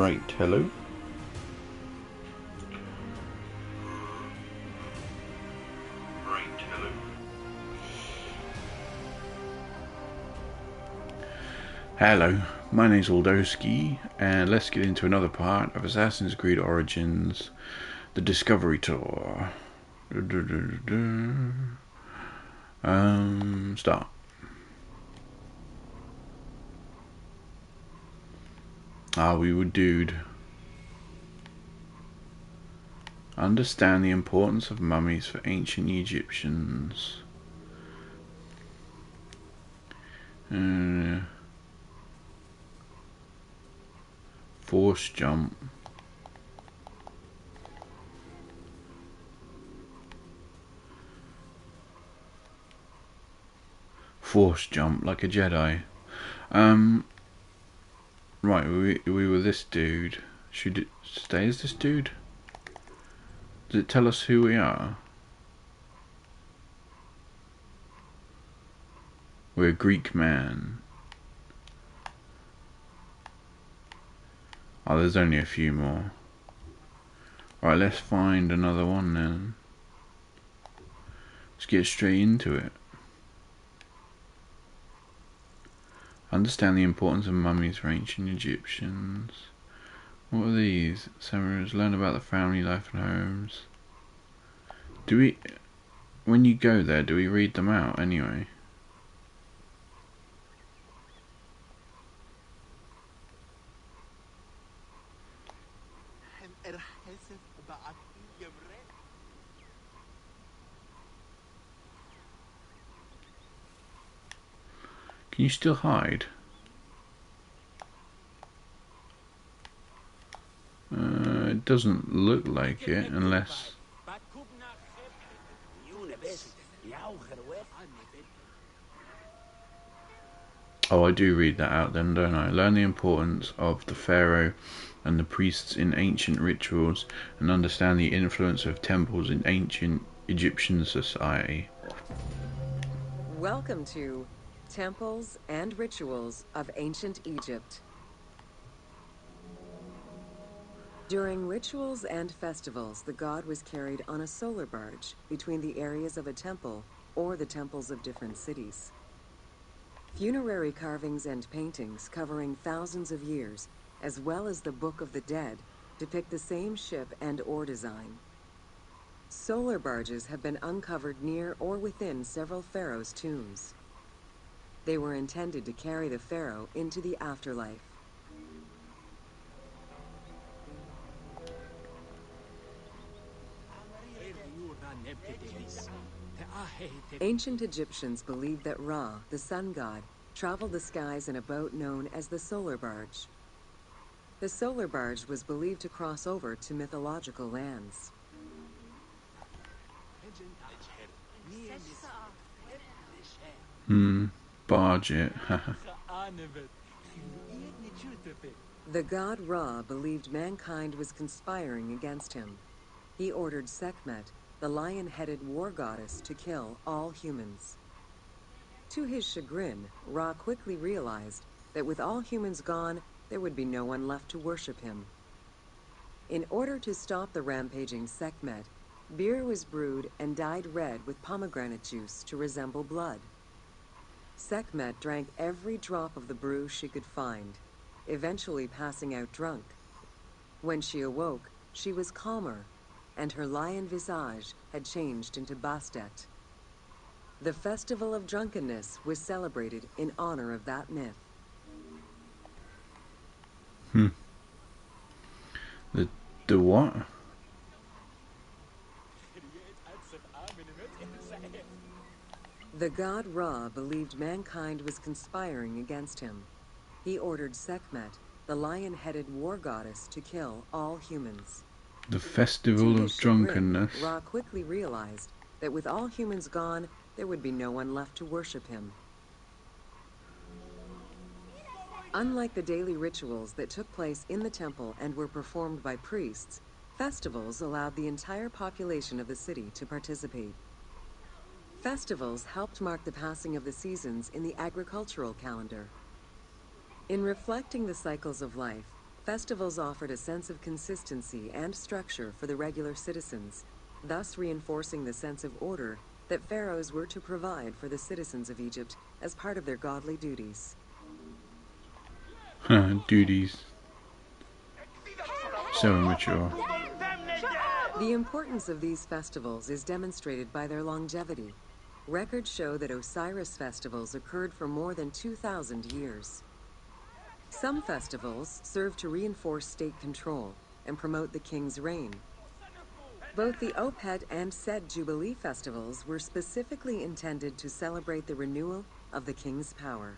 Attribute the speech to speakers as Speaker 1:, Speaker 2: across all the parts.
Speaker 1: Right, hello. Hello, my name's Aldowski, and let's get into another part of Assassin's Creed Origins, the Discovery Tour. Start. We were dude. Understand the importance of mummies for ancient Egyptians. Force jump. Force jump like a Jedi. Right, we were this dude. Should it stay as this dude? Does it tell us who we are? We're a Greek man. Oh, there's only a few more. Right, let's find another one then. Let's get straight into it. Understand the importance of mummies for ancient Egyptians. What are these? Samurais learn about the family life and homes. Do we, when you go there, do we read them out anyway? Can you still hide? It doesn't look like it unless... Oh, I do read that out then, don't I? Learn the importance of the pharaoh and the priests in ancient rituals and understand the influence of temples in ancient Egyptian society.
Speaker 2: Welcome to Temples and Rituals of Ancient Egypt. During rituals and festivals, the god was carried on a solar barge between the areas of a temple or the temples of different cities. Funerary carvings and paintings covering thousands of years, as well as the Book of the Dead, depict the same ship and ore design. Solar barges have been uncovered near or within several pharaohs' tombs. They were intended to carry the pharaoh into the afterlife. Ancient Egyptians believed that Ra, the sun god, traveled the skies in a boat known as the solar barge. The solar barge was believed to cross over to mythological lands.
Speaker 1: Barge it.
Speaker 2: The god Ra believed mankind was conspiring against him. He ordered Sekhmet, the lion-headed war goddess, to kill all humans. To his chagrin, Ra quickly realized that with all humans gone, there would be no one left to worship him. In order to stop the rampaging Sekhmet, beer was brewed and dyed red with pomegranate juice to resemble blood. Sekhmet drank every drop of the brew she could find, eventually passing out drunk. When she awoke, she was calmer, and her lion visage had changed into Bastet. The Festival of Drunkenness was celebrated in honor of that myth.
Speaker 1: The what?
Speaker 2: The god Ra believed mankind was conspiring against him. He ordered Sekhmet, the lion-headed war goddess, to kill all humans.
Speaker 1: The Festival of Drunkenness.
Speaker 2: Ra quickly realized that with all humans gone, there would be no one left to worship him. Unlike the daily rituals that took place in the temple and were performed by priests, festivals allowed the entire population of the city to participate. Festivals helped mark the passing of the seasons in the agricultural calendar. In reflecting the cycles of life, Festivals offered a sense of consistency and structure for the regular citizens, thus reinforcing the sense of order that pharaohs were to provide for the citizens of Egypt as part of their godly duties.
Speaker 1: Duties. So immature.
Speaker 2: The importance of these festivals is demonstrated by their longevity. Records show that Osiris festivals occurred for more than 2,000 years. Some festivals serve to reinforce state control and promote the king's reign. Both the Opet and Set Jubilee festivals were specifically intended to celebrate the renewal of the king's power.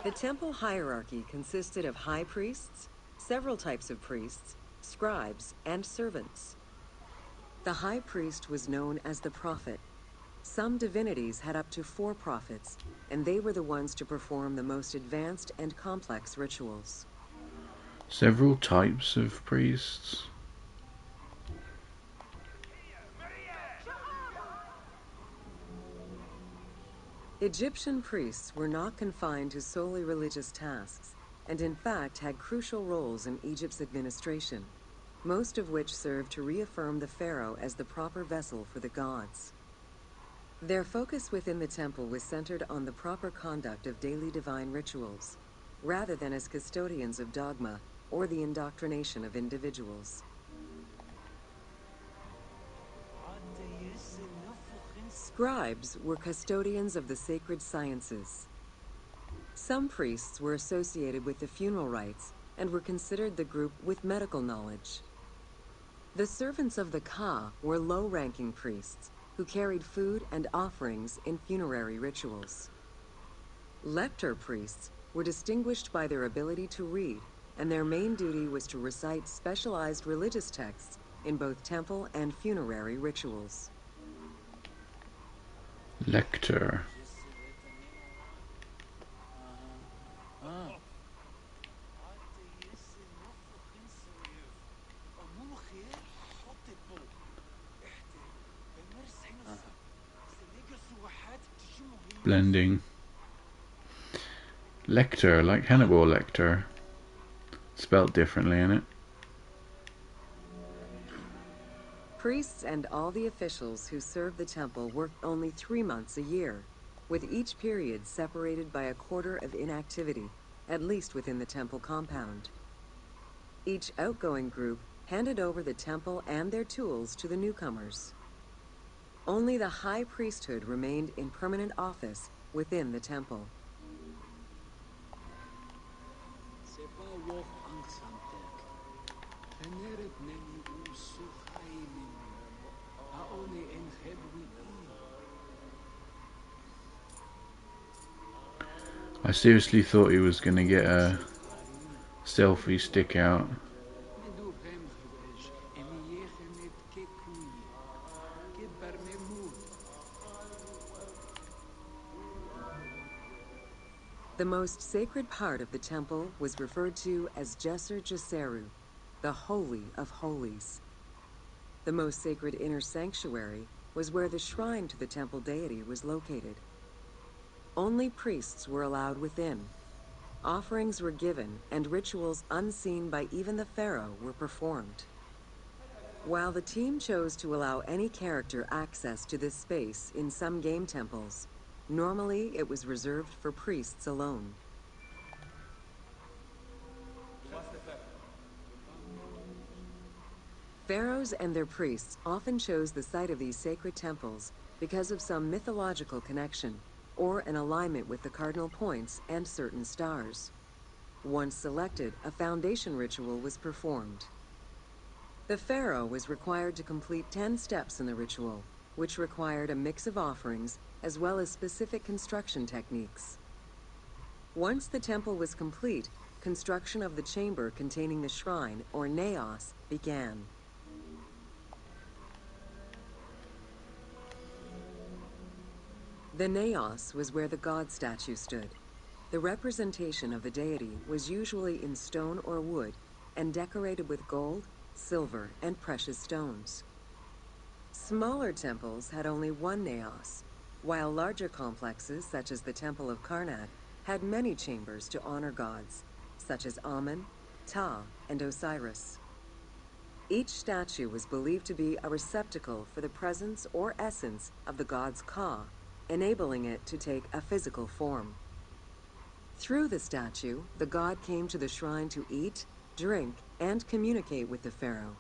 Speaker 2: The temple hierarchy consisted of high priests, several types of priests, scribes, and servants. The high priest was known as the prophet. Some divinities had up to 4 prophets, and they were the ones to perform the most advanced and complex rituals.
Speaker 1: Several types of priests.
Speaker 2: Egyptian priests were not confined to solely religious tasks, and in fact had crucial roles in Egypt's administration, most of which served to reaffirm the pharaoh as the proper vessel for the gods. Their focus within the temple was centered on the proper conduct of daily divine rituals, rather than as custodians of dogma or the indoctrination of individuals. Scribes were custodians of the sacred sciences. Some priests were associated with the funeral rites and were considered the group with medical knowledge. The servants of the Ka were low-ranking priests who carried food and offerings in funerary rituals. Lector priests were distinguished by their ability to read, and their main duty was to recite specialized religious texts in both temple and funerary rituals.
Speaker 1: Lector. Blending. Lecter, like Hannibal Lecter. Spelt differently, innit?
Speaker 2: Priests and all the officials who served the temple worked only 3 months a year, with each period separated by a quarter of inactivity, at least within the temple compound. Each outgoing group handed over the temple and their tools to the newcomers. Only the high priesthood remained in permanent office within the temple.
Speaker 1: I seriously thought he was gonna get a selfie stick out.
Speaker 2: The most sacred part of the temple was referred to as Djeser Djeseru, the Holy of Holies. The most sacred inner sanctuary was where the shrine to the temple deity was located. Only priests were allowed within. Offerings were given, and rituals unseen by even the pharaoh were performed. While the team chose to allow any character access to this space in some game temples, normally it was reserved for priests alone. Pharaohs and their priests often chose the site of these sacred temples because of some mythological connection or an alignment with the cardinal points and certain stars. Once selected, a foundation ritual was performed. The pharaoh was required to complete 10 steps in the ritual, which required a mix of offerings as well as specific construction techniques. Once the temple was complete, construction of the chamber containing the shrine, or naos, began. The naos was where the god statue stood. The representation of the deity was usually in stone or wood and decorated with gold, silver, and precious stones. Smaller temples had only one naos, while larger complexes, such as the Temple of Karnak, had many chambers to honor gods, such as Amun, Ptah, and Osiris. Each statue was believed to be a receptacle for the presence or essence of the god's Ka, enabling it to take a physical form. Through the statue, the god came to the shrine to eat, drink, and communicate with the pharaoh,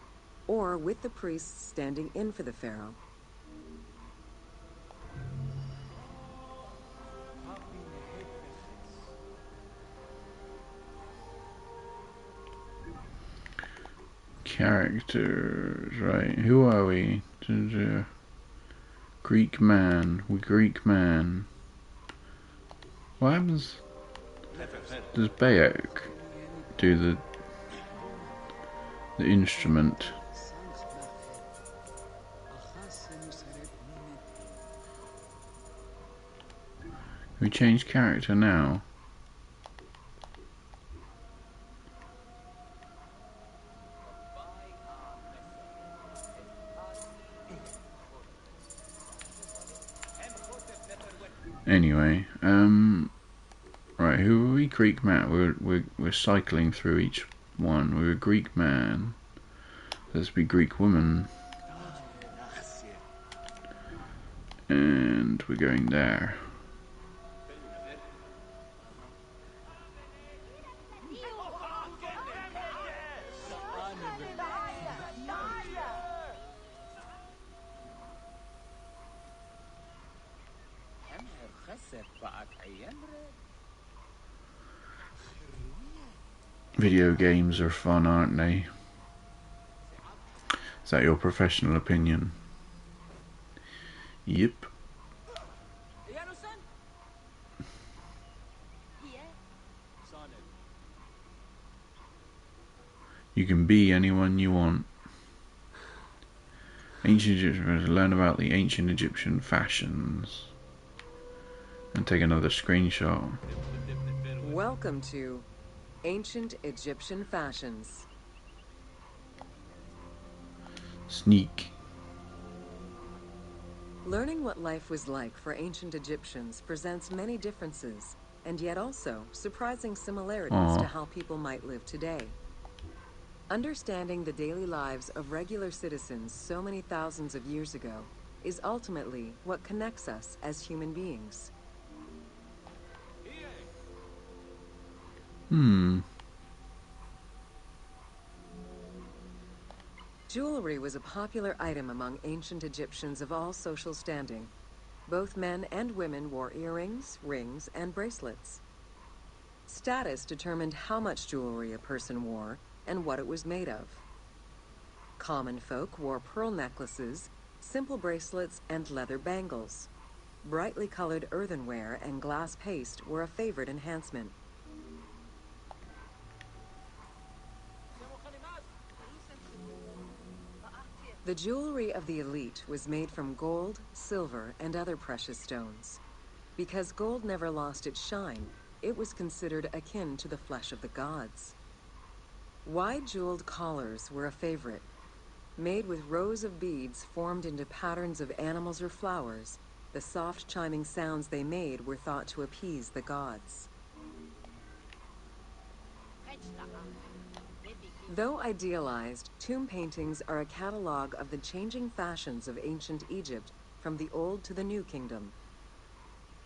Speaker 2: or with the priests standing in for the pharaoh.
Speaker 1: Characters, right? Who are we? Greek man. We Greek man. What happens? Does Bayek do the instrument? We change character now. Anyway, right, who are we? Greek man. We're cycling through each one. We're a Greek man. Let's be Greek woman. And we're going there. Video games are fun, aren't they? Is that your professional opinion? Yep. You can be anyone you want. Ancient Egyptians, learn about the ancient Egyptian fashions. And take another screenshot.
Speaker 2: Welcome to Ancient Egyptian Fashions.
Speaker 1: Sneak.
Speaker 2: Learning what life was like for ancient Egyptians presents many differences, and yet also surprising similarities to how people might live today. Understanding the daily lives of regular citizens so many thousands of years ago is ultimately what connects us as human beings. Jewelry was a popular item among ancient Egyptians of all social standing. Both men and women wore earrings, rings, and bracelets. Status determined how much jewelry a person wore and what it was made of. Common folk wore pearl necklaces, simple bracelets, and leather bangles. Brightly colored earthenware and glass paste were a favorite enhancement. The jewelry of the elite was made from gold, silver, and other precious stones. Because gold never lost its shine, it was considered akin to the flesh of the gods. Wide jeweled collars were a favorite. Made with rows of beads formed into patterns of animals or flowers, the soft chiming sounds they made were thought to appease the gods. Though idealized, tomb paintings are a catalog of the changing fashions of ancient Egypt from the Old to the New Kingdom.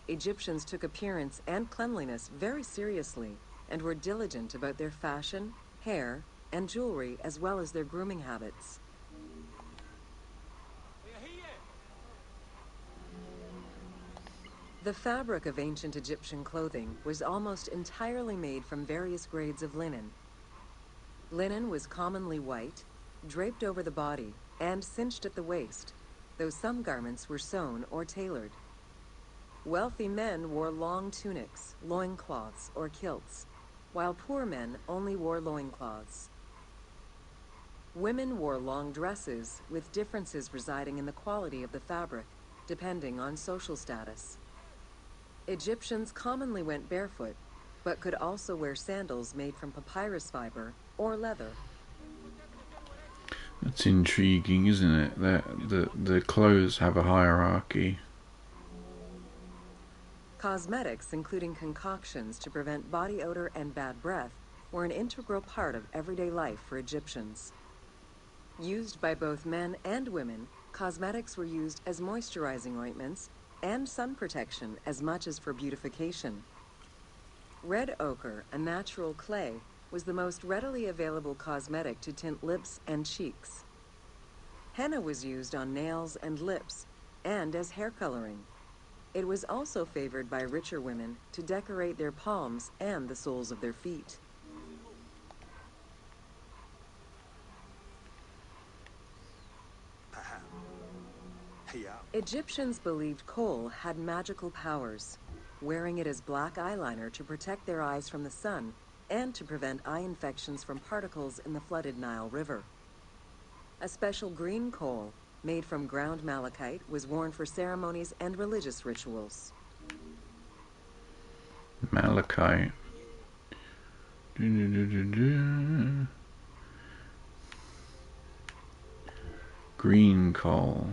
Speaker 2: Egyptians took appearance and cleanliness very seriously and were diligent about their fashion, hair, and jewelry, as well as their grooming habits. The fabric of ancient Egyptian clothing was almost entirely made from various grades of linen. Linen was commonly white, draped over the body, and cinched at the waist, though some garments were sewn or tailored. Wealthy men wore long tunics, loincloths, or kilts, while poor men only wore loincloths. Women wore long dresses, with differences residing in the quality of the fabric, depending on social status. Egyptians commonly went barefoot, but could also wear sandals made from papyrus fiber or leather.
Speaker 1: That's intriguing, isn't it? That the clothes have a hierarchy.
Speaker 2: Cosmetics, including concoctions to prevent body odor and bad breath, were an integral part of everyday life for Egyptians. Used by both men and women, cosmetics were used as moisturizing ointments and sun protection as much as for beautification. Red ochre, a natural clay, was the most readily available cosmetic to tint lips and cheeks. Henna was used on nails and lips, and as hair coloring. It was also favored by richer women to decorate their palms and the soles of their feet. Egyptians believed kohl had magical powers, wearing it as black eyeliner to protect their eyes from the sun and to prevent eye infections from particles in the flooded Nile River. A special green kohl, made from ground malachite, was worn for ceremonies and religious rituals.
Speaker 1: Malachite. Green coal.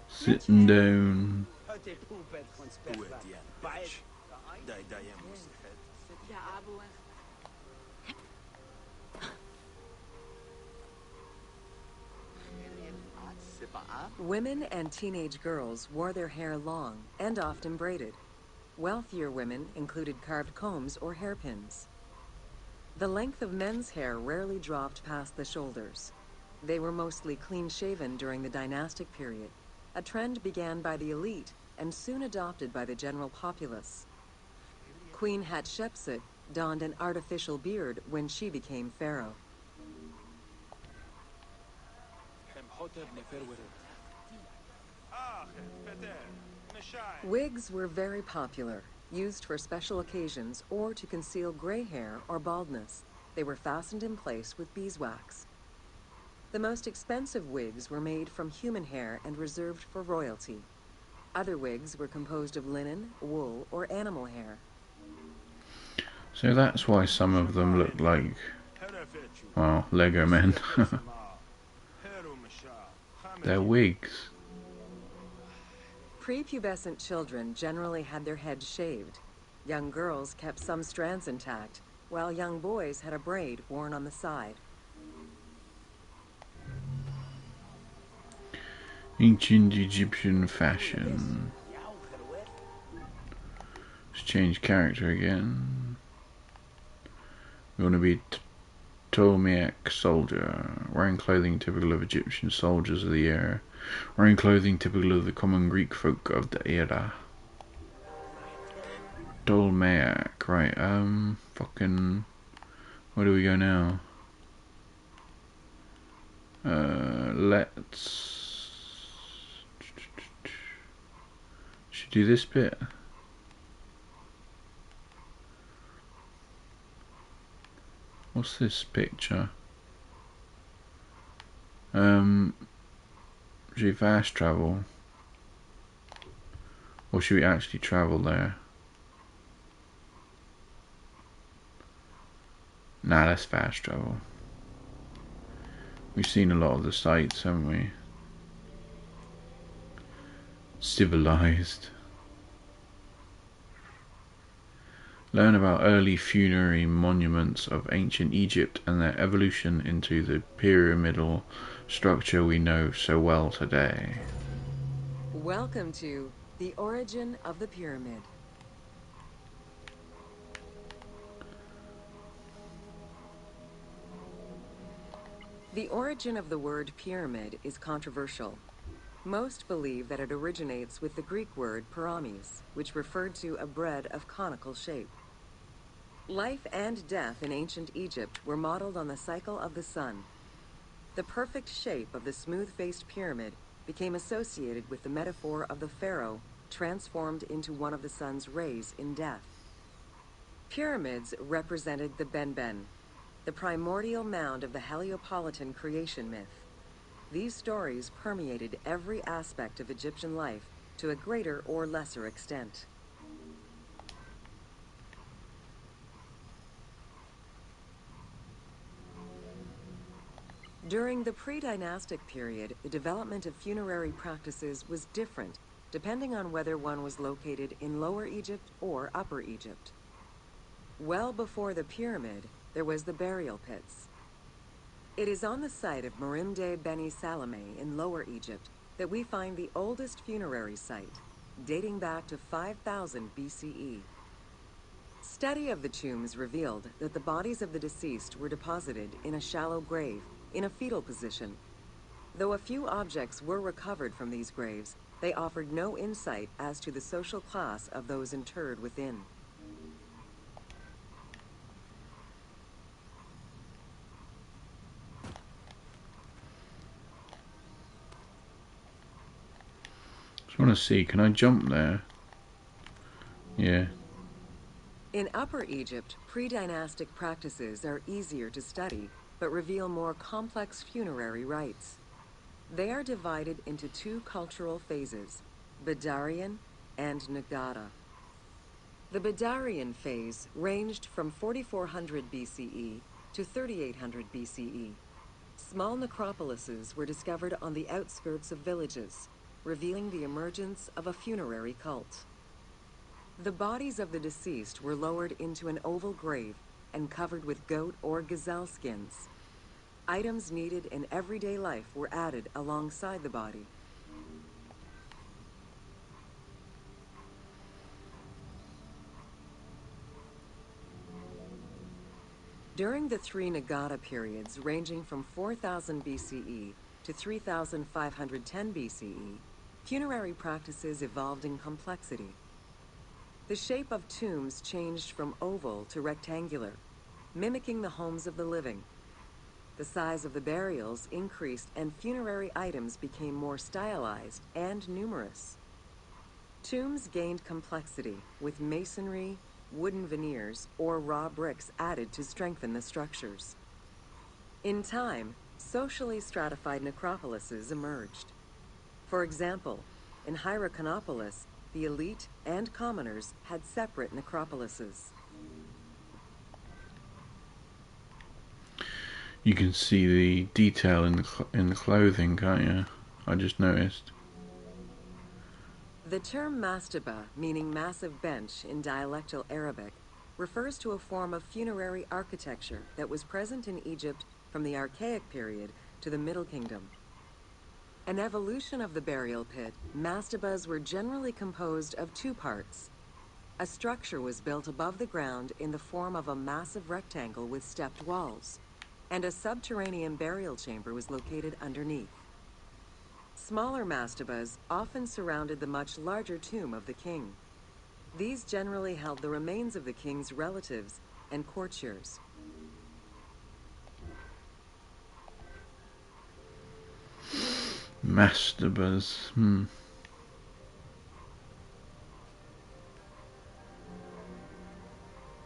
Speaker 1: Sitting down.
Speaker 2: Women and teenage girls wore their hair long and often braided. Wealthier women included carved combs or hairpins. The length of men's hair rarely dropped past the shoulders. They were mostly clean-shaven during the dynastic period, a trend began by the elite and soon adopted by the general populace. Queen Hatshepsut donned an artificial beard when she became pharaoh. Wigs were very popular, used for special occasions or to conceal gray hair or baldness. They were fastened in place with beeswax. The most expensive wigs were made from human hair and reserved for royalty. Other wigs were composed of linen, wool, or animal hair.
Speaker 1: So that's why some of them look like, well, Lego men. They're wigs.
Speaker 2: Prepubescent children generally had their heads shaved. Young girls kept some strands intact, while young boys had a braid worn on the side.
Speaker 1: Ancient Egyptian fashion. Let's change character again. We want to be Ptolemaic soldier, wearing clothing typical of Egyptian soldiers of the era, wearing clothing typical of the common Greek folk of the era. Ptolemaic, right, fucking, where do we go now? Let's, should do this bit. What's this picture? Should we fast travel? Or should we actually travel there? Nah, let's fast travel. We've seen a lot of the sights, haven't we? Civilized. Learn about early funerary monuments of ancient Egypt and their evolution into the pyramidal structure we know so well today.
Speaker 2: Welcome to The Origin of the Pyramid. The origin of the word pyramid is controversial. Most believe that it originates with the Greek word pyramis, which referred to a bread of conical shape. Life and death in ancient Egypt were modeled on the cycle of the sun. The perfect shape of the smooth-faced pyramid became associated with the metaphor of the pharaoh transformed into one of the sun's rays in death. Pyramids represented the Benben, the primordial mound of the Heliopolitan creation myth. These stories permeated every aspect of Egyptian life to a greater or lesser extent. During the pre-dynastic period, the development of funerary practices was different, depending on whether one was located in Lower Egypt or Upper Egypt. Well before the pyramid, there was the burial pits. It is on the site of Merimde Beni Salome in Lower Egypt that we find the oldest funerary site, dating back to 5000 BCE. Study of the tombs revealed that the bodies of the deceased were deposited in a shallow grave, in a fetal position. Though a few objects were recovered from these graves, they offered no insight as to the social class of those interred within.
Speaker 1: Just want to see, can I jump there? Yeah.
Speaker 2: In Upper Egypt, pre-dynastic practices are easier to study, but reveal more complex funerary rites. They are divided into two cultural phases, Badarian and Nagada. The Badarian phase ranged from 4400 BCE to 3800 BCE. Small necropolises were discovered on the outskirts of villages, revealing the emergence of a funerary cult. The bodies of the deceased were lowered into an oval grave and covered with goat or gazelle skins. Items needed in everyday life were added alongside the body. During the three Nagada periods ranging from 4000 BCE to 3510 BCE, funerary practices evolved in complexity. The shape of tombs changed from oval to rectangular, mimicking the homes of the living. The size of the burials increased and funerary items became more stylized and numerous. Tombs gained complexity with masonry, wooden veneers, or raw bricks added to strengthen the structures. In time, socially stratified necropolises emerged. For example, in Hierakonpolis, the elite and commoners had separate necropolises.
Speaker 1: You can see the detail in the clothing, can't you? I just noticed.
Speaker 2: The term mastaba, meaning massive bench in dialectal Arabic, refers to a form of funerary architecture that was present in Egypt from the Archaic period to the Middle Kingdom. An evolution of the burial pit, mastabas were generally composed of two parts. A structure was built above the ground in the form of a massive rectangle with stepped walls, and a subterranean burial chamber was located underneath. Smaller mastabas often surrounded the much larger tomb of the king. These generally held the remains of the king's relatives and courtiers.
Speaker 1: Mastabas.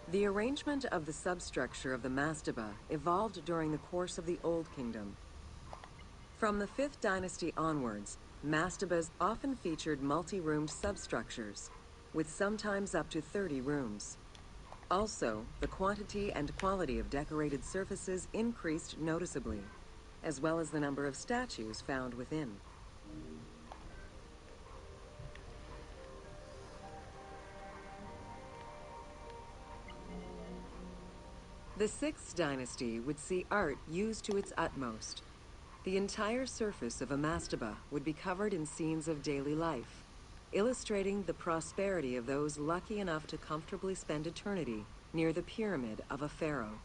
Speaker 2: The arrangement of the substructure of the mastaba evolved during the course of the Old Kingdom. From the 5th dynasty onwards, mastabas often featured multi-roomed substructures, with sometimes up to 30 rooms. Also, the quantity and quality of decorated surfaces increased noticeably, as well as the number of statues found within. The 6th dynasty would see art used to its utmost. The entire surface of a mastaba would be covered in scenes of daily life, illustrating the prosperity of those lucky enough to comfortably spend eternity near the pyramid of a pharaoh.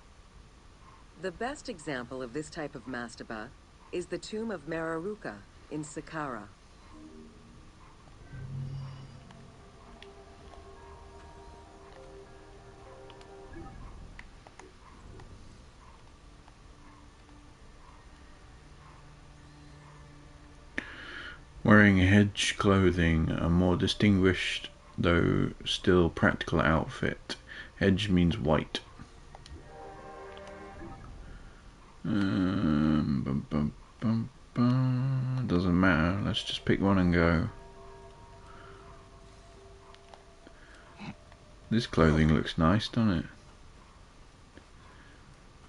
Speaker 2: The best example of this type of mastaba is the tomb of Mereruka in Saqqara.
Speaker 1: Wearing hedge clothing, a more distinguished, though still practical outfit. Hedge means white. Doesn't matter, let's just pick one and go. This clothing looks nice, doesn't it?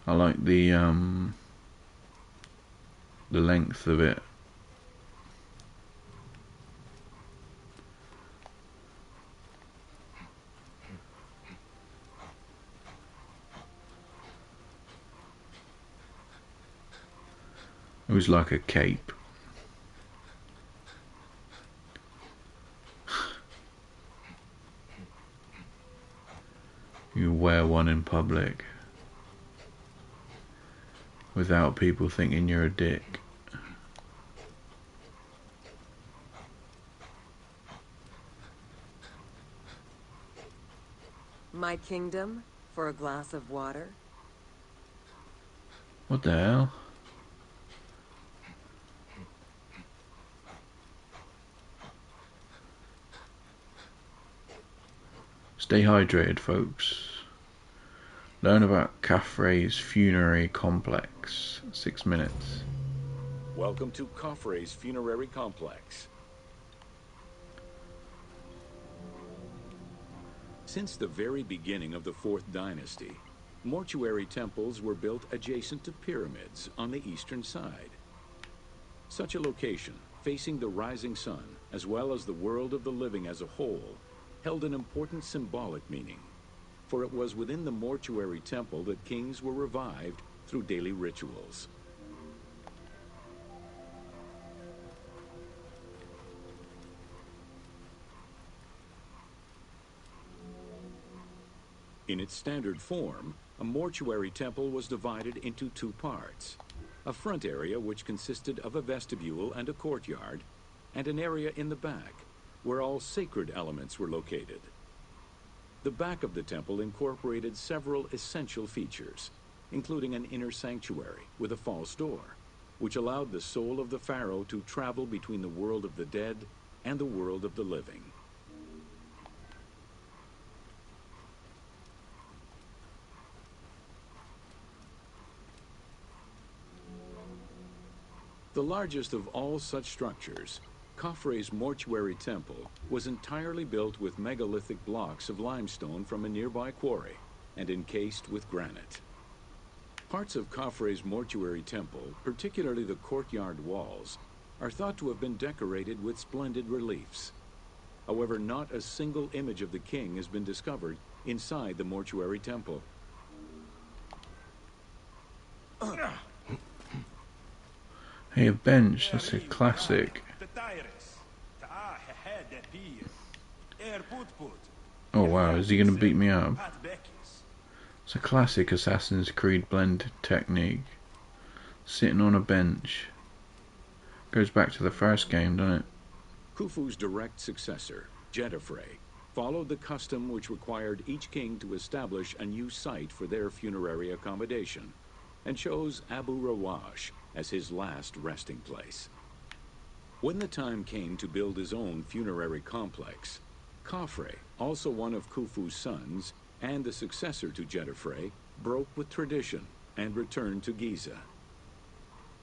Speaker 1: I like the the length of it. It was like a cape. You wear one in public without people thinking you're a dick.
Speaker 2: My kingdom for a glass of water?
Speaker 1: What the hell? Stay hydrated, folks. Learn about Khafre's funerary complex. 6 minutes.
Speaker 3: Welcome to Khafre's funerary complex. Since the very beginning of the 4th dynasty, mortuary temples were built adjacent to pyramids on the eastern side. Such a location, facing the rising sun, as well as the world of the living as a whole, held an important symbolic meaning, for it was within the mortuary temple that kings were revived through daily rituals. In its standard form, a mortuary temple was divided into 2 parts. A front area which consisted of a vestibule and a courtyard, and an area in the back, where all sacred elements were located. The back of the temple incorporated several essential features, including an inner sanctuary with a false door, which allowed the soul of the pharaoh to travel between the world of the dead and the world of the living. The largest of all such structures, Khafre's mortuary temple was entirely built with megalithic blocks of limestone from a nearby quarry and encased with granite. Parts of Khafre's mortuary temple, particularly the courtyard walls, are thought to have been decorated with splendid reliefs. However, not a single image of the king has been discovered inside the mortuary temple.
Speaker 1: Hey, a bench. That's a classic. Oh wow, is he gonna beat me up? It's a classic Assassin's Creed blend technique. Sitting on a bench. Goes back to the first game, doesn't it?
Speaker 3: Khufu's direct successor, Jedefre, followed the custom which required each king to establish a new site for their funerary accommodation, and chose Abu Rawash as his last resting place. When the time came to build his own funerary complex, Khafre, also one of Khufu's sons and the successor to Jedefre, broke with tradition and returned to Giza.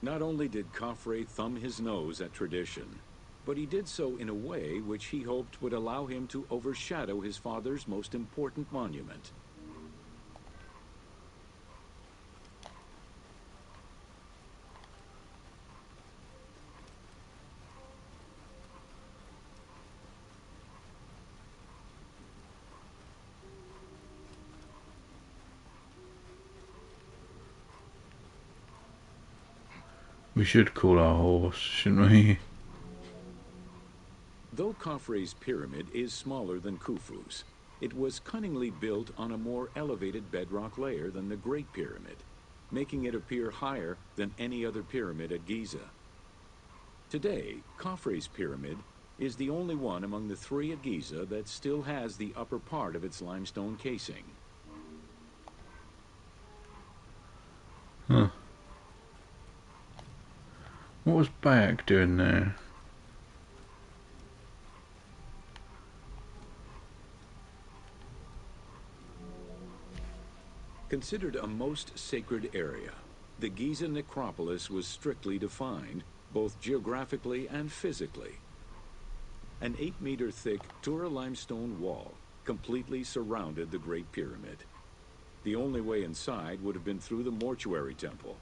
Speaker 3: Not only did Khafre thumb his nose at tradition, but he did so in a way which he hoped would allow him to overshadow his father's most important monument.
Speaker 1: We should call our horse, shouldn't we?
Speaker 3: Though Khafre's pyramid is smaller than Khufu's, it was cunningly built on a more elevated bedrock layer than the Great Pyramid, making it appear higher than any other pyramid at Giza. Today, Khafre's pyramid is the only one among the 3 at Giza that still has the upper part of its limestone casing.
Speaker 1: Huh. What was Bayek doing there?
Speaker 3: Considered a most sacred area, the Giza necropolis was strictly defined, both geographically and physically. An 8-meter thick Tura limestone wall completely surrounded the Great Pyramid. The only way inside would have been through the mortuary temple.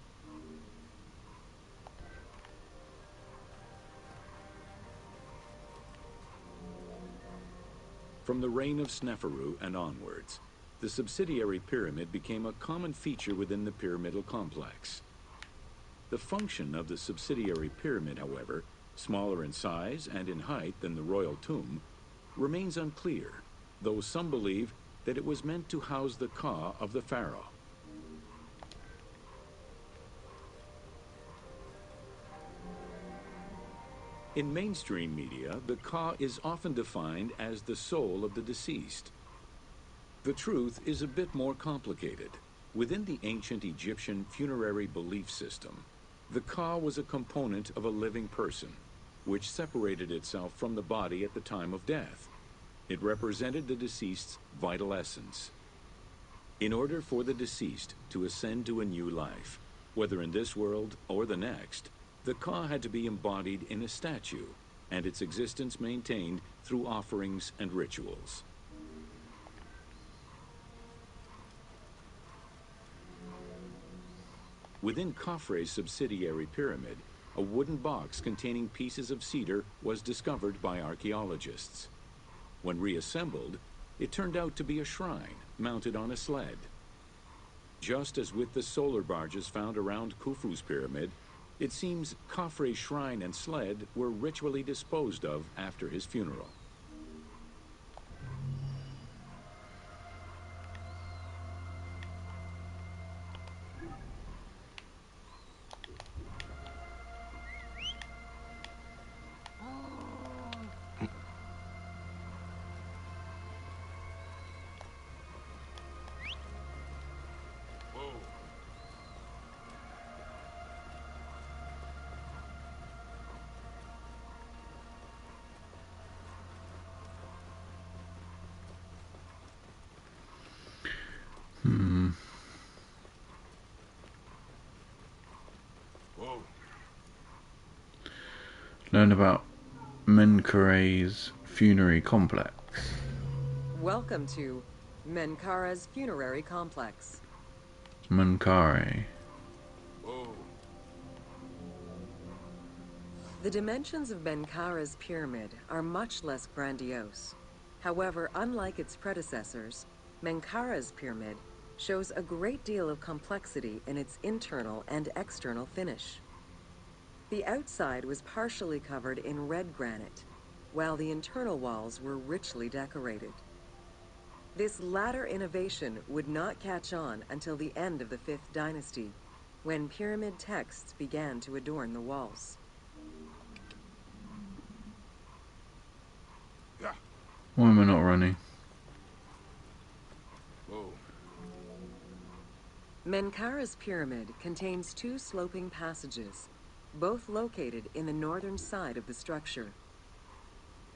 Speaker 3: From the reign of Sneferu and onwards, the subsidiary pyramid became a common feature within the pyramidal complex. The function of the subsidiary pyramid, however, smaller in size and in height than the royal tomb, remains unclear, though some believe that it was meant to house the ka of the pharaoh. In mainstream media, the ka is often defined as the soul of the deceased. The truth is a bit more complicated. Within the ancient Egyptian funerary belief system, the ka was a component of a living person, which separated itself from the body at the time of death. It represented the deceased's vital essence. In order for the deceased to ascend to a new life, whether in this world or the next, the ka had to be embodied in a statue, and its existence maintained through offerings and rituals. Within Khafre's subsidiary pyramid, a wooden box containing pieces of cedar was discovered by archaeologists. When reassembled, it turned out to be a shrine mounted on a sled. Just as with the solar barges found around Khufu's pyramid, it seems Khafre's shrine and sled were ritually disposed of after his funeral.
Speaker 1: Learn about Menkare's funerary complex.
Speaker 2: Welcome to Menkare's funerary complex.
Speaker 1: Menkare.
Speaker 2: The dimensions of Menkare's pyramid are much less grandiose. However, unlike its predecessors, Menkare's pyramid shows a great deal of complexity in its internal and external finish. The outside was partially covered in red granite, while the internal walls were richly decorated. This latter innovation would not catch on until the end of the 5th dynasty, when pyramid texts began to adorn the walls.
Speaker 1: Why am I not running?
Speaker 2: Menkare's pyramid contains 2 sloping passages, both located in the northern side of the structure.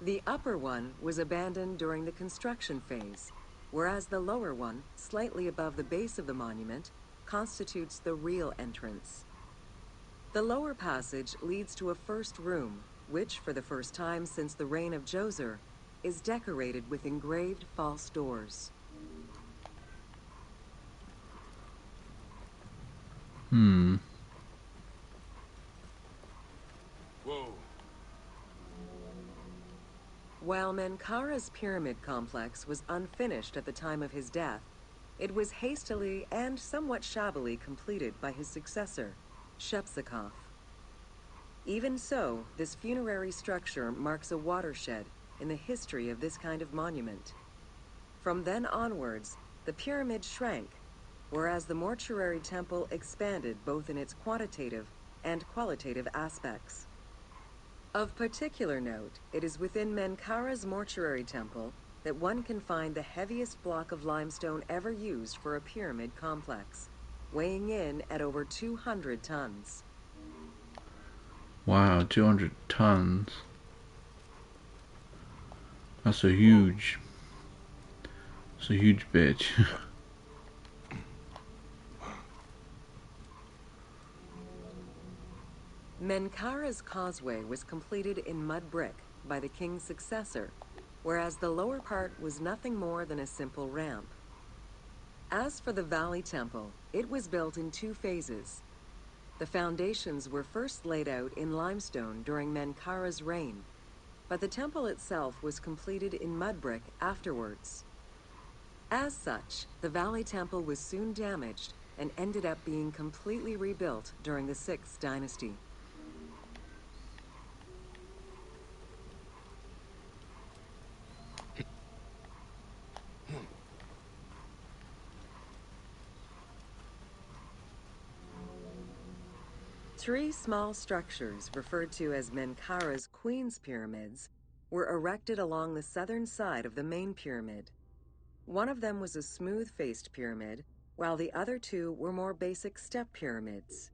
Speaker 2: The upper one was abandoned during the construction phase, whereas the lower one, slightly above the base of the monument, constitutes the real entrance. The lower passage leads to a first room, which, for the first time since the reign of Djoser, is decorated with engraved false doors. While Menkare's pyramid complex was unfinished at the time of his death, it was hastily and somewhat shabbily completed by his successor, Shepseskaf. Even so, this funerary structure marks a watershed in the history of this kind of monument. From then onwards, the pyramid shrank, whereas the mortuary temple expanded both in its quantitative and qualitative aspects. Of particular note, it is within Menkare's mortuary temple that one can find the heaviest block of limestone ever used for a pyramid complex, weighing in at over 200 tons.
Speaker 1: Wow, 200 tons. That's a huge bitch.
Speaker 2: Menkare's causeway was completed in mud brick by the king's successor, whereas the lower part was nothing more than a simple ramp. As for the Valley Temple, it was built in 2 phases. The foundations were first laid out in limestone during Menkare's reign, but the temple itself was completed in mud brick afterwards. As such, the Valley Temple was soon damaged and ended up being completely rebuilt during the 6th dynasty. Three small structures, referred to as Menkaura's Queen's Pyramids, were erected along the southern side of the main pyramid. One of them was a smooth-faced pyramid, while the other two were more basic step pyramids.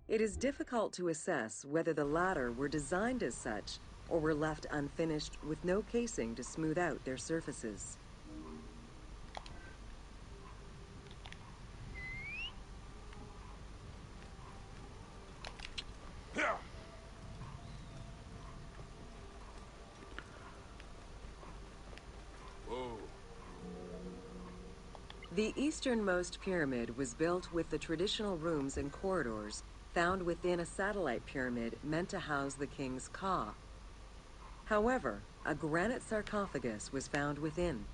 Speaker 2: It is difficult to assess whether the latter were designed as such or were left unfinished with no casing to smooth out their surfaces. The easternmost pyramid was built with the traditional rooms and corridors found within a satellite pyramid meant to house the king's Ka. However, a granite sarcophagus was found within,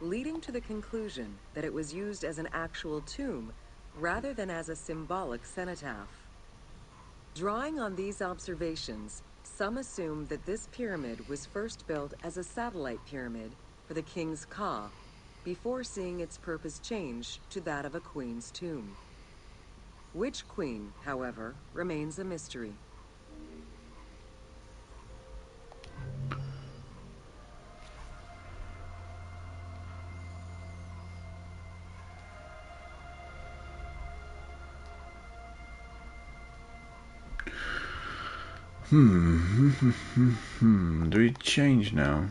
Speaker 2: leading to the conclusion that it was used as an actual tomb rather than as a symbolic cenotaph. Drawing on these observations, some assume that this pyramid was first built as a satellite pyramid for the king's Ka, before seeing its purpose change to that of a queen's tomb. Which queen, however, remains a mystery.
Speaker 1: Do we change now?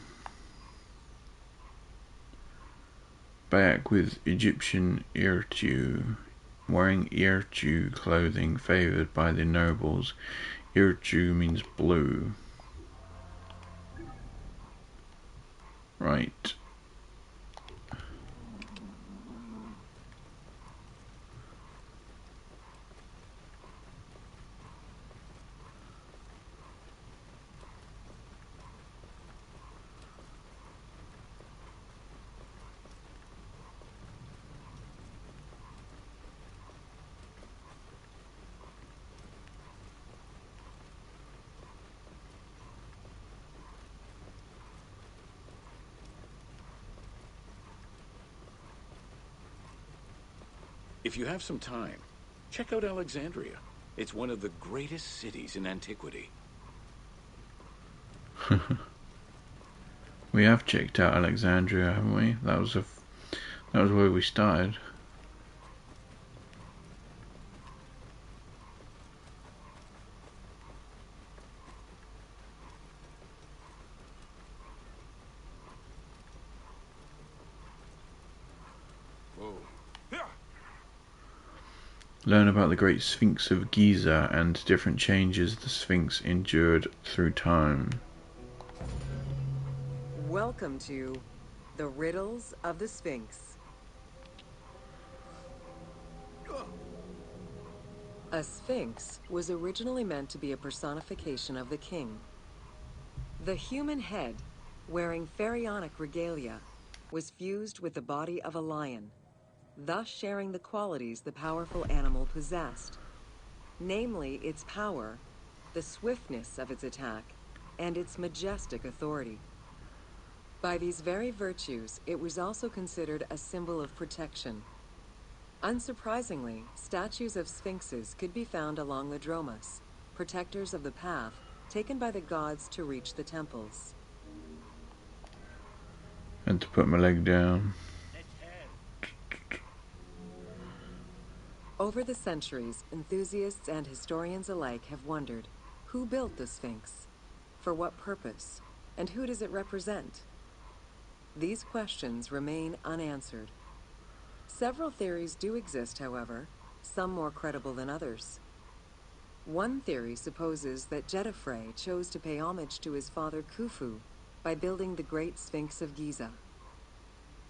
Speaker 1: Back with Egyptian Irtu. Wearing Irtu clothing favored by the nobles. Irtu means blue. Right.
Speaker 3: If you have some time, check out Alexandria. It's one of the greatest cities in antiquity.
Speaker 1: We have checked out Alexandria, haven't we? That was where we started. Learn about the Great Sphinx of Giza and different changes the Sphinx endured through time.
Speaker 2: Welcome to The Riddles of the Sphinx. A sphinx was originally meant to be a personification of the king. The human head, wearing pharaonic regalia, was fused with the body of a lion, thus sharing the qualities the powerful animal possessed, namely its power, the swiftness of its attack, and its majestic authority. By these very virtues, it was also considered a symbol of protection. Unsurprisingly, statues of sphinxes could be found along the Dromas, protectors of the path taken by the gods to reach the temples.
Speaker 1: And to put my leg down.
Speaker 2: Over the centuries, enthusiasts and historians alike have wondered, who built the Sphinx? For what purpose? And who does it represent? These questions remain unanswered. Several theories do exist, however, some more credible than others. One theory supposes that Jedefre chose to pay homage to his father Khufu by building the Great Sphinx of Giza.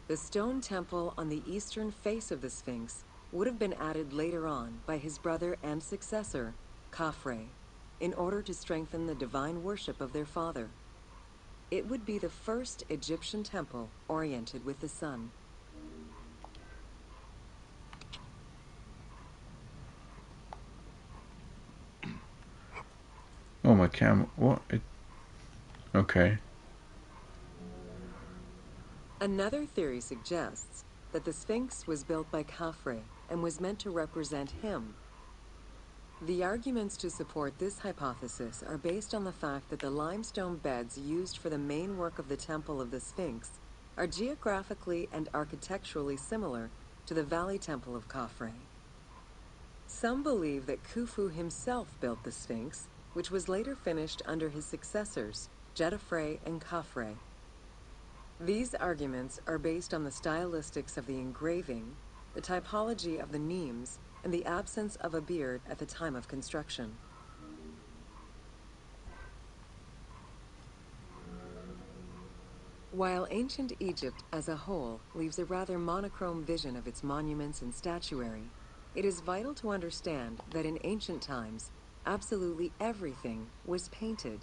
Speaker 2: The stone temple on the eastern face of the Sphinx would have been added later on by his brother and successor, Khafre, in order to strengthen the divine worship of their father. It would be the first Egyptian temple oriented with the sun.
Speaker 1: Oh, my camera. What? Okay.
Speaker 2: Another theory suggests that the Sphinx was built by Khafre and was meant to represent him. The arguments to support this hypothesis are based on the fact that the limestone beds used for the main work of the Temple of the Sphinx are geographically and architecturally similar to the Valley Temple of Khafre. Some believe that Khufu himself built the Sphinx, which was later finished under his successors, Djedefre and Khafre. These arguments are based on the stylistics of the engraving, the typology of the nemes, and the absence of a beard at the time of construction. While ancient Egypt as a whole leaves a rather monochrome vision of its monuments and statuary, it is vital to understand that in ancient times, absolutely everything was painted.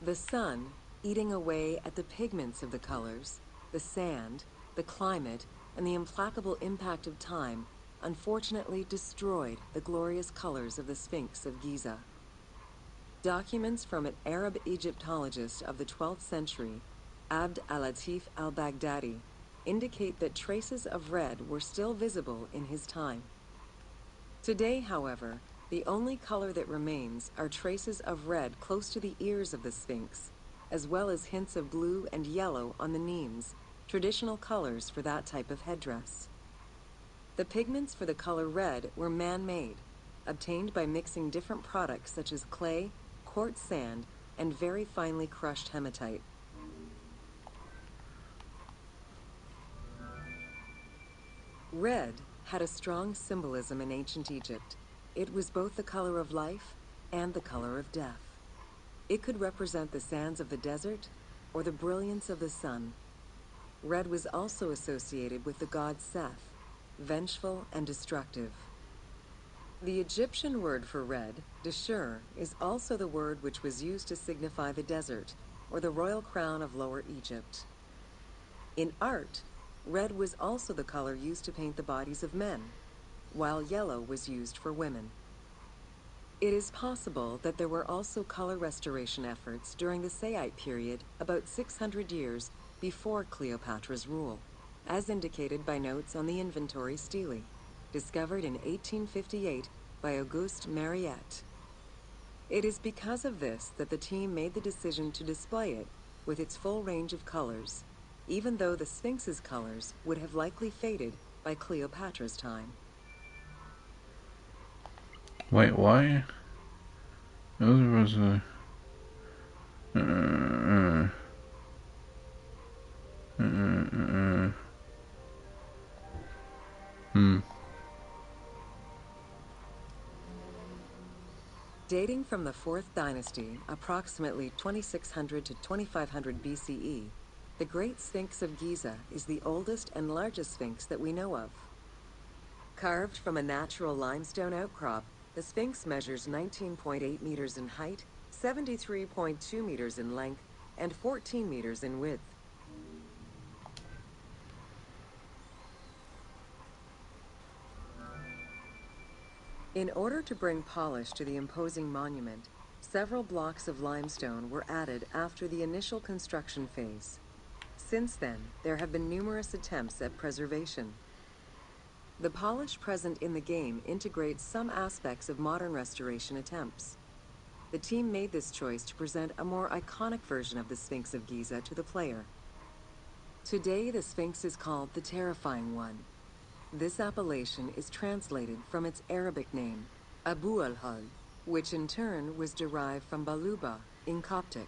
Speaker 2: The sun, eating away at the pigments of the colors, the sand, the climate, and the implacable impact of time, unfortunately destroyed the glorious colors of the Sphinx of Giza. Documents from an Arab Egyptologist of the 12th century, Abd al-Latif al-Baghdadi, indicate that traces of red were still visible in his time. Today, however, the only color that remains are traces of red close to the ears of the Sphinx, as well as hints of blue and yellow on the nemes, traditional colors for that type of headdress. The pigments for the color red were man-made, obtained by mixing different products such as clay, quartz sand, and very finely crushed hematite. Red had a strong symbolism in ancient Egypt. It was both the color of life and the color of death. It could represent the sands of the desert or the brilliance of the sun. Red was also associated with the god Seth, vengeful and destructive. The Egyptian word for red, Deshur, is also the word which was used to signify the desert, or the royal crown of Lower Egypt. In art, red was also the color used to paint the bodies of men, while yellow was used for women. It is possible that there were also color restoration efforts during the Saite period about 600 years before Cleopatra's rule, as indicated by notes on the inventory stele, discovered in 1858 by Auguste Mariette. It is because of this that the team made the decision to display it with its full range of colors, even though the Sphinx's colors would have likely faded by Cleopatra's time.
Speaker 1: Wait, why? Those was a.
Speaker 2: Dating from the 4th dynasty, approximately 2600 to 2500 BCE, the Great Sphinx of Giza is the oldest and largest sphinx that we know of. Carved from a natural limestone outcrop, the Sphinx measures 19.8 meters in height, 73.2 meters in length, and 14 meters in width. In order to bring polish to the imposing monument, several blocks of limestone were added after the initial construction phase. Since then, there have been numerous attempts at preservation. The polish present in the game integrates some aspects of modern restoration attempts. The team made this choice to present a more iconic version of the Sphinx of Giza to the player. Today, the Sphinx is called the Terrifying One. This appellation is translated from its Arabic name, Abu al-Hal, which in turn was derived from Baluba in Coptic.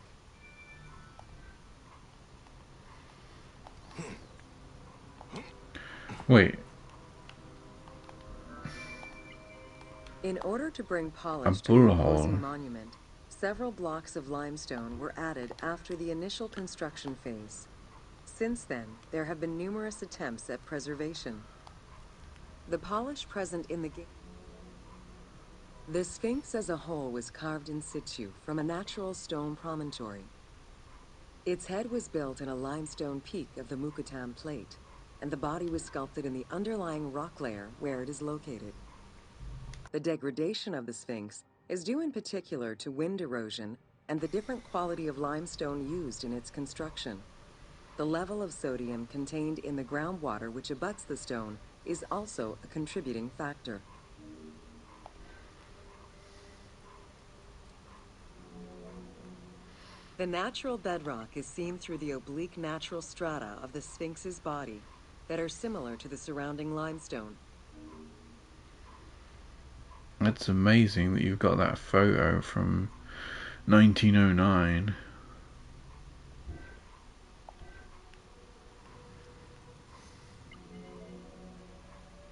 Speaker 1: Wait,
Speaker 2: In order to bring
Speaker 1: a
Speaker 2: polish to the
Speaker 1: bull
Speaker 2: imposing
Speaker 1: hole.
Speaker 2: monument, several blocks of limestone were added after the initial construction phase. Since then, there have been numerous attempts at preservation. The polish present in the game. The Sphinx as a whole was carved in situ from a natural stone promontory. Its head was built in a limestone peak of the Mukattam Plate, and the body was sculpted in the underlying rock layer where it is located. The degradation of the Sphinx is due in particular to wind erosion and the different quality of limestone used in its construction. The level of sodium contained in the groundwater which abuts the stone is also a contributing factor. The natural bedrock is seen through the oblique natural strata of the Sphinx's body that are similar to the surrounding limestone.
Speaker 1: That's amazing that you've got that photo from 1909.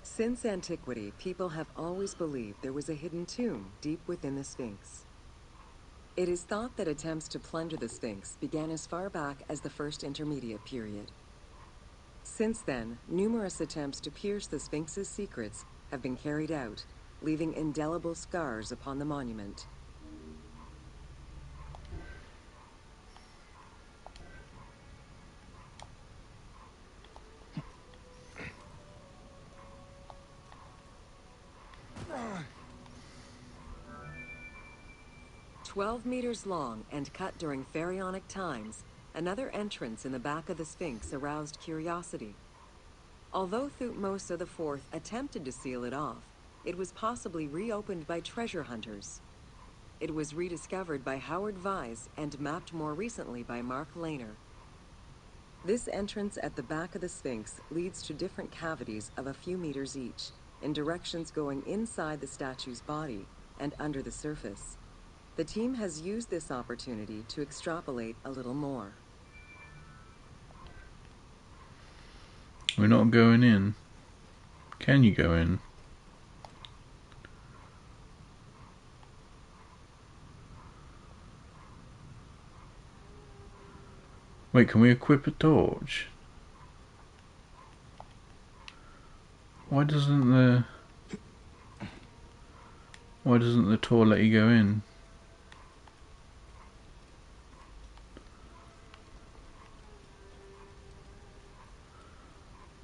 Speaker 2: Since antiquity, people have always believed there was a hidden tomb deep within the Sphinx. It is thought that attempts to plunder the Sphinx began as far back as the First Intermediate Period. Since then, numerous attempts to pierce the Sphinx's secrets have been carried out, leaving indelible scars upon the monument. "12 meters long and cut during pharaonic times, another entrance in the back of the Sphinx aroused curiosity. Although Thutmose IV attempted to seal it off, it was possibly reopened by treasure hunters. It was rediscovered by Howard Vyse and mapped more recently by Mark Lehner. This entrance at the back of the Sphinx leads to different cavities of a few meters each, in directions going inside the statue's body and under the surface. The team has used this opportunity to extrapolate a little more."
Speaker 1: We're not going in. Can you go in? Wait, can we equip a torch? Why doesn't the tour let you go in?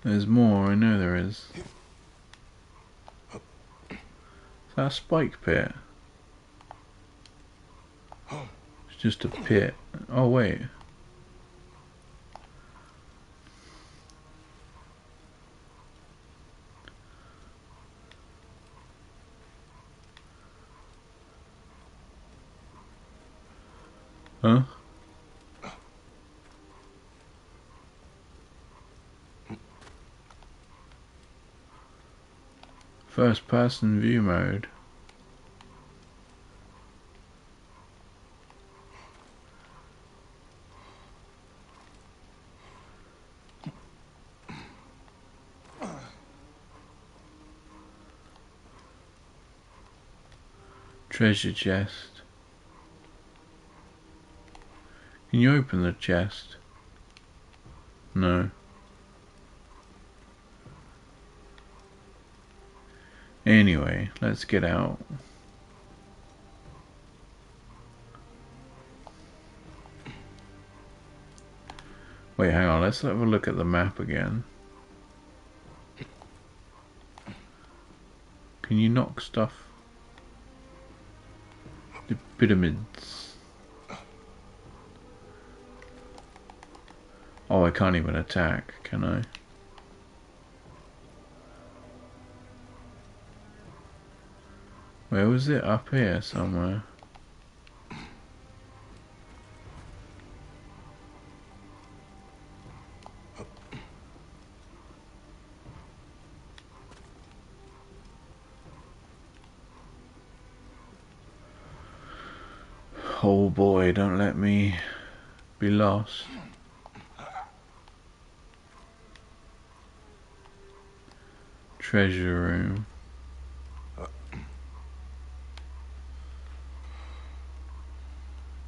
Speaker 1: There's more, I know there is. Is that a spike pit? It's just a pit. Oh wait. Huh? First person view mode. Treasure chest. Can you open the chest? No. Anyway, let's get out. Wait, hang on, let's have a look at the map again. Can you knock stuff? The pyramids. Oh, I can't even attack, can I? Where was it? Up here somewhere. Oh boy, don't let me be lost. Treasure room.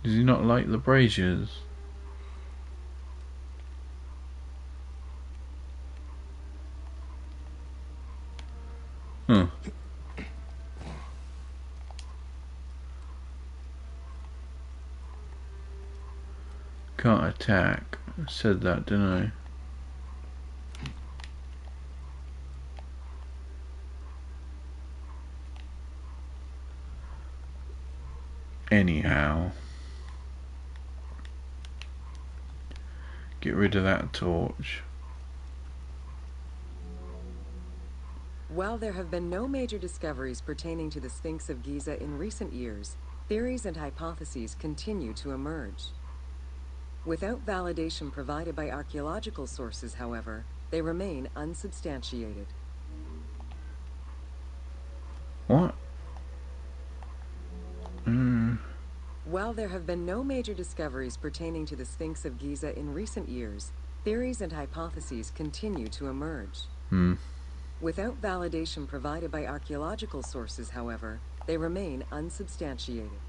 Speaker 1: Does he not like the braziers? Huh. can't attack. I said that, didn't I? Anyhow. Get rid of that torch.
Speaker 2: While there have been no major discoveries pertaining to the Sphinx of Giza in recent years, theories and hypotheses continue to emerge. Without validation provided by archaeological sources, however, they remain unsubstantiated.
Speaker 1: What?
Speaker 2: While there have been no major discoveries pertaining to the Sphinx of Giza in recent years, theories and hypotheses continue to emerge. Without validation provided by archaeological sources, however, they remain unsubstantiated.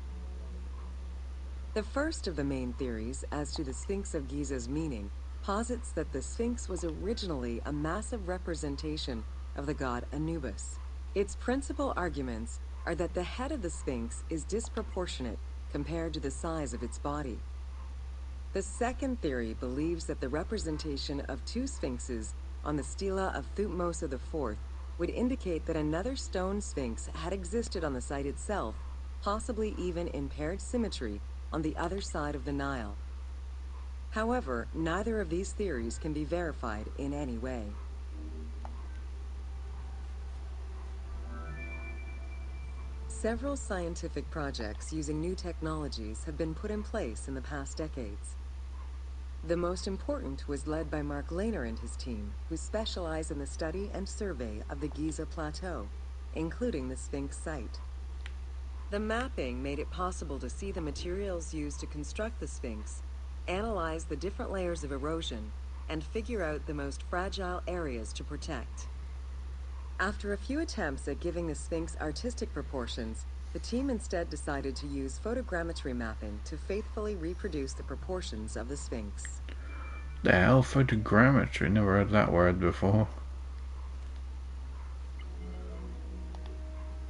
Speaker 2: The first of the main theories as to the Sphinx of Giza's meaning posits that the Sphinx was originally a massive representation of the god Anubis. Its principal arguments are that the head of the Sphinx is disproportionate compared to the size of its body. The second theory believes that the representation of two sphinxes on the stela of Thutmose IV would indicate that another stone sphinx had existed on the site itself, possibly even in paired symmetry on the other side of the Nile. However, neither of these theories can be verified in any way. Several scientific projects using new technologies have been put in place in the past decades. The most important was led by Mark Lehner and his team, who specialize in the study and survey of the Giza Plateau, including the Sphinx site. The mapping made it possible to see the materials used to construct the Sphinx, analyze the different layers of erosion, and figure out the most fragile areas to protect. After a few attempts at giving the Sphinx artistic proportions, the team instead decided to use photogrammetry mapping to faithfully reproduce the proportions of the Sphinx.
Speaker 1: The hell? Photogrammetry? Never heard that word before.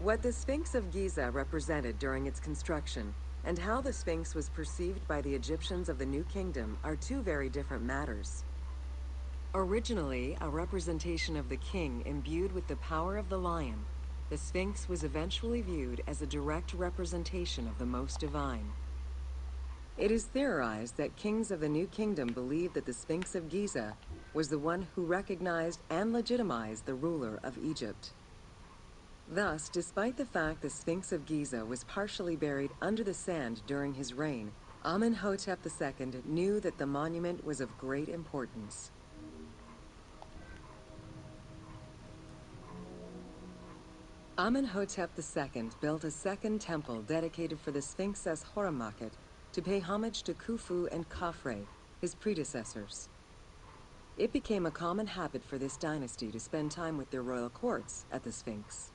Speaker 2: What the Sphinx of Giza represented during its construction and how the Sphinx was perceived by the Egyptians of the New Kingdom are two very different matters. Originally a representation of the king imbued with the power of the lion, the Sphinx was eventually viewed as a direct representation of the Most Divine. It is theorized that kings of the New Kingdom believed that the Sphinx of Giza was the one who recognized and legitimized the ruler of Egypt. Thus, despite the fact the Sphinx of Giza was partially buried under the sand during his reign, Amenhotep II knew that the monument was of great importance. Amenhotep II built a second temple dedicated for the Sphinx as Horemakhet to pay homage to Khufu and Khafre, his predecessors. It became a common habit for this dynasty to spend time with their royal courts at the Sphinx.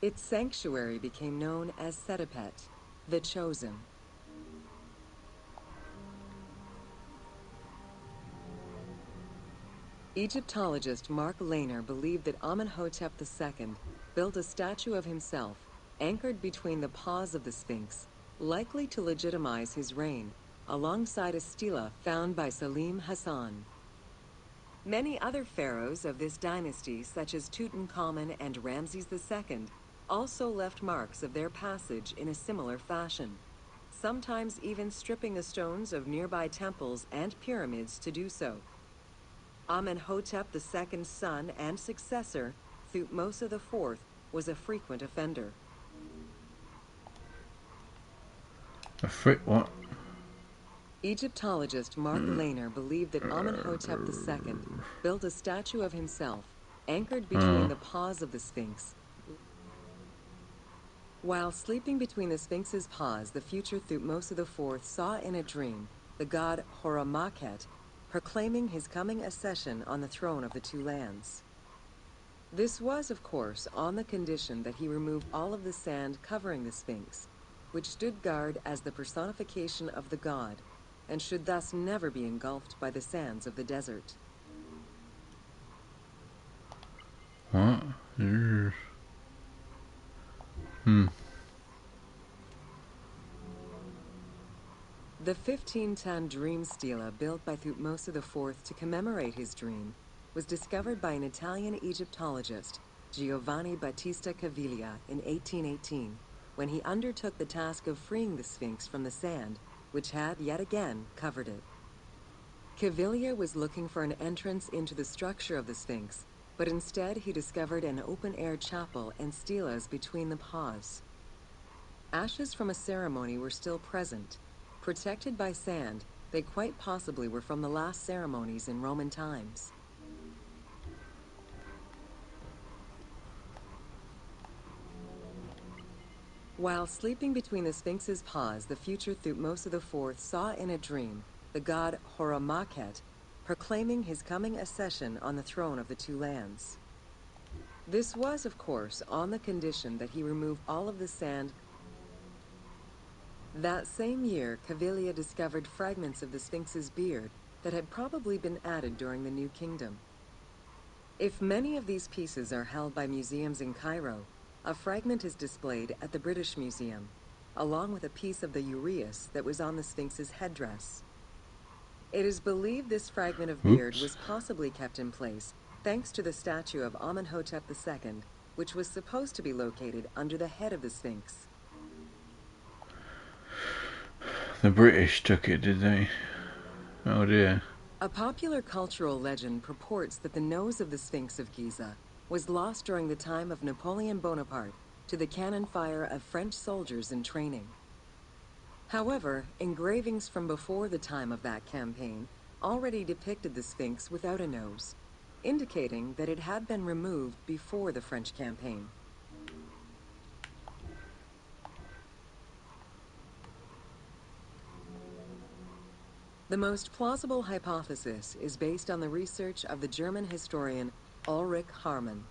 Speaker 2: Its sanctuary became known as Setepet, the Chosen. Egyptologist Mark Lehner believed that Amenhotep II built a statue of himself anchored between the paws of the Sphinx, likely to legitimize his reign, alongside a stela found by Salim Hassan. Many other pharaohs of this dynasty, such as Tutankhamun and Ramses II, also left marks of their passage in a similar fashion, sometimes even stripping the stones of nearby temples and pyramids to do so. Amenhotep II's son and successor, Thutmose IV, was a frequent offender.
Speaker 1: What?
Speaker 2: Egyptologist Mark Lehner believed that Amenhotep II built a statue of himself, anchored between the paws of the Sphinx. While sleeping between the Sphinx's paws, the future Thutmose IV saw in a dream the god Horemakhet proclaiming his coming accession on the throne of the two lands. This was, of course, on the condition that he remove all of the sand covering the Sphinx, which stood guard as the personification of the god, and should thus never be engulfed by the sands of the desert.
Speaker 1: What?
Speaker 2: The 15-ton dream stela built by Thutmose IV to commemorate his dream was discovered by an Italian Egyptologist, Giovanni Battista Caviglia, in 1818, when he undertook the task of freeing the Sphinx from the sand, which had yet again covered it. Caviglia was looking for an entrance into the structure of the Sphinx, but instead he discovered an open-air chapel and stelas between the paws. Ashes from a ceremony were still present. Protected by sand, they quite possibly were from the last ceremonies in Roman times. While sleeping between the Sphinx's paws, the future Thutmose IV saw in a dream the god Horemakhet proclaiming his coming accession on the throne of the two lands. This was, of course, on the condition that he remove all of the sand. That same year, Caviglia discovered fragments of the Sphinx's beard that had probably been added during the New Kingdom. If many of these pieces are held by museums in Cairo, a fragment is displayed at the British Museum, along with a piece of the uraeus that was on the Sphinx's headdress. It is believed this fragment of beard was possibly kept in place thanks to the statue of Amenhotep II, which was supposed to be located under the head of the Sphinx.
Speaker 1: The British took it, did they? Oh dear.
Speaker 2: A popular cultural legend purports that the nose of the Sphinx of Giza was lost during the time of Napoleon Bonaparte to the cannon fire of French soldiers in training. However, engravings from before the time of that campaign already depicted the Sphinx without a nose, indicating that it had been removed before the French campaign. The most plausible hypothesis is based on the research of the German historian Ulrich Harman.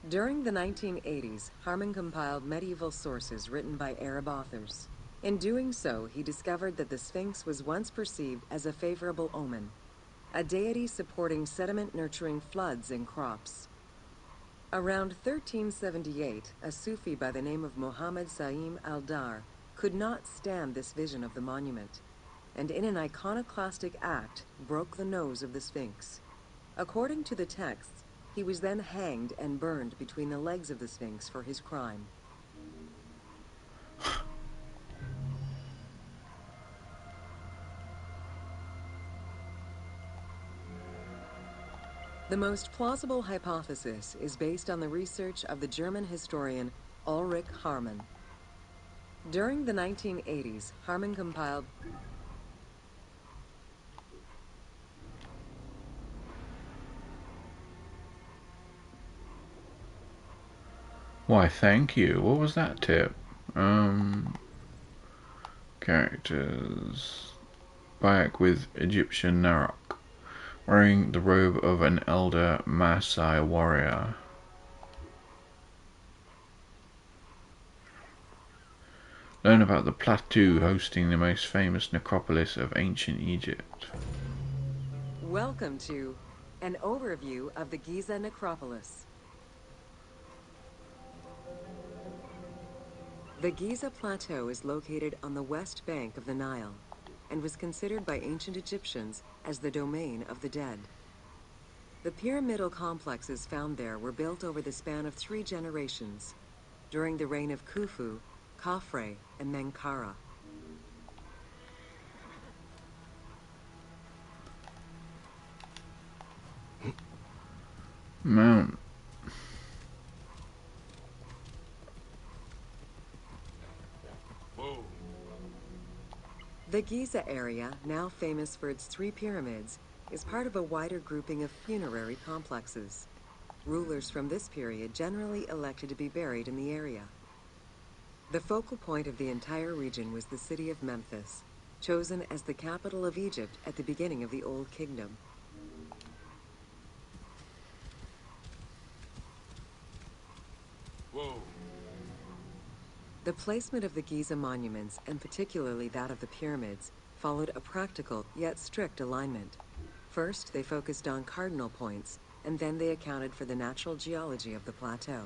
Speaker 2: During the 1980s, Harman compiled medieval sources written by Arab authors. In doing so, he discovered that the Sphinx was once perceived as a favorable omen, a deity supporting sediment-nurturing floods and crops. Around 1378, a Sufi by the name of Muhammad Sa'im al-Dar could not stand this vision of the monument, and in an iconoclastic act, broke the nose of the Sphinx. According to the texts, he was then hanged and burned between the legs of the Sphinx for his crime. The most plausible hypothesis is based on the research of the German historian Ulrich Harman. During the 1980s, Harman compiled
Speaker 1: Why, thank you. What was that tip? Characters. Back with Egyptian Narok, wearing the robe of an elder Maasai warrior. Learn about the plateau hosting the most famous necropolis of ancient Egypt.
Speaker 2: Welcome to an overview of the Giza necropolis. The Giza Plateau is located on the west bank of the Nile and was considered by ancient Egyptians as the domain of the dead. The pyramidal complexes found there were built over the span of 3 generations, during the reign of Khufu, Khafre, and Menkaure.
Speaker 1: Mount.
Speaker 2: The Giza area, now famous for its 3 pyramids, is part of a wider grouping of funerary complexes. Rulers from this period generally elected to be buried in the area. The focal point of the entire region was the city of Memphis, chosen as the capital of Egypt at the beginning of the Old Kingdom. The placement of the Giza monuments, and particularly that of the pyramids, followed a practical yet strict alignment. First, they focused on cardinal points, and then they accounted for the natural geology of the plateau.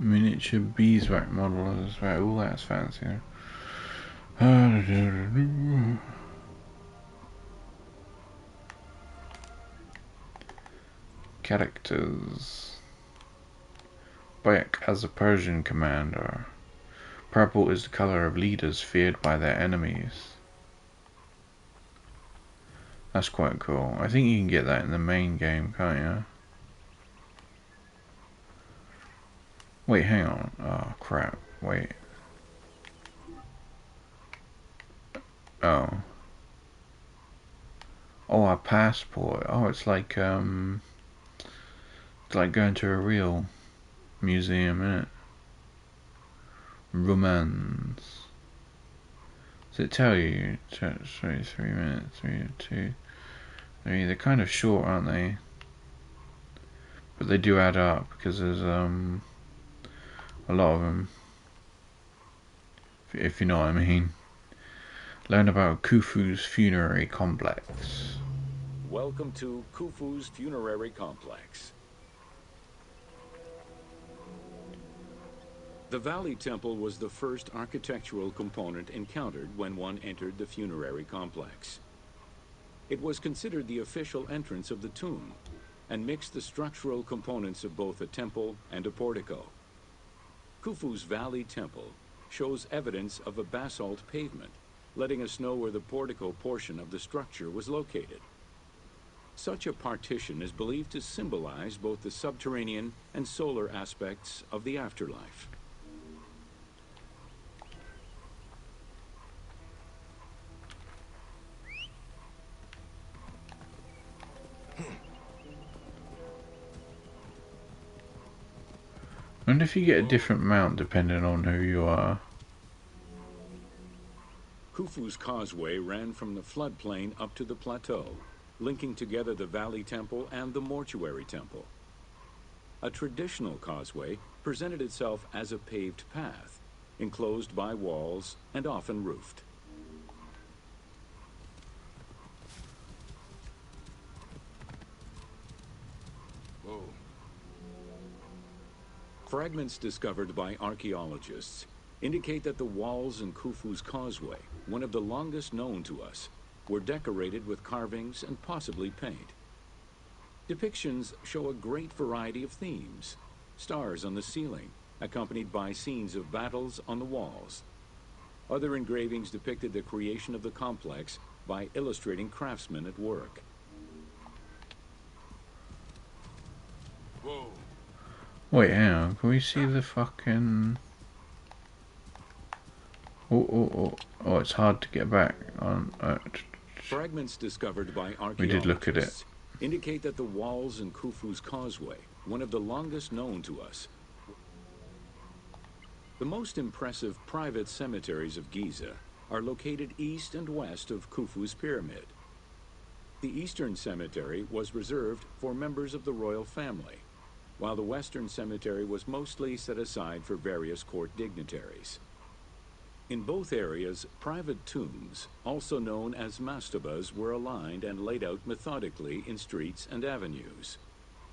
Speaker 1: Miniature beeswax models, right? All that's fancy. Characters. Bayek as a Persian commander. Purple is the color of leaders feared by their enemies. That's quite cool. I think you can get that in the main game, can't you? Wait, hang on. Oh, crap. Wait. Oh. Oh, our passport. Oh, it's like going to a real museum, innit? Romance. Does it tell you? 3 minutes, 3, 2, 3. They're kind of short, aren't they? But they do add up because there's a lot of them. If you know what I mean. Learn about Khufu's funerary complex.
Speaker 3: Welcome to Khufu's funerary complex. The Valley Temple was the first architectural component encountered when one entered the funerary complex. It was considered the official entrance of the tomb and mixed the structural components of both a temple and a portico. Khufu's Valley Temple shows evidence of a basalt pavement, letting us know where the portico portion of the structure was located. Such a partition is believed to symbolize both the subterranean and solar aspects of the afterlife.
Speaker 1: I wonder if you get a different mount depending on who you are.
Speaker 3: Khufu's causeway ran from the floodplain up to the plateau, linking together the Valley Temple and the Mortuary Temple. A traditional causeway presented itself as a paved path, enclosed by walls and often roofed. Whoa. Fragments discovered by archaeologists indicate that the walls in Khufu's causeway, one of the longest known to us, were decorated with carvings and possibly paint. Depictions show a great variety of themes: stars on the ceiling, accompanied by scenes of battles on the walls. Other engravings depicted the creation of the complex by illustrating craftsmen at work. Whoa.
Speaker 1: Wait, hang on. Can we see the fucking... Oh, it's hard to get back on...
Speaker 3: Fragments discovered by archaeologists
Speaker 1: we did look at it.
Speaker 3: Indicate that the walls in Khufu's causeway, one of the longest known to us. The most impressive private cemeteries of Giza are located east and west of Khufu's pyramid. The Eastern Cemetery was reserved for members of the royal family, while the Western Cemetery was mostly set aside for various court dignitaries. In both areas, private tombs, also known as mastabas, were aligned and laid out methodically in streets and avenues.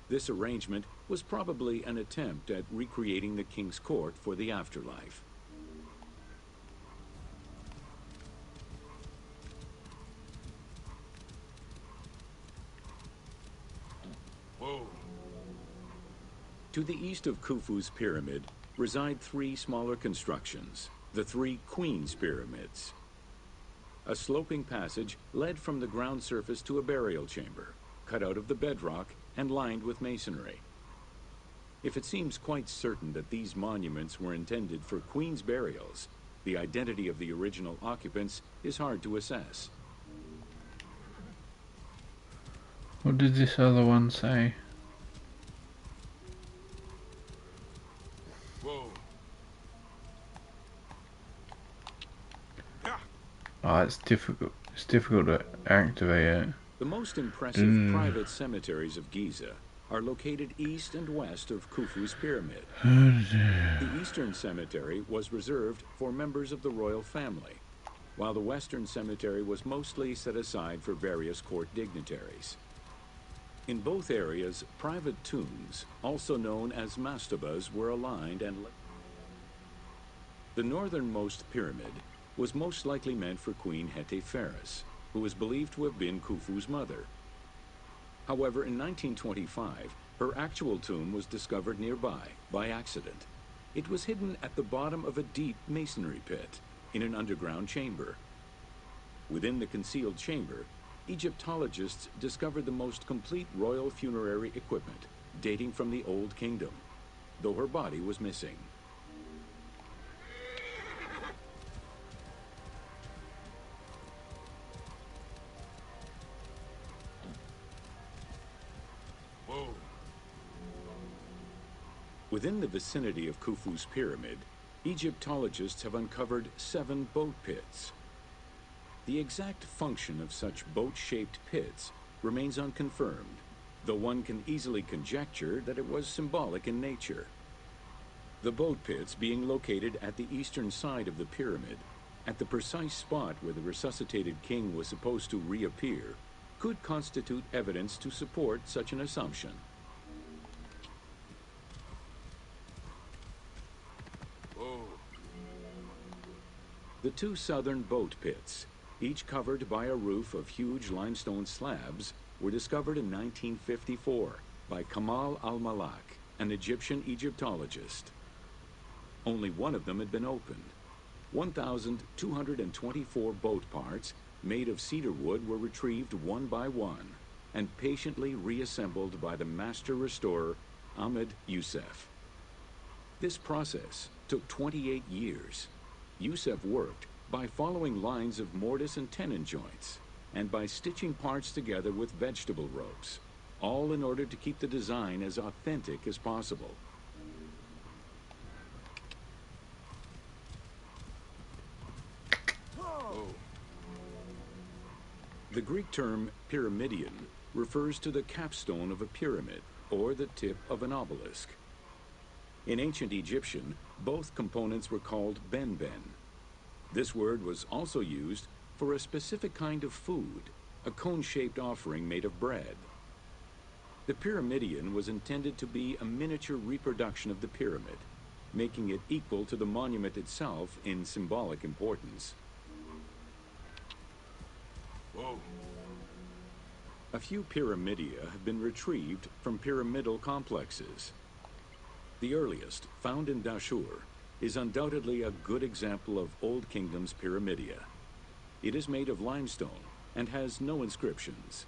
Speaker 3: This arrangement was probably an attempt at recreating the king's court for the afterlife. Whoa. To the east of Khufu's pyramid reside 3 smaller constructions, the 3 Queen's Pyramids. A sloping passage led from the ground surface to a burial chamber, cut out of the bedrock and lined with masonry. If it seems quite certain that these monuments were intended for Queen's burials, the identity of the original occupants is hard to assess.
Speaker 1: What did this other one say?
Speaker 3: Whoa.
Speaker 1: Oh, it's difficult. It's difficult to activate it.
Speaker 3: The most impressive private cemeteries of Giza are located east and west of Khufu's pyramid. The Eastern Cemetery was reserved for members of the royal family, while the Western Cemetery was mostly set aside for various court dignitaries. In both areas, private tombs, also known as mastabas, were aligned and the northernmost pyramid was most likely meant for Queen Hetepheres, who was believed to have been Khufu's mother. However, in 1925, her actual tomb was discovered nearby by accident. It was hidden at the bottom of a deep masonry pit in an underground chamber. Within the concealed chamber, Egyptologists discovered the most complete royal funerary equipment, dating from the Old Kingdom, though her body was missing. Whoa. Within the vicinity of Khufu's pyramid, Egyptologists have uncovered 7 boat pits. The exact function of such boat-shaped pits remains unconfirmed, though one can easily conjecture that it was symbolic in nature. The boat pits being located at the eastern side of the pyramid, at the precise spot where the resuscitated king was supposed to reappear, could constitute evidence to support such an assumption. Whoa. The 2 southern boat pits, each covered by a roof of huge limestone slabs, were discovered in 1954 by Kamal al-Malak, an Egyptian Egyptologist. Only one of them had been opened. 1,224 boat parts made of cedar wood were retrieved one by one and patiently reassembled by the master restorer Ahmed Youssef. This process took 28 years. Youssef worked by following lines of mortise and tenon joints, and by stitching parts together with vegetable ropes, all in order to keep the design as authentic as possible. Whoa. The Greek term pyramidion refers to the capstone of a pyramid, or the tip of an obelisk. In ancient Egyptian, both components were called benben. This word was also used for a specific kind of food, a cone-shaped offering made of bread. The pyramidion was intended to be a miniature reproduction of the pyramid, making it equal to the monument itself in symbolic importance. Whoa. A few pyramidia have been retrieved from pyramidal complexes. The earliest, found in Dashur, is undoubtedly a good example of Old Kingdom's pyramidia. It is made of limestone and has no inscriptions.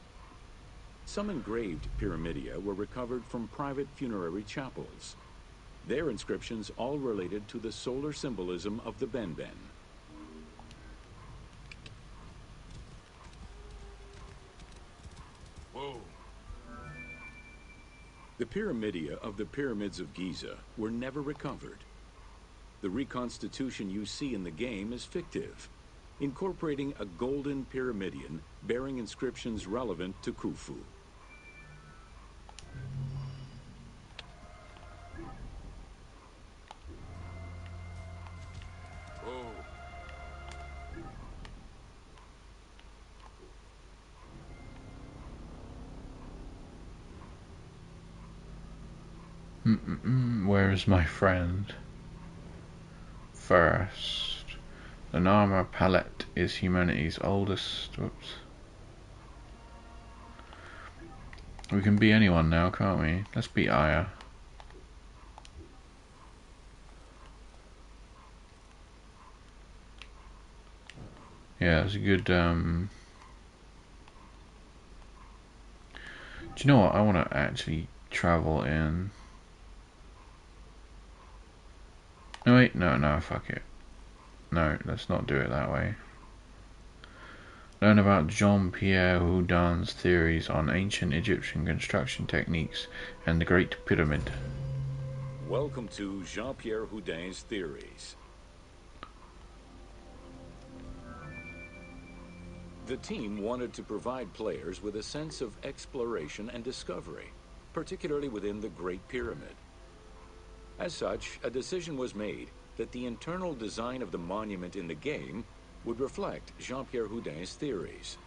Speaker 3: Some engraved pyramidia were recovered from private funerary chapels. Their inscriptions all related to the solar symbolism of the benben. Whoa. The pyramidia of the pyramids of Giza were never recovered. The reconstitution you see in the game is fictive, incorporating a golden pyramidion bearing inscriptions relevant to Khufu. Whoa.
Speaker 1: Where is my friend? First, the Narmer palette is humanity's oldest. Whoops. We can be anyone now, can't we? Let's be Aya. Yeah, it's a good. Do you know what? I want to actually travel in. No, wait, no, fuck it. No, let's not do it that way. Learn about Jean-Pierre Houdin's theories on ancient Egyptian construction techniques and the Great Pyramid.
Speaker 3: Welcome to Jean-Pierre Houdin's theories. The team wanted to provide players with a sense of exploration and discovery, particularly within the Great Pyramid. As such, a decision was made that the internal design of the monument in the game would reflect Jean-Pierre Houdin's theories.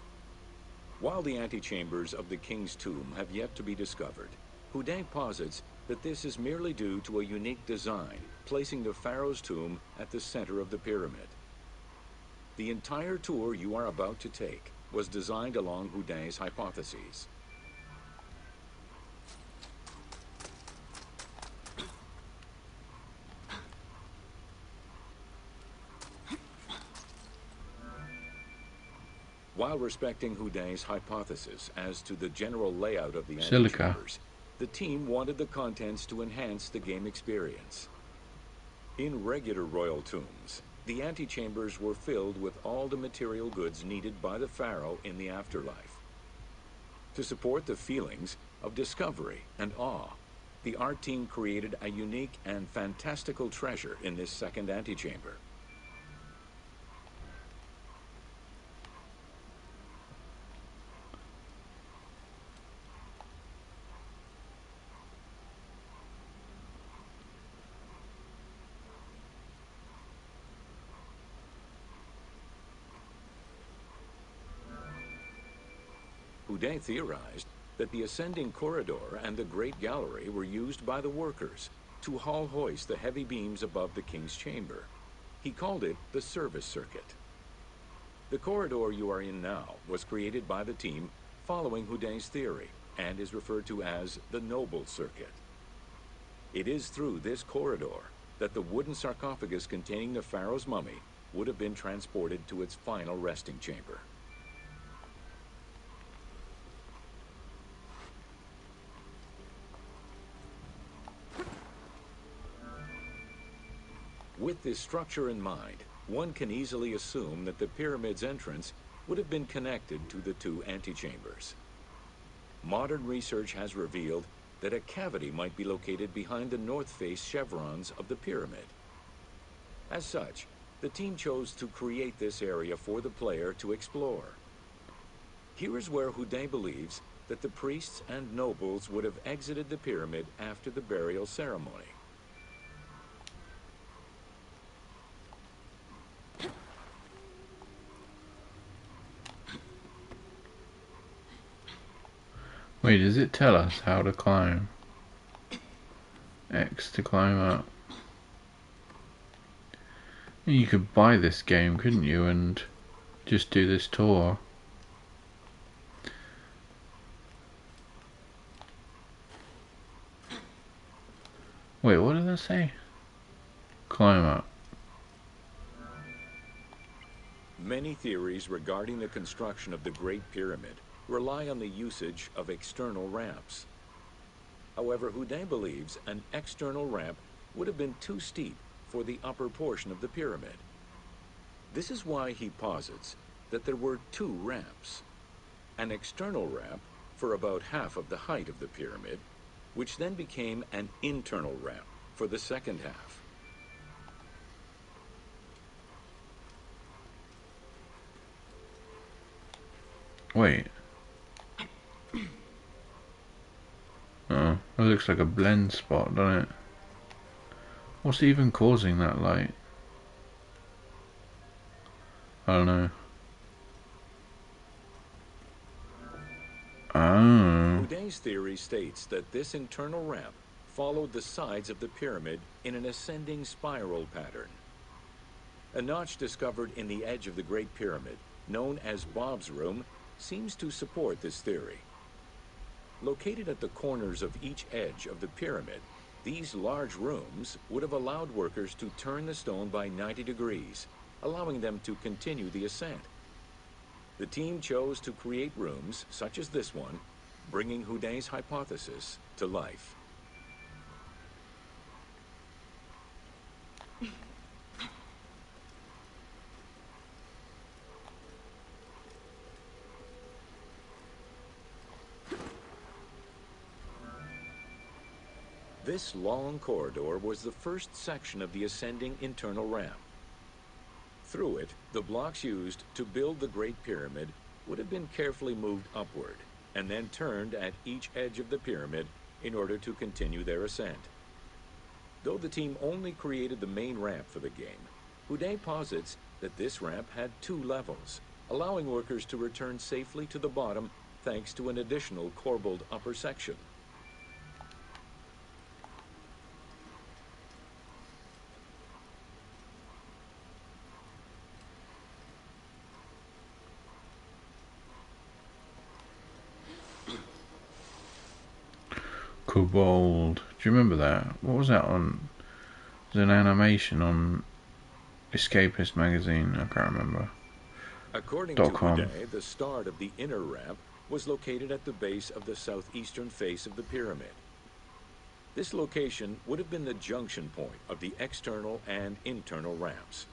Speaker 3: While the antechambers of the king's tomb have yet to be discovered, Houdin posits that this is merely due to a unique design, placing the pharaoh's tomb at the center of the pyramid. The entire tour you are about to take was designed along Houdin's hypotheses. While respecting Houdin's hypothesis as to the general layout of the
Speaker 1: Silica.
Speaker 3: antechambers, the team wanted the contents to enhance the game experience. In regular royal tombs, the antechambers were filled with all the material goods needed by the pharaoh in the afterlife. To support the feelings of discovery and awe, the art team created a unique and fantastical treasure in this second antechamber. Houdin theorized that the ascending corridor and the Great Gallery were used by the workers to haul hoist the heavy beams above the king's chamber. He called it the service circuit. The corridor you are in now was created by the team following Houdin's theory and is referred to as the Noble Circuit. It is through this corridor that the wooden sarcophagus containing the pharaoh's mummy would have been transported to its final resting chamber. With this structure in mind, one can easily assume that the pyramid's entrance would have been connected to the two antechambers. Modern research has revealed that a cavity might be located behind the north face chevrons of the pyramid. As such, the team chose to create this area for the player to explore. Here is where Houdin believes that the priests and nobles would have exited the pyramid after the burial ceremony.
Speaker 1: Wait, does it tell us how to climb? X to climb up. You could buy this game, couldn't you, and just do this tour. Wait, what did I say? Climb up.
Speaker 3: Many theories regarding the construction of the Great Pyramid rely on the usage of external ramps. However, Houdin believes an external ramp would have been too steep for the upper portion of the pyramid. This is why he posits that there were two ramps. An external ramp for about half of the height of the pyramid, which then became an internal ramp for the second half.
Speaker 1: Wait. Oh, it looks like a blend spot, doesn't it? What's even causing that light? I don't know. Oh.
Speaker 3: Houdin's theory states that this internal ramp followed the sides of the pyramid in an ascending spiral pattern. A notch discovered in the edge of the Great Pyramid, known as Bob's Room, seems to support this theory. Located at the corners of each edge of the pyramid, these large rooms would have allowed workers to turn the stone by 90 degrees, allowing them to continue the ascent. The team chose to create rooms such as this one, bringing Houdin's hypothesis to life. This long corridor was the first section of the ascending internal ramp. Through it, the blocks used to build the Great Pyramid would have been carefully moved upward and then turned at each edge of the pyramid in order to continue their ascent. Though the team only created the main ramp for the game, Houdin posits that this ramp had two levels, allowing workers to return safely to the bottom thanks to an additional corbelled upper section.
Speaker 1: Kobold. Do you remember that? What was that on? There's an animation on Escapist magazine. I can't remember.
Speaker 3: According to
Speaker 1: .com.
Speaker 3: Uday, the start of the inner ramp was located at the base of the southeastern face of the pyramid. This location would have been the junction point of the external and internal ramps.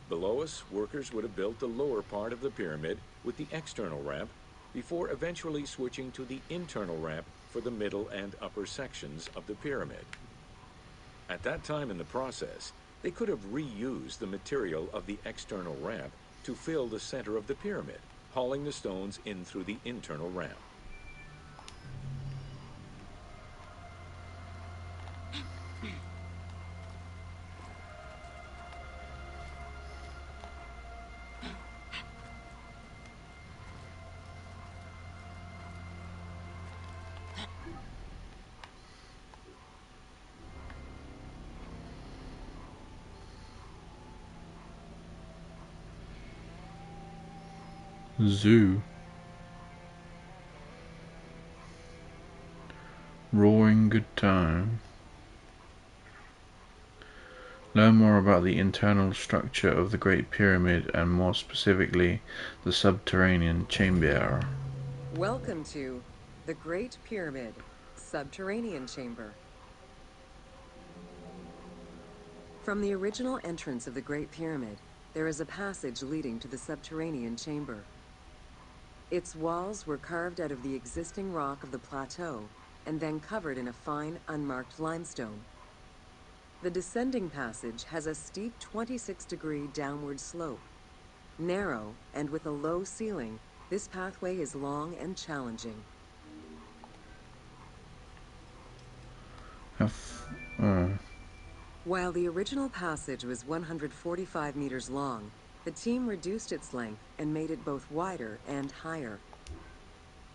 Speaker 3: Below us, workers would have built the lower part of the pyramid with the external ramp before eventually switching to the internal ramp for the middle and upper sections of the pyramid. At that time in the process, they could have reused the material of the external ramp to fill the center of the pyramid, hauling the stones in through the internal ramp.
Speaker 1: Zoo. Roaring good time. Learn more about the internal structure of the Great Pyramid and more specifically the subterranean chamber.
Speaker 2: Welcome to the Great Pyramid, Subterranean Chamber. From the original entrance of the Great Pyramid, there is a passage leading to the subterranean chamber. Its walls were carved out of the existing rock of the plateau and then covered in a fine, unmarked limestone. The descending passage has a steep 26-degree downward slope. Narrow and with a low ceiling, this pathway is long and challenging. While the original passage was 145 meters long, the team reduced its length and made it both wider and higher.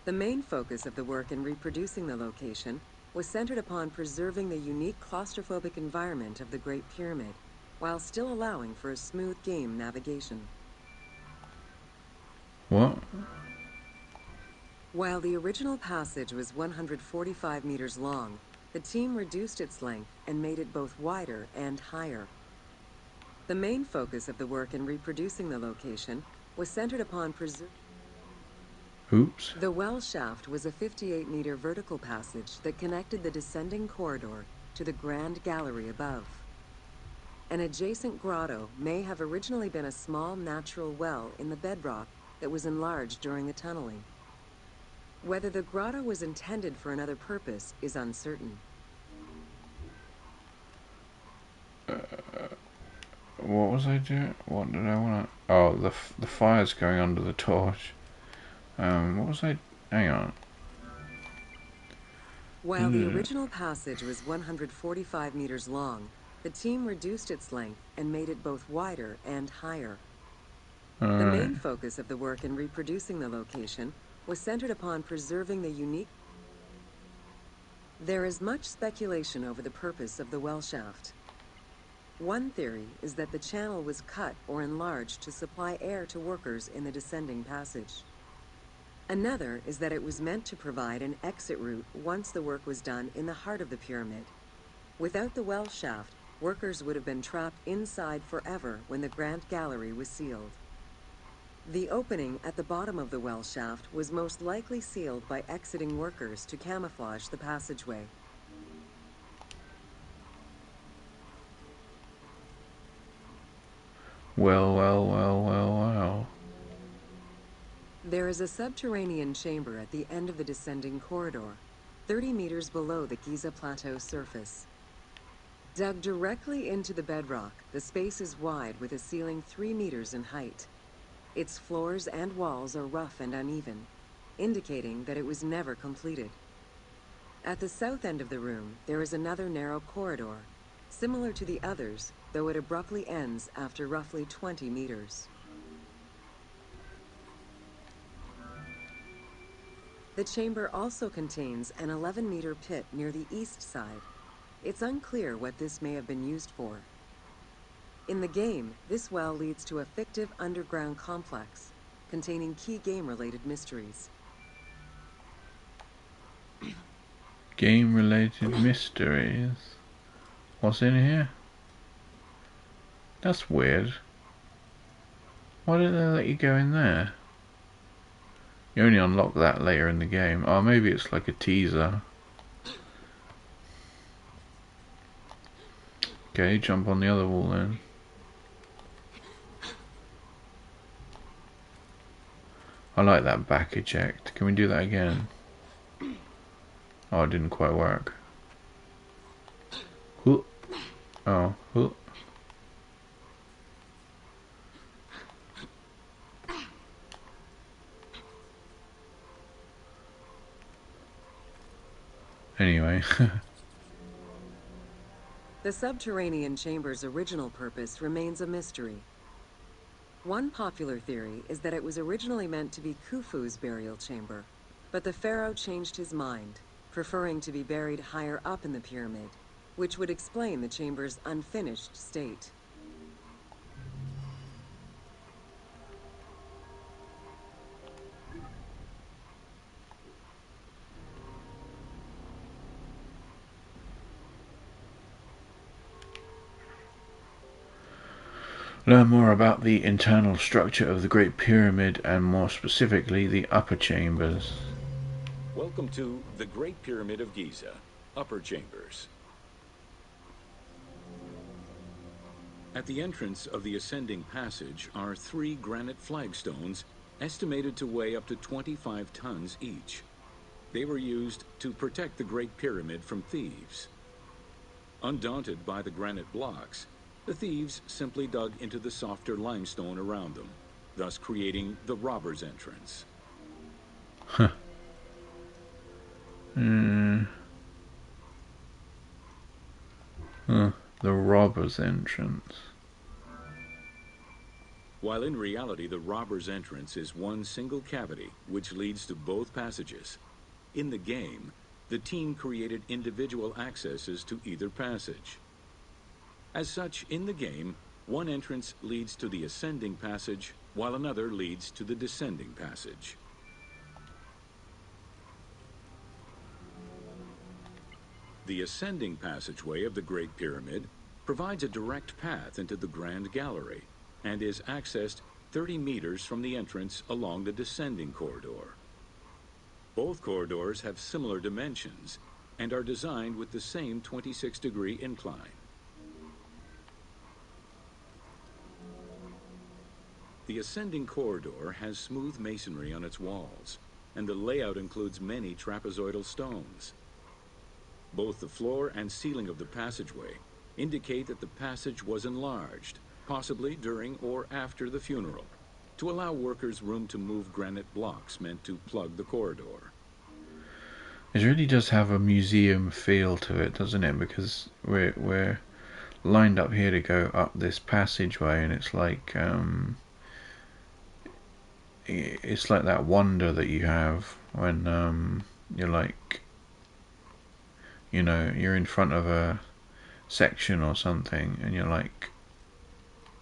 Speaker 2: The main focus of the work in reproducing the location was centered upon preserving the unique claustrophobic environment of the Great Pyramid, while still allowing for a smooth game navigation.
Speaker 1: What?
Speaker 2: While the original passage was 145 meters long, the team reduced its length and made it both wider and higher. The main focus of the work in reproducing the location was centered upon
Speaker 1: Oops.
Speaker 2: The well shaft was a 58-meter vertical passage that connected the descending corridor to the grand gallery above. An adjacent grotto may have originally been a small natural well in the bedrock that was enlarged during the tunneling. Whether the grotto was intended for another purpose is uncertain.
Speaker 1: What was I doing? What did I want to... Oh, the fire's going under the torch. What was I... Hang on.
Speaker 2: While the original passage was 145 meters long, the team reduced its length and made it both wider and higher. The main focus of the work in reproducing the location was centered upon preserving the unique... There is much speculation over the purpose of the well shaft. One theory is that the channel was cut or enlarged to supply air to workers in the descending passage. Another is that it was meant to provide an exit route once the work was done in the heart of the pyramid. Without the well shaft, workers would have been trapped inside forever when the grand gallery was sealed. The opening at the bottom of the well shaft was most likely sealed by exiting workers to camouflage the passageway.
Speaker 1: Well.
Speaker 2: There is a subterranean chamber at the end of the descending corridor, 30 meters below the Giza Plateau surface. Dug directly into the bedrock, the space is wide with a ceiling 3 meters in height. Its floors and walls are rough and uneven, indicating that it was never completed. At the south end of the room, there is another narrow corridor, similar to the others, though it abruptly ends after roughly 20 meters. The chamber also contains an 11-meter pit near the east side. It's unclear what this may have been used for. In the game, this well leads to a fictive underground complex containing key game-related mysteries.
Speaker 1: Game-related mysteries? What's in here? That's weird. Why did they let you go in there? You only unlock that later in the game. Oh, maybe it's like a teaser. Okay, jump on the other wall then. I like that back eject. Can we do that again? Oh, it didn't quite work. Oh, oh. Anyway.
Speaker 2: The subterranean chamber's original purpose remains a mystery. One popular theory is that it was originally meant to be Khufu's burial chamber, but the pharaoh changed his mind, preferring to be buried higher up in the pyramid, which would explain the chamber's unfinished state.
Speaker 1: Learn more about the internal structure of the Great Pyramid and more specifically the upper chambers.
Speaker 3: Welcome to the Great Pyramid of Giza, Upper Chambers. At the entrance of the ascending passage are 3 granite flagstones estimated to weigh up to 25 tons each. They were used to protect the Great Pyramid from thieves. Undaunted by the granite blocks, the thieves simply dug into the softer limestone around them, thus creating the robber's entrance.
Speaker 1: Huh. The robber's entrance.
Speaker 3: While in reality the robber's entrance is one single cavity which leads to both passages. In the game, the team created individual accesses to either passage. As such, in the game, one entrance leads to the ascending passage, while another leads to the descending passage. The ascending passageway of the Great Pyramid provides a direct path into the Grand Gallery and is accessed 30 meters from the entrance along the descending corridor. Both corridors have similar dimensions and are designed with the same 26-degree incline. The ascending corridor has smooth masonry on its walls, and the layout includes many trapezoidal stones. Both the floor and ceiling of the passageway indicate that the passage was enlarged, possibly during or after the funeral, to allow workers room to move granite blocks meant to plug the corridor.
Speaker 1: It really does have a museum feel to it, doesn't it? Because we're lined up here to go up this passageway, and it's like that wonder that you have when you're like, you know, you're in front of a section or something and you're like,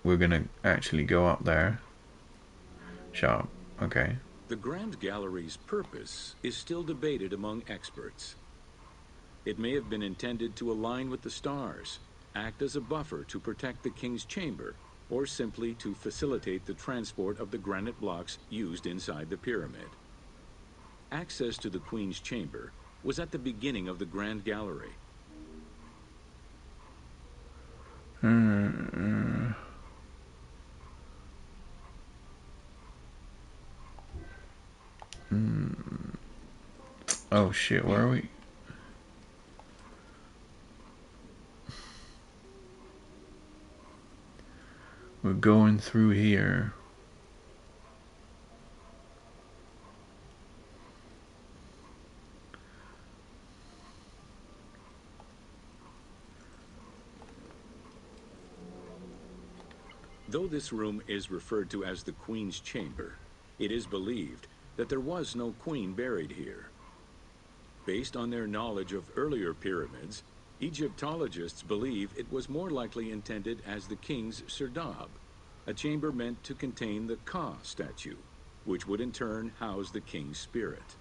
Speaker 1: we're gonna actually go up there. Sharp. Okay.
Speaker 3: The Grand Gallery's purpose is still debated among experts. It may have been intended to align with the stars, act as a buffer to protect the king's chamber, or simply to facilitate the transport of the granite blocks used inside the pyramid. Access to the queen's chamber was at the beginning of the Grand Gallery.
Speaker 1: Oh shit, where are we? We're going through here.
Speaker 3: Though this room is referred to as the Queen's Chamber, it is believed that there was no queen buried here. Based on their knowledge of earlier pyramids, Egyptologists believe it was more likely intended as the king's serdab, a chamber meant to contain the Ka statue, which would in turn house the king's spirit.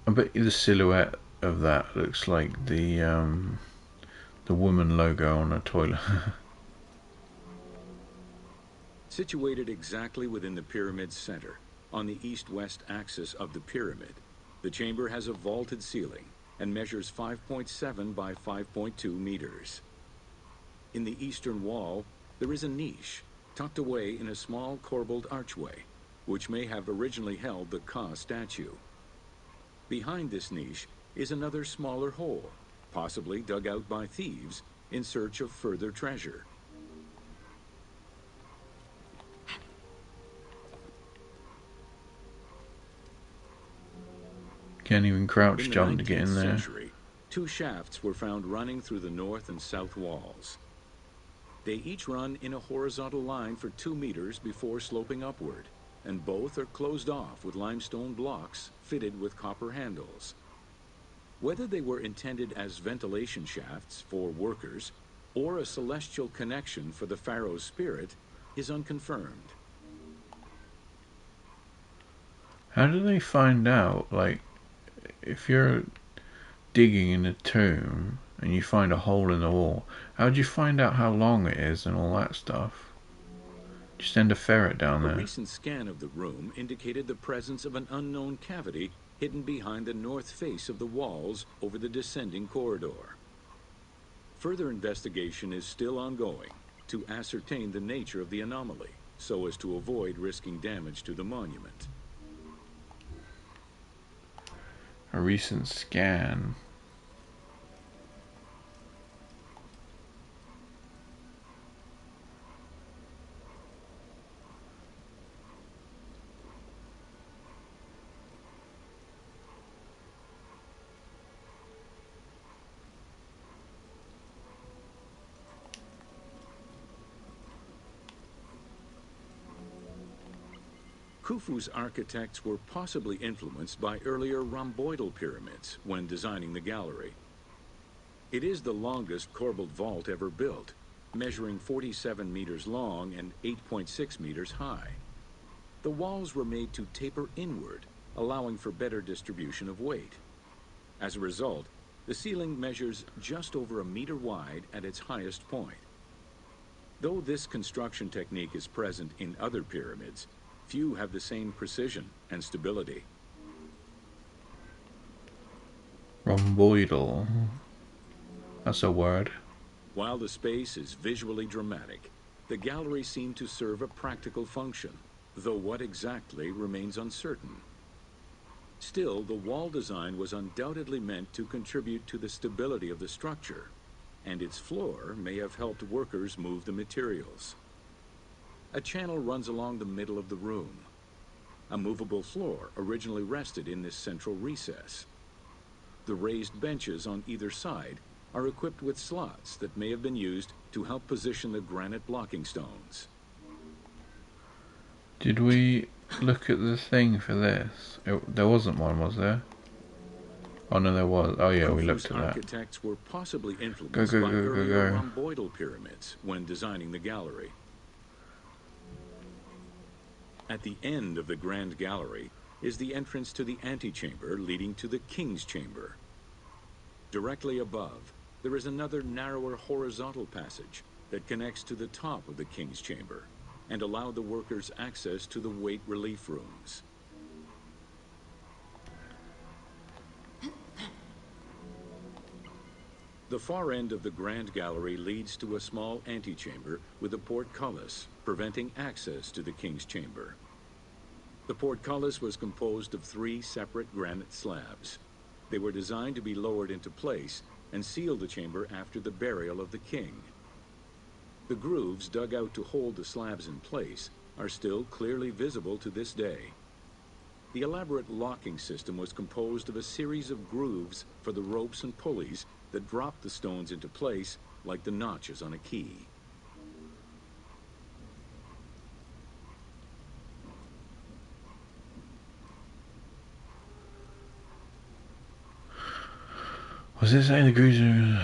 Speaker 1: I bet you the silhouette of that looks like the woman logo on a toilet.
Speaker 3: Situated exactly within the pyramid's center, on the east-west axis of the pyramid, the chamber has a vaulted ceiling and measures 5.7 by 5.2 meters. In the eastern wall, there is a niche tucked away in a small corbelled archway, which may have originally held the Ka statue. Behind this niche is another smaller hole, possibly dug out by thieves in search of further treasure.
Speaker 1: Can't even crouch
Speaker 3: In the
Speaker 1: jump to get
Speaker 3: 19th
Speaker 1: in there.
Speaker 3: century, two shafts were found running through the north and south walls. They each run in a horizontal line for 2 meters before sloping upward, and both are closed off with limestone blocks fitted with copper handles. Whether they were intended as ventilation shafts for workers or a celestial connection for the pharaoh's spirit is unconfirmed.
Speaker 1: How do they find out, like, if you're digging in a tomb and you find a hole in the wall, how do you find out how long it is and all that stuff? Just send a ferret down
Speaker 3: A
Speaker 1: there.
Speaker 3: recent scan of the room indicated the presence of an unknown cavity hidden behind the north face of the walls over the descending corridor. Further investigation is still ongoing to ascertain the nature of the anomaly, so as to avoid risking damage to the monument.
Speaker 1: A recent scan.
Speaker 3: Khufu's architects were possibly influenced by earlier rhomboidal pyramids when designing the gallery. It is the longest corbelled vault ever built, measuring 47 meters long and 8.6 meters high. The walls were made to taper inward, allowing for better distribution of weight. As a result, the ceiling measures just over 1 meter wide at its highest point. Though this construction technique is present in other pyramids, few have the same precision and stability.
Speaker 1: Rhomboidal. That's a word.
Speaker 3: While the space is visually dramatic, the gallery seemed to serve a practical function, though what exactly remains uncertain. Still, the wall design was undoubtedly meant to contribute to the stability of the structure, and its floor may have helped workers move the materials. A channel runs along the middle of the room. A movable floor originally rested in this central recess. The raised benches on either side are equipped with slots that may have been used to help position the granite blocking stones.
Speaker 1: Did we look at the thing for this? There wasn't one, was there? Oh no, there was. Oh yeah, we looked at that.
Speaker 3: Architects were possibly influenced by earlier rhomboidal pyramids when designing the gallery. At the end of the Grand Gallery is the entrance to the antechamber leading to the King's Chamber. Directly above, there is another narrower horizontal passage that connects to the top of the King's Chamber and allowed the workers access to the weight relief rooms. The far end of the Grand Gallery leads to a small antechamber with a portcullis, preventing access to the King's Chamber. The portcullis was composed of 3 separate granite slabs. They were designed to be lowered into place and seal the chamber after the burial of the king. The grooves dug out to hold the slabs in place are still clearly visible to this day. The elaborate locking system was composed of a series of grooves for the ropes and pulleys that dropped the stones into place like the notches on a key.
Speaker 1: Was it saying the cruiser?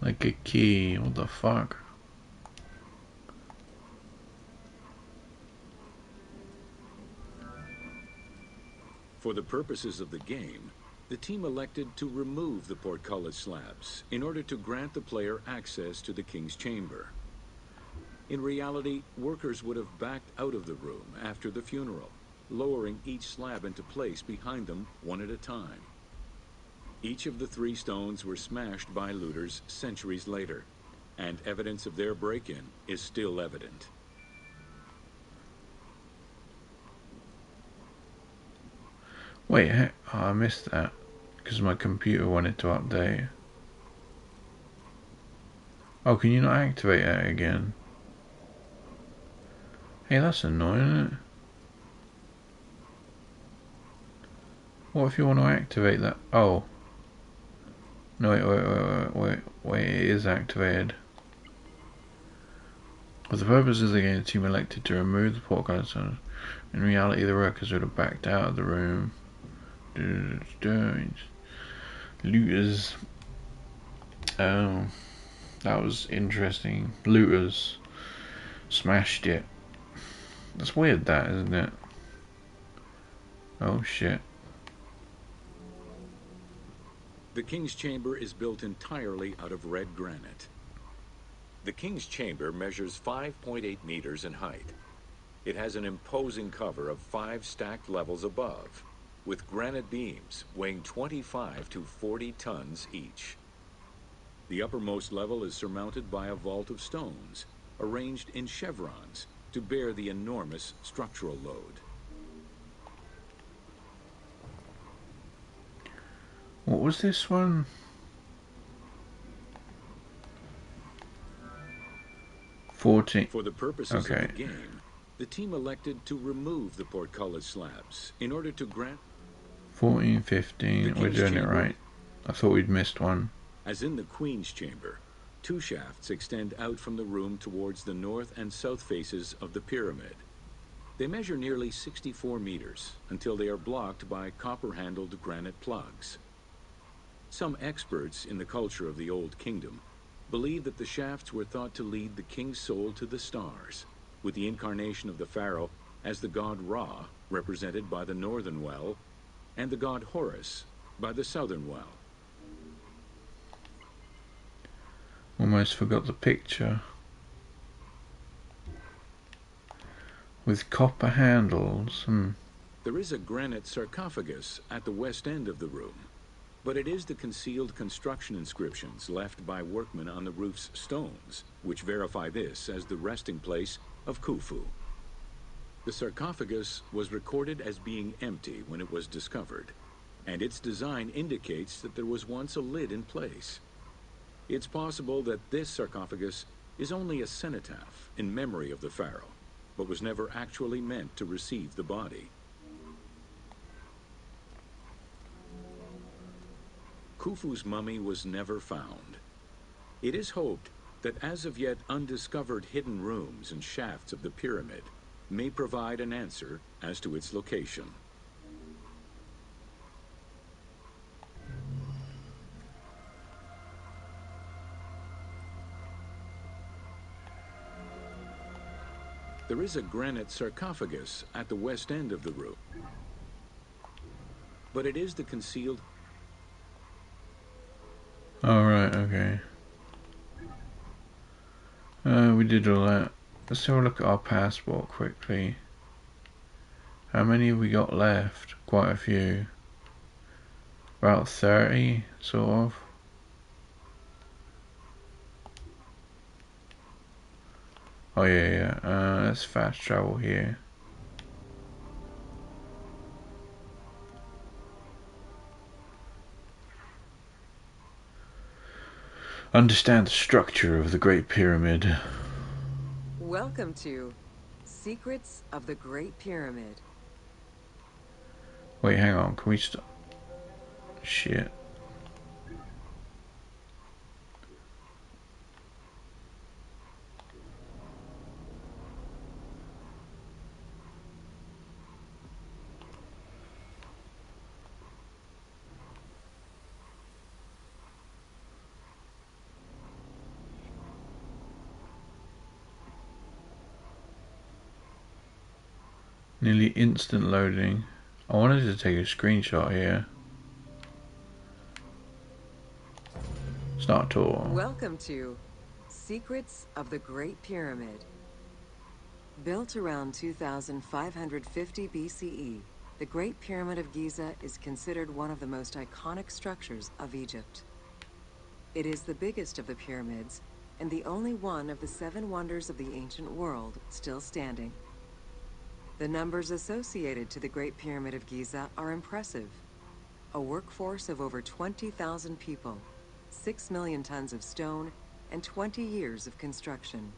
Speaker 1: Like a key, what the fuck?
Speaker 3: For the purposes of the game, the team elected to remove the portcullis slabs in order to grant the player access to the King's Chamber. In reality, workers would have backed out of the room after the funeral, lowering each slab into place behind them one at a time. Each of the 3 stones were smashed by looters centuries later, and evidence of their break-in is still evident.
Speaker 1: Wait, oh, I missed that because my computer wanted to update. Oh, can you not activate that again? Hey, that's annoying, isn't it? What if you want to activate that? Oh. No, wait, it is activated. For the purposes of the game, the team elected to remove the portcullis. In reality, the workers would have backed out of the room. Looters. Oh, that was interesting. Looters smashed it. That's weird, that, isn't it? Oh shit.
Speaker 3: The King's Chamber is built entirely out of red granite. The King's Chamber measures 5.8 meters in height. It has an imposing cover of 5 stacked levels above, with granite beams weighing 25 to 40 tons each. The uppermost level is surmounted by a vault of stones, arranged in chevrons to bear the enormous structural load.
Speaker 1: What was this one?
Speaker 3: For the purposes
Speaker 1: Okay.
Speaker 3: of the game, the team elected to remove the portcullis slabs in order to grant
Speaker 1: 14, 15. We're doing it right. I thought we'd missed one.
Speaker 3: As in the Queen's Chamber, 2 shafts extend out from the room towards the north and south faces of the pyramid. They measure nearly 64 meters until they are blocked by copper-handled granite plugs. Some experts in the culture of the Old Kingdom believe that the shafts were thought to lead the king's soul to the stars, with the incarnation of the pharaoh as the god Ra, represented by the northern well, and the god Horus by the southern well.
Speaker 1: Almost forgot the picture. With copper handles.
Speaker 3: There is a granite sarcophagus at the west end of the room, but it is the concealed construction inscriptions left by workmen on the roof's stones which verify this as the resting place of Khufu. The sarcophagus was recorded as being empty when it was discovered, and its design indicates that there was once a lid in place. It's possible that this sarcophagus is only a cenotaph in memory of the pharaoh, but was never actually meant to receive the body. Khufu's mummy was never found. It is hoped that as of yet undiscovered hidden rooms and shafts of the pyramid may provide an answer as to its location. There is a granite sarcophagus at the west end of the room, but it is the concealed...
Speaker 1: Alright, okay. We did all that. Let's have a look at our passport quickly. How many have we got left? Quite a few. About 30, sort of. Oh yeah. Let's fast travel here. Understand the structure of the Great Pyramid.
Speaker 2: Welcome to Secrets of the Great Pyramid.
Speaker 1: Wait, hang on. Can we stop? Shit. Nearly instant loading. I wanted to take a screenshot here. Start tour.
Speaker 2: Welcome to Secrets of the Great Pyramid. Built around 2550 BCE, the Great Pyramid of Giza is considered one of the most iconic structures of Egypt. It is the biggest of the pyramids and the only one of the 7 wonders of the ancient world still standing. The numbers associated to the Great Pyramid of Giza are impressive. A workforce of over 20,000 people, 6 million tons of stone, and 20 years of construction.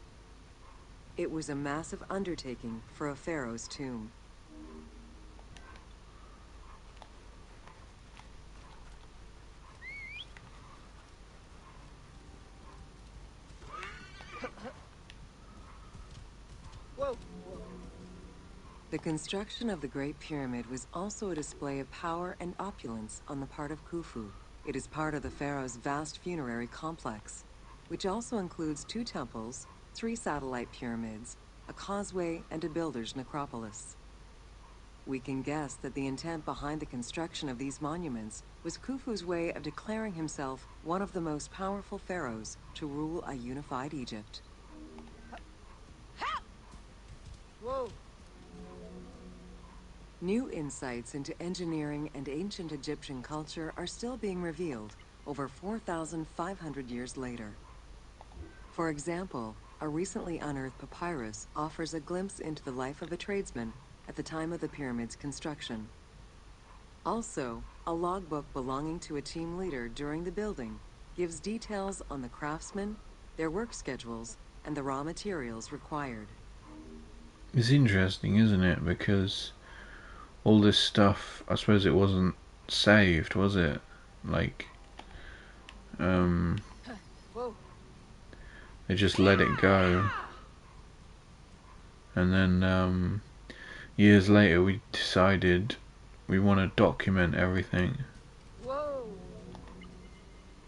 Speaker 2: It was a massive undertaking for a pharaoh's tomb. Whoa. The construction of the Great Pyramid was also a display of power and opulence on the part of Khufu. It is part of the pharaoh's vast funerary complex, which also includes 2 temples, 3 satellite pyramids, a causeway, and a builder's necropolis. We can guess that the intent behind the construction of these monuments was Khufu's way of declaring himself one of the most powerful pharaohs to rule a unified Egypt. Whoa. New insights into engineering and ancient Egyptian culture are still being revealed over 4,500 years later. For example, a recently unearthed papyrus offers a glimpse into the life of a tradesman at the time of the pyramid's construction. Also, a logbook belonging to a team leader during the building gives details on the craftsmen, their work schedules, and the raw materials required.
Speaker 1: It's interesting, isn't it? Because all this stuff, I suppose it wasn't saved, was it? Like, they just let it go. And then, years later, we decided we want to document everything.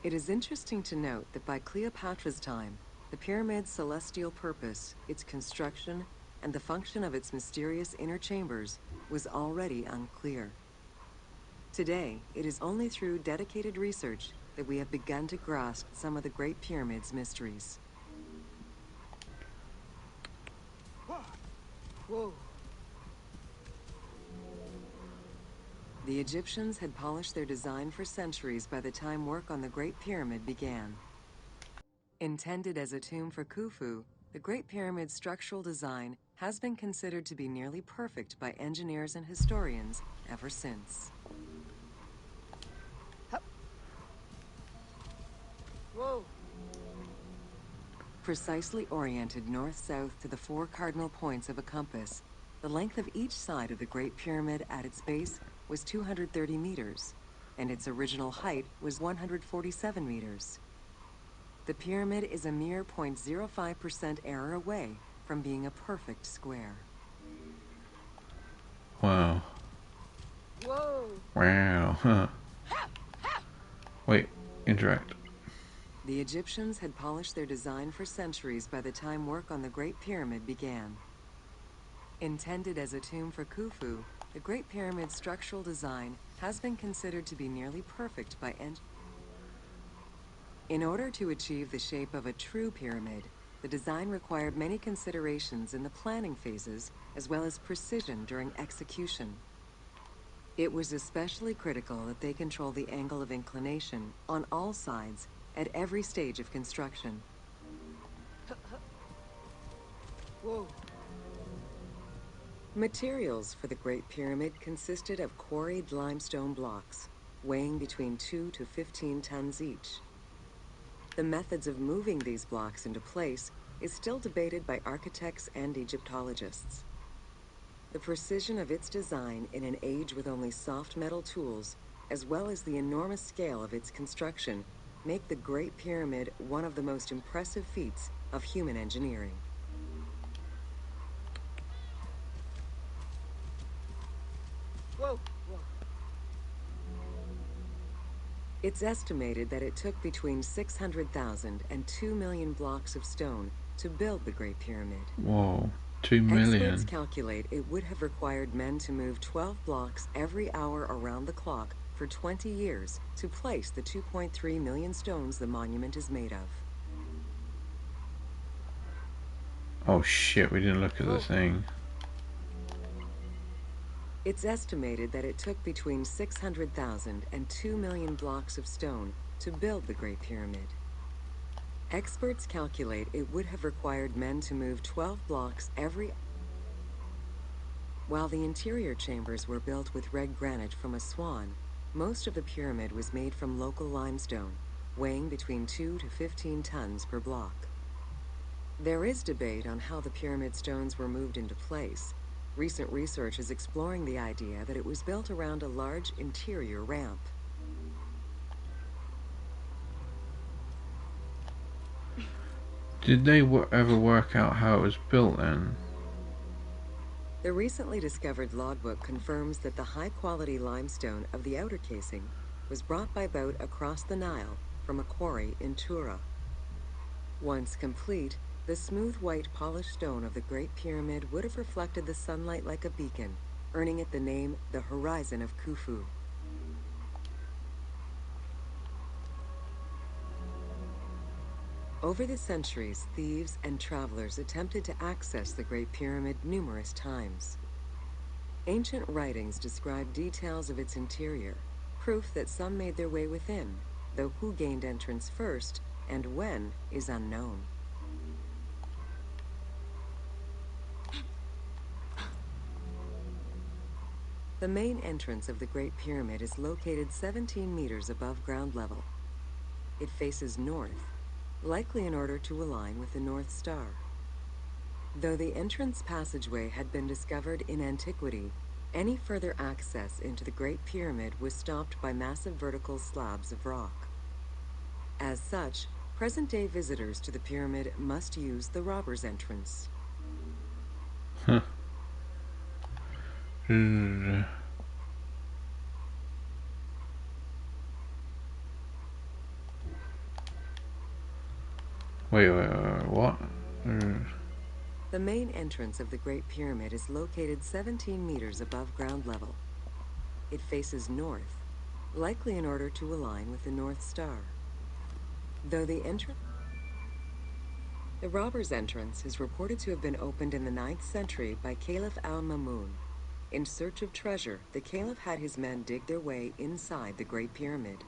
Speaker 2: It is interesting to note that by Cleopatra's time, the pyramid's celestial purpose, its construction, and the function of its mysterious inner chambers was already unclear. Today, it is only through dedicated research that we have begun to grasp some of the Great Pyramid's mysteries. Whoa. The Egyptians had polished their design for centuries by the time work on the Great Pyramid began. Intended as a tomb for Khufu, the Great Pyramid's structural design has been considered to be nearly perfect by engineers and historians ever since. Whoa. Precisely oriented north-south to the 4 cardinal points of a compass, the length of each side of the Great Pyramid at its base was 230 meters, and its original height was 147 meters. The pyramid is a mere 0.05% error away from being a perfect square.
Speaker 1: Wow.
Speaker 2: Whoa!
Speaker 1: Wow. Huh. Wait, interact.
Speaker 2: The Egyptians had polished their design for centuries by the time work on the Great Pyramid began. Intended as a tomb for Khufu, the Great Pyramid's structural design has been considered to be nearly perfect by engineers. In order to achieve the shape of a true pyramid, the design required many considerations in the planning phases, as well as precision during execution. It was especially critical that they control the angle of inclination on all sides at every stage of construction. Whoa. Materials for the Great Pyramid consisted of quarried limestone blocks, weighing between 2 to 15 tons each. The methods of moving these blocks into place is still debated by architects and Egyptologists. The precision of its design in an age with only soft metal tools, as well as the enormous scale of its construction, make the Great Pyramid one of the most impressive feats of human engineering. Whoa. It's estimated that it took between 600,000 and 2 million blocks of stone to build the Great Pyramid.
Speaker 1: Whoa. 2
Speaker 2: Experts
Speaker 1: million.
Speaker 2: calculate it would have required men to move 12 blocks every hour around the clock for 20 years to place the 2.3 million stones the monument is made of.
Speaker 1: Oh shit, we didn't look at the thing.
Speaker 2: It's estimated that it took between 600,000 and 2 million blocks of stone to build the Great Pyramid. Experts calculate it would have required men to move 12 blocks every. While the interior chambers were built with red granite from Aswan, most of the pyramid was made from local limestone, weighing between 2 to 15 tons per block. There is debate on how the pyramid stones were moved into place. Recent research is exploring the idea that it was built around a large interior ramp.
Speaker 1: Did they ever work out how it was built then?
Speaker 2: The recently discovered logbook confirms that the high-quality limestone of the outer casing was brought by boat across the Nile from a quarry in Tura. Once complete, the smooth white polished stone of the Great Pyramid would have reflected the sunlight like a beacon, earning it the name the Horizon of Khufu. Over the centuries, thieves and travelers attempted to access the Great Pyramid numerous times. Ancient writings describe details of its interior, proof that some made their way within, though who gained entrance first and when is unknown. The main entrance of the Great Pyramid is located 17 meters above ground level. It faces north, likely in order to align with the North Star. Though the entrance passageway had been discovered in antiquity, any further access into the Great Pyramid was stopped by massive vertical slabs of rock. As such, present-day visitors to the pyramid must use the robber's entrance.
Speaker 1: Huh. Wait, what?
Speaker 2: The main entrance of the Great Pyramid is located 17 meters above ground level. It faces north, likely in order to align with the North Star. Though the robber's entrance is reported to have been opened in the 9th century by Caliph al-Mamun. In search of treasure, the Caliph had his men dig their way inside the Great Pyramid.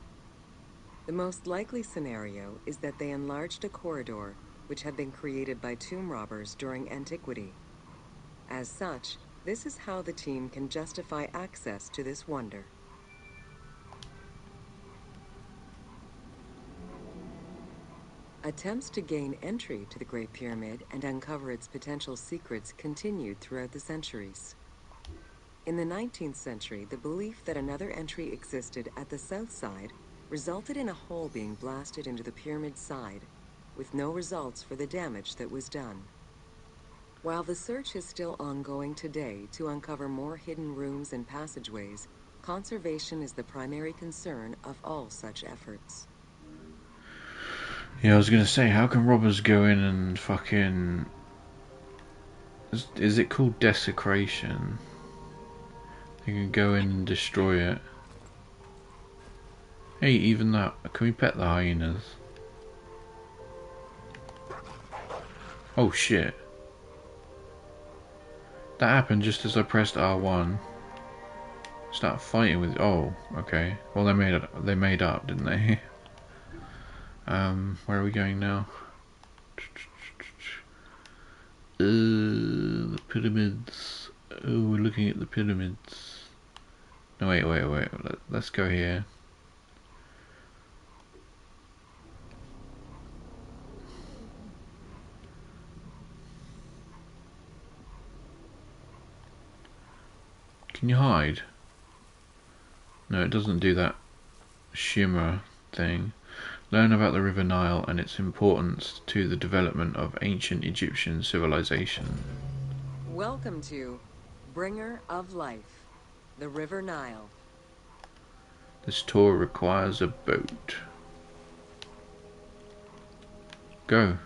Speaker 2: The most likely scenario is that they enlarged a corridor which had been created by tomb robbers during antiquity. As such, this is how the team can justify access to this wonder. Attempts to gain entry to the Great Pyramid and uncover its potential secrets continued throughout the centuries. In the 19th century, the belief that another entry existed at the south side resulted in a hole being blasted into the pyramid's side, with no results for the damage that was done. While the search is still ongoing today to uncover more hidden rooms and passageways, conservation is the primary concern of all such efforts.
Speaker 1: Yeah, I was gonna say, how can robbers go in and fucking... Is it called desecration? They can go in and destroy it. Hey, even that. Can we pet the hyenas? Oh shit. That happened just as I pressed R1. Start fighting with... Oh, okay. Well, they made up, didn't they? Where are we going now? The pyramids. Oh, we're looking at the pyramids. No, wait. Let's go here. Can you hide? No, it doesn't do that shimmer thing. Learn about the River Nile and its importance to the development of ancient Egyptian civilization.
Speaker 2: Welcome to Bringer of Life, the River Nile.
Speaker 1: This tour requires a boat. Go.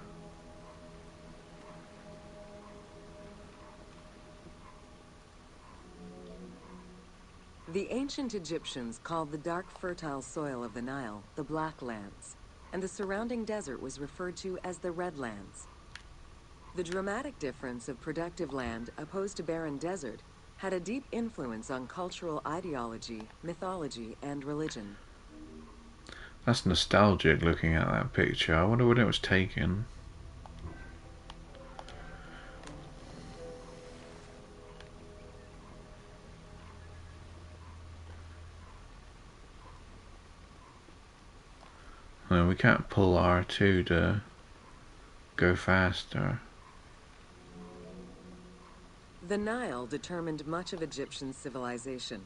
Speaker 2: The ancient Egyptians called the dark fertile soil of the Nile the Black Lands, and the surrounding desert was referred to as the Red Lands. The dramatic difference of productive land opposed to barren desert had a deep influence on cultural ideology, mythology, and religion.
Speaker 1: That's nostalgic looking at that picture. I wonder when it was taken. No, we can't pull R2 to go faster.
Speaker 2: The Nile determined much of Egyptian civilization.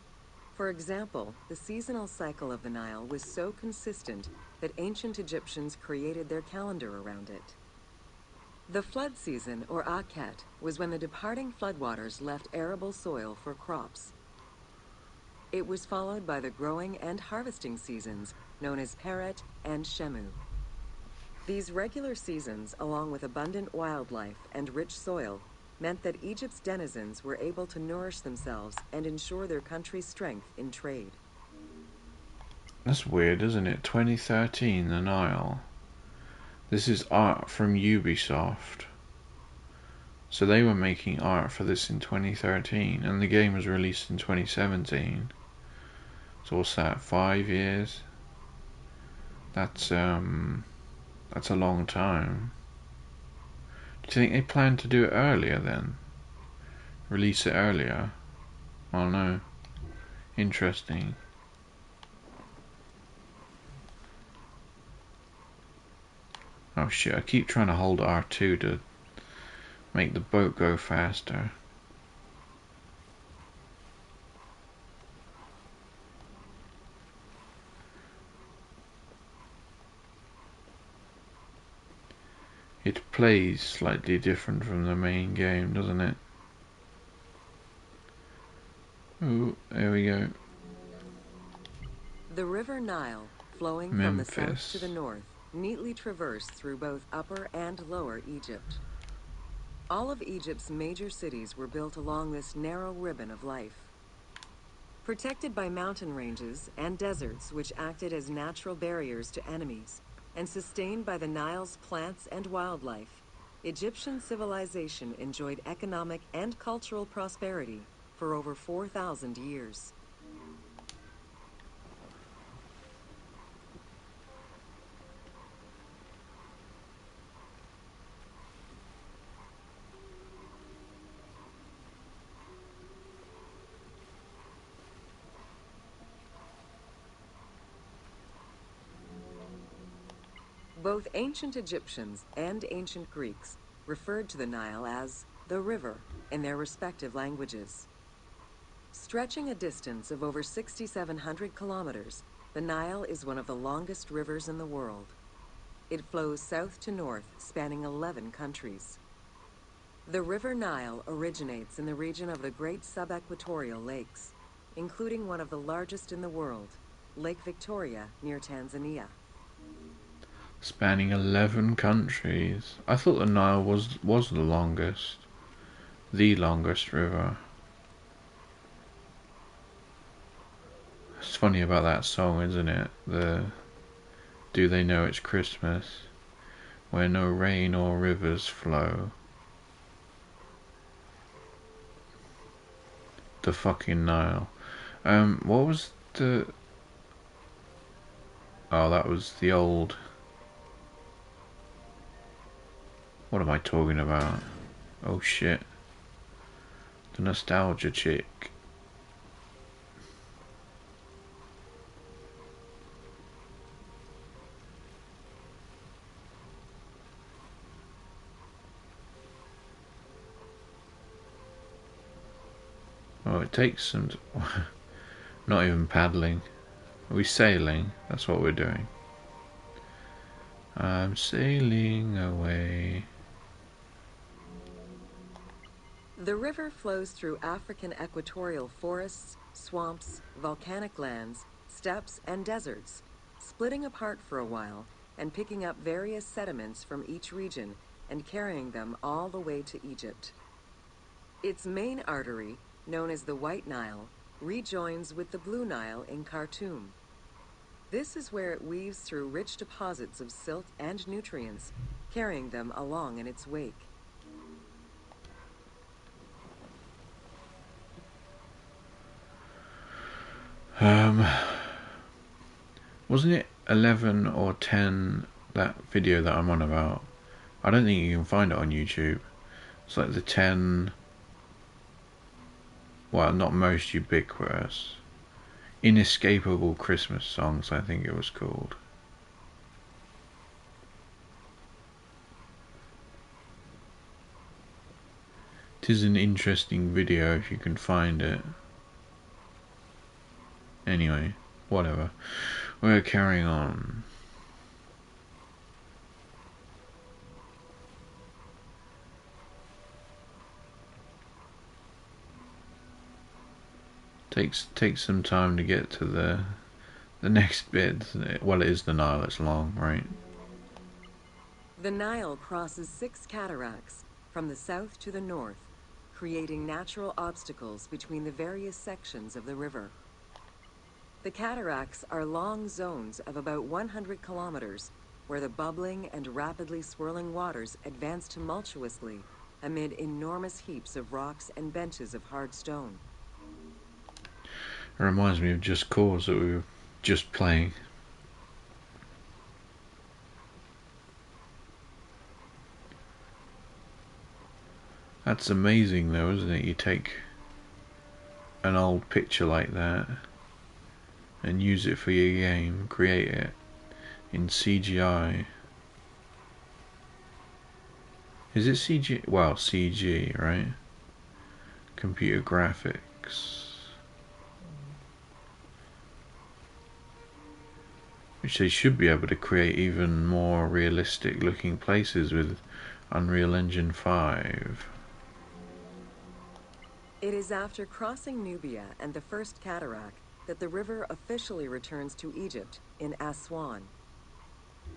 Speaker 2: For example, the seasonal cycle of the Nile was so consistent that ancient Egyptians created their calendar around it. The flood season, or Akhet, was when the departing floodwaters left arable soil for crops. It was followed by the growing and harvesting seasons, known as Peret and Shemu. These regular seasons, along with abundant wildlife and rich soil, meant that Egypt's denizens were able to nourish themselves and ensure their country's strength in trade.
Speaker 1: That's weird, isn't it? 2013, the Nile. This is art from Ubisoft. So they were making art for this in 2013, and the game was released in 2017. So what's that, 5 years? That's a long time. Do you think they planned to do it earlier then? Release it earlier? I don't know. Interesting. Oh shit, I keep trying to hold R2 to make the boat go faster. It plays slightly different from the main game, doesn't it? Ooh, there we go.
Speaker 2: The River Nile, flowing from the south to the north, neatly traversed through both Upper and Lower Egypt. All of Egypt's major cities were built along this narrow ribbon of life. Protected by mountain ranges and deserts which acted as natural barriers to enemies, and sustained by the Nile's plants and wildlife, Egyptian civilization enjoyed economic and cultural prosperity for over 4,000 years. Both ancient Egyptians and ancient Greeks referred to the Nile as the river in their respective languages. Stretching a distance of over 6,700 kilometers, the Nile is one of the longest rivers in the world. It flows south to north, spanning 11 countries. The River Nile originates in the region of the Great Subequatorial Lakes, including one of the largest in the world, Lake Victoria near Tanzania.
Speaker 1: Spanning 11 countries. I thought the Nile was the longest. The longest river. It's funny about that song, isn't it? The Do They Know It's Christmas? Where no rain or rivers flow. The fucking Nile. What was the... Oh, that was the old... What am I talking about? Oh shit. The nostalgia chick. Oh, it takes some... Not even paddling. Are we sailing? That's what we're doing. I'm sailing away.
Speaker 2: The river flows through African equatorial forests, swamps, volcanic lands, steppes, and deserts, splitting apart for a while and picking up various sediments from each region and carrying them all the way to Egypt. Its main artery, known as the White Nile, rejoins with the Blue Nile in Khartoum. This is where it weaves through rich deposits of silt and nutrients, carrying them along in its wake.
Speaker 1: Wasn't it 11 or 10, that video that I'm on about? I don't think you can find it on YouTube. It's like the 10, well, not most ubiquitous, inescapable Christmas songs, I think it was called. It is an interesting video if you can find it. Anyway, whatever. We're carrying on. Takes some time to get to the next bit. Well, it is the Nile. It's long, right?
Speaker 2: The Nile crosses 6 cataracts from the south to the north, creating natural obstacles between the various sections of the river. The cataracts are long zones of about 100 kilometers, where the bubbling and rapidly swirling waters advance tumultuously amid enormous heaps of rocks and benches of hard stone.
Speaker 1: It reminds me of Just Cause that we were just playing. That's amazing though, isn't it? You take an old picture like that and use it for your game, create it in CGI. Is it CG? Well, CG, right? Computer graphics. Which they should be able to create even more realistic looking places with Unreal Engine 5.
Speaker 2: It is after crossing Nubia and the first cataract that the river officially returns to Egypt in Aswan.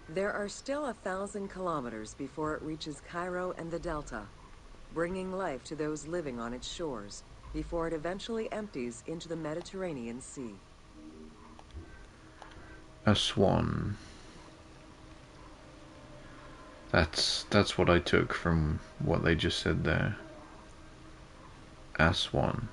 Speaker 2: There are still 1,000 kilometers before it reaches Cairo and the Delta, bringing life to those living on its shores before it eventually empties into the Mediterranean Sea.
Speaker 1: Aswan. That's what I took from what they just said there. Aswan.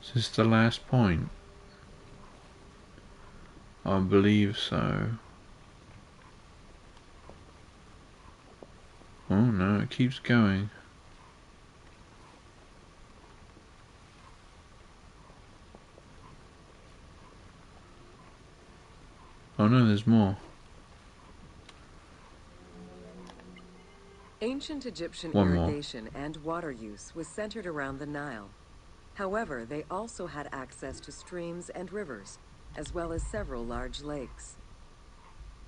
Speaker 1: Is this the last point? I believe so. Oh no, it keeps going. Oh no, there's more.
Speaker 2: Ancient Egyptian
Speaker 1: One more.
Speaker 2: irrigation and water use was centered around the Nile. However, they also had access to streams and rivers, as well as several large lakes.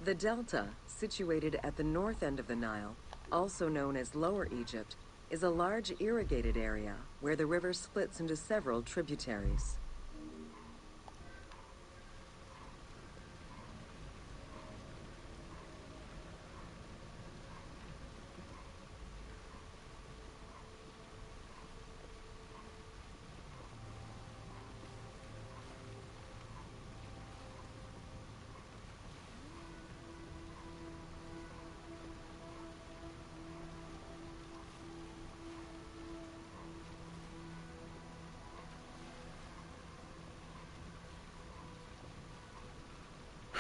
Speaker 2: The Delta, situated at the north end of the Nile, also known as Lower Egypt, is a large irrigated area where the river splits into several tributaries.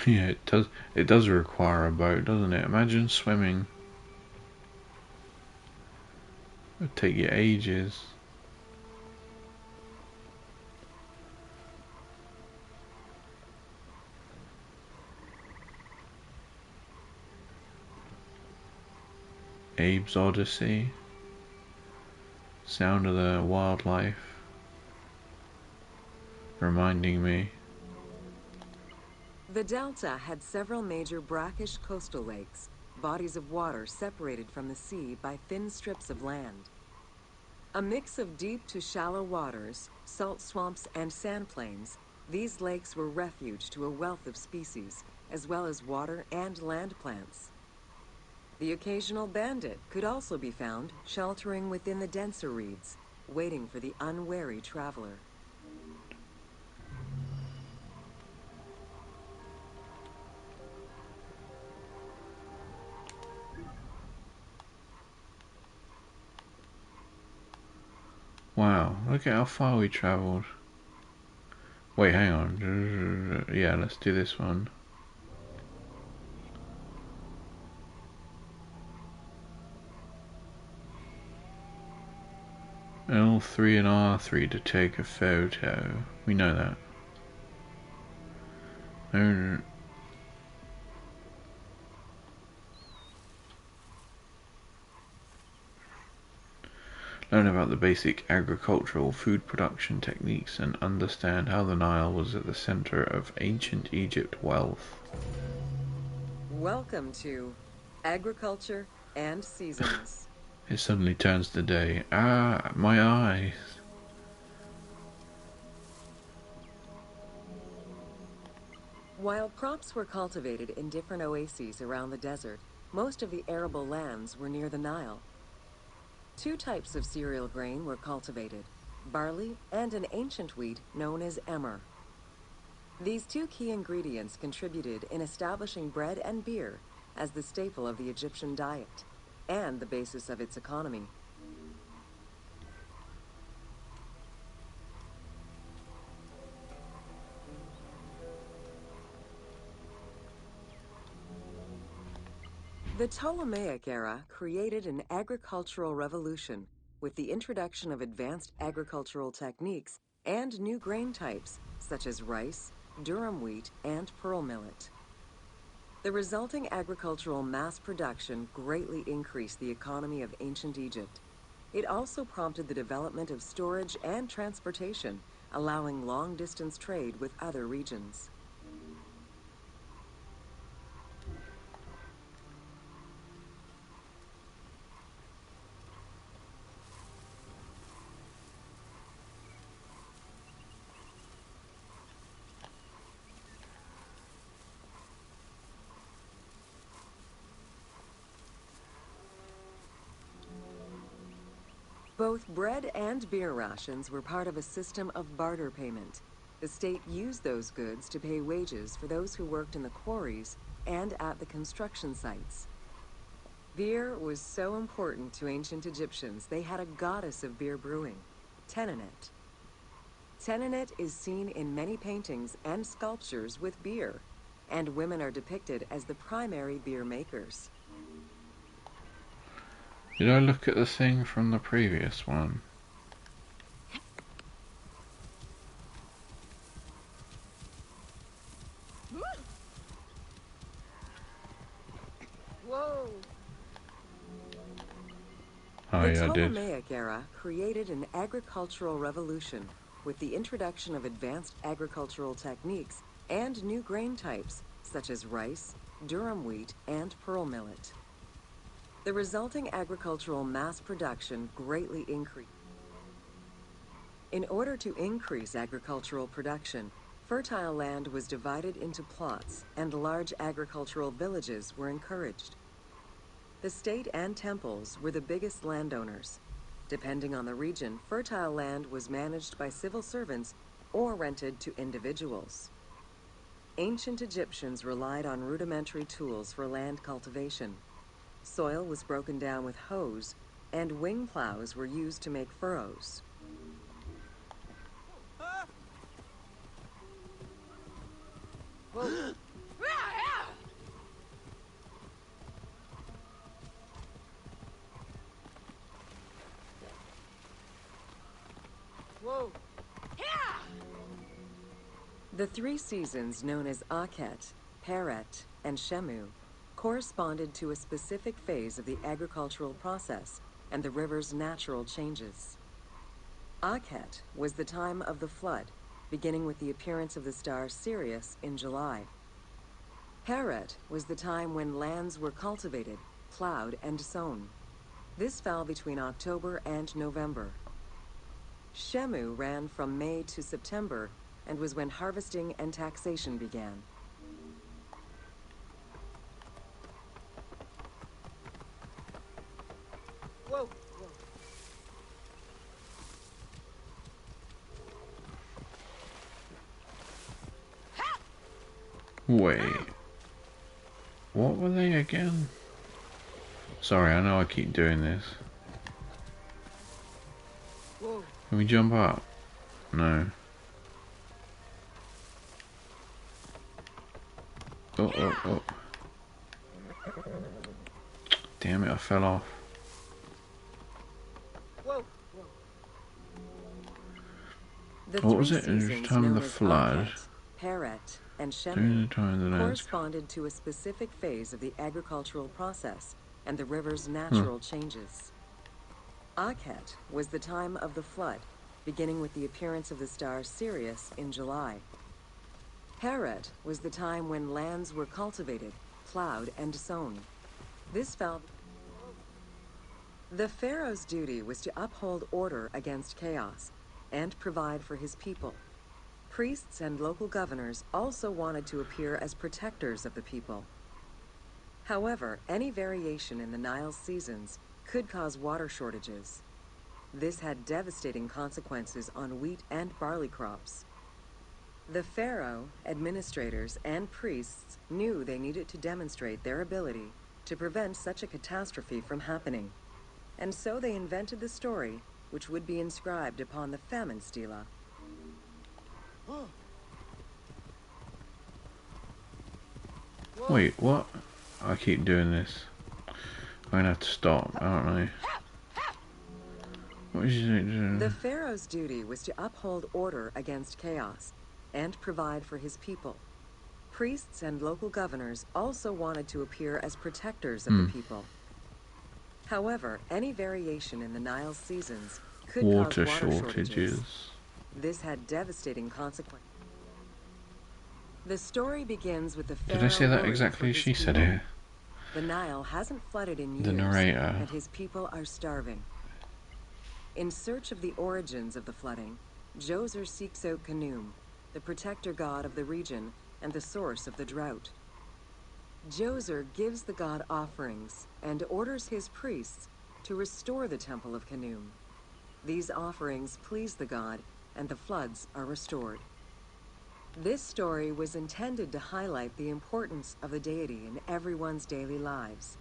Speaker 1: Yeah, it does. It does require a boat, doesn't it? Imagine swimming. It'd take you ages. Abe's Odyssey. Sound of the Wildlife. Reminding me.
Speaker 2: The delta had several major brackish coastal lakes, bodies of water separated from the sea by thin strips of land. A mix of deep to shallow waters, salt swamps, and sand plains, these lakes were refuge to a wealth of species, as well as water and land plants. The occasional bandit could also be found sheltering within the denser reeds, waiting for the unwary traveler.
Speaker 1: Wow, look at how far we travelled. Wait, hang on. Yeah, let's do this one. L3 and R3 to take a photo. We know that. Learn about the basic agricultural food production techniques and understand how the Nile was at the center of ancient Egypt wealth.
Speaker 2: Welcome to Agriculture and Seasons.
Speaker 1: It suddenly turns to day. Ah, my eyes.
Speaker 2: While crops were cultivated in different oases around the desert, most of the arable lands were near the Nile. Two types of cereal grain were cultivated, barley and an ancient wheat known as emmer. These two key ingredients contributed in establishing bread and beer as the staple of the Egyptian diet and the basis of its economy. The Ptolemaic era created an agricultural revolution with the introduction of advanced agricultural techniques and new grain types such as rice, durum wheat, and pearl millet. The resulting agricultural mass production greatly increased the economy of ancient Egypt. It also prompted the development of storage and transportation, allowing long-distance trade with other regions. Both bread and beer rations were part of a system of barter payment. The state used those goods to pay wages for those who worked in the quarries and at the construction sites. Beer was so important to ancient Egyptians, they had a goddess of beer brewing, Tenenet. Tenenet is seen in many paintings and sculptures with beer, and women are depicted as the primary beer makers.
Speaker 1: Did I look at the thing from the previous one?
Speaker 2: Whoa!
Speaker 1: Oh
Speaker 2: The
Speaker 1: yeah, I did.
Speaker 2: Ptolemaic era created an agricultural revolution with the introduction of advanced agricultural techniques and new grain types such as rice, durum wheat, and pearl millet. The resulting agricultural mass production greatly increased. In order to increase agricultural production, fertile land was divided into plots and large agricultural villages were encouraged. The state and temples were the biggest landowners. Depending on the region, fertile land was managed by civil servants or rented to individuals. Ancient Egyptians relied on rudimentary tools for land cultivation. Soil was broken down with hoes, and wing plows were used to make furrows. Whoa. Whoa. The three seasons known as Akhet, Peret, and Shemu corresponded to a specific phase of the agricultural process and the river's natural changes. Akhet was the time of the flood, beginning with the appearance of the star Sirius in July. Heret was the time when lands were cultivated, plowed, and sown. This fell between October and November. Shemu ran from May to September and was when harvesting and taxation began. Whoa!
Speaker 1: Wait. What were they again? Sorry, I know I keep doing this.
Speaker 2: Whoa.
Speaker 1: Can we jump up? No. Oh. Damn it, I fell off.
Speaker 2: Whoa.
Speaker 1: What was it? It was the time of the flood.
Speaker 2: Heret, and
Speaker 1: During
Speaker 2: Shemu
Speaker 1: the time of the lands.
Speaker 2: corresponded to a specific phase of the agricultural process and the river's natural changes. Akhet was the time of the flood, beginning with the appearance of the star Sirius in July. Heret was the time when lands were cultivated, plowed, and sown. This fell. The pharaoh's duty was to uphold order against chaos and provide for his people. Priests and local governors also wanted to appear as protectors of the people. However, any variation in the Nile's seasons could cause water shortages. This had devastating consequences on wheat and barley crops. The pharaoh, administrators, and priests knew they needed to demonstrate their ability to prevent such a catastrophe from happening. And so they invented the story, which would be inscribed upon the famine stela.
Speaker 1: Wait, what? I keep doing this. I'm gonna have to stop, aren't I? What is it doing?
Speaker 2: The pharaoh's duty was to uphold order against chaos and provide for his people. Priests and local governors also wanted to appear as protectors of the people. However, any variation in the Nile's seasons could
Speaker 1: Water
Speaker 2: cause water
Speaker 1: shortages.
Speaker 2: This had devastating consequences. The story begins with the pharaoh.
Speaker 1: Did I say that
Speaker 2: worried
Speaker 1: exactly
Speaker 2: for
Speaker 1: as
Speaker 2: his
Speaker 1: she said
Speaker 2: people.
Speaker 1: it?
Speaker 2: The Nile hasn't flooded in years,
Speaker 1: The narrator.
Speaker 2: and his people are starving. In search of the origins of the flooding, Djoser seeks out Khnum, the protector god of the region and the source of the drought. Djoser gives the god offerings and orders his priests to restore the temple of Khnum. These offerings please the god, and the floods are restored. This story was intended to highlight the importance of the deity in everyone's daily lives,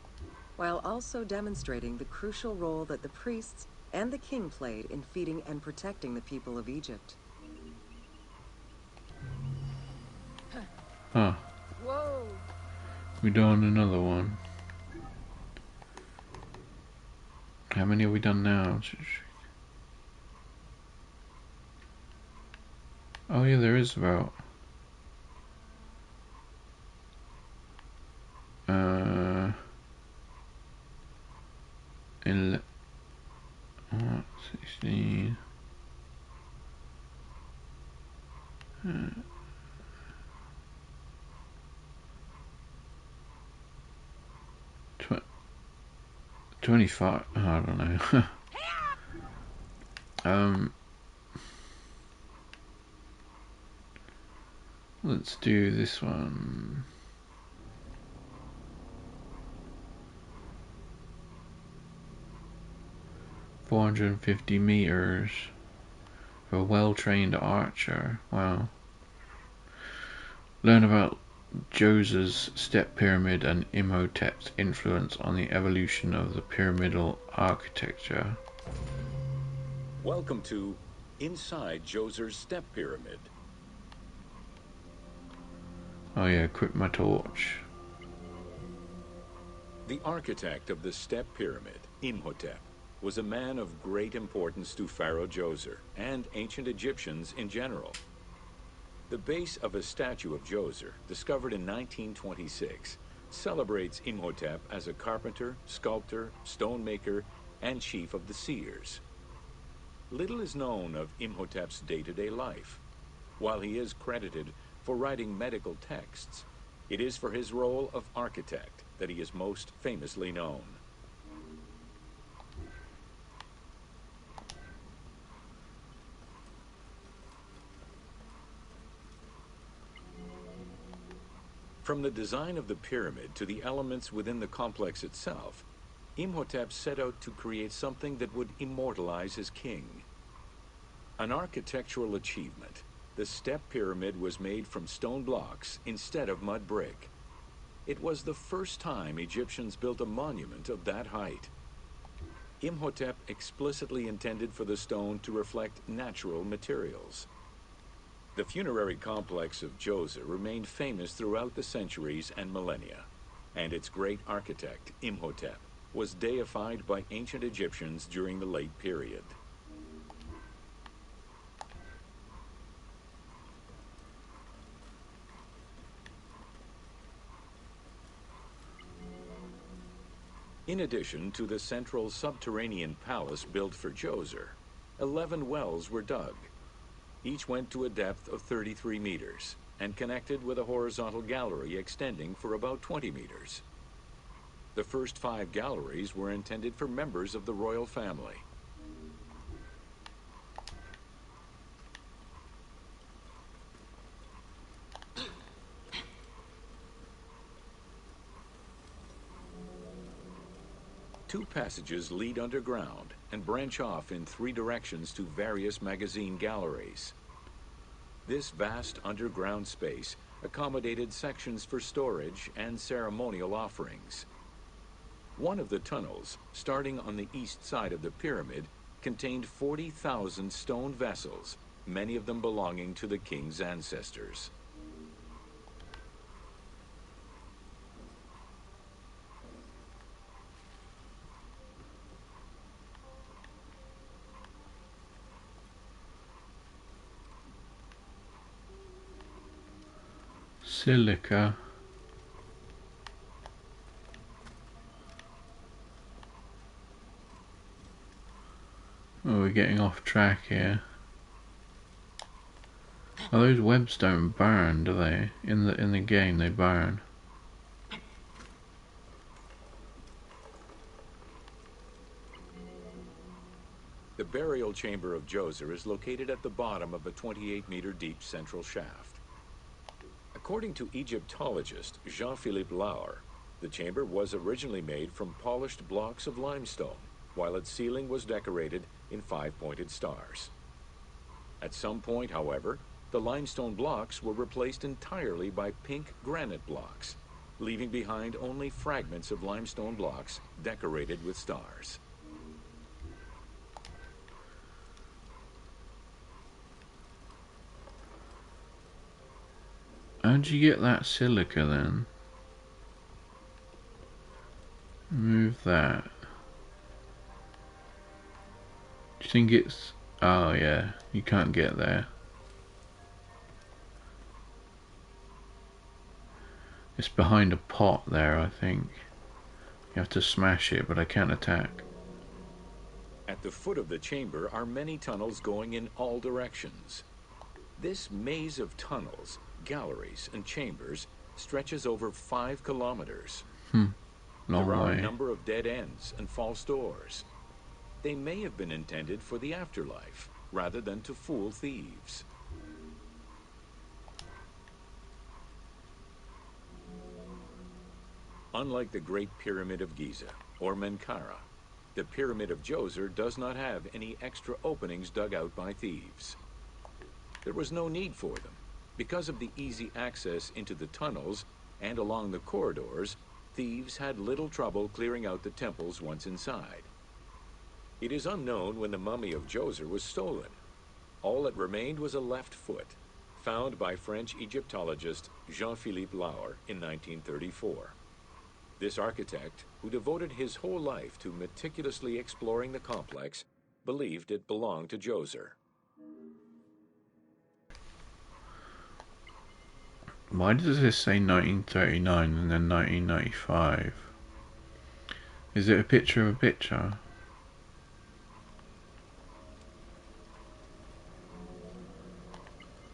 Speaker 2: while also demonstrating the crucial role that the priests and the king played in feeding and protecting the people of Egypt.
Speaker 1: Huh.
Speaker 2: Whoa!
Speaker 1: We done another one. How many have we done now? Oh yeah, there is about 16 25. I don't know. Let's do this one. $450 for a well-trained archer. Wow. Learn about Djoser's step pyramid and Imhotep's influence on the evolution of the pyramidal architecture.
Speaker 3: Welcome to Inside Djoser's Step Pyramid.
Speaker 1: Oh yeah, equip my torch.
Speaker 3: The architect of the Step Pyramid, Imhotep, was a man of great importance to Pharaoh Djoser and ancient Egyptians in general. The base of a statue of Djoser, discovered in 1926, celebrates Imhotep as a carpenter, sculptor, stonemaker, and chief of the seers. Little is known of Imhotep's day-to-day life. While he is credited for writing medical texts, It is for his role of architect that he is most famously known. From the design of the pyramid to the elements within the complex itself, Imhotep set out to create something that would immortalize his king. An architectural achievement, the step pyramid was made from stone blocks instead of mud brick. It was the first time Egyptians built a monument of that height. Imhotep explicitly intended for the stone to reflect natural materials. The funerary complex of Djoser remained famous throughout the centuries and millennia, and its great architect, Imhotep, was deified by ancient Egyptians during the late period. In addition to the central subterranean palace built for Djoser, 11 wells were dug. Each went to a depth of 33 meters and connected with a horizontal gallery extending for about 20 meters. The first 5 galleries were intended for members of the royal family. Two passages lead underground and branch off in 3 directions to various magazine galleries. This vast underground space accommodated sections for storage and ceremonial offerings. One of the tunnels, starting on the east side of the pyramid, contained 40,000 stone vessels, many of them belonging to the king's ancestors.
Speaker 1: Silica. Oh, we're getting off track here. Oh, those webs don't burn, do they? In the game, they burn.
Speaker 3: The burial chamber of Djoser is located at the bottom of a 28-meter deep central shaft. According to Egyptologist Jean-Philippe Lauer, the chamber was originally made from polished blocks of limestone, while its ceiling was decorated in 5-pointed stars. At some point, however, the limestone blocks were replaced entirely by pink granite blocks, leaving behind only fragments of limestone blocks decorated with stars.
Speaker 1: How'd you get that silica then? Move that. Do you think it's... Oh yeah, you can't get there. It's behind a pot there, I think. You have to smash it, but I can't attack.
Speaker 3: At the foot of the chamber are many tunnels going in all directions. This maze of tunnels, galleries, and chambers stretches over 5 kilometers.
Speaker 1: Long
Speaker 3: There are
Speaker 1: way.
Speaker 3: a number of dead ends and false doors. They may have been intended for the afterlife, rather than to fool thieves. Unlike the Great Pyramid of Giza, or Menkaure, the Pyramid of Djoser does not have any extra openings dug out by thieves. There was no need for them. Because of the easy access into the tunnels and along the corridors, thieves had little trouble clearing out the temples once inside. It is unknown when the mummy of Djoser was stolen. All that remained was a left foot, found by French Egyptologist Jean-Philippe Lauer in 1934. This architect, who devoted his whole life to meticulously exploring the complex, believed it belonged to Djoser.
Speaker 1: Why does this say 1939 and then 1995? Is it a picture of a picture?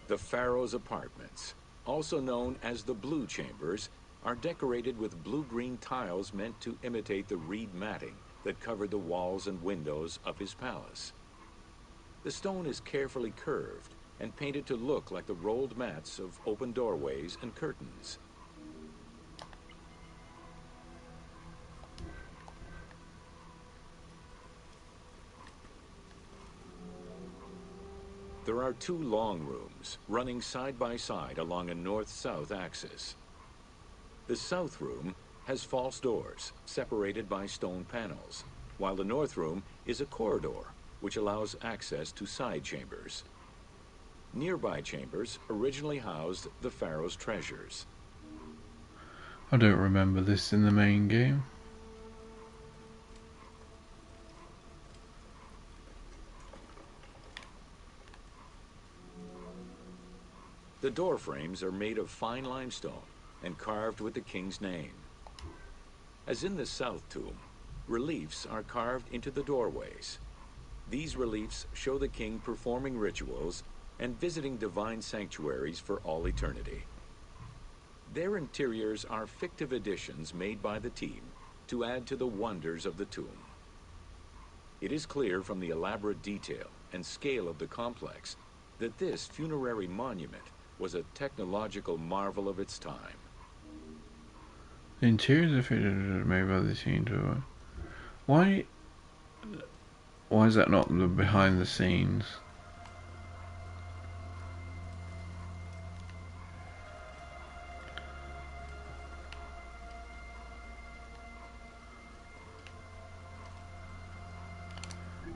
Speaker 3: The Pharaoh's apartments, also known as the Blue Chambers, are decorated with blue-green tiles meant to imitate the reed matting that covered the walls and windows of his palace. The stone is carefully curved and painted to look like the rolled mats of open doorways and curtains. There are two long rooms running side by side along a north-south axis. The south room has false doors separated by stone panels, while the north room is a corridor which allows access to side chambers. Nearby chambers originally housed the pharaoh's treasures.
Speaker 1: I don't remember this in the main game.
Speaker 3: The door frames are made of fine limestone and carved with the king's name. As in the south tomb, reliefs are carved into the doorways. These reliefs show the king performing rituals and visiting divine sanctuaries for all eternity. Their interiors are fictive additions made by the team to add to the wonders of the tomb. It is clear from the elaborate detail and scale of the complex that this funerary monument was a technological marvel of its time.
Speaker 1: The interiors are fitted made by the team to Why is that not the behind the scenes?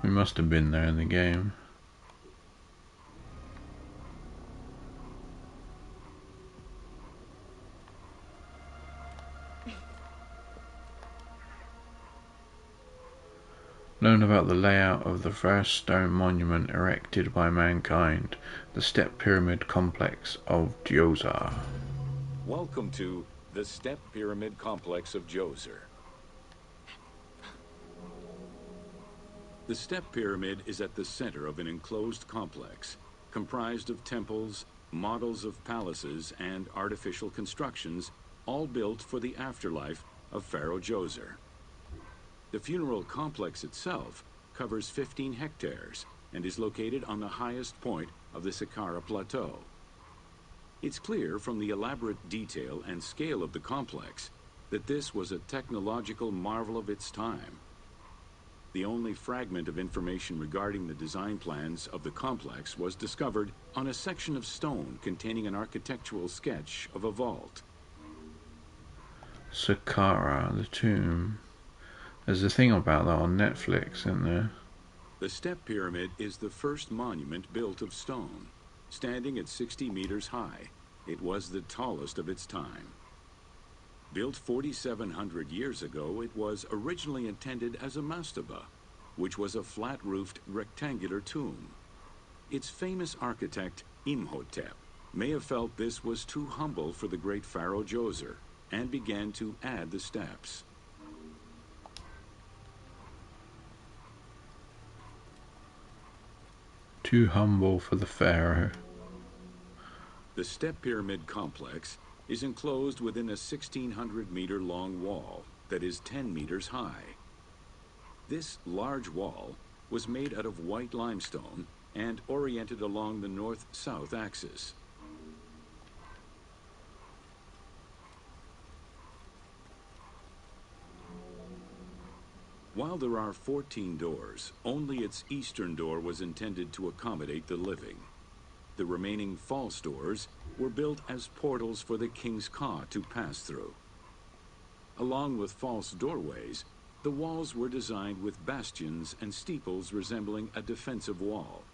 Speaker 1: We must have been there in the game. Learn about the layout of the first stone monument erected by mankind, the Step Pyramid Complex of Djoser.
Speaker 3: Welcome to the Step Pyramid Complex of Djoser. The Step Pyramid is at the center of an enclosed complex, comprised of temples, models of palaces, and artificial constructions, all built for the afterlife of Pharaoh Djoser. The funeral complex itself covers 15 hectares and is located on the highest point of the Saqqara Plateau. It's clear from the elaborate detail and scale of the complex that this was a technological marvel of its time. The only fragment of information regarding the design plans of the complex was discovered on a section of stone containing an architectural sketch of a vault.
Speaker 1: Saqqara, the tomb. There's a thing about that on Netflix, isn't there?
Speaker 3: The Step Pyramid is the first monument built of stone. Standing at 60 meters high, it was the tallest of its time. Built 4,700 years ago, it was originally intended as a mastaba, which was a flat-roofed rectangular tomb. Its famous architect, Imhotep, may have felt this was too humble for the great Pharaoh Djoser and began to add the steps.
Speaker 1: Too humble for the pharaoh.
Speaker 3: The Step Pyramid complex is enclosed within a 1,600-meter-long wall that is 10 meters high. This large wall was made out of white limestone and oriented along the north-south axis. While there are 14 doors, only its eastern door was intended to accommodate the living. The remaining false doors were built as portals for the king's ka to pass through. Along with false doorways, the walls were designed with bastions and steeples resembling a defensive wall.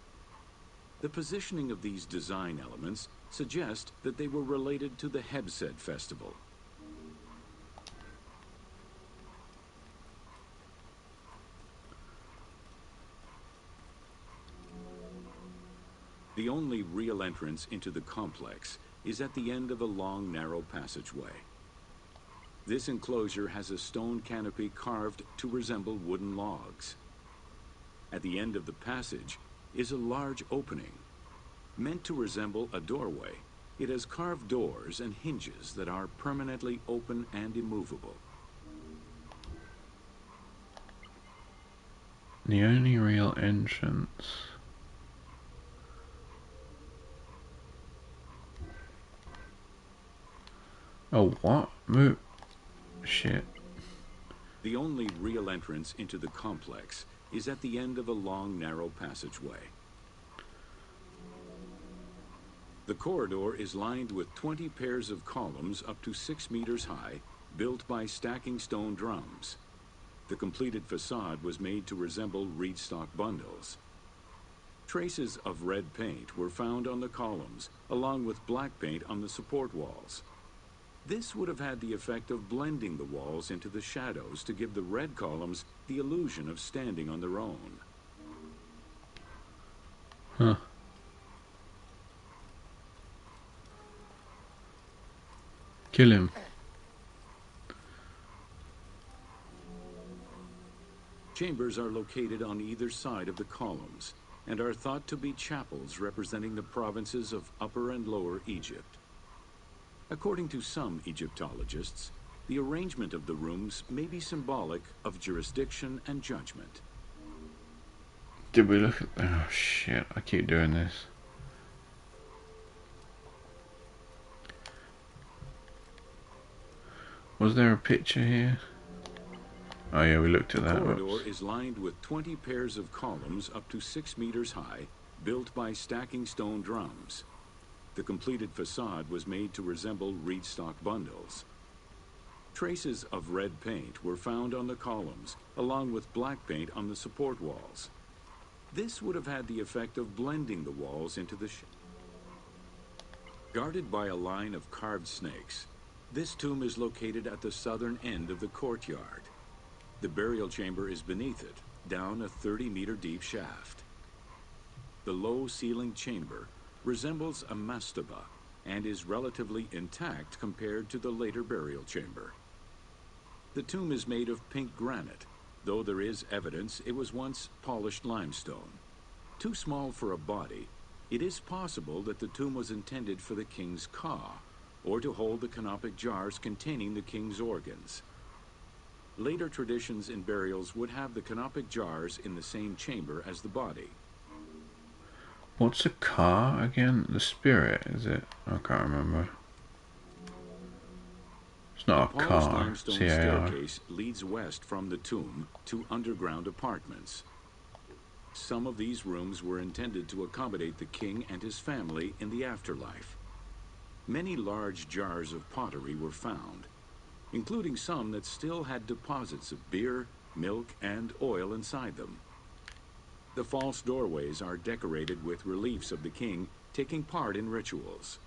Speaker 3: The positioning of these design elements suggest that they were related to the Hebsed festival. The only real entrance into the complex is at the end of a long, narrow passageway. This enclosure has a stone canopy carved to resemble wooden logs. At the end of the passage is a large opening. Meant to resemble a doorway, It has carved doors and hinges that are permanently open and immovable.
Speaker 1: The only real entrance. Oh, what? Move. Shit.
Speaker 3: The only real entrance into the complex is at the end of a long, narrow passageway. The corridor is lined with 20 pairs of columns up to 6 meters high, built by stacking stone drums. The completed facade was made to resemble reed stock bundles. Traces of red paint were found on the columns, along with black paint on the support walls. This would have had the effect of blending the walls into the shadows to give the red columns the illusion of standing on their own.
Speaker 1: Huh. Kill him.
Speaker 3: Chambers are located on either side of the columns and are thought to be chapels representing the provinces of Upper and Lower Egypt. According to some Egyptologists, the arrangement of the rooms may be symbolic of jurisdiction and judgment.
Speaker 1: Did we look at... Oh shit, I keep doing this. Was there a picture here? Oh yeah, we looked at that.
Speaker 3: The corridor is lined with 20 pairs of columns up to 6 meters high, built by stacking stone drums. The completed facade was made to resemble reed stock bundles. Traces of red paint were found on the columns, along with black paint on the support walls. This would have had the effect of blending the walls into the guarded by a line of carved snakes. This tomb is located at the southern end of the courtyard. The burial chamber is beneath it, down a 30-meter deep shaft. The low-ceilinged chamber resembles a mastaba and is relatively intact compared to the later burial chamber. The tomb is made of pink granite, though there is evidence it was once polished limestone. Too small for a body, it is possible that the tomb was intended for the king's ka, or to hold the canopic jars containing the king's organs. Later traditions in burials would have the canopic jars in the same chamber as the body.
Speaker 1: What's a car again? The spirit, is it? I can't remember. It's not a
Speaker 3: Polished
Speaker 1: car.
Speaker 3: limestone
Speaker 1: C-A-R.
Speaker 3: staircase leads west from the tomb to underground apartments. Some of these rooms were intended to accommodate the king and his family in the afterlife. Many large jars of pottery were found, including some that still had deposits of beer, milk, and oil inside them. The false doorways are decorated with reliefs of the king taking part in rituals.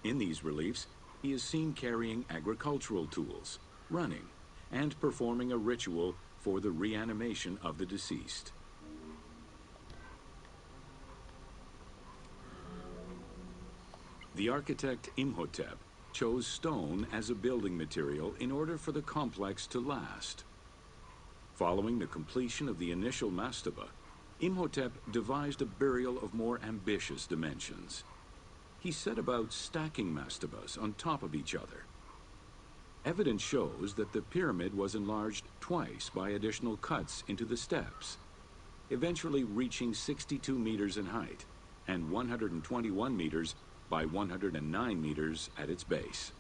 Speaker 3: In these reliefs, he is seen carrying agricultural tools, running, and performing a ritual for the reanimation of the deceased. The architect Imhotep chose stone as a building material in order for the complex to last. Following the completion of the initial mastaba, Imhotep devised a burial of more ambitious dimensions. He set about stacking mastabas on top of each other. Evidence shows that the pyramid was enlarged twice by additional cuts into the steps, eventually reaching 62 meters in height and 121 meters by 109 meters at its base.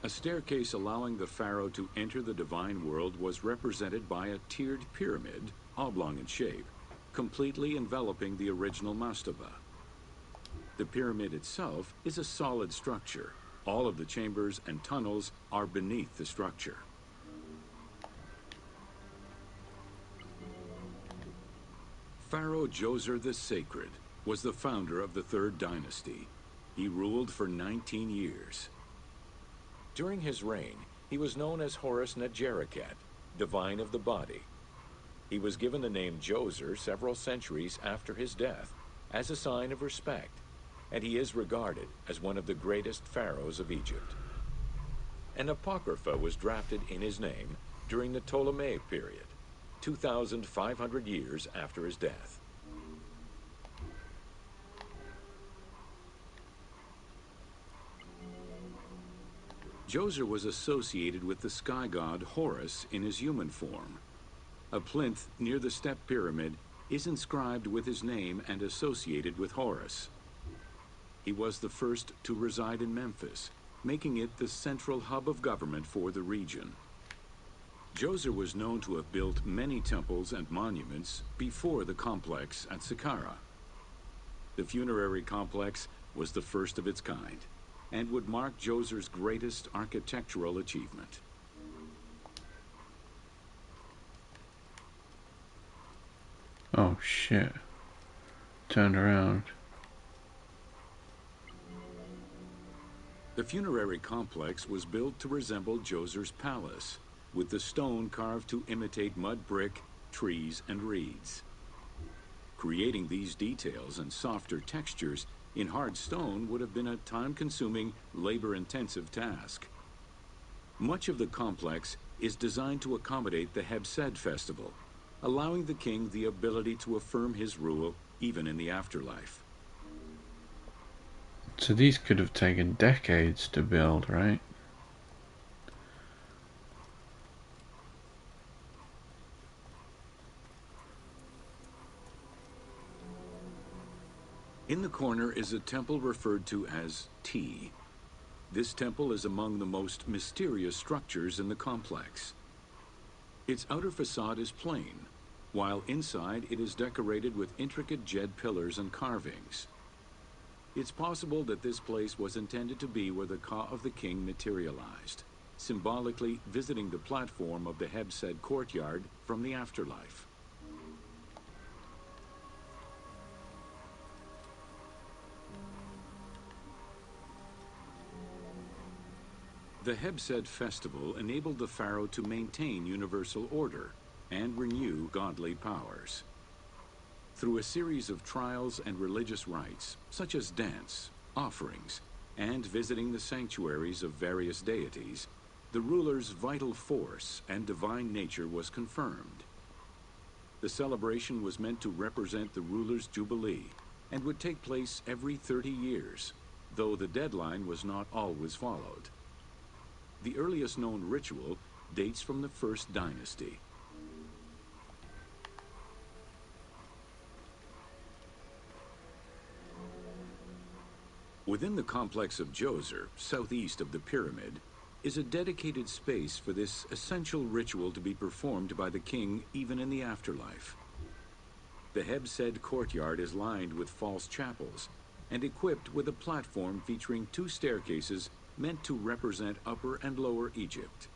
Speaker 3: A staircase allowing the pharaoh to enter the divine world was represented by a tiered pyramid, oblong in shape, completely enveloping the original mastaba. The pyramid itself is a solid structure. All of the chambers and tunnels are beneath the structure. Pharaoh Djoser the Sacred was the founder of the Third Dynasty. He ruled for 19 years. During his reign, he was known as Horus Nedjeriket, divine of the body. He was given the name Djoser several centuries after his death as a sign of respect, and he is regarded as one of the greatest pharaohs of Egypt. An apocrypha was drafted in his name during the Ptolemaic period. 2,500 years after his death. Djoser was associated with the sky god Horus in his human form. A plinth near the step pyramid is inscribed with his name and associated with Horus. He was the first to reside in Memphis, making it the central hub of government for the region. Djoser was known to have built many temples and monuments before the complex at Saqqara. The funerary complex was the first of its kind and would mark Djoser's greatest architectural achievement.
Speaker 1: Oh shit. Turned around.
Speaker 3: The funerary complex was built to resemble Djoser's palace, with the stone carved to imitate mud brick, trees, and reeds. Creating these details and softer textures in hard stone would have been a time-consuming, labor-intensive task. Much of the complex is designed to accommodate the Hebsed festival, allowing the king the ability to affirm his rule even in the afterlife.
Speaker 1: So these could have taken decades to build, right?
Speaker 3: In the corner is a temple referred to as T. This temple is among the most mysterious structures in the complex. Its outer facade is plain, while inside it is decorated with intricate jed pillars and carvings. It's possible that this place was intended to be where the Ka of the king materialized, symbolically visiting the platform of the Hebsed courtyard from the afterlife. The Hebsed festival enabled the pharaoh to maintain universal order and renew godly powers. Through a series of trials and religious rites, such as dance, offerings, and visiting the sanctuaries of various deities, the ruler's vital force and divine nature was confirmed. The celebration was meant to represent the ruler's jubilee and would take place every 30 years, though the deadline was not always followed. The earliest known ritual dates from the First Dynasty. Within the complex of Djoser, southeast of the pyramid, is a dedicated space for this essential ritual to be performed by the king even in the afterlife. The Hebsed courtyard is lined with false chapels and equipped with a platform featuring 2 staircases meant to represent Upper and Lower Egypt.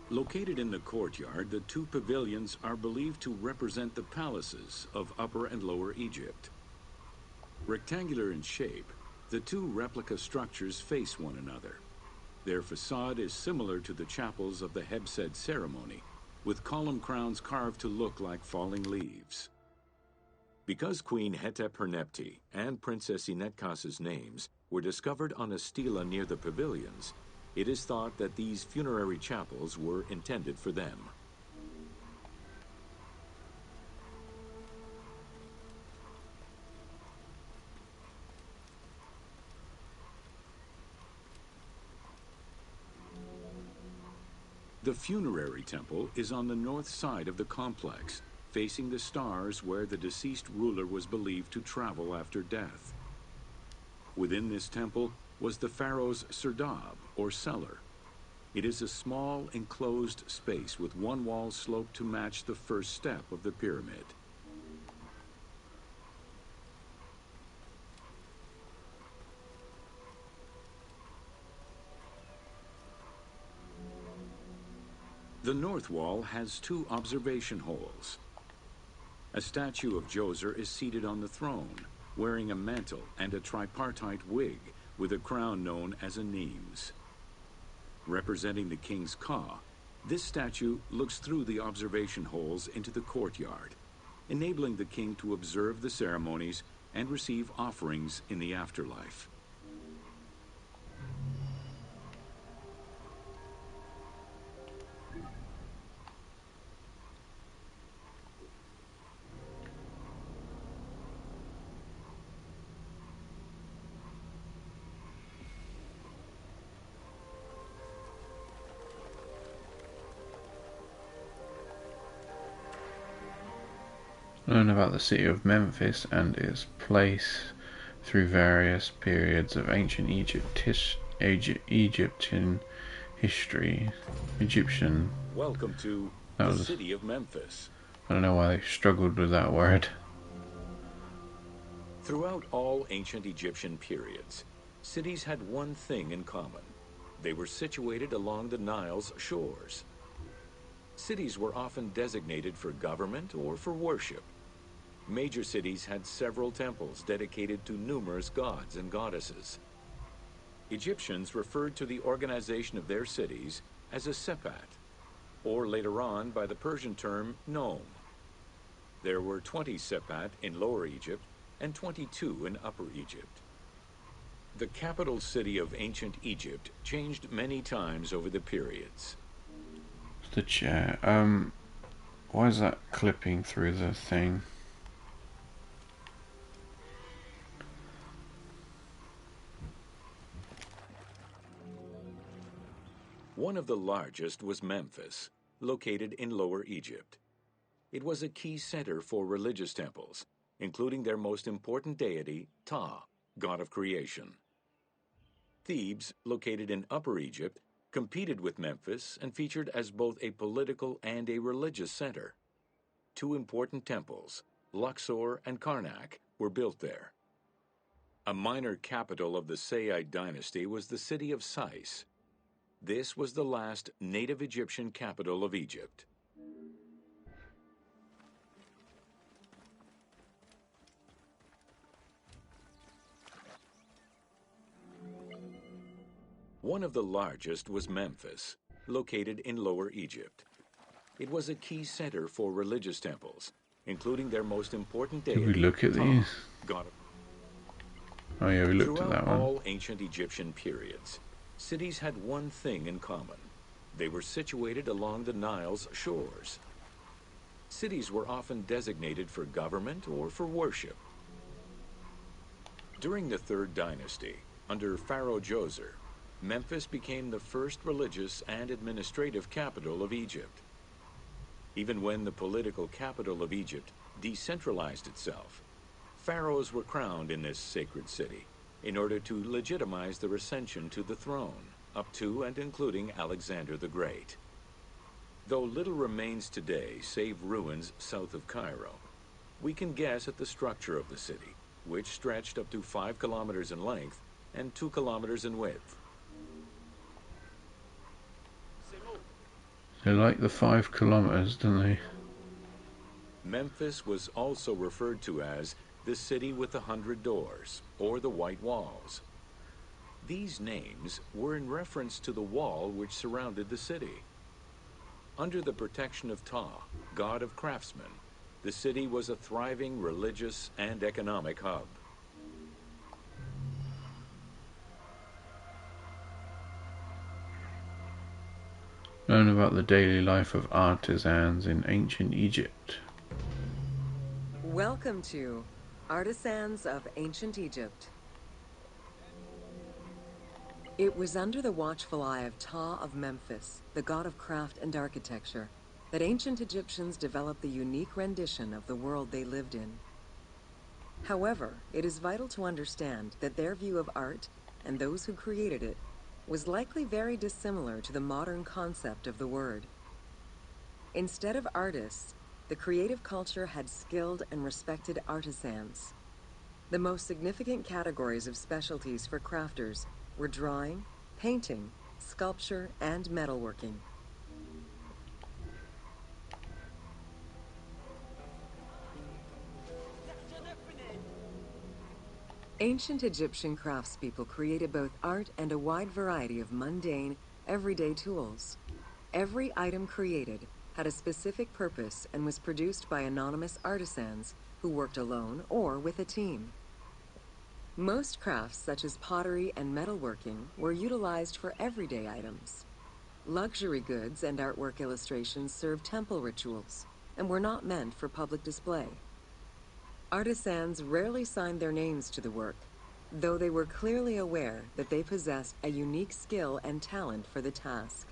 Speaker 3: Located in the courtyard, the 2 pavilions are believed to represent the palaces of Upper and Lower Egypt. Rectangular in shape, the 2 replica structures face one another. Their facade is similar to the chapels of the Hebsed ceremony, with column crowns carved to look like falling leaves. Because Queen Hetep Hernepti and Princess Inetkas's names were discovered on a stela near the pavilions, it is thought that these funerary chapels were intended for them. The funerary temple is on the north side of the complex, facing the stars where the deceased ruler was believed to travel after death. Within this temple was the pharaoh's serdab, or cellar. It is a small, enclosed space with one wall sloped to match the first step of the pyramid. The north wall has 2 observation holes. A statue of Djoser is seated on the throne, wearing a mantle and a tripartite wig with a crown known as a Nemes. Representing the king's Ka, this statue looks through the observation holes into the courtyard, enabling the king to observe the ceremonies and receive offerings in the afterlife.
Speaker 1: Learn about the city of Memphis and its place through various periods of ancient Egyptian history. Egyptian.
Speaker 3: Welcome to the city of Memphis.
Speaker 1: I don't know why they struggled with that word.
Speaker 3: Throughout all ancient Egyptian periods, cities had one thing in common. They were situated along the Nile's shores. Cities were often designated for government or for worship. Major cities had several temples dedicated to numerous gods and goddesses. Egyptians referred to the organization of their cities as a sepat, or later on by the Persian term nome. There were 20 sepat in Lower Egypt and 22 in Upper Egypt. The capital city of ancient Egypt changed many times over the periods.
Speaker 1: The chair. Why is that clipping through the thing?
Speaker 3: One of the largest was Memphis, located in Lower Egypt. It was a key center for religious temples, including their most important deity, Ptah, god of creation. Thebes, located in Upper Egypt, competed with Memphis and featured as both a political and a religious center. Two important temples, Luxor and Karnak, were built there. A minor capital of the Sayyid dynasty was the city of Sais. This was the last native Egyptian capital of Egypt. One of the largest was Memphis, located in Lower Egypt. It was a key center for religious temples, including their most important deity.
Speaker 1: Did we look at these?
Speaker 3: God.
Speaker 1: Oh yeah, we looked at that one.
Speaker 3: Throughout all ancient Egyptian periods, cities had one thing in common. They were situated along the Nile's shores. Cities were often designated for government or for worship. During the Third Dynasty, under Pharaoh Djoser, Memphis became the first religious and administrative capital of Egypt. Even when the political capital of Egypt decentralized itself, pharaohs were crowned in this sacred city in order to legitimize their ascension to the throne, up to and including Alexander the Great. Though little remains today save ruins south of Cairo, we can guess at the structure of the city, which stretched up to 5 kilometers in length and 2 kilometers in width.
Speaker 1: They like the 5 kilometers, don't they?
Speaker 3: Memphis was also referred to as the city with 100 doors, or the White Walls. These names were in reference to the wall which surrounded the city. Under the protection of Ptah, god of craftsmen, the city was a thriving religious and economic hub.
Speaker 1: Learn about the daily life of artisans in ancient Egypt.
Speaker 2: Welcome to Artisans of Ancient Egypt. It was under the watchful eye of Ptah of Memphis, the god of craft and architecture, that ancient Egyptians developed the unique rendition of the world they lived in. However, it is vital to understand that their view of art and those who created it was likely very dissimilar to the modern concept of the word. Instead of artists, the creative culture had skilled and respected artisans. The most significant categories of specialties for crafters were drawing, painting, sculpture, and metalworking. Ancient Egyptian craftspeople created both art and a wide variety of mundane, everyday tools. Every item created had a specific purpose and was produced by anonymous artisans who worked alone or with a team. Most crafts, such as pottery and metalworking, were utilized for everyday items. Luxury goods and artwork illustrations served temple rituals and were not meant for public display. Artisans rarely signed their names to the work, though they were clearly aware that they possessed a unique skill and talent for the task.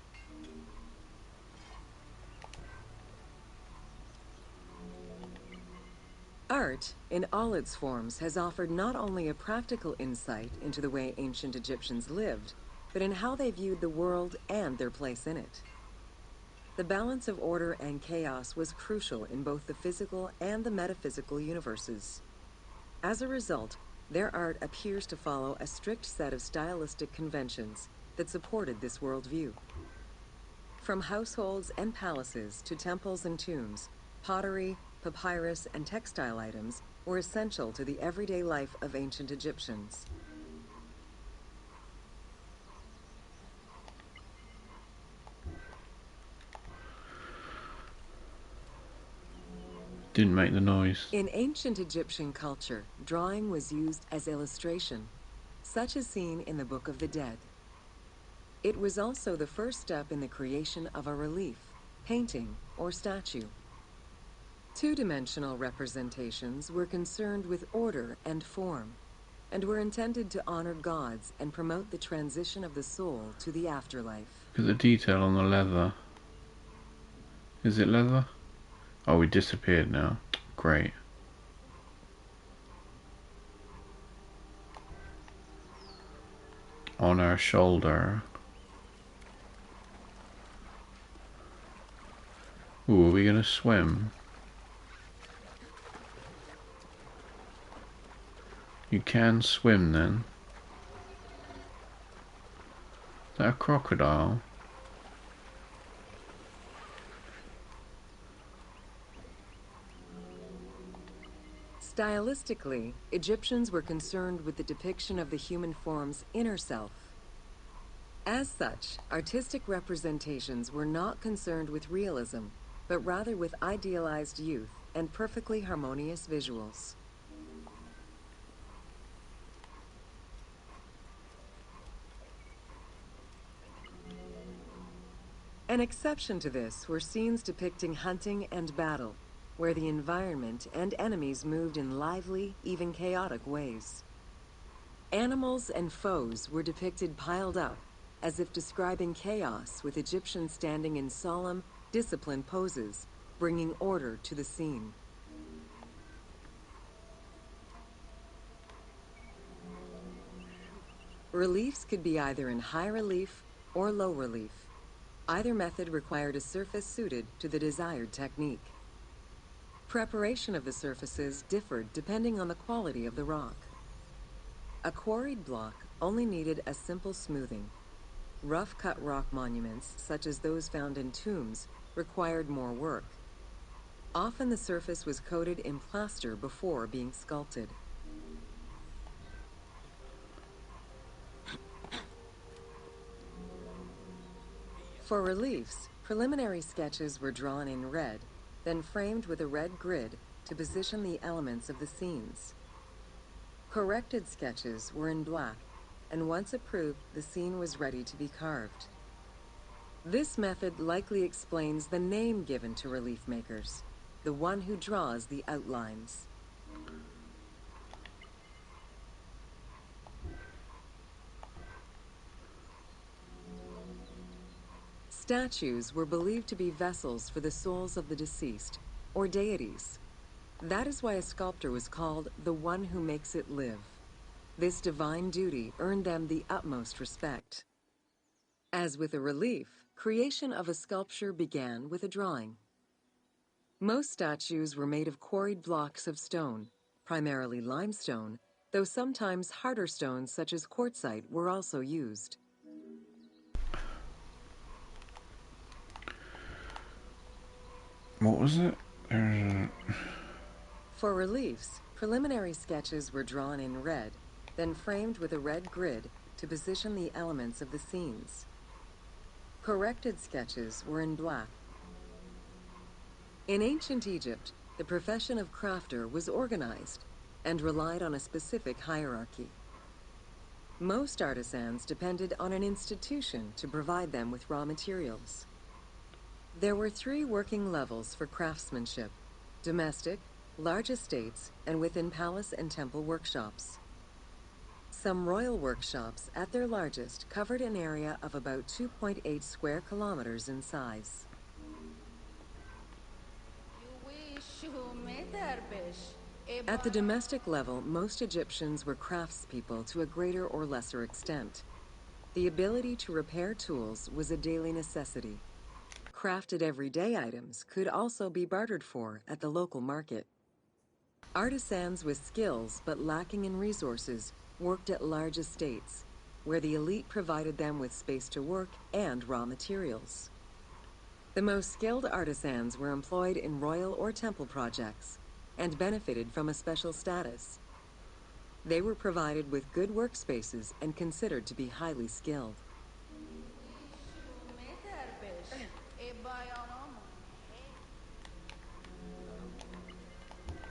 Speaker 2: Art, in all its forms, has offered not only a practical insight into the way ancient Egyptians lived, but in how they viewed the world and their place in it. The balance of order and chaos was crucial in both the physical and the metaphysical universes. As a result, their art appears to follow a strict set of stylistic conventions that supported this worldview. From households and palaces to temples and tombs, pottery, papyrus, and textile items were essential to the everyday life of ancient Egyptians.
Speaker 1: Didn't make the noise.
Speaker 2: In ancient Egyptian culture, drawing was used as illustration, such as seen in the Book of the Dead. It was also the first step in the creation of a relief, painting, or statue. Two-dimensional representations were concerned with order and form, and were intended to honor gods and promote the transition of the soul to the afterlife.
Speaker 1: Look at the detail on the leather. Is it leather? Oh, we disappeared now. Great. On our shoulder. Ooh, are we gonna swim? You can swim then. Is that a crocodile?
Speaker 2: Stylistically, Egyptians were concerned with the depiction of the human form's inner self. As such, artistic representations were not concerned with realism, but rather with idealized youth and perfectly harmonious visuals. An exception to this were scenes depicting hunting and battle, where the environment and enemies moved in lively, even chaotic ways. Animals and foes were depicted piled up, as if describing chaos, with Egyptians standing in solemn, disciplined poses, bringing order to the scene. Reliefs could be either in high relief or low relief. Either method required a surface suited to the desired technique. Preparation of the surfaces differed depending on the quality of the rock. A quarried block only needed a simple smoothing. Rough-cut rock monuments, such as those found in tombs, required more work. Often the surface was coated in plaster before being sculpted. For reliefs, preliminary sketches were drawn in red, then framed with a red grid to position the elements of the scenes. Corrected sketches were in black, and once approved, the scene was ready to be carved. This method likely explains the name given to relief makers, the one who draws the outlines. Statues were believed to be vessels for the souls of the deceased, or deities. That is why a sculptor was called the one who makes it live. This divine duty earned them the utmost respect. As with a relief, creation of a sculpture began with a drawing. Most statues were made of quarried blocks of stone, primarily limestone, though sometimes harder stones such as quartzite were also used.
Speaker 1: What was it?
Speaker 2: For reliefs, preliminary sketches were drawn in red, then framed with a red grid to position the elements of the scenes. Corrected sketches were in black. In ancient Egypt, the profession of crafter was organized and relied on a specific hierarchy. Most artisans depended on an institution to provide them with raw materials. There were 3 working levels for craftsmanship: domestic, large estates, and within palace and temple workshops. Some royal workshops, at their largest, covered an area of about 2.8 square kilometers in size. At the domestic level, most Egyptians were craftspeople to a greater or lesser extent. The ability to repair tools was a daily necessity. Crafted everyday items could also be bartered for at the local market. Artisans with skills but lacking in resources worked at large estates, where the elite provided them with space to work and raw materials. The most skilled artisans were employed in royal or temple projects and benefited from a special status. They were provided with good workspaces and considered to be highly skilled.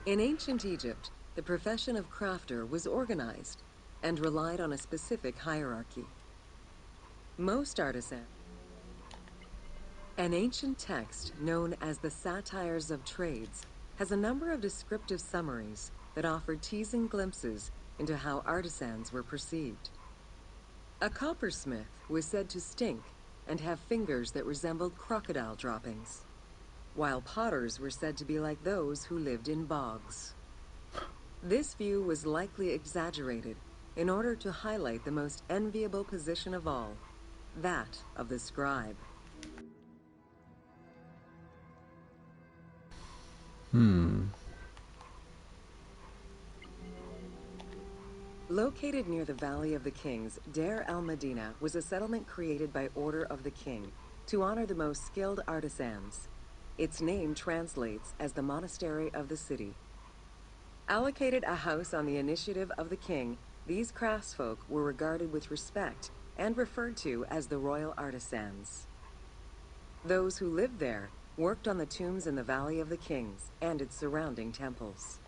Speaker 2: In ancient Egypt, the profession of crafter was organized and relied on a specific hierarchy. Most artisans. An ancient text known as the Satires of Trades has a number of descriptive summaries that offer teasing glimpses into how artisans were perceived. A coppersmith was said to stink and have fingers that resembled crocodile droppings, while potters were said to be like those who lived in bogs. This view was likely exaggerated in order to highlight the most enviable position of all, that of the scribe. Located near the Valley of the Kings, Deir el-Medina was a settlement created by order of the king to honor the most skilled artisans. Its name translates as the monastery of the city. Allocated a house on the initiative of the king, these craftsfolk were regarded with respect and referred to as the royal artisans. Those who lived there worked on the tombs in the Valley of the Kings and its surrounding temples.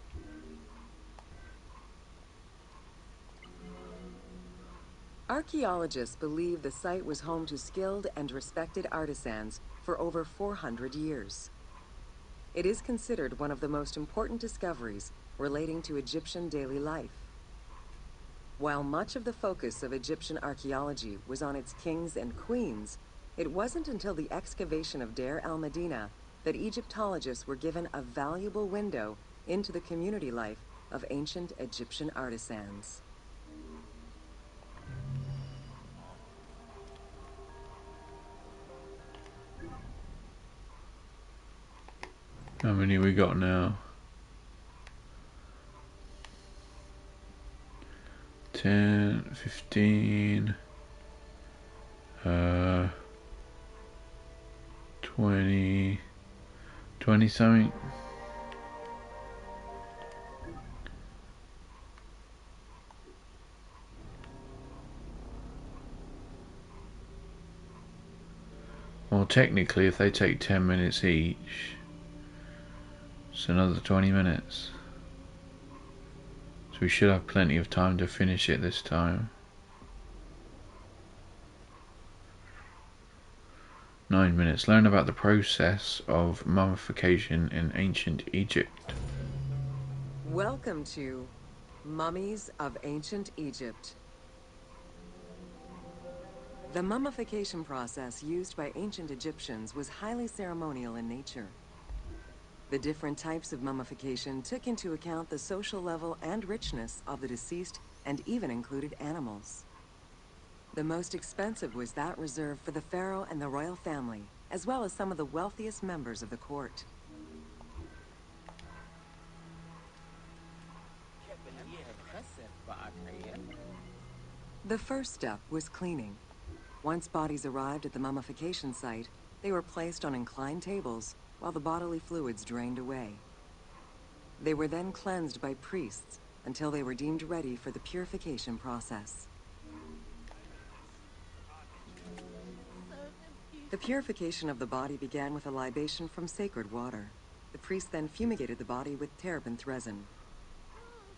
Speaker 2: Archaeologists believe the site was home to skilled and respected artisans for over 400 years. It is considered one of the most important discoveries relating to Egyptian daily life. While much of the focus of Egyptian archaeology was on its kings and queens, it wasn't until the excavation of Deir el-Medina that Egyptologists were given a valuable window into the community life of ancient Egyptian artisans.
Speaker 1: How many we got now? 10, 15, 20, 20 something. Well, technically, if they take 10 minutes each, it's another 20 minutes. So we should have plenty of time to finish it this time. 9 minutes. Learn about the process of mummification in ancient Egypt.
Speaker 2: Welcome to Mummies of Ancient Egypt. The mummification process used by ancient Egyptians was highly ceremonial in nature. The different types of mummification took into account the social level and richness of the deceased and even included animals. The most expensive was that reserved for the pharaoh and the royal family, as well as some of the wealthiest members of the court. The first step was cleaning. Once bodies arrived at the mummification site, they were placed on inclined tables while the bodily fluids drained away. They were then cleansed by priests until they were deemed ready for the purification process. The purification of the body began with a libation from sacred water. The priest then fumigated the body with terebinth resin.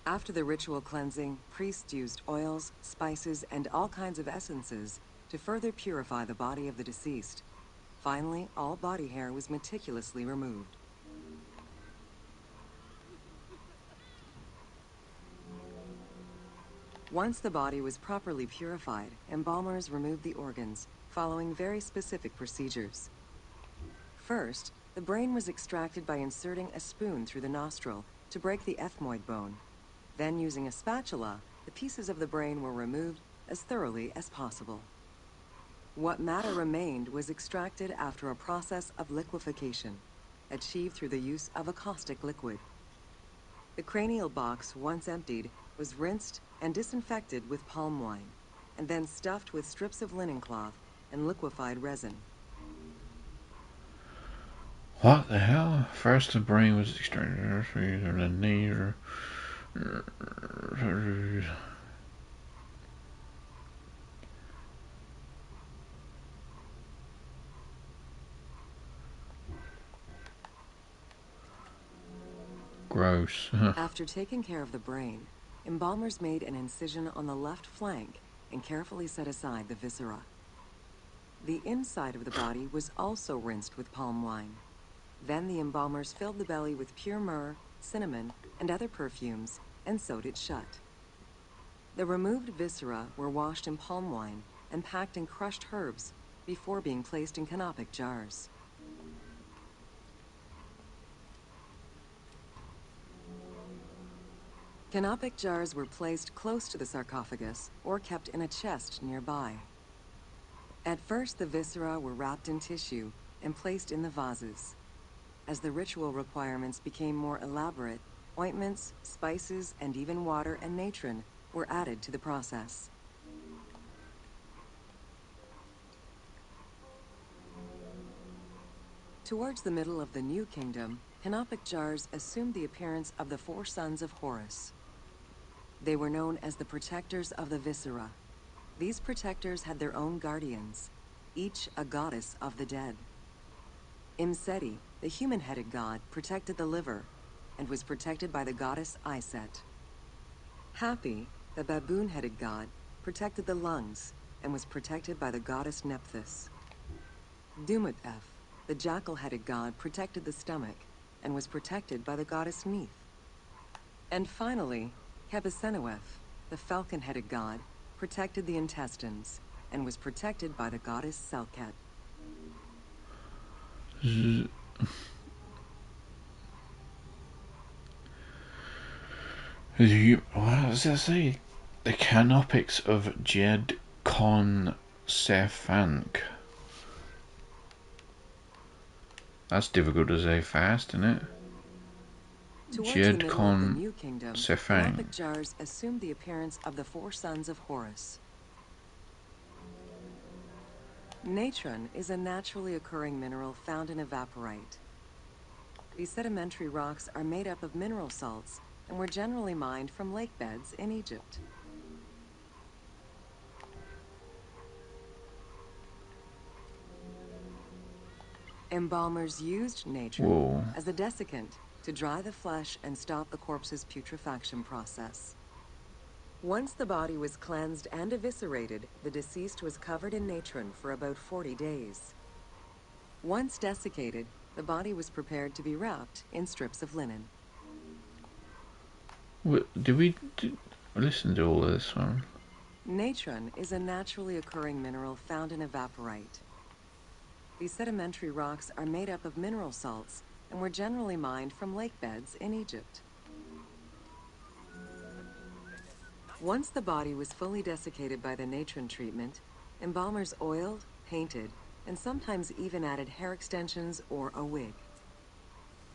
Speaker 2: After the ritual cleansing, priests used oils, spices, and all kinds of essences to further purify the body of the deceased. Finally, all body hair was meticulously removed. Once the body was properly purified, embalmers removed the organs, following very specific procedures. First, the brain was extracted by inserting a spoon through the nostril to break the ethmoid bone. Then, using a spatula, the pieces of the brain were removed as thoroughly as possible. What matter remained was extracted after a process of liquefaction, achieved through the use of a caustic liquid. The cranial box, once emptied, was rinsed and disinfected with palm wine, and then stuffed with strips of linen cloth and liquefied resin.
Speaker 1: What the hell? First the brain was extracted, and the knee. Gross.
Speaker 2: After taking care of the brain, embalmers made an incision on the left flank and carefully set aside the viscera. The inside of the body was also rinsed with palm wine. Then the embalmers filled the belly with pure myrrh, cinnamon, and other perfumes, and sewed it shut. The removed viscera were washed in palm wine and packed in crushed herbs before being placed in canopic jars. Canopic jars were placed close to the sarcophagus or kept in a chest nearby. At first, the viscera were wrapped in tissue and placed in the vases. As the ritual requirements became more elaborate, ointments, spices, and even water and natron were added to the process. Towards the middle of the New Kingdom, canopic jars assumed the appearance of the 4 sons of Horus. They were known as the protectors of the viscera. These protectors had their own guardians, each a goddess of the dead. Imseti, the human-headed god, protected the liver and was protected by the goddess Iset. Hapi, the baboon-headed god, protected the lungs and was protected by the goddess Nephthys. Dumut-Ef, the jackal-headed god, protected the stomach and was protected by the goddess Neith. And finally, Kebesenuef, the falcon-headed god, protected the intestines and was protected by the goddess Selket.
Speaker 1: What does that say? The Canopics of Jed Con Sefank. That's difficult to say fast, isn't it?
Speaker 2: Towards
Speaker 1: Jed
Speaker 2: the middle of
Speaker 1: Con
Speaker 2: the New Kingdom,
Speaker 1: Sefang.
Speaker 2: canopic jars assumed the appearance of the 4 sons of Horus. Natron is a naturally occurring mineral found in evaporite. These sedimentary rocks are made up of mineral salts and were generally mined from lake beds in Egypt. Embalmers used natron as a desiccant to dry the flesh and stop the corpse's putrefaction process. Once the body was cleansed and eviscerated, the deceased was covered in natron for about 40 days. Once desiccated, the body was prepared to be wrapped in strips of linen.
Speaker 1: Did we listen to all of this one?
Speaker 2: Natron is a naturally occurring mineral found in evaporite. These sedimentary rocks are made up of mineral salts and were generally mined from lake beds in Egypt. Once the body was fully desiccated by the natron treatment, embalmers oiled, painted, and sometimes even added hair extensions or a wig.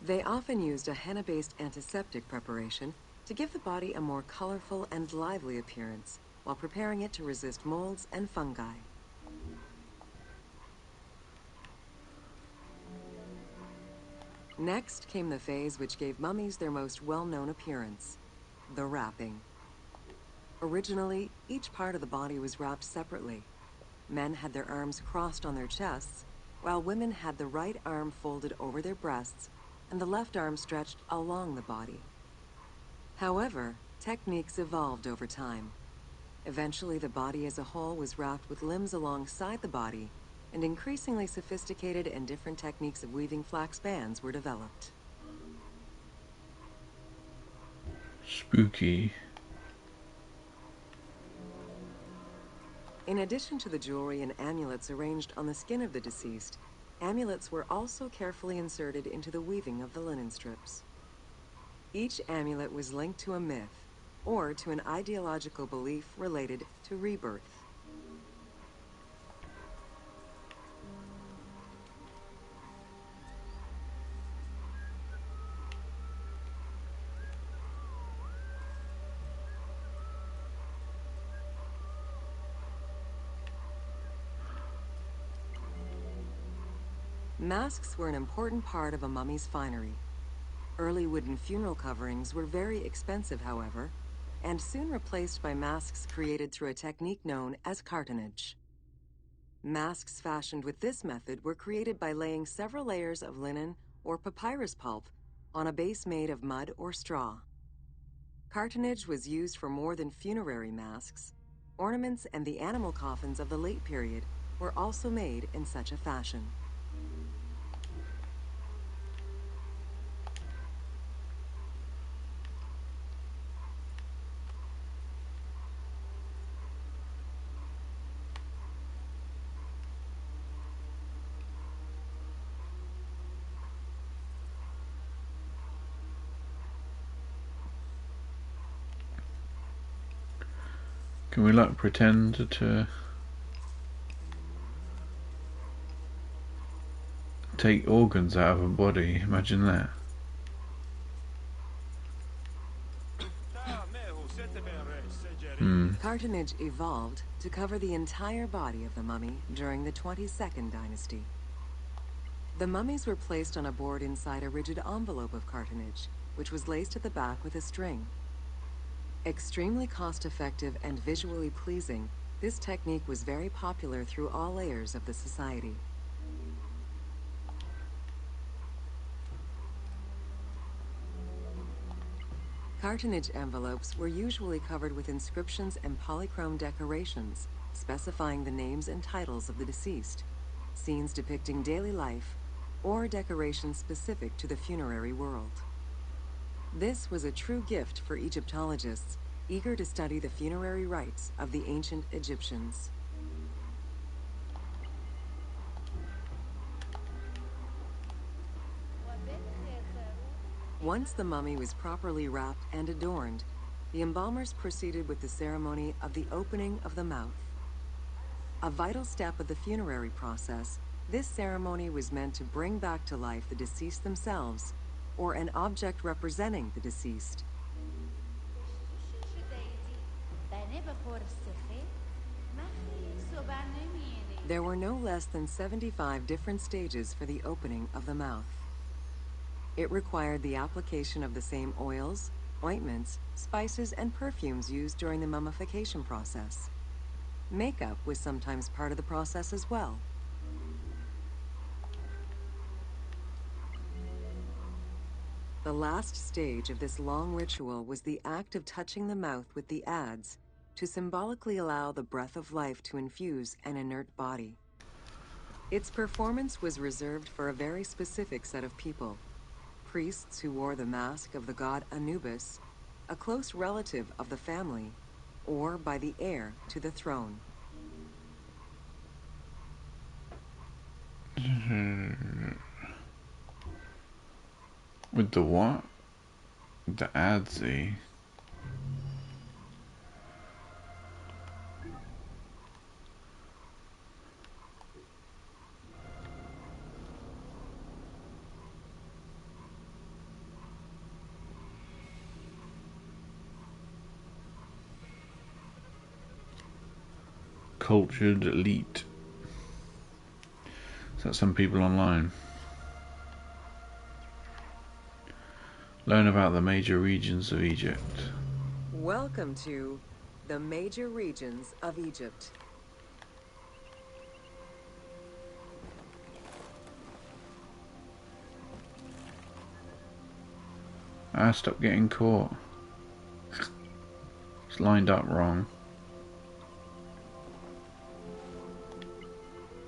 Speaker 2: They often used a henna-based antiseptic preparation to give the body a more colorful and lively appearance while preparing it to resist molds and fungi. Next came the phase which gave mummies their most well-known appearance, the wrapping. Originally, each part of the body was wrapped separately. Men had their arms crossed on their chests, while women had the right arm folded over their breasts and the left arm stretched along the body. However, techniques evolved over time. Eventually, the body as a whole was wrapped with limbs alongside the body, and increasingly sophisticated and different techniques of weaving flax bands were developed.
Speaker 1: Spooky.
Speaker 2: In addition to the jewelry and amulets arranged on the skin of the deceased, amulets were also carefully inserted into the weaving of the linen strips. Each amulet was linked to a myth, or to an ideological belief related to rebirth. Masks were an important part of a mummy's finery. Early wooden funeral coverings were very expensive, however, and soon replaced by masks created through a technique known as cartonnage. Masks fashioned with this method were created by laying several layers of linen or papyrus pulp on a base made of mud or straw. Cartonnage was used for more than funerary masks. Ornaments and the animal coffins of the late period were also made in such a fashion.
Speaker 1: Can we like pretend to take organs out of a body? Imagine that.
Speaker 2: Cartonnage evolved to cover the entire body of the mummy during the 22nd dynasty. The mummies were placed on a board inside a rigid envelope of cartonnage, which was laced at the back with a string. Extremely cost-effective and visually pleasing, this technique was very popular through all layers of the society. Cartonnage envelopes were usually covered with inscriptions and polychrome decorations, specifying the names and titles of the deceased, scenes depicting daily life, or decorations specific to the funerary world. This was a true gift for Egyptologists eager to study the funerary rites of the ancient Egyptians. Once the mummy was properly wrapped and adorned, the embalmers proceeded with the ceremony of the opening of the mouth. A vital step of the funerary process, this ceremony was meant to bring back to life the deceased themselves, or an object representing the deceased. There were no less than 75 different stages for the opening of the mouth. It required the application of the same oils, ointments, spices, and perfumes used during the mummification process. Makeup was sometimes part of the process as well. The last stage of this long ritual was the act of touching the mouth with the adze to symbolically allow the breath of life to infuse an inert body. Its performance was reserved for a very specific set of people. Priests who wore the mask of the god Anubis, a close relative of the family, or by the heir to the throne.
Speaker 1: With the what? The adze. Cultured elite. Is that some people online? Learn about the major regions of Egypt.
Speaker 2: Welcome to the major regions of Egypt.
Speaker 1: Stop getting caught. It's lined up wrong.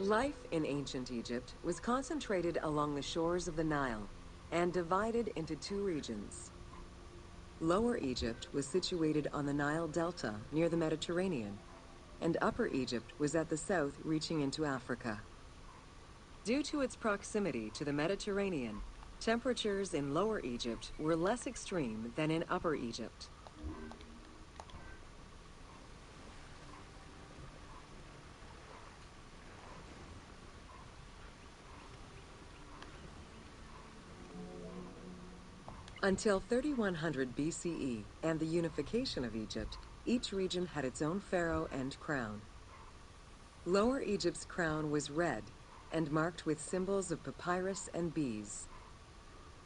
Speaker 2: Life in ancient Egypt was concentrated along the shores of the Nile and divided into two regions. Lower Egypt was situated on the Nile Delta near the Mediterranean, and Upper Egypt was at the south reaching into Africa. Due to its proximity to the Mediterranean, temperatures in Lower Egypt were less extreme than in Upper Egypt. Until 3100 BCE and the unification of Egypt, each region had its own pharaoh and crown. Lower Egypt's crown was red and marked with symbols of papyrus and bees.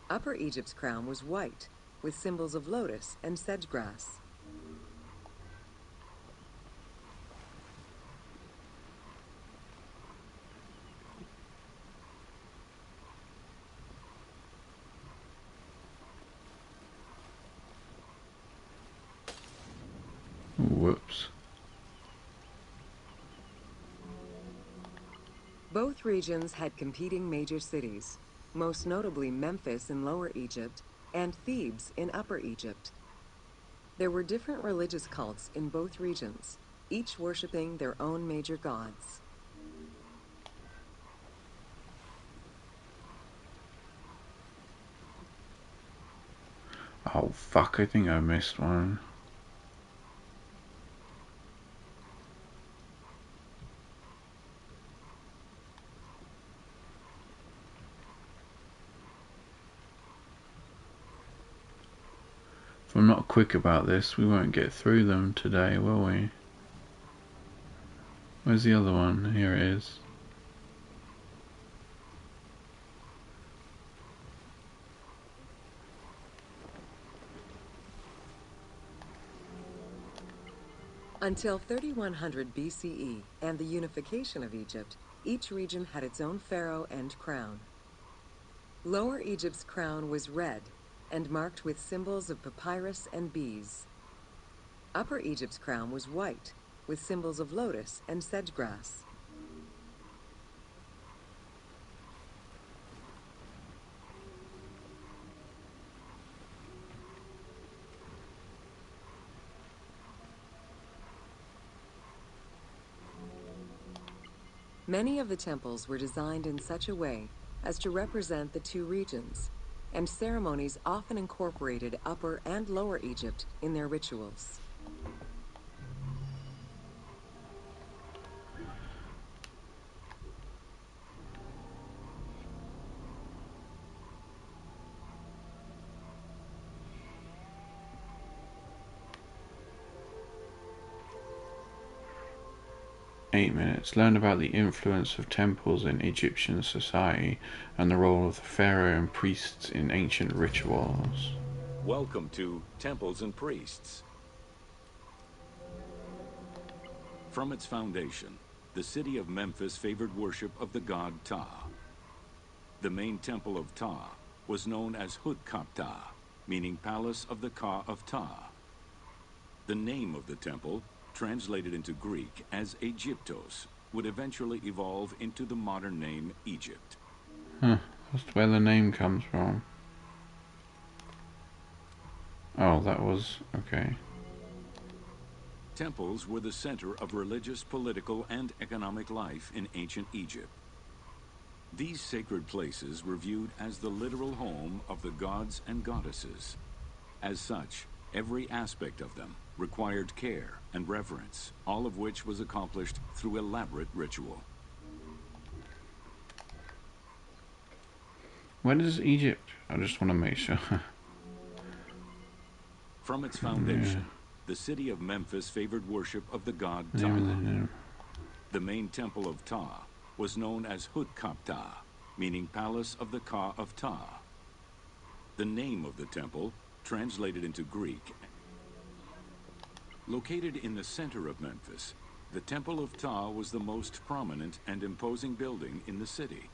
Speaker 2: Upper Egypt's crown was white with symbols of lotus and sedge grass.
Speaker 1: Whoops.
Speaker 2: Both regions had competing major cities, most notably Memphis in Lower Egypt and Thebes in Upper Egypt. There were different religious cults in both regions, each worshipping their own major gods.
Speaker 1: Oh fuck, I think I missed one. If I'm not quick about this, we won't get through them today, will we? Where's the other one? Here it is.
Speaker 2: Until 3100 BCE and the unification of Egypt, each region had its own pharaoh and crown. Lower Egypt's crown was red and marked with symbols of papyrus and bees. Upper Egypt's crown was white with symbols of lotus and sedge grass. Many of the temples were designed in such a way as to represent the two regions, and ceremonies often incorporated Upper and Lower Egypt in their rituals.
Speaker 1: Learn about the influence of temples in Egyptian society and the role of the pharaoh and priests in ancient rituals.
Speaker 3: Welcome to Temples and Priests. From its foundation, the city of Memphis favored worship of the god Ptah. The main temple of Ptah was known as Hutkaptah, meaning Palace of the Ka of Ptah. The name of the temple, translated into Greek as Aegyptos, would eventually evolve into the modern name Egypt.
Speaker 1: That's where the name comes from. Oh, that was... okay.
Speaker 3: Temples were the center of religious, political, and economic life in ancient Egypt. These sacred places were viewed as the literal home of the gods and goddesses. As such, every aspect of them required care and reverence, all of which was accomplished through elaborate ritual.
Speaker 1: Where does Egypt... I just want to make sure.
Speaker 3: From its foundation, the city of Memphis favored worship of the god Ptah. The main temple of Ptah was known as Hutkaptah, meaning Palace of the Ka of Ptah. The name of the temple, translated into Greek. Located in the center of Memphis, the Temple of Ptah was the most prominent and imposing building in the city.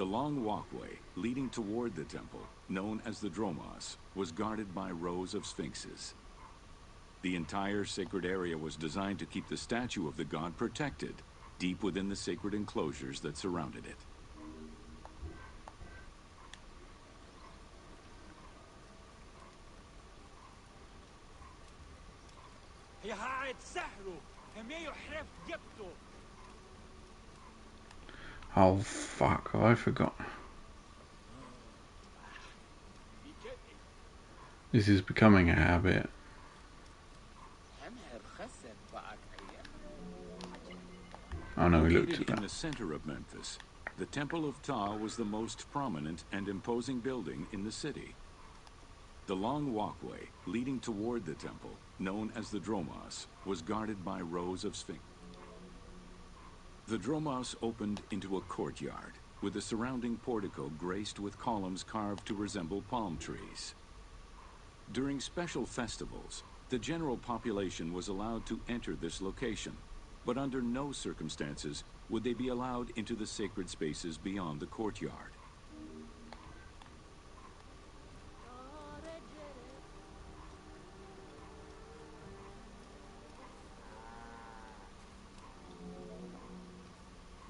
Speaker 3: The long walkway leading toward the temple, known as the Dromos, was guarded by rows of sphinxes. The entire sacred area was designed to keep the statue of the god protected, deep within the sacred enclosures that surrounded it.
Speaker 1: Oh fuck, I forgot. This is becoming a habit. Oh no, we looked
Speaker 3: Located
Speaker 1: at
Speaker 3: in
Speaker 1: that.
Speaker 3: the center of Memphis, the Temple of Ptah was the most prominent and imposing building in the city. The long walkway leading toward the temple, known as the Dromos, was guarded by rows of sphinx. The Dromos opened into a courtyard, with the surrounding portico graced with columns carved to resemble palm trees. During special festivals, the general population was allowed to enter this location, but under no circumstances would they be allowed into the sacred spaces beyond the courtyard.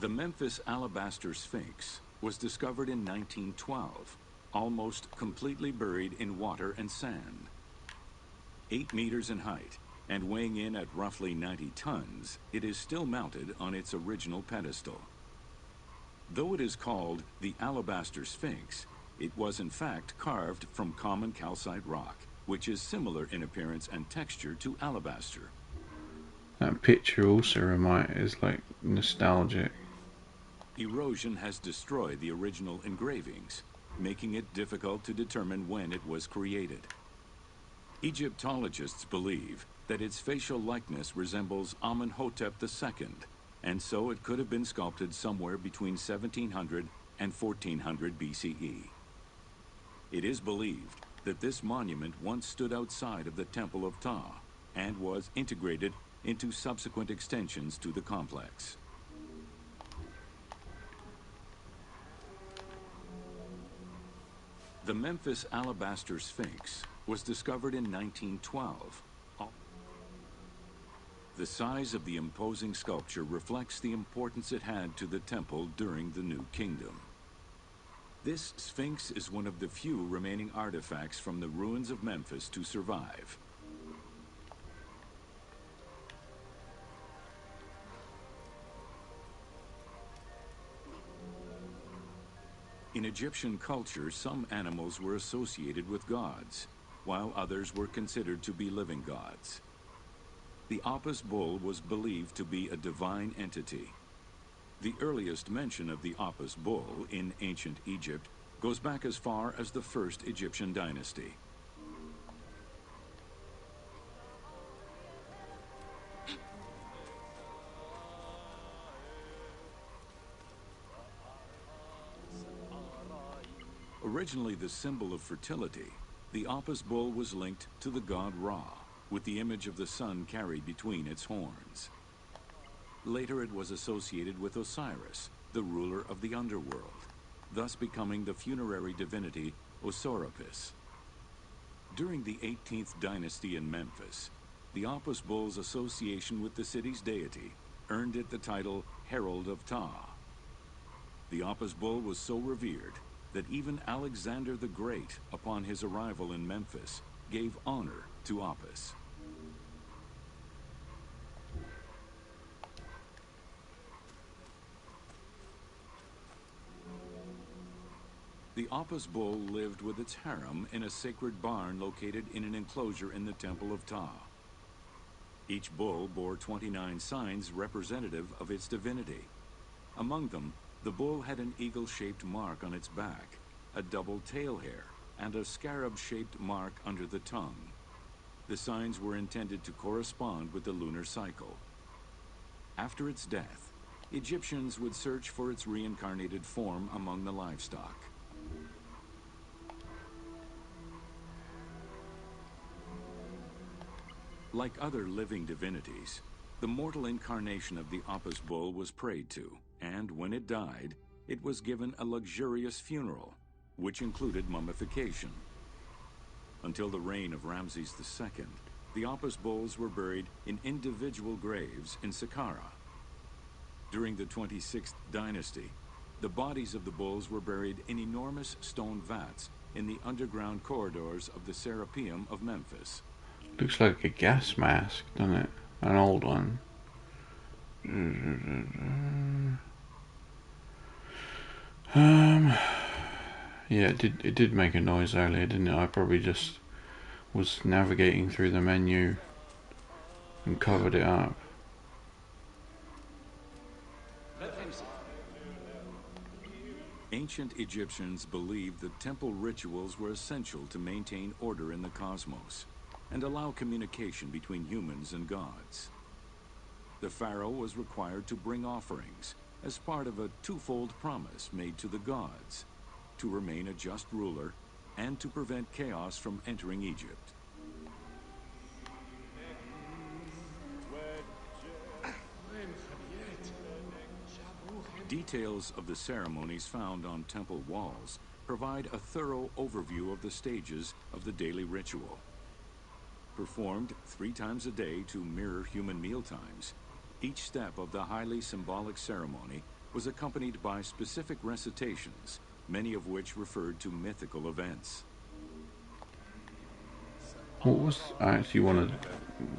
Speaker 3: The Memphis Alabaster Sphinx was discovered in 1912, almost completely buried in water and sand. 8 meters in height and weighing in at roughly 90 tons, it is still mounted on its original pedestal. Though it is called the Alabaster Sphinx, it was in fact carved from common calcite rock, which is similar in appearance and texture to alabaster.
Speaker 1: That picture also is like nostalgic.
Speaker 3: Erosion has destroyed the original engravings, making it difficult to determine when it was created. Egyptologists believe that its facial likeness resembles Amenhotep II, and so it could have been sculpted somewhere between 1700 and 1400 BCE. It is believed that this monument once stood outside of the Temple of Ptah and was integrated into subsequent extensions to the complex. The Memphis Alabaster Sphinx was discovered in 1912. The size of the imposing sculpture reflects the importance it had to the temple during the New Kingdom. This Sphinx is one of the few remaining artifacts from the ruins of Memphis to survive. In Egyptian culture, some animals were associated with gods, while others were considered to be living gods. The Apis bull was believed to be a divine entity. The earliest mention of the Apis bull in ancient Egypt goes back as far as the first Egyptian dynasty. Originally the symbol of fertility, the Apis bull was linked to the god Ra, with the image of the sun carried between its horns. Later it was associated with Osiris, the ruler of the underworld, thus becoming the funerary divinity Osorapis. During the 18th dynasty in Memphis, the Apis bull's association with the city's deity earned it the title Herald of Ptah. The Apis bull was so revered that even Alexander the Great, upon his arrival in Memphis, gave honor to Apis. The Apis bull lived with its harem in a sacred barn located in an enclosure in the Temple of Ptah. Each bull bore 29 signs representative of its divinity. Among them, the bull had an eagle-shaped mark on its back, a double tail hair, and a scarab-shaped mark under the tongue. The signs were intended to correspond with the lunar cycle. After its death, Egyptians would search for its reincarnated form among the livestock. Like other living divinities, the mortal incarnation of the Apis bull was prayed to, and when it died, it was given a luxurious funeral, which included mummification. Until the reign of Ramses II, the Apis bulls were buried in individual graves in Saqqara. During the 26th dynasty, the bodies of the bulls were buried in enormous stone vats in the underground corridors of the Serapeum of Memphis.
Speaker 1: Looks like a gas mask, doesn't it? An old one. Yeah, it did make a noise earlier, didn't it? I probably just was navigating through the menu and covered it up.
Speaker 3: Ancient Egyptians believed that temple rituals were essential to maintain order in the cosmos and allow communication between humans and gods. The pharaoh was required to bring offerings as part of a twofold promise made to the gods: to remain a just ruler and to prevent chaos from entering Egypt. Details of the ceremonies found on temple walls provide a thorough overview of the stages of the daily ritual. Performed 3 times a day to mirror human mealtimes, each step of the highly symbolic ceremony was accompanied by specific recitations, many of which referred to mythical events.
Speaker 1: What was... I actually want to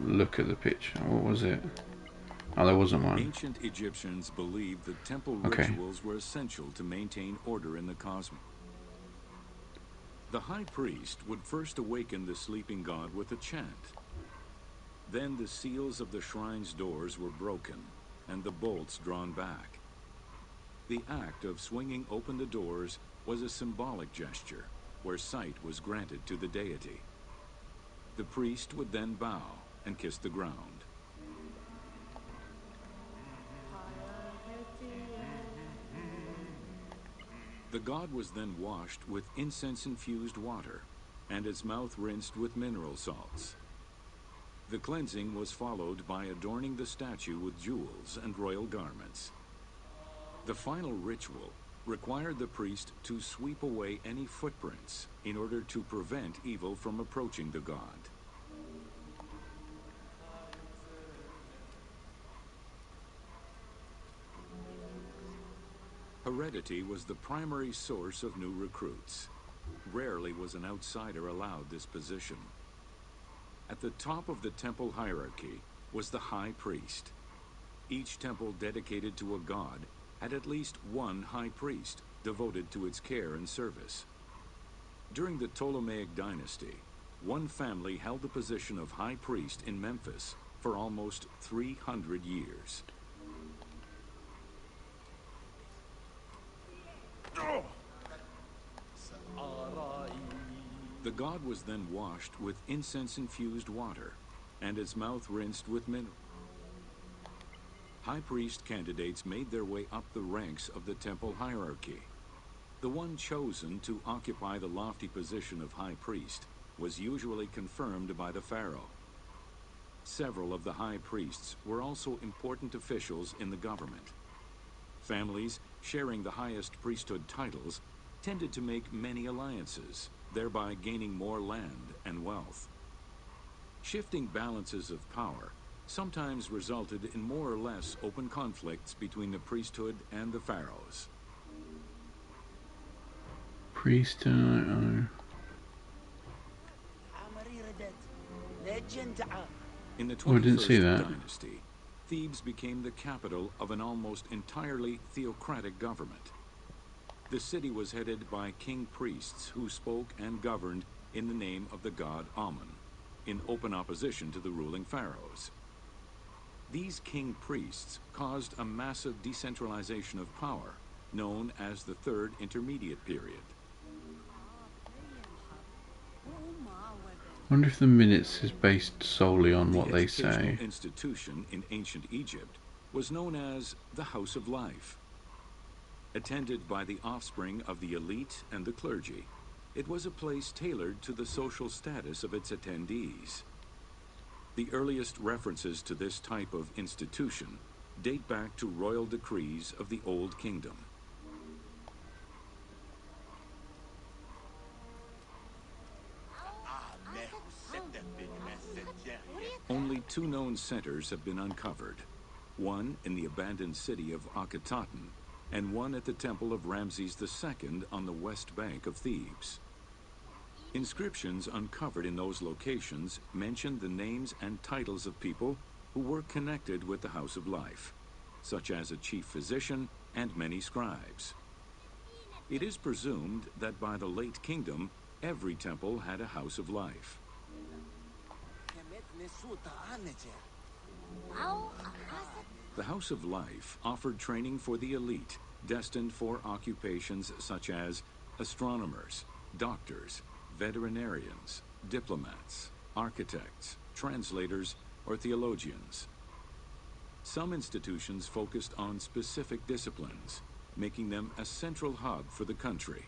Speaker 1: look at the picture. What was it? Oh, there wasn't one.
Speaker 3: Ancient Egyptians believed that temple rituals were essential to maintain order in the cosmos. The high priest would first awaken the sleeping god with a chant. Then the seals of the shrine's doors were broken and the bolts drawn back. The act of swinging open the doors was a symbolic gesture where sight was granted to the deity. The priest would then bow and kiss the ground. The god was then washed with incense-infused water and its mouth rinsed with mineral salts. The cleansing was followed by adorning the statue with jewels and royal garments. The final ritual required the priest to sweep away any footprints in order to prevent evil from approaching the god. Heredity was the primary source of new recruits. Rarely was an outsider allowed this position. At the top of the temple hierarchy was the high priest. Each temple dedicated to a god had at least one high priest devoted to its care and service. During the Ptolemaic dynasty, one family held the position of high priest in Memphis for almost 300 years. The god was then washed with incense-infused water and its mouth rinsed with mineral. High priest candidates made their way up the ranks of the temple hierarchy. The one chosen to occupy the lofty position of high priest was usually confirmed by the pharaoh. Several of the high priests were also important officials in the government. Families sharing the highest priesthood titles tended to make many alliances, thereby gaining more land and wealth. Shifting balances of power sometimes resulted in more or less open conflicts between the priesthood and the pharaohs.
Speaker 1: Priesthood.
Speaker 3: In the
Speaker 1: Oh, I didn't see
Speaker 3: 21st
Speaker 1: that.
Speaker 3: dynasty, Thebes became the capital of an almost entirely theocratic government. The city was headed by king priests who spoke and governed in the name of the god Amun, in open opposition to the ruling pharaohs. These king priests caused a massive decentralization of power, known as the Third Intermediate Period.
Speaker 1: I wonder if the minutes is based solely on what they
Speaker 3: The educational
Speaker 1: say.
Speaker 3: institution in ancient Egypt was known as the House of Life. Attended by the offspring of the elite and the clergy, it was a place tailored to the social status of its attendees. The earliest references to this type of institution date back to royal decrees of the Old Kingdom. two known centers have been uncovered. One in the abandoned city of Akhetaten, and one at the temple of Ramses II on the west bank of Thebes. Inscriptions uncovered in those locations mention the names and titles of people who were connected with the House of Life, such as a chief physician and many scribes. It is presumed that by the late kingdom, every temple had a House of Life. The House of Life offered training for the elite, destined for occupations such as astronomers, doctors, veterinarians, diplomats, architects, translators, or theologians. Some institutions focused on specific disciplines, making them a central hub for the country.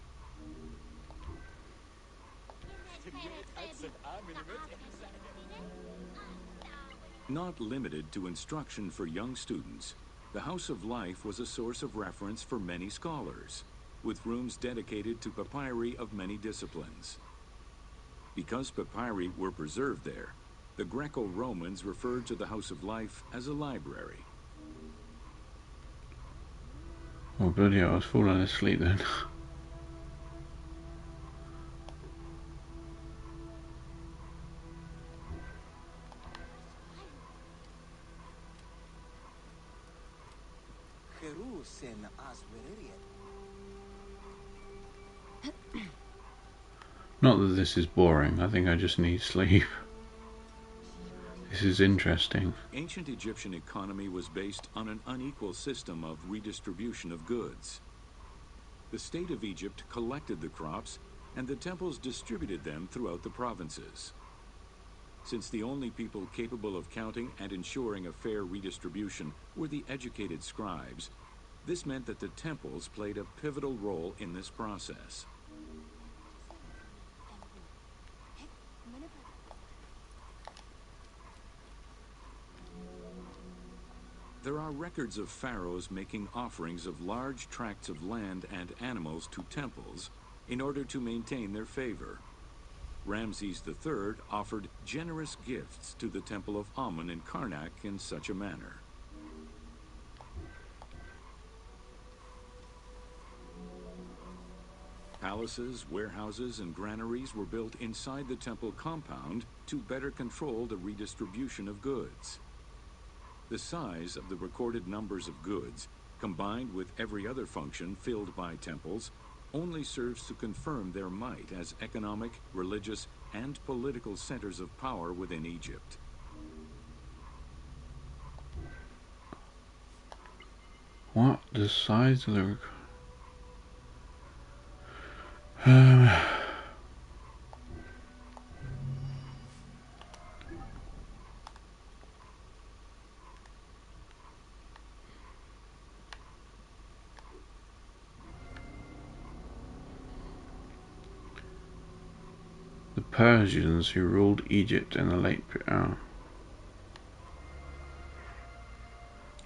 Speaker 3: Not limited to instruction for young students, the House of Life was a source of reference for many scholars, with rooms dedicated to papyri of many disciplines. Because papyri were preserved there, the Greco-Romans referred to the House of Life as a library.
Speaker 1: Oh bloody hell, I was falling asleep then. Not that this is boring, I think I just need sleep. This is interesting.
Speaker 3: Ancient Egyptian economy was based on an unequal system of redistribution of goods. The state of Egypt collected the crops, and the temples distributed them throughout the provinces. Since the only people capable of counting and ensuring a fair redistribution were the educated scribes, this meant that the temples played a pivotal role in this process. There are records of pharaohs making offerings of large tracts of land and animals to temples in order to maintain their favor. Ramses III offered generous gifts to the temple of Amun in Karnak in such a manner. Palaces, warehouses, and granaries were built inside the temple compound to better control the redistribution of goods. The size of the recorded numbers of goods, combined with every other function filled by temples, only serves to confirm their might as economic, religious, and political centers of power within Egypt.
Speaker 1: What? The size of the... The Persians who ruled Egypt in the late...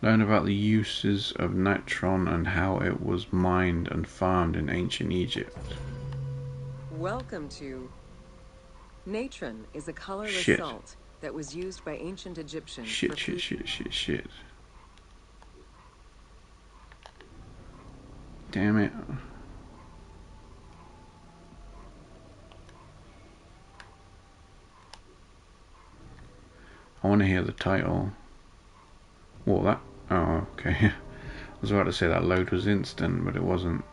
Speaker 1: Learn about the uses of natron and how it was mined and farmed in ancient Egypt.
Speaker 2: Welcome to... Natron is a colorless salt that was used by ancient Egyptians
Speaker 1: Shit. Damn it. I want to hear the title. What, that? Oh, okay. I was about to say that load was instant, but it wasn't.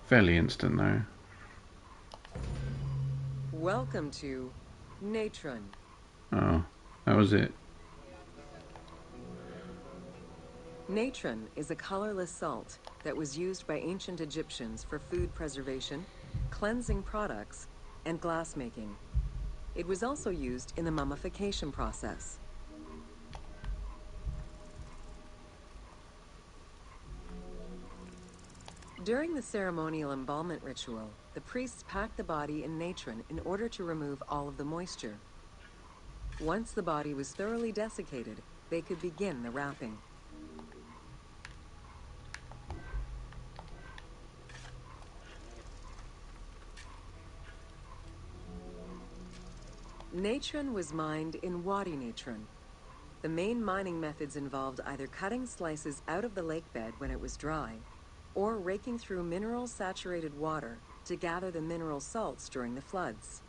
Speaker 1: Fairly instant, though.
Speaker 2: Welcome to Natron.
Speaker 1: Oh, that was it.
Speaker 2: Natron is a colorless salt that was used by ancient Egyptians for food preservation, cleansing products, and glassmaking. It was also used in the mummification process. During the ceremonial embalmment ritual, the priests packed the body in natron in order to remove all of the moisture. Once the body was thoroughly desiccated, they could begin the wrapping. Natron was mined in Wadi Natron, The main mining methods involved either cutting slices out of the lake bed when it was dry, or raking through mineral-saturated water to gather the mineral salts during the floods.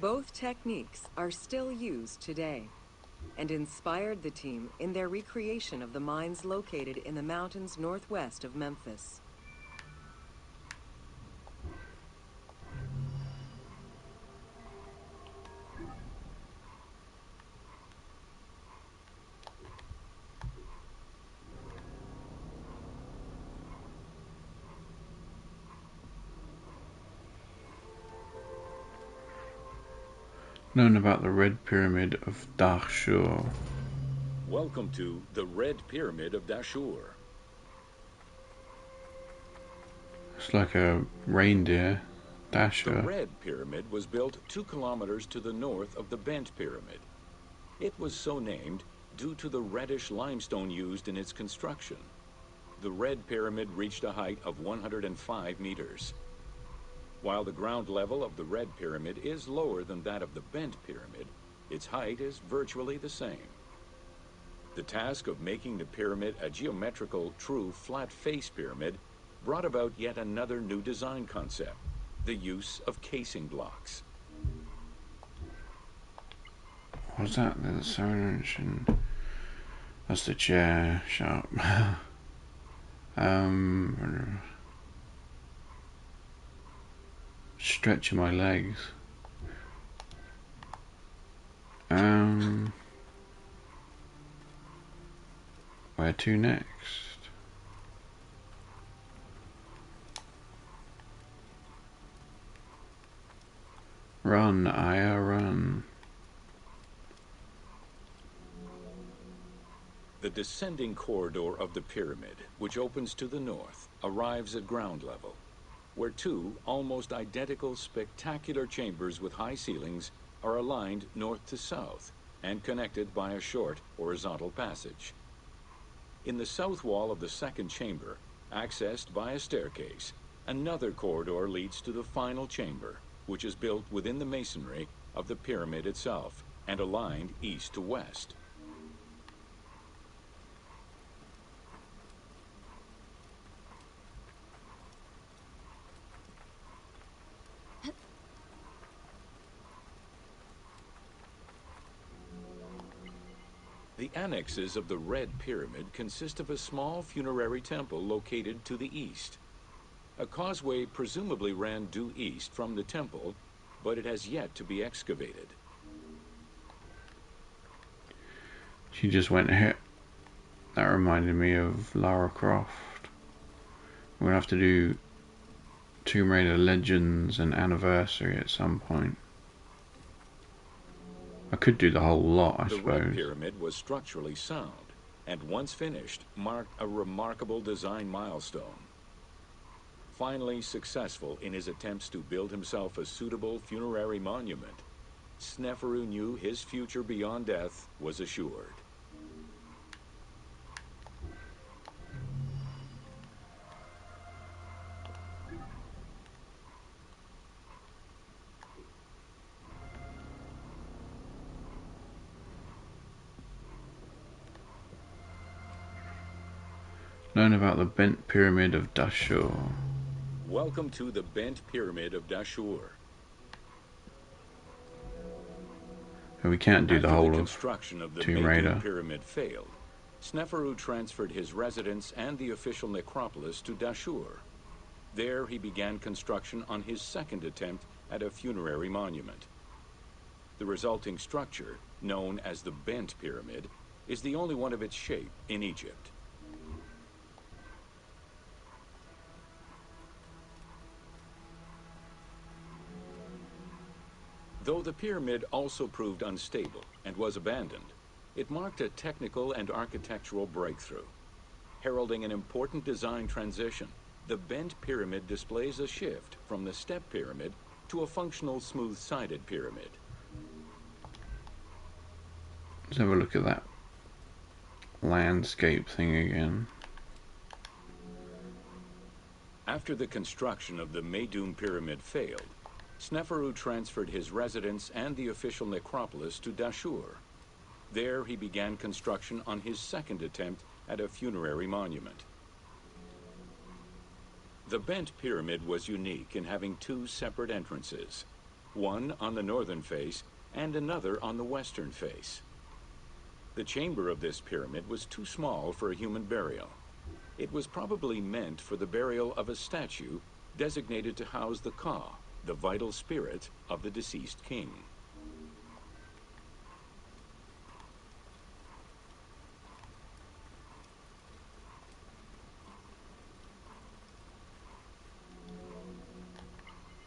Speaker 2: Both techniques are still used today and inspired the team in their recreation of the mines located in the mountains northwest of Memphis.
Speaker 1: Known about the Red Pyramid of Dahshur.
Speaker 3: Welcome to the Red Pyramid of Dashur.
Speaker 1: It's like a reindeer. Dashur.
Speaker 3: The Red Pyramid was built 2 kilometers to the north of the Bent Pyramid. It was so named due to the reddish limestone used in its construction. The Red Pyramid reached a height of 105 meters. While the ground level of the Red Pyramid is lower than that of the Bent Pyramid, its height is virtually the same. The task of making the pyramid a geometrical, true flat-face pyramid brought about yet another new design concept: the use of casing blocks.
Speaker 1: What's that? The Sorange and that's the chair sharp. Stretching my legs. Where to next? Run, Aya, run.
Speaker 3: The descending corridor of the pyramid, which opens to the north, arrives at ground level, where 2 almost identical spectacular chambers with high ceilings are aligned north to south and connected by a short horizontal passage. In the south wall of the second chamber, accessed by a staircase, another corridor leads to the final chamber, which is built within the masonry of the pyramid itself and aligned east to west. The annexes of the Red Pyramid consist of a small funerary temple located to the east. A causeway presumably ran due east from the temple, but it has yet to be excavated.
Speaker 1: She just went hit. That reminded me of Lara Croft. We're gonna have to do Tomb Raider Legends and Anniversary at some point. I could do the whole lot, I suppose.
Speaker 3: The Red Pyramid was structurally sound, and once finished, marked a remarkable design milestone. Finally successful in his attempts to build himself a suitable funerary monument, Sneferu knew his future beyond death was assured.
Speaker 1: Learn about the Bent Pyramid of Dashur.
Speaker 3: Welcome to the Bent Pyramid of Dashur.
Speaker 1: We can't do the whole of
Speaker 3: construction of the
Speaker 1: Tomb Raider.
Speaker 3: Bent Pyramid failed. Sneferu transferred his residence and the official necropolis to Dashur. There he began construction on his second attempt at a funerary monument. The resulting structure, known as the Bent Pyramid, is the only one of its shape in Egypt. Though the pyramid also proved unstable and was abandoned, it marked a technical and architectural breakthrough. Heralding an important design transition, the Bent Pyramid displays a shift from the step pyramid to a functional smooth-sided pyramid.
Speaker 1: Let's have a look at that landscape thing again.
Speaker 3: After the construction of the Meidum Pyramid failed, Sneferu transferred his residence and the official necropolis to Dashur. There he began construction on his second attempt at a funerary monument. The bent pyramid was unique in having two separate entrances, one on the northern face and another on the western face. The chamber of this pyramid was too small for a human burial. It was probably meant for the burial of a statue designated to house the Ka, the vital spirit of the deceased king.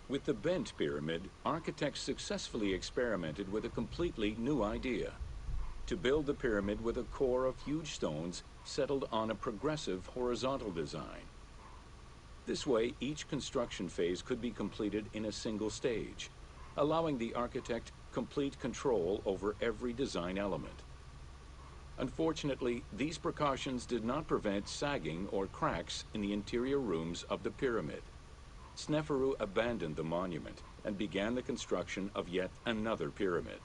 Speaker 3: With the bent pyramid, architects successfully experimented with a completely new idea: to build the pyramid with a core of huge stones settled on a progressive horizontal design. This way, each construction phase could be completed in a single stage, allowing the architect complete control over every design element. Unfortunately, these precautions did not prevent sagging or cracks in the interior rooms of the pyramid. Sneferu abandoned the monument and began the construction of yet another pyramid.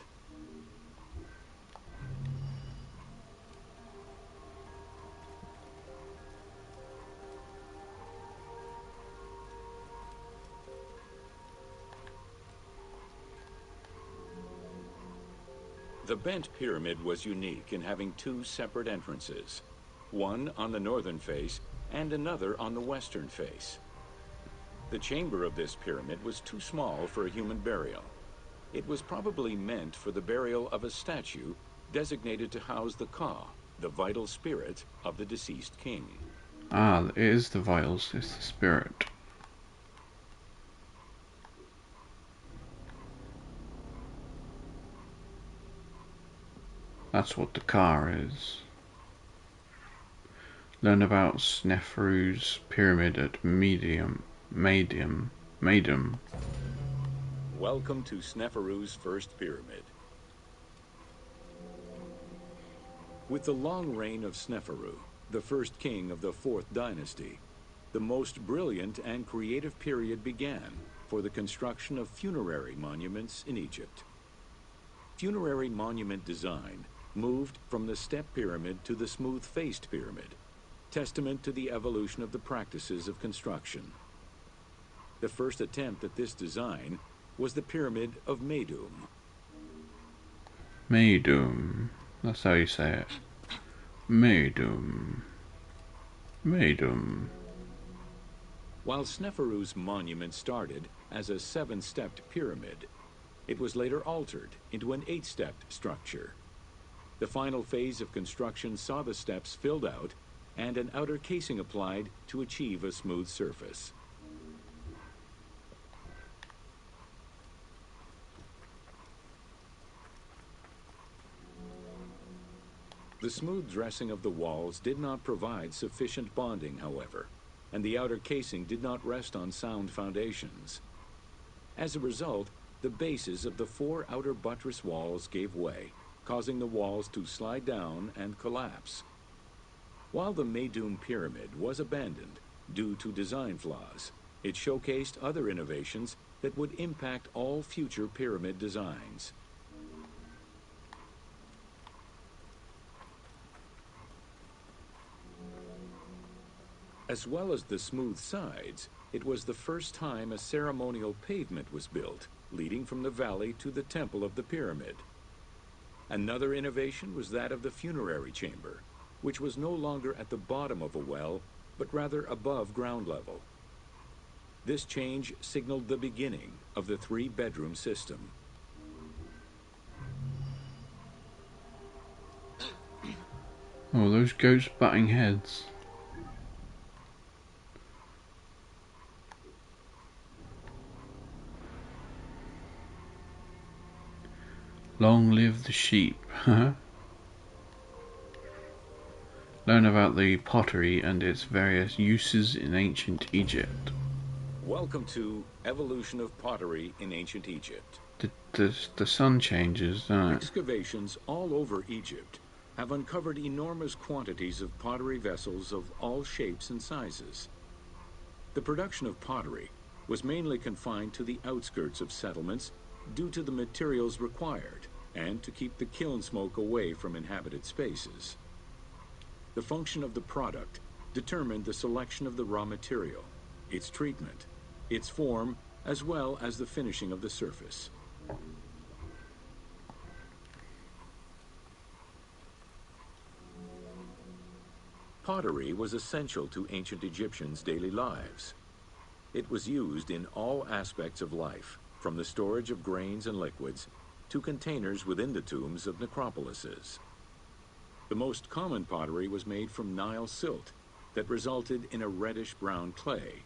Speaker 3: The bent pyramid was unique in having two separate entrances, one on the northern face and another on the western face. The chamber of this pyramid was too small for a human burial. It was probably meant for the burial of a statue designated to house the Ka, the vital spirit of the deceased king.
Speaker 1: Ah, it is the vitals, it's the spirit. That's what the car is. Learn about Sneferu's pyramid at Meidum.
Speaker 3: Welcome to Sneferu's first pyramid. With the long reign of Sneferu, the first king of the 4th dynasty, the most brilliant and creative period began for the construction of funerary monuments in Egypt. Funerary monument design moved from the step pyramid to the smooth-faced pyramid, testament to the evolution of the practices of construction. The first attempt at this design was the Pyramid of Meidum.
Speaker 1: Meidum. That's how you say it. Meidum. Meidum.
Speaker 3: While Sneferu's monument started as a 7-stepped pyramid, it was later altered into an 8-stepped structure. The final phase of construction saw the steps filled out and an outer casing applied to achieve a smooth surface. The smooth dressing of the walls did not provide sufficient bonding, however, and the outer casing did not rest on sound foundations. As a result, the bases of the 4 outer buttress walls gave way, causing the walls to slide down and collapse. While the Meidum Pyramid was abandoned due to design flaws, it showcased other innovations that would impact all future pyramid designs. As well as the smooth sides, it was the first time a ceremonial pavement was built, leading from the valley to the temple of the pyramid. Another innovation was that of the funerary chamber, which was no longer at the bottom of a well, but rather above ground level. This change signaled the beginning of the 3-bedroom system.
Speaker 1: Oh, those goats butting heads. Long live the sheep. Learn about the pottery and its various uses in ancient Egypt.
Speaker 3: Welcome to Evolution of Pottery in Ancient Egypt.
Speaker 1: The sun changes, doesn't it?
Speaker 3: Excavations all over Egypt have uncovered enormous quantities of pottery vessels of all shapes and sizes. The production of pottery was mainly confined to the outskirts of settlements due to the materials required and to keep the kiln smoke away from inhabited spaces. The function of the product determined the selection of the raw material, its treatment, its form, as well as the finishing of the surface. Pottery was essential to ancient Egyptians' daily lives. It was used in all aspects of life, from the storage of grains and liquids to containers within the tombs of necropolises. The most common pottery was made from Nile silt that resulted in a reddish-brown clay.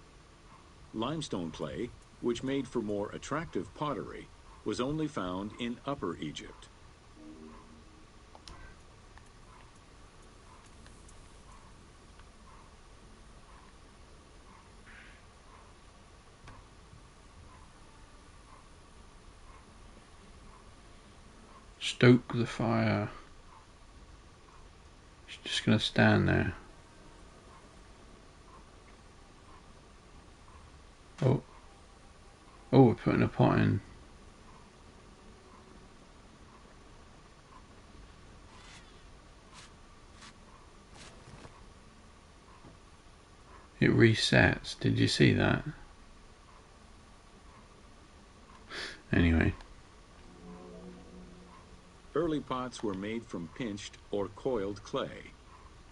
Speaker 3: Limestone clay, which made for more attractive pottery, was only found in Upper Egypt.
Speaker 1: Stoke the fire. She's just going to stand there. Oh. Oh, we're putting a pot in. It resets. Did you see that? Anyway.
Speaker 3: Early pots were made from pinched or coiled clay.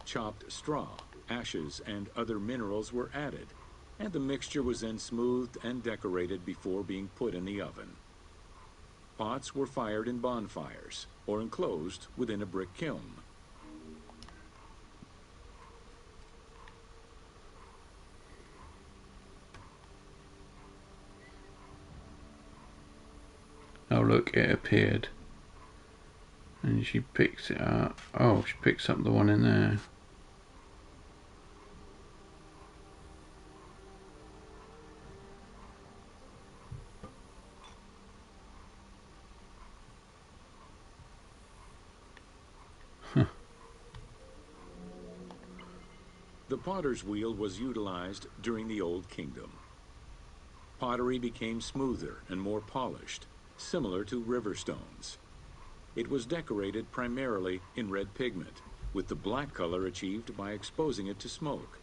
Speaker 3: Chopped straw, ashes, and other minerals were added, and the mixture was then smoothed and decorated before being put in the oven. Pots were fired in bonfires or enclosed within a brick kiln.
Speaker 1: Oh look, it appeared. And she picks it up. Oh, she picks up the one in there.
Speaker 3: The potter's wheel was utilized during the Old Kingdom. Pottery became smoother and more polished, similar to river stones. It was decorated primarily in red pigment, with the black color achieved by exposing it to smoke.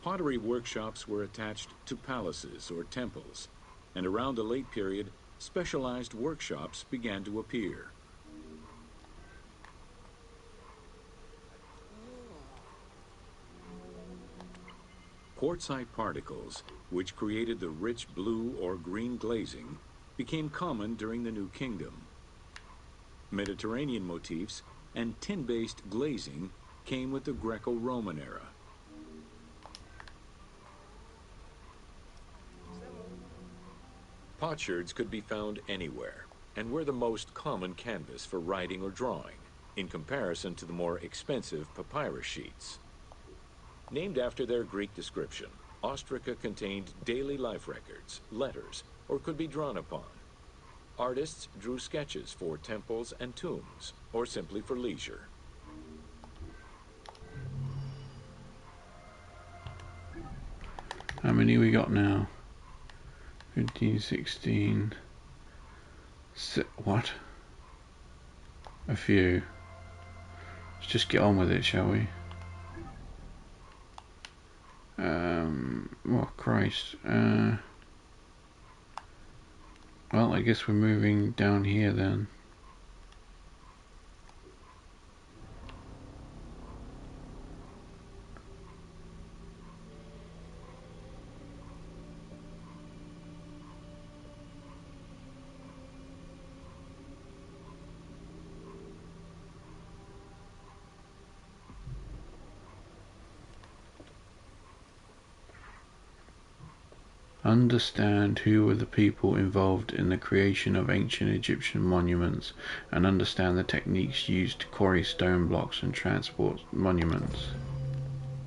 Speaker 3: Pottery workshops were attached to palaces or temples, and around the late period, specialized workshops began to appear. Quartzite particles, which created the rich blue or green glazing, became common during the New Kingdom. Mediterranean motifs and tin-based glazing came with the Greco-Roman era. Potsherds could be found anywhere and were the most common canvas for writing or drawing, in comparison to the more expensive papyrus sheets. Named after their Greek description, ostraca contained daily life records, letters, or could be drawn upon. Artists drew sketches for temples and tombs, or simply for leisure.
Speaker 1: How many we got now? 15, 16. What? A few. Let's just get on with it, shall we? Oh Christ. Well, I guess we're moving down here then. Understand who were the people involved in the creation of ancient Egyptian monuments, and understand the techniques used to quarry stone blocks and transport monuments.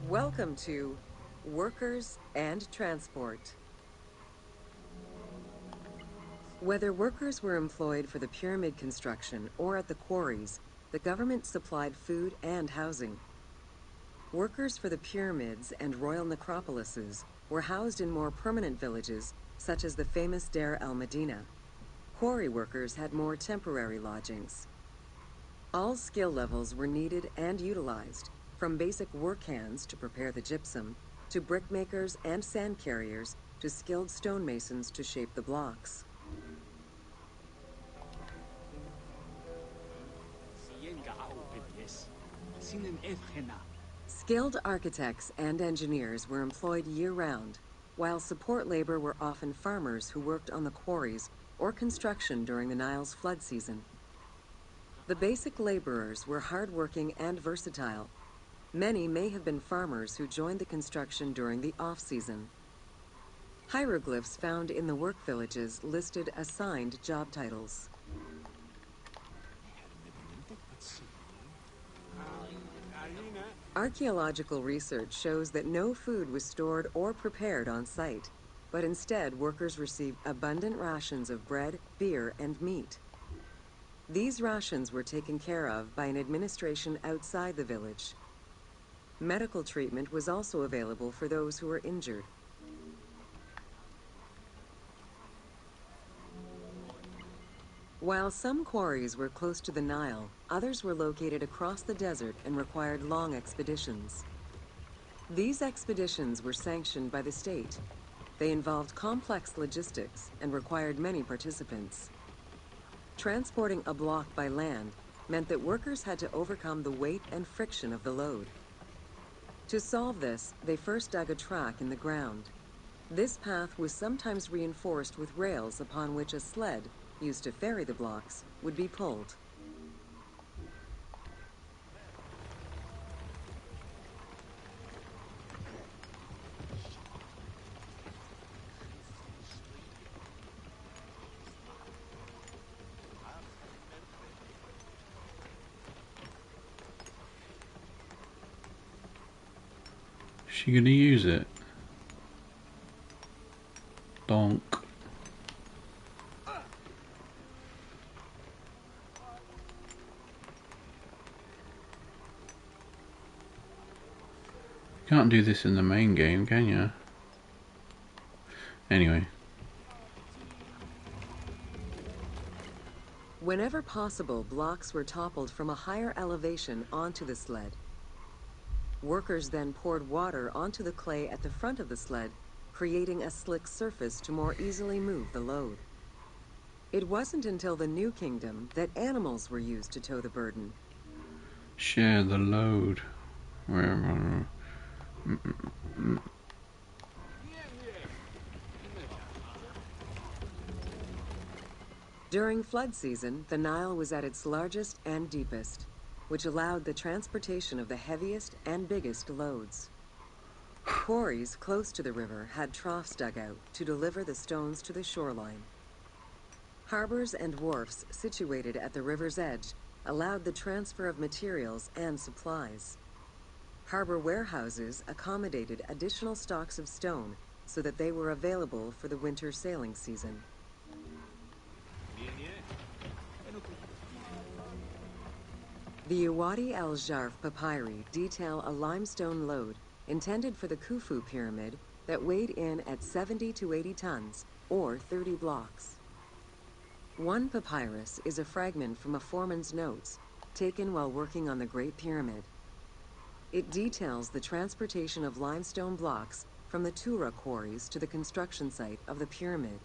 Speaker 2: Welcome to Workers and Transport. Whether workers were employed for the pyramid construction or at the quarries, the government supplied food and housing. Workers for the pyramids and royal necropolises were housed in more permanent villages, such as the famous Deir el-Medina. Quarry workers had more temporary lodgings. All skill levels were needed and utilized, from basic work hands to prepare the gypsum, to brickmakers and sand carriers, to skilled stonemasons to shape the blocks. Skilled architects and engineers were employed year-round, while support labor were often farmers who worked on the quarries or construction during the Nile's flood season. The basic laborers were hard-working and versatile. Many may have been farmers who joined the construction during the off-season. Hieroglyphs found in the work villages listed assigned job titles. Archaeological research shows that no food was stored or prepared on site, but instead workers received abundant rations of bread, beer, and meat. These rations were taken care of by an administration outside the village. Medical treatment was also available for those who were injured. While some quarries were close to the Nile, others were located across the desert and required long expeditions. These expeditions were sanctioned by the state. They involved complex logistics and required many participants. Transporting a block by land meant that workers had to overcome the weight and friction of the load. To solve this, they first dug a track in the ground. This path was sometimes reinforced with rails upon which a sled, used to ferry the blocks, would be pulled.
Speaker 1: Is she gonna use it? Donk. Can't do this in the main game, can you? Anyway.
Speaker 2: Whenever possible, blocks were toppled from a higher elevation onto the sled. Workers then poured water onto the clay at the front of the sled, creating a slick surface to more easily move the load. It wasn't until the New Kingdom that animals were used to tow the burden.
Speaker 1: Share the load.
Speaker 2: During flood season, the Nile was at its largest and deepest, which allowed the transportation of the heaviest and biggest loads. Quarries close to the river had troughs dug out to deliver the stones to the shoreline. Harbors and wharfs situated at the river's edge allowed the transfer of materials and supplies. Harbor warehouses accommodated additional stocks of stone so that they were available for the winter sailing season. The Uwadi el-Jarf papyri detail a limestone load intended for the Khufu pyramid that weighed in at 70 to 80 tons, or 30 blocks. One papyrus is a fragment from a foreman's notes taken while working on the Great Pyramid. It details the transportation of limestone blocks from the Tura quarries to the construction site of the pyramid.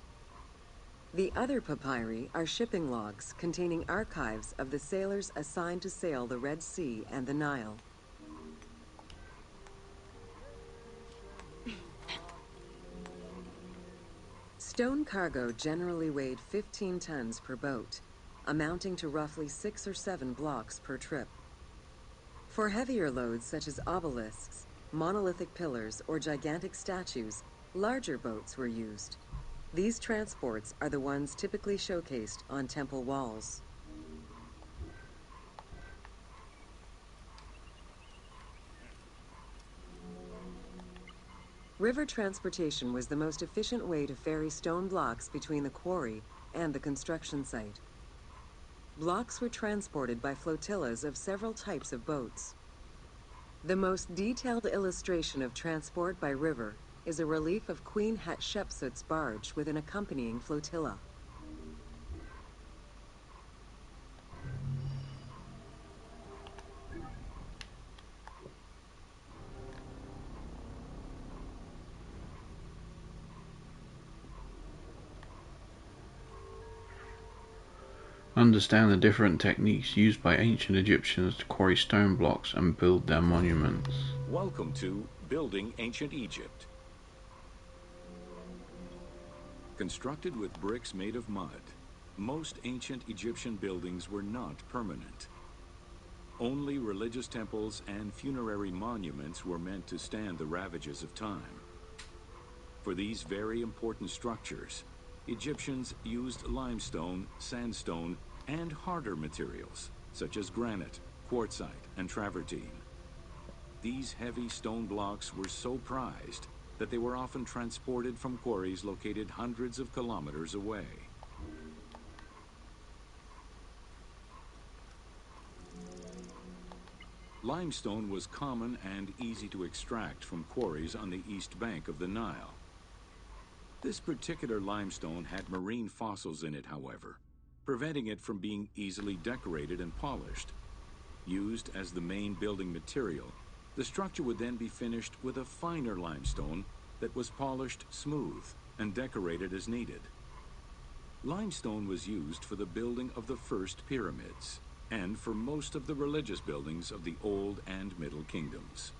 Speaker 2: The other papyri are shipping logs containing archives of the sailors assigned to sail the Red Sea and the Nile. Stone cargo generally weighed 15 tons per boat, amounting to roughly 6 or 7 blocks per trip. For heavier loads such as obelisks, monolithic pillars, or gigantic statues, larger boats were used. These transports are the ones typically showcased on temple walls. River transportation was the most efficient way to ferry stone blocks between the quarry and the construction site. Blocks were transported by flotillas of several types of boats. The most detailed illustration of transport by river is a relief of Queen Hatshepsut's barge with an accompanying flotilla.
Speaker 1: Understand the different techniques used by ancient Egyptians to quarry stone blocks and build their monuments.
Speaker 3: Welcome to Building Ancient Egypt. Constructed with bricks made of mud, most ancient Egyptian buildings were not permanent. Only religious temples and funerary monuments were meant to stand the ravages of time. For these very important structures, Egyptians used limestone, sandstone, and harder materials, such as granite, quartzite, and travertine. These heavy stone blocks were so prized that they were often transported from quarries located hundreds of kilometers away. Limestone was common and easy to extract from quarries on the east bank of the Nile. This particular limestone had marine fossils in it, however, preventing it from being easily decorated and polished. Used as the main building material, the structure would then be finished with a finer limestone that was polished smooth and decorated as needed. Limestone was used for the building of the first pyramids and for most of the religious buildings of the Old and Middle Kingdoms.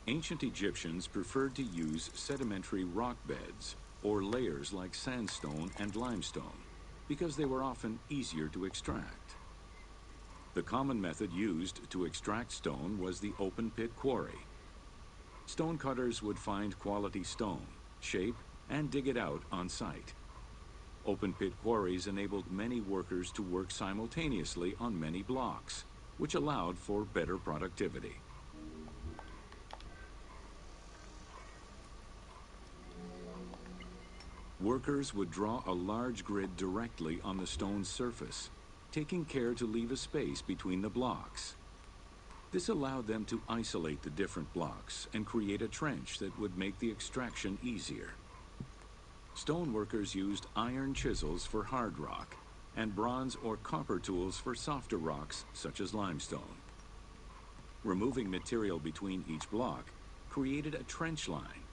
Speaker 3: Ancient Egyptians preferred to use sedimentary rock beds or layers like sandstone and limestone because they were often easier to extract. The common method used to extract stone was the open pit quarry. Stonecutters would find quality stone, shape, and dig it out on site. Open pit quarries enabled many workers to work simultaneously on many blocks, which allowed for better productivity. Workers would draw a large grid directly on the stone's surface, taking care to leave a space between the blocks. This allowed them to isolate the different blocks and create a trench that would make the extraction easier. Stoneworkers used iron chisels for hard rock and bronze or copper tools for softer rocks such as limestone. Removing material between each block created a trench line.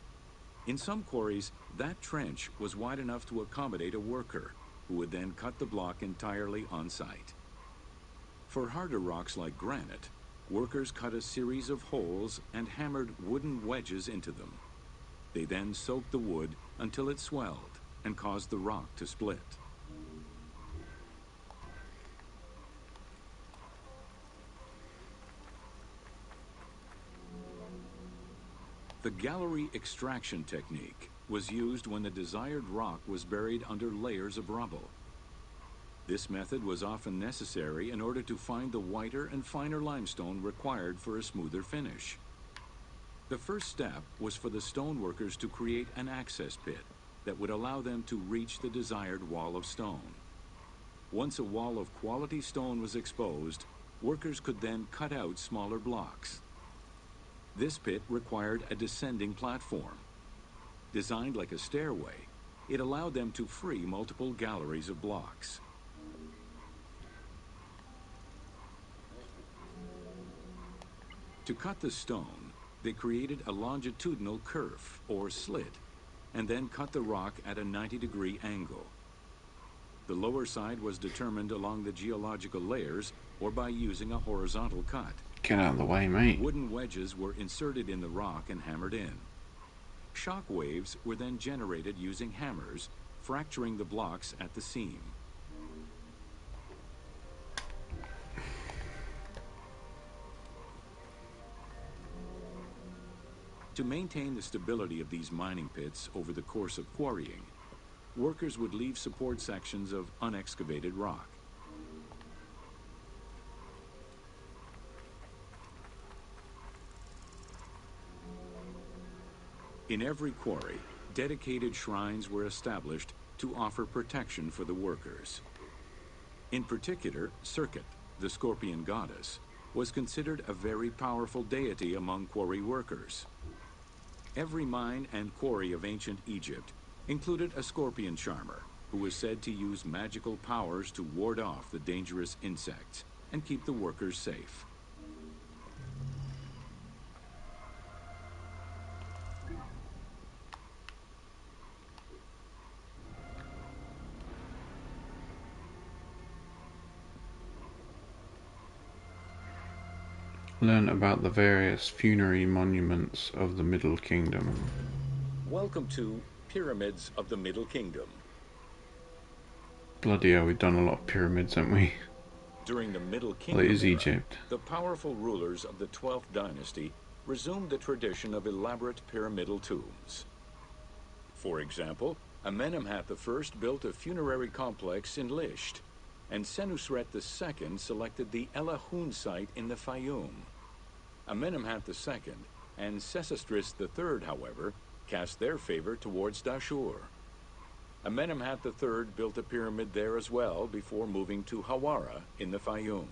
Speaker 3: In some quarries, that trench was wide enough to accommodate a worker, who would then cut the block entirely on site. For harder rocks like granite, workers cut a series of holes and hammered wooden wedges into them. They then soaked the wood until it swelled and caused the rock to split. The gallery extraction technique was used when the desired rock was buried under layers of rubble. This method was often necessary in order to find the whiter and finer limestone required for a smoother finish. The first step was for the stoneworkers to create an access pit that would allow them to reach the desired wall of stone. Once a wall of quality stone was exposed, workers could then cut out smaller blocks. This pit required a descending platform. Designed like a stairway, it allowed them to free multiple galleries of blocks. To cut the stone, they created a longitudinal kerf, or slit, and then cut the rock at a 90-degree angle. The lower side was determined along the geological layers or by using a horizontal cut.
Speaker 1: Get out of the way, mate.
Speaker 3: Wooden wedges were inserted in the rock and hammered in. Shock waves were then generated using hammers, fracturing the blocks at the seam. To maintain the stability of these mining pits over the course of quarrying, workers would leave support sections of unexcavated rock. In every quarry, dedicated shrines were established to offer protection for the workers. In particular, Serket, the scorpion goddess, was considered a very powerful deity among quarry workers. Every mine and quarry of ancient Egypt included a scorpion charmer, who was said to use magical powers to ward off the dangerous insects and keep the workers safe.
Speaker 1: Learn about the various funerary monuments of the Middle Kingdom.
Speaker 3: Welcome to Pyramids of the Middle Kingdom.
Speaker 1: Bloody hell, we've done a lot of pyramids, haven't we?
Speaker 3: During the Middle Kingdom
Speaker 1: Well, it is
Speaker 3: era,
Speaker 1: Egypt.
Speaker 3: the powerful rulers of the 12th dynasty resumed the tradition of elaborate pyramidal tombs. For example, Amenemhat I built a funerary complex in Lisht, and Senusret II selected the Elahun site in the Fayum. Amenemhat II and Sesostris III, however, cast their favor towards Dashur. Amenemhat III built a pyramid there as well before moving to Hawara in the Fayum.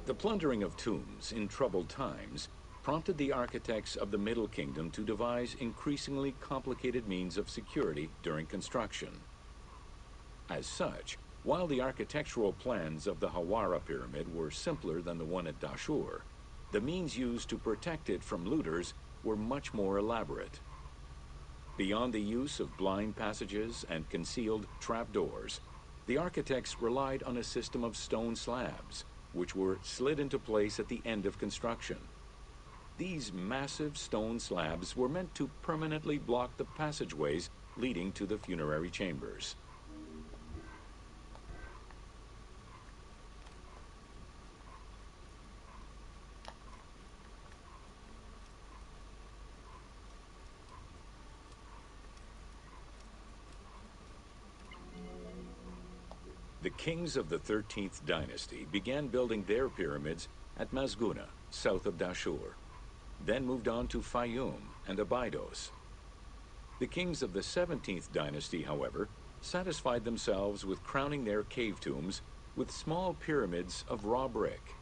Speaker 3: The plundering of tombs in troubled times prompted the architects of the Middle Kingdom to devise increasingly complicated means of security during construction. As such, while the architectural plans of the Hawara pyramid were simpler than the one at Dashur, the means used to protect it from looters were much more elaborate. Beyond the use of blind passages and concealed trapdoors, the architects relied on a system of stone slabs, which were slid into place at the end of construction. These massive stone slabs were meant to permanently block the passageways leading to the funerary chambers. The kings of the 13th dynasty began building their pyramids at Masguna, south of Dashur, then moved on to Fayum and Abydos. The kings of the 17th dynasty, however, satisfied themselves with crowning their cave tombs with small pyramids of raw brick.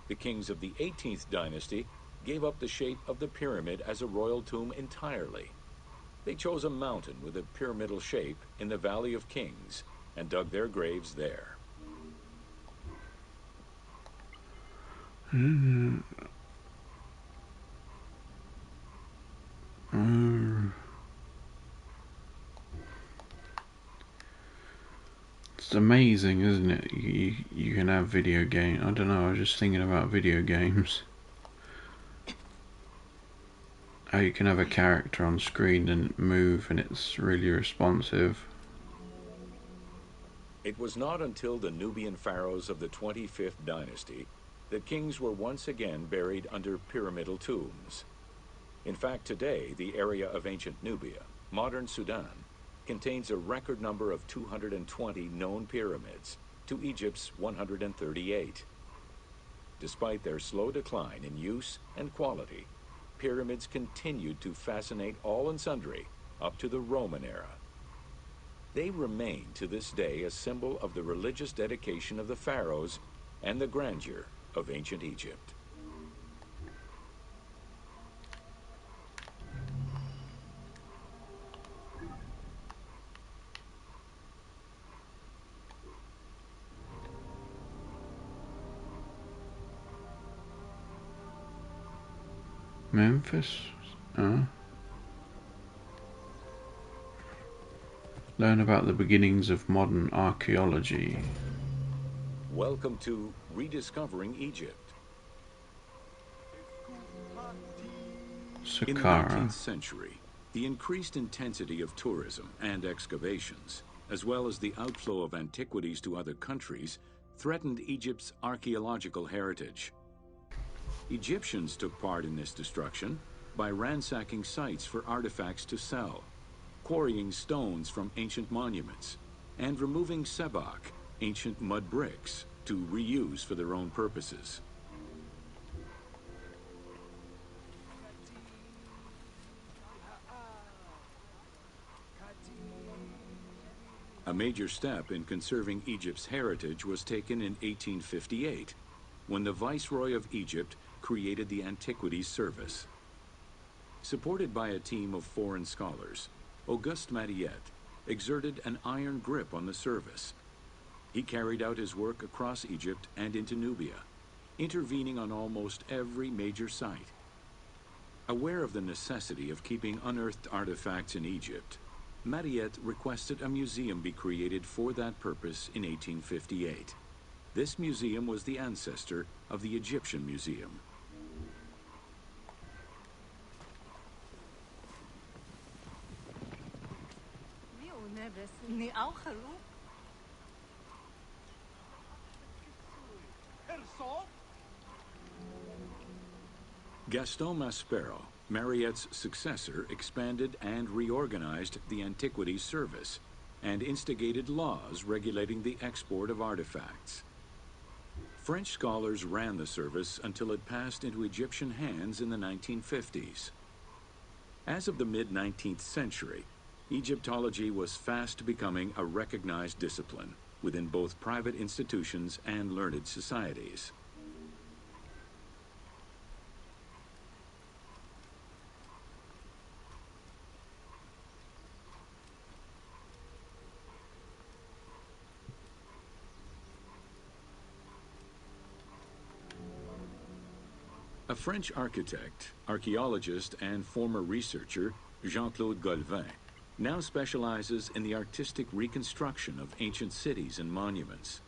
Speaker 3: The kings of the 18th dynasty gave up the shape of the pyramid as a royal tomb entirely. They chose a mountain with a pyramidal shape in the Valley of Kings and dug their graves there.
Speaker 1: It's amazing, isn't it? You can have video game. I don't know. I was just thinking about video games. How you can have a character on screen and move, and it's really responsive.
Speaker 3: It was not until the Nubian pharaohs of the 25th dynasty that kings were once again buried under pyramidal tombs. In fact, today, the area of ancient Nubia, modern Sudan, contains a record number of 220 known pyramids to Egypt's 138. Despite their slow decline in use and quality, pyramids continued to fascinate all and sundry up to the Roman era. They remain to this day a symbol of the religious dedication of the pharaohs and the grandeur of ancient Egypt.
Speaker 1: Memphis? Learn about the beginnings of modern archaeology.
Speaker 3: Welcome to Rediscovering Egypt. In the
Speaker 1: Saqqara.
Speaker 3: 19th century, the increased intensity of tourism and excavations, as well as the outflow of antiquities to other countries, threatened Egypt's archaeological heritage. Egyptians took part in this destruction by ransacking sites for artifacts to sell, quarrying stones from ancient monuments, and removing sebak, ancient mud bricks, to reuse for their own purposes. A major step in conserving Egypt's heritage was taken in 1858, when the Viceroy of Egypt created the Antiquities Service. Supported by a team of foreign scholars, Auguste Mariette exerted an iron grip on the service. He carried out his work across Egypt and into Nubia, intervening on almost every major site. Aware of the necessity of keeping unearthed artifacts in Egypt, Mariette requested a museum be created for that purpose in 1858. This museum was the ancestor of the Egyptian Museum. Gaston Maspero, Mariette's successor, expanded and reorganized the Antiquities Service and instigated laws regulating the export of artifacts. French scholars ran the service until it passed into Egyptian hands in the 1950s. As of the mid-19th century, Egyptology was fast becoming a recognized discipline within both private institutions and learned societies. A French architect, archaeologist, and former researcher, Jean-Claude Golvin, now specializes in the artistic reconstruction of ancient cities and monuments.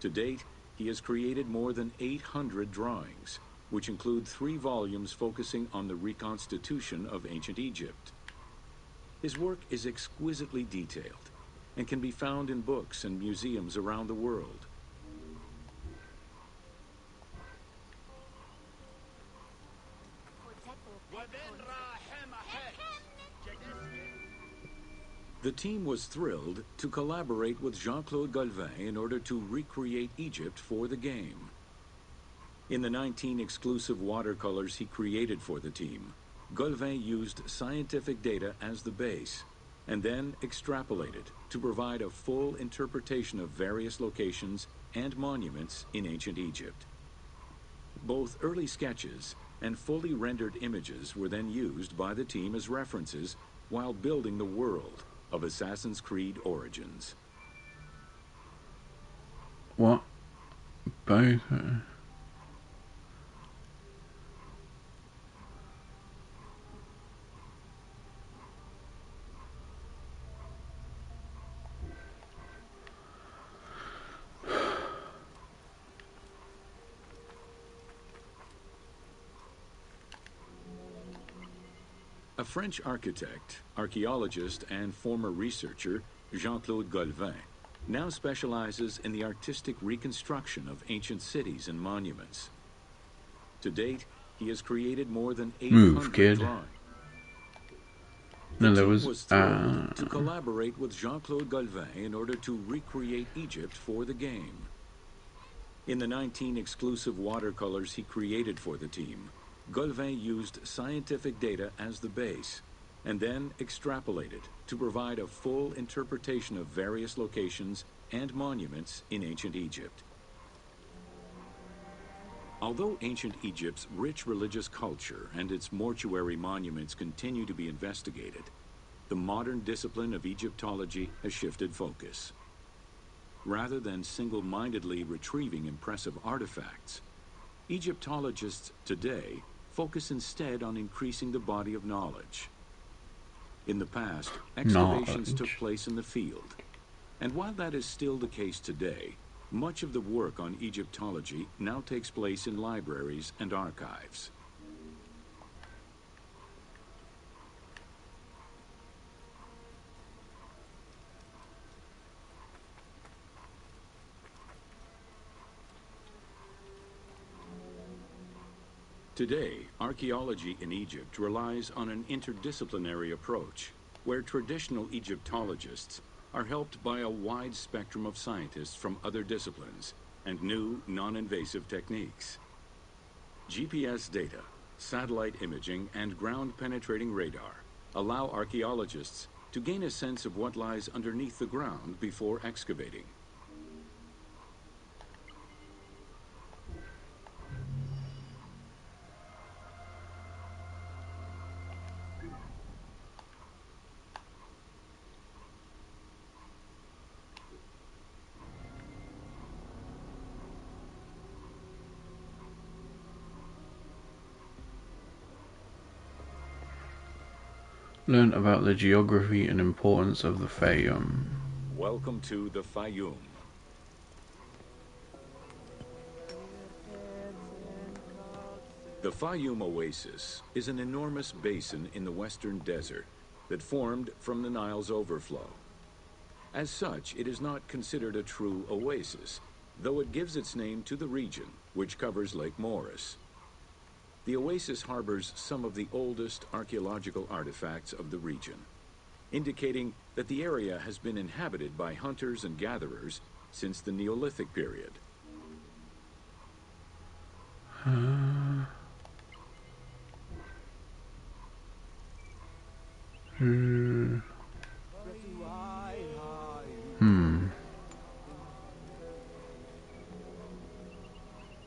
Speaker 3: To date, he has created more than 800 drawings, which include 3 volumes focusing on the reconstitution of ancient Egypt. His work is exquisitely detailed and can be found in books and museums around the world. The team was thrilled to collaborate with Jean-Claude Golvin in order to recreate Egypt for the game. In the 19 exclusive watercolors he created for the team, Golvin used scientific data as the base, and then extrapolated to provide a full interpretation of various locations and monuments in ancient Egypt. Both early sketches and fully rendered images were then used by the team as references while building the world of Assassin's Creed Origins.
Speaker 1: What? Both?
Speaker 3: A French architect, archaeologist, and former researcher, Jean-Claude Golvin, now specializes in the artistic reconstruction of ancient cities and monuments. To date, he has created more than 800 drawings. The team was thrilled to collaborate with Jean-Claude Golvin in order to recreate Egypt for the game. In the 19 exclusive watercolors he created for the team, Golvin used scientific data as the base, and then extrapolated to provide a full interpretation of various locations and monuments in ancient Egypt. Although ancient Egypt's rich religious culture and its mortuary monuments continue to be investigated, the modern discipline of Egyptology has shifted focus. Rather than single-mindedly retrieving impressive artifacts, Egyptologists today focus instead on increasing the body of knowledge. In the past, excavations took place in the field, and while that is still the case today, much of the work on Egyptology now takes place in libraries and archives. Today, archaeology in Egypt relies on an interdisciplinary approach, where traditional Egyptologists are helped by a wide spectrum of scientists from other disciplines and new, non-invasive techniques. GPS data, satellite imaging, and ground-penetrating radar allow archaeologists to gain a sense of what lies underneath the ground before excavating.
Speaker 1: Learn about the geography and importance of the Fayum.
Speaker 3: Welcome to the Fayum. The Fayum Oasis is an enormous basin in the western desert that formed from the Nile's overflow. As such, it is not considered a true oasis, though it gives its name to the region, which covers Lake Moeris. The oasis harbors some of the oldest archaeological artifacts of the region, indicating that the area has been inhabited by hunters and gatherers since the Neolithic period.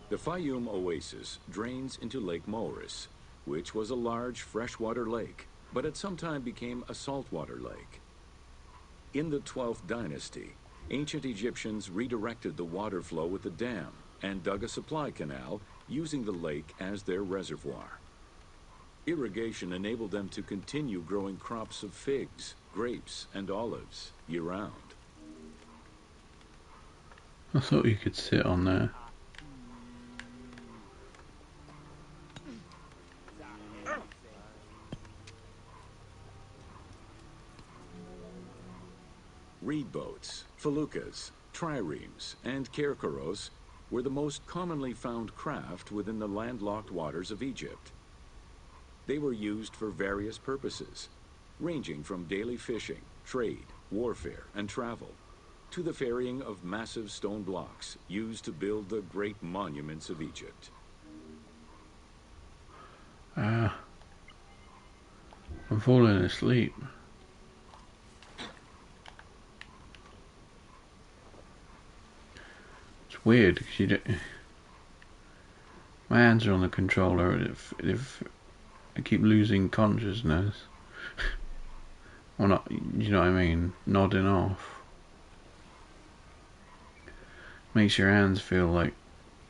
Speaker 3: The Fayum Oasis drains into Lake Moeris, which was a large freshwater lake, but at some time became a saltwater lake. In the 12th dynasty, ancient Egyptians redirected the water flow with a dam and dug a supply canal using the lake as their reservoir. Irrigation enabled them to continue growing crops of figs, grapes, and olives year-round.
Speaker 1: I thought you could sit on there.
Speaker 3: Reed boats, feluccas, triremes, and kerkeros were the most commonly found craft within the landlocked waters of Egypt. They were used for various purposes, ranging from daily fishing, trade, warfare, and travel, to the ferrying of massive stone blocks used to build the great monuments of Egypt.
Speaker 1: I'm falling asleep. It's weird because you don't. My hands are on the controller, and if I keep losing consciousness, or not, you know what I mean, nodding off, makes your hands feel like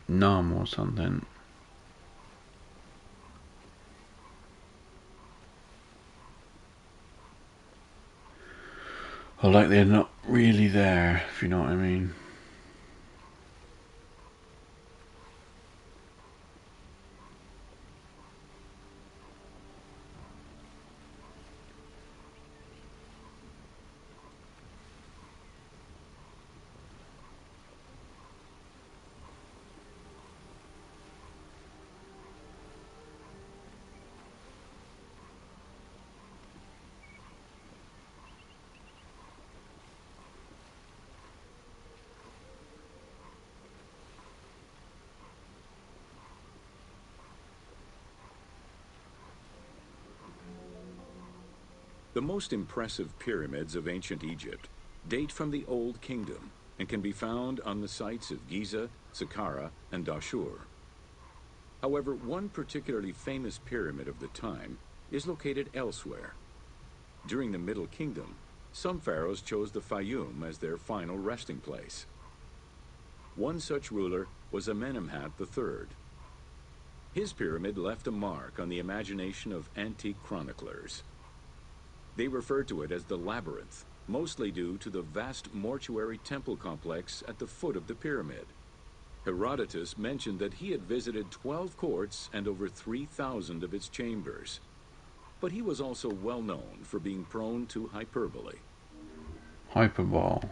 Speaker 1: numb or something. Or like they're not really there, if you know what I mean.
Speaker 3: The most impressive pyramids of ancient Egypt date from the Old Kingdom and can be found on the sites of Giza, Saqqara, and Dashur. However, one particularly famous pyramid of the time is located elsewhere. During the Middle Kingdom, some pharaohs chose the Fayum as their final resting place. One such ruler was Amenemhat III. His pyramid left a mark on the imagination of antique chroniclers. They refer to it as the Labyrinth, mostly due to the vast mortuary temple complex at the foot of the pyramid. Herodotus mentioned that he had visited 12 courts and over 3,000 of its chambers. But he was also well known for being prone to hyperbole.
Speaker 1: Hyperbole.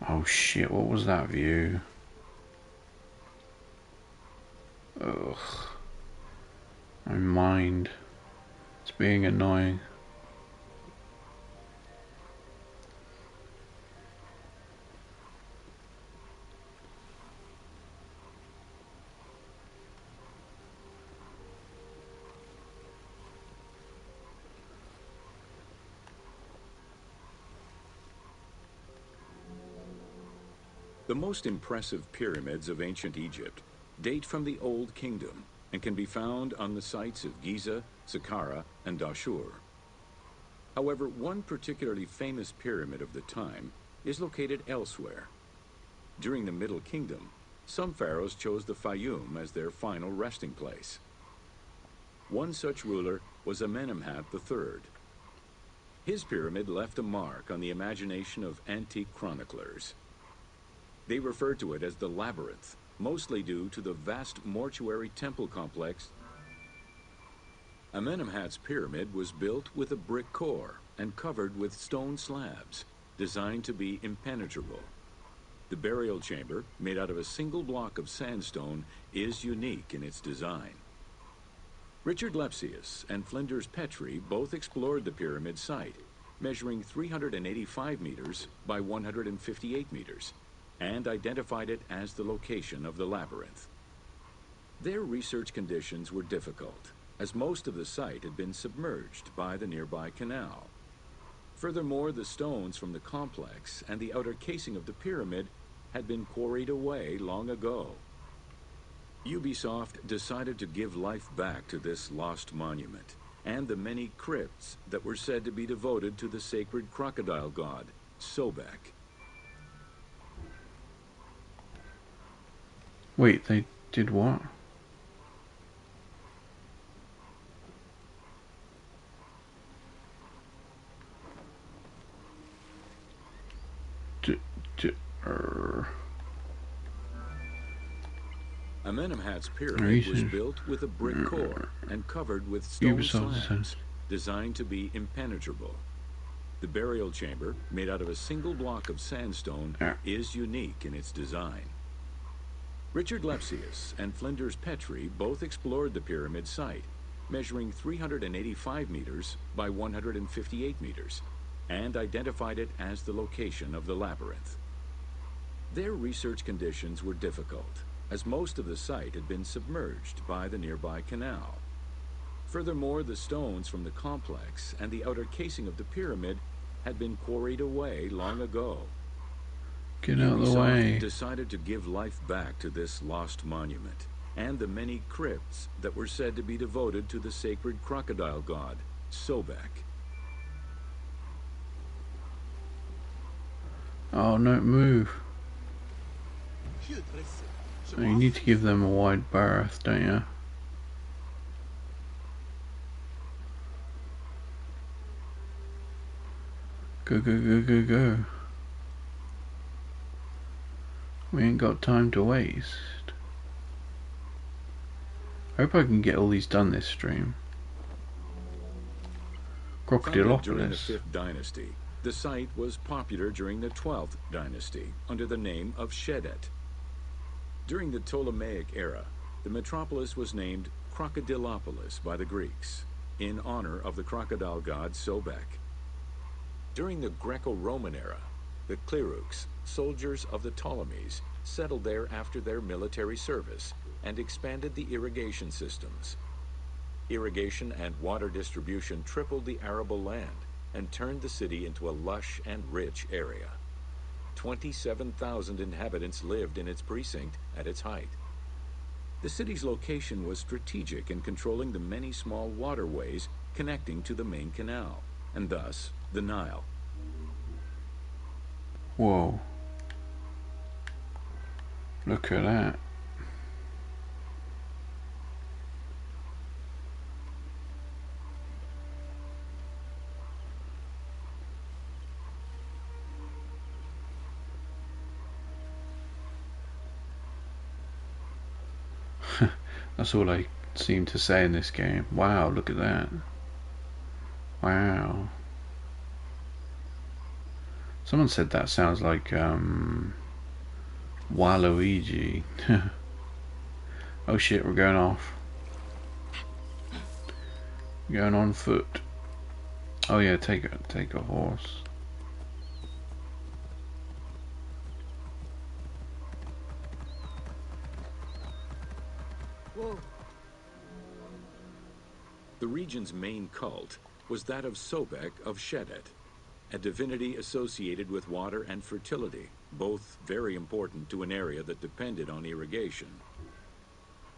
Speaker 1: Oh shit, what was that view? Ugh. My mind. It's being annoying.
Speaker 3: The most impressive pyramids of ancient Egypt date from the Old Kingdom and can be found on the sites of Giza, Saqqara, and Dashur. However, one particularly famous pyramid of the time is located elsewhere. During the Middle Kingdom, some pharaohs chose the Fayum as their final resting place. One such ruler was Amenemhat III. His pyramid left a mark on the imagination of antique chroniclers. They refer to it as the Labyrinth, mostly due to the vast mortuary temple complex. Amenemhat's pyramid was built with a brick core and covered with stone slabs, designed to be impenetrable. The burial chamber, made out of a single block of sandstone, is unique in its design. Richard Lepsius and Flinders Petrie both explored the pyramid site, measuring 385 meters by 158 meters, and identified it as the location of the labyrinth. Their research conditions were difficult, as most of the site had been submerged by the nearby canal. Furthermore, the stones from the complex and the outer casing of the pyramid had been quarried away long ago. Ubisoft decided to give life back to this lost monument and the many crypts that were said to be devoted to the sacred crocodile god, Sobek.
Speaker 1: Wait, they did what?
Speaker 3: Amenemhat's pyramid was built with a brick core and covered with stone slabs, designed to be impenetrable. The burial chamber, made out of a single block of sandstone, is unique in its design. Richard Lepsius and Flinders Petrie both explored the pyramid site, measuring 385 meters by 158 meters, and identified it as the location of the labyrinth. Their research conditions were difficult, as most of the site had been submerged by the nearby canal. Furthermore, the stones from the complex and the outer casing of the pyramid had been quarried away long ago.
Speaker 1: Get out of the way.
Speaker 3: Decided to give life back to this lost monument and the many crypts that were said to be devoted to the sacred crocodile god, Sobek.
Speaker 1: Oh, no, move. Oh, you need to give them a wide berth, don't you? Go, go, go, go, go. We ain't got time to waste. I hope I can get all these done this stream. Crocodilopolis.
Speaker 3: During the 5th dynasty, the site was popular during the 12th dynasty under the name of Shedet. During the Ptolemaic era, the metropolis was named Crocodilopolis by the Greeks, in honor of the crocodile god Sobek. During the Greco-Roman era, the Cleruks, soldiers of the Ptolemies, settled there after their military service and expanded the irrigation systems. Irrigation and water distribution tripled the arable land and turned the city into a lush and rich area. 27,000 inhabitants lived in its precinct at its height. The city's location was strategic in controlling the many small waterways connecting to the main canal, and thus the Nile.
Speaker 1: Whoa. Look at that. That's all I seem to say in this game. Wow, look at that. Wow. Someone said that sounds like Waluigi. Oh shit, we're going off. We're going on foot. Oh yeah, take a horse.
Speaker 3: Whoa. The region's main cult was that of Sobek of Shedet, a divinity associated with water and fertility. both very important to an area that depended on irrigation.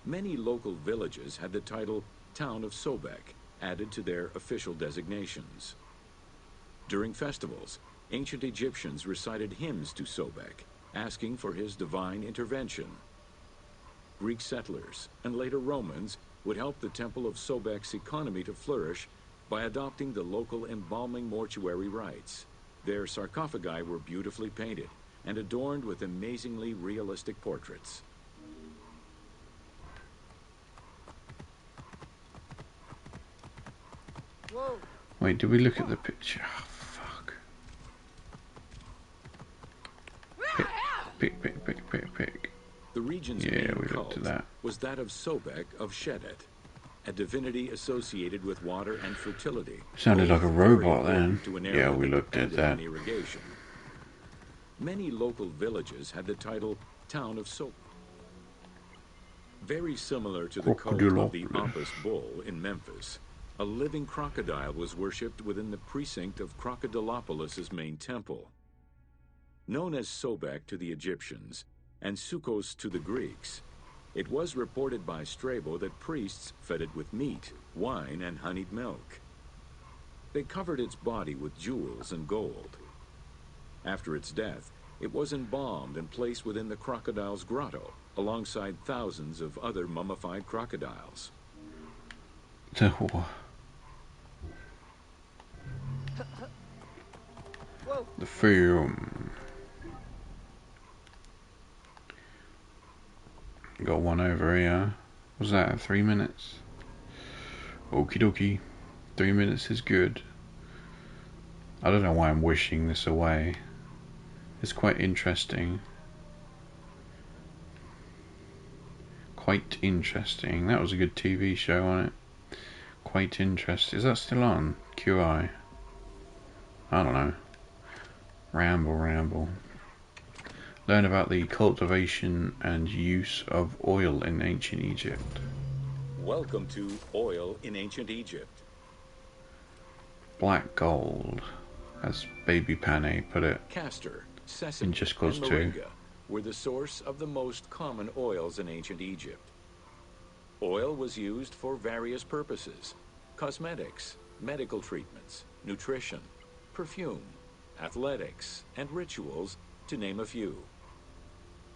Speaker 3: Many local villages had the title Town of Sobek added to their official designations. During festivals, ancient Egyptians recited hymns to Sobek, asking for his divine intervention. Greek settlers and later Romans would help the Temple of Sobek's economy to flourish by adopting the local embalming mortuary rites. Their sarcophagi were beautifully painted and adorned with amazingly realistic portraits.
Speaker 2: Whoa.
Speaker 1: Wait, did we look at the picture? Oh, fuck. Pick.
Speaker 3: The region's
Speaker 1: Yeah,
Speaker 3: main
Speaker 1: we looked
Speaker 3: cult
Speaker 1: at that.
Speaker 3: was that of Sobek of Shedet, a divinity associated with water and fertility.
Speaker 1: Sounded like a
Speaker 3: both very
Speaker 1: robot then.
Speaker 3: important to an area
Speaker 1: Yeah, we
Speaker 3: that
Speaker 1: looked at
Speaker 3: depended on
Speaker 1: that.
Speaker 3: irrigation. Many local villages had the title Town of Sobek. Very similar to the cult of the
Speaker 1: Crocodilopolis.
Speaker 3: Apis bull in Memphis, a living crocodile was worshipped within the precinct of Crocodilopolis' main temple. Known as Sobek to the Egyptians and Sukkos to the Greeks, it was reported by Strabo that priests fed it with meat, wine, and honeyed milk. They covered its body with jewels and gold. After its death, it was embalmed and placed within the crocodile's grotto, alongside thousands of other mummified crocodiles.
Speaker 1: The film. Got one over here. Was that 3 minutes? Okie dokie. 3 minutes is good. I don't know why I'm wishing this away. It's quite interesting. Quite interesting. That was a good TV show on it. Quite interesting. Is that still on? QI? I don't know. Ramble. Learn about the cultivation and use of oil in ancient Egypt.
Speaker 3: Welcome to Oil in Ancient Egypt.
Speaker 1: Black gold, as Baby Pane put it.
Speaker 3: Castor, sesame,
Speaker 1: In Just
Speaker 3: and
Speaker 1: Cause 2.
Speaker 3: moringa were the source of the most common oils in ancient Egypt. Oil was used for various purposes: cosmetics, medical treatments, nutrition, perfume, athletics, and rituals, to name a few.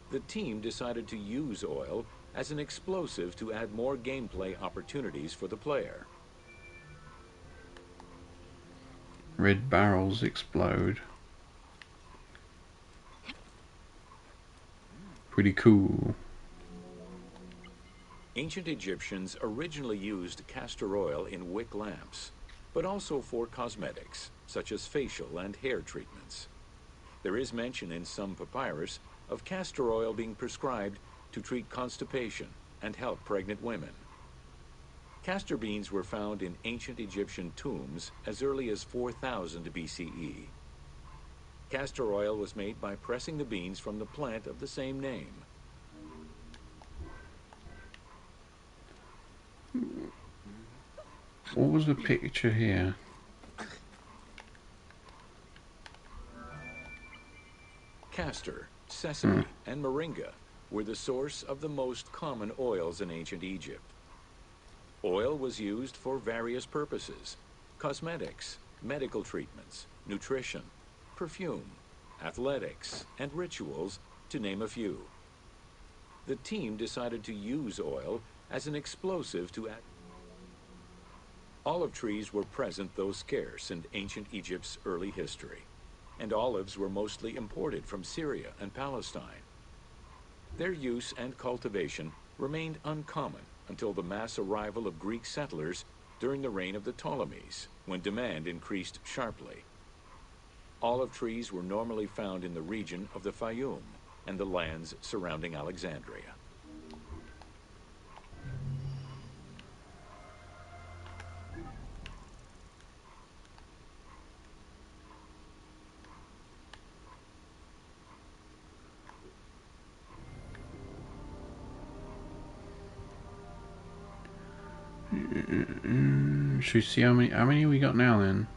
Speaker 3: The team decided to use oil as an explosive to add more gameplay opportunities for the player.
Speaker 1: Red barrels explode. Pretty cool.
Speaker 3: Ancient Egyptians originally used castor oil in wick lamps, but also for cosmetics, such as facial and hair treatments. There is mention in some papyrus of castor oil being prescribed to treat constipation and help pregnant women. Castor beans were found in ancient Egyptian tombs as early as 4000 BCE. Castor oil was made by pressing the beans from the plant of the same name.
Speaker 1: What was the picture here?
Speaker 3: Castor, sesame, and moringa were the source of the most common oils in ancient Egypt. Oil was used for various purposes: cosmetics, medical treatments, nutrition, perfume, athletics, and rituals, to name a few. The team decided to use oil as an explosive to add. Olive trees were present, though scarce, in ancient Egypt's early history, and olives were mostly imported from Syria and Palestine. Their use and cultivation remained uncommon until the mass arrival of Greek settlers during the reign of the Ptolemies, when demand increased sharply. Olive trees were normally found in the region of the Fayum and the lands surrounding Alexandria.
Speaker 1: Should we see how many we got now then?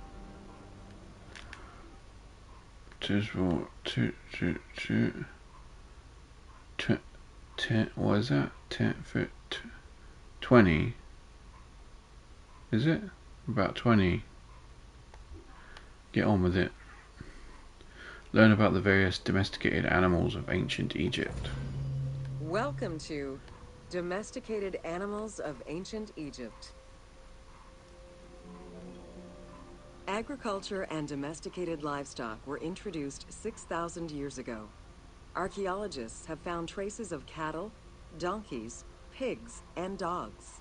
Speaker 1: Just what? What is that? 20. Is it? About 20. Get on with it. Learn about the various domesticated animals of ancient Egypt.
Speaker 2: Welcome to Domesticated Animals of Ancient Egypt. Agriculture and domesticated livestock were introduced 6,000 years ago. Archaeologists have found traces of cattle, donkeys, pigs, and dogs.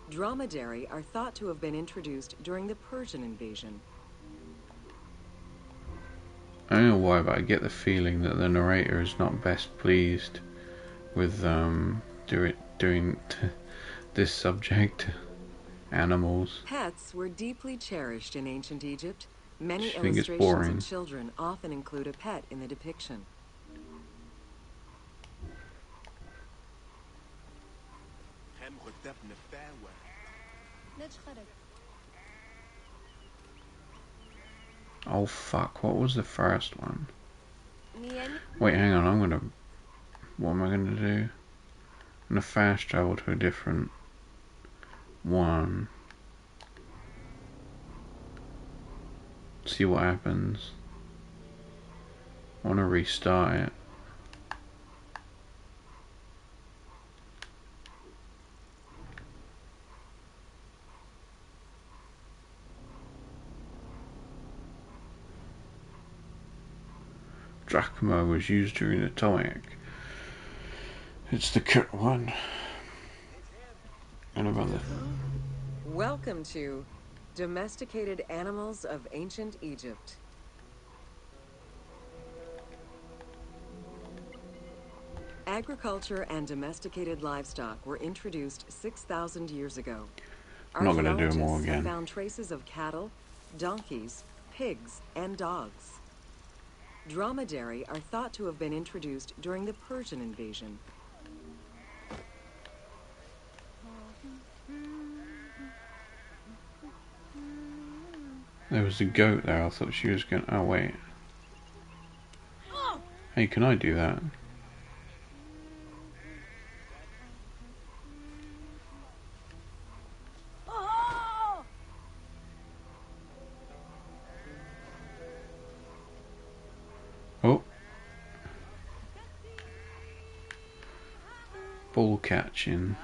Speaker 2: Dromedary are thought to have been introduced during the Persian invasion.
Speaker 1: I don't know why, but I get the feeling that the narrator is not best pleased with doing this subject, animals.
Speaker 2: Pets were deeply cherished in ancient Egypt. Many
Speaker 1: I think it's
Speaker 2: illustrations
Speaker 1: boring.
Speaker 2: of children often include a pet in the depiction.
Speaker 1: Oh fuck, what was the first one? Wait, hang on, what am I gonna do? I'm gonna fast travel to a different one. See what happens. I wanna restart it. Drachma was used during the atomic. It's the current one. And about the...
Speaker 2: Welcome to Domesticated Animals of Ancient Egypt. Agriculture and domesticated livestock were introduced 6,000 years ago.
Speaker 1: I'm not going to do them all
Speaker 2: Archaeologists have
Speaker 1: again.
Speaker 2: found traces of cattle, donkeys, pigs, and dogs. Dromedary are thought to have been introduced during the Persian invasion.
Speaker 1: There was a goat there, I thought she was going... Oh wait. Hey, can I do that? Oh. Ball catching.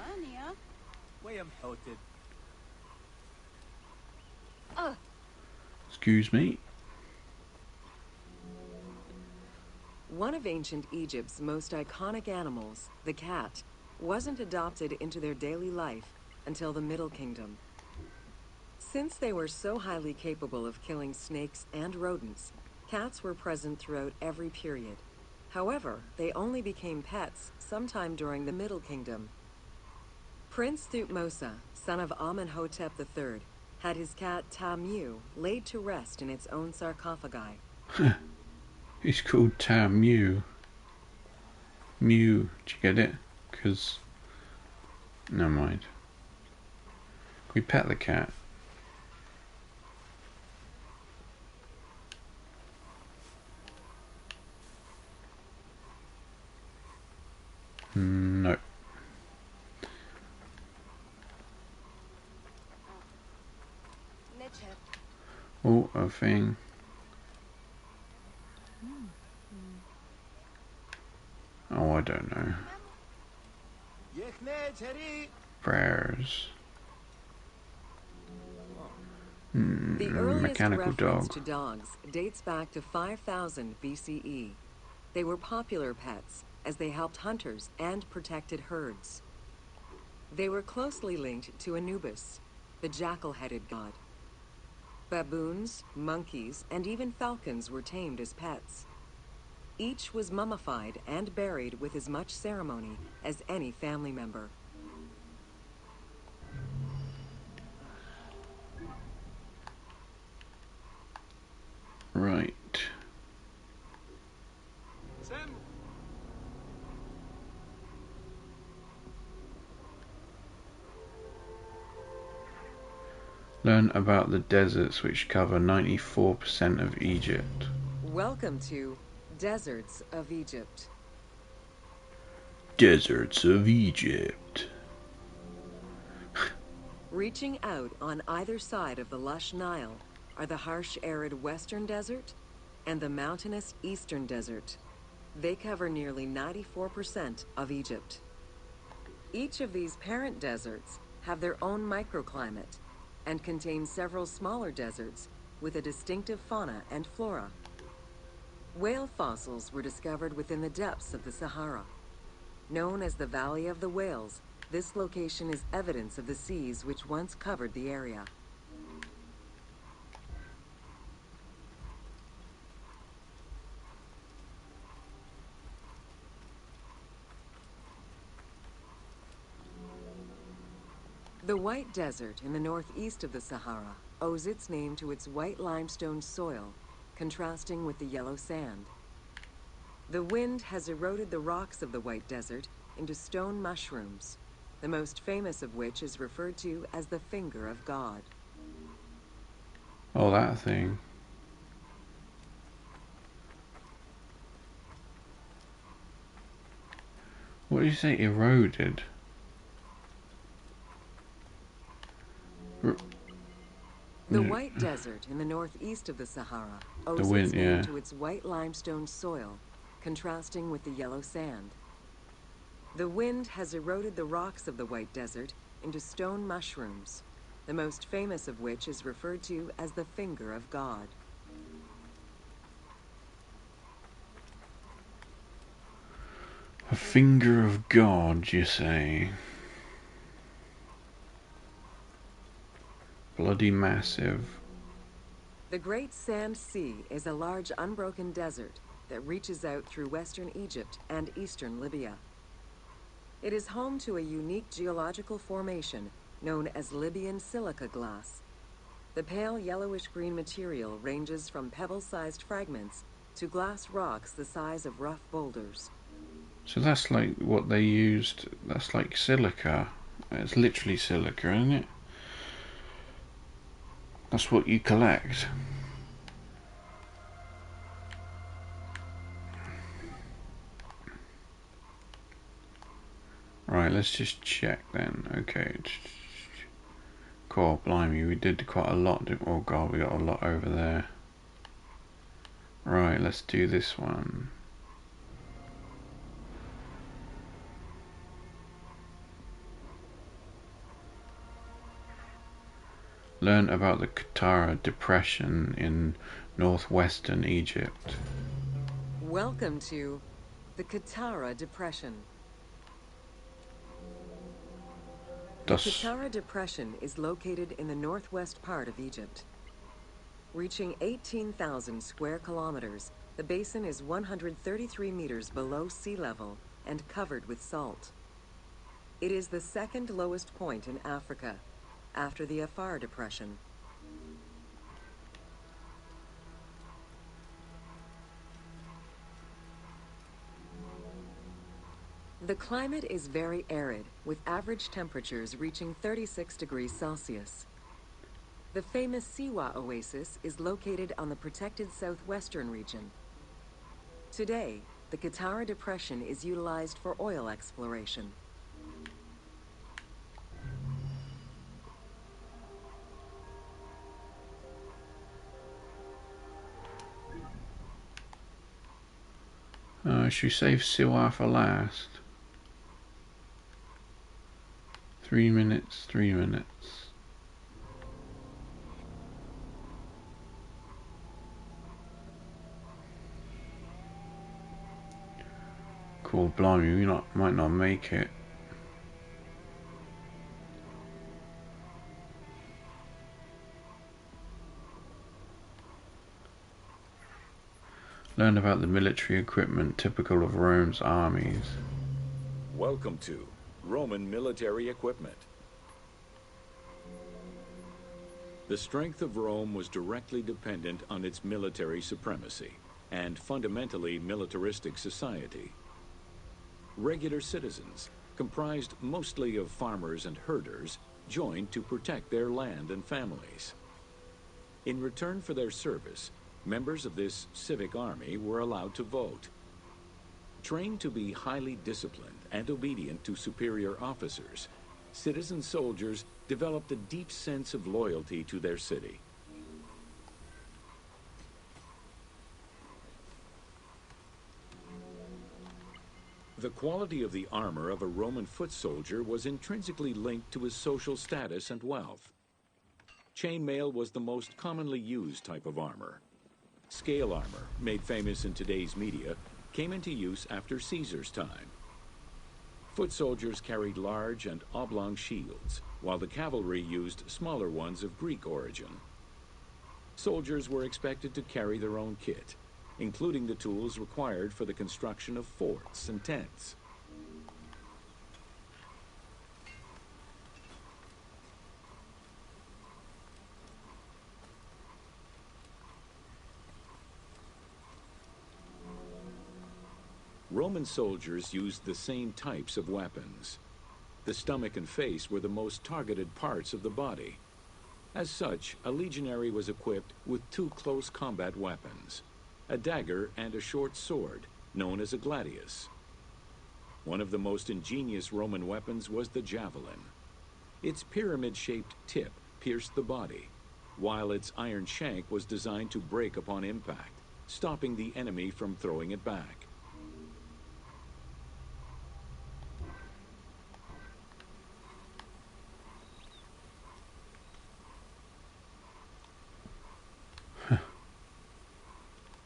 Speaker 1: Excuse me.
Speaker 2: One of ancient Egypt's most iconic animals, the cat, wasn't adopted into their daily life until the Middle Kingdom. Since they were so highly capable of killing snakes and rodents, cats were present throughout every period. However, they only became pets sometime during the Middle Kingdom. Prince Thutmose, son of Amenhotep III, had his cat Ta-Mew laid to rest in its own sarcophagi.
Speaker 1: He's called Ta-Mew. Mew. Did you get it? Because... Never mind. We pet the cat. No. Oh, a thing. Oh, I don't know. Prayers.
Speaker 2: The earliest
Speaker 1: Mechanical
Speaker 2: reference
Speaker 1: dog.
Speaker 2: to dogs dates back to 5000 BCE. They were popular pets as they helped hunters and protected herds. They were closely linked to Anubis, the jackal-headed god. Baboons, monkeys, and even falcons were tamed as pets. Each was mummified and buried with as much ceremony as any family member.
Speaker 1: Right. Learn about the deserts which cover 94% of Egypt.
Speaker 2: Welcome to Deserts of Egypt.
Speaker 1: Deserts of Egypt.
Speaker 2: Reaching out on either side of the lush Nile are the harsh arid Western Desert and the mountainous Eastern Desert. They cover nearly 94% of Egypt. Each of these parent deserts have their own microclimate and contain several smaller deserts with a distinctive fauna and flora. Whale fossils were discovered within the depths of the Sahara. Known as the Valley of the Whales, this location is evidence of the seas which once covered the area. The White Desert in the northeast of the Sahara owes its name to its white limestone soil, contrasting with the yellow sand. The wind has eroded the rocks of the White Desert into stone mushrooms, the most famous of which is referred to as the Finger of God.
Speaker 1: Oh, that thing. What did you say? Eroded?
Speaker 2: The White Desert in the northeast of the Sahara owes
Speaker 1: wind,
Speaker 2: its name
Speaker 1: yeah.
Speaker 2: to its white limestone soil, contrasting with the yellow sand. The wind has eroded the rocks of the White Desert into stone mushrooms, the most famous of which is referred to as the Finger of God.
Speaker 1: A finger of God, you say? Bloody massive.
Speaker 2: The Great Sand Sea is a large unbroken desert that reaches out through western Egypt and eastern Libya. It is home to a unique geological formation known as Libyan silica glass. The pale yellowish-green material ranges from pebble-sized fragments to glass rocks the size of rough boulders.
Speaker 1: So that's like what they used. That's like silica. It's literally silica, isn't it? That's what you collect. Right, let's just check then. Okay. Cool, blimey, we did quite a lot. Oh god, we got a lot over there. Right, let's do this one. Learn about the Qattara Depression in northwestern Egypt.
Speaker 2: Welcome to the Qattara Depression. The Qattara Depression is located in the northwest part of Egypt. Reaching 18,000 square kilometers, the basin is 133 meters below sea level and covered with salt. It is the second lowest point in Africa, after the Afar Depression. The climate is very arid, with average temperatures reaching 36 degrees Celsius. The famous Siwa Oasis is located on the protected southwestern region. Today, the Qattara Depression is utilized for oil exploration.
Speaker 1: Should we save Siwa for last? 3 minutes, 3 minutes. Cool, blimey, we might not make it. Learn about the military equipment typical of Rome's armies.
Speaker 3: Welcome to Roman military equipment. The strength of Rome was directly dependent on its military supremacy and fundamentally militaristic society. Regular citizens, comprised mostly of farmers and herders, joined to protect their land and families. In return for their service, Members of this civic army were allowed to vote. Trained to be highly disciplined and obedient to superior officers, citizen soldiers developed a deep sense of loyalty to their city. The quality of the armor of a Roman foot soldier was intrinsically linked to his social status and wealth. Chainmail was the most commonly used type of armor. Scale armor, made famous in today's media, came into use after Caesar's time. Foot soldiers carried large and oblong shields, while the cavalry used smaller ones of Greek origin. Soldiers were expected to carry their own kit, including the tools required for the construction of forts and tents. Roman soldiers used the same types of weapons. The stomach and face were the most targeted parts of the body. As such, a legionary was equipped with two close combat weapons, a dagger and a short sword, known as a gladius. One of the most ingenious Roman weapons was the javelin. Its pyramid-shaped tip pierced the body, while its iron shank was designed to break upon impact, stopping the enemy from throwing it back.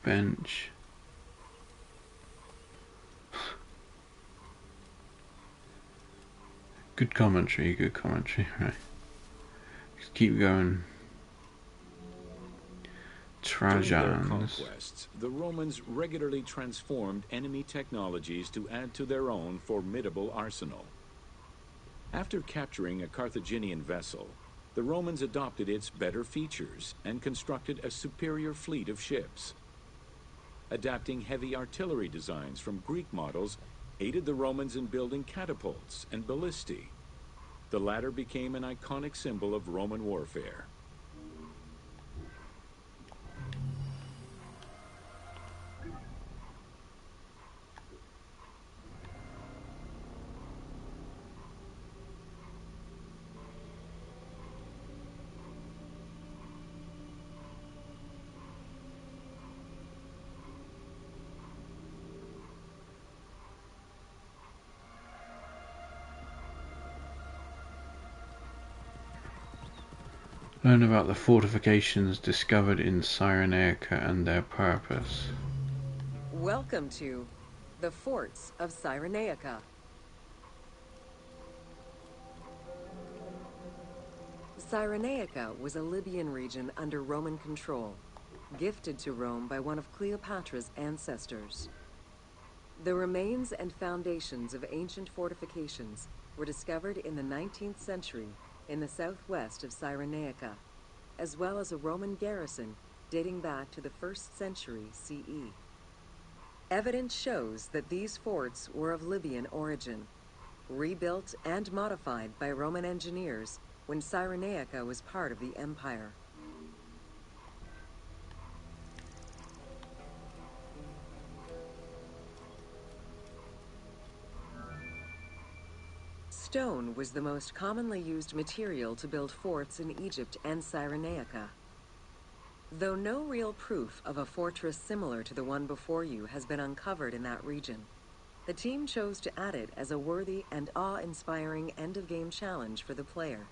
Speaker 1: Bench. Good commentary, right. Just keep going.
Speaker 3: During their
Speaker 1: Trajans.
Speaker 3: conquests, the Romans regularly transformed enemy technologies to add to their own formidable arsenal. After capturing a Carthaginian vessel, the Romans adopted its better features and constructed a superior fleet of ships. Adapting heavy artillery designs from Greek models aided the Romans in building catapults and ballistae. The latter became an iconic symbol of Roman warfare.
Speaker 1: Learn about the fortifications discovered in Cyrenaica and their purpose.
Speaker 2: Welcome to the Forts of Cyrenaica. Cyrenaica was a Libyan region under Roman control, gifted to Rome by one of Cleopatra's ancestors. The remains and foundations of ancient fortifications were discovered in the 19th century in the southwest of Cyrenaica, as well as a Roman garrison dating back to the 1st century CE. Evidence shows that these forts were of Libyan origin, rebuilt and modified by Roman engineers when Cyrenaica was part of the empire. Stone was the most commonly used material to build forts in Egypt and Cyrenaica. Though no real proof of a fortress similar to the one before you has been uncovered in that region, the team chose to add it as a worthy and awe-inspiring end-of-game challenge for the player.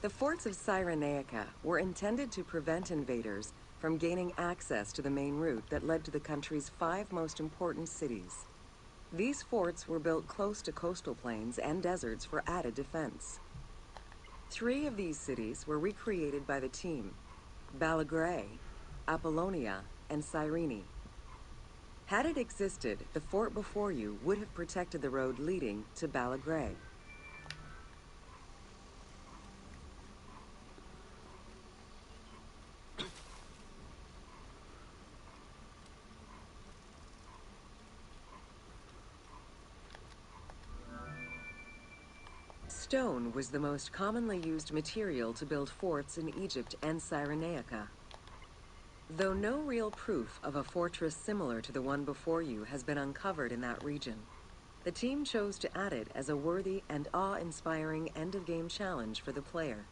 Speaker 2: The forts of Cyrenaica were intended to prevent invaders from gaining access to the main route that led to the country's 5 most important cities. These forts were built close to coastal plains and deserts for added defense. 3 of these cities were recreated by the team: Balagrae, Apollonia, and Cyrene. Had it existed, the fort before you would have protected the road leading to Balagrae. Stone was the most commonly used material to build forts in Egypt and Cyrenaica. Though no real proof of a fortress similar to the one before you has been uncovered in that region, the team chose to add it as a worthy and awe-inspiring end-of-game challenge for the player.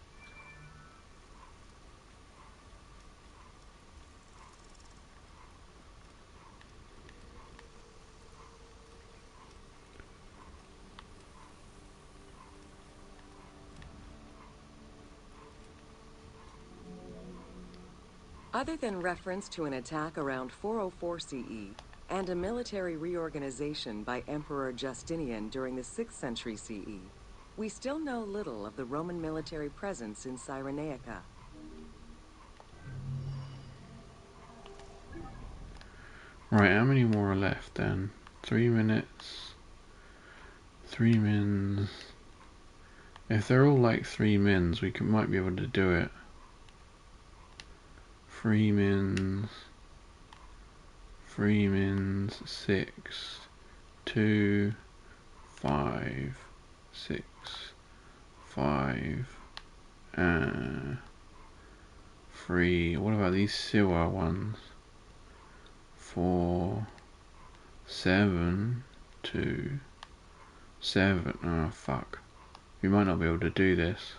Speaker 2: Other than reference to an attack around 404 CE and a military reorganization by Emperor Justinian during the 6th century CE, we still know little of the Roman military presence in Cyrenaica.
Speaker 1: Right, how many more are left then? 3 minutes. 3 mins. If they're all like 3 mins, we might be able to do it. 3 mins. 3 mins. 6. 2. 5. 6. 5. 3. What about these Siwa ones? 4. 7. 2. 7. Oh, fuck. We might not be able to do this.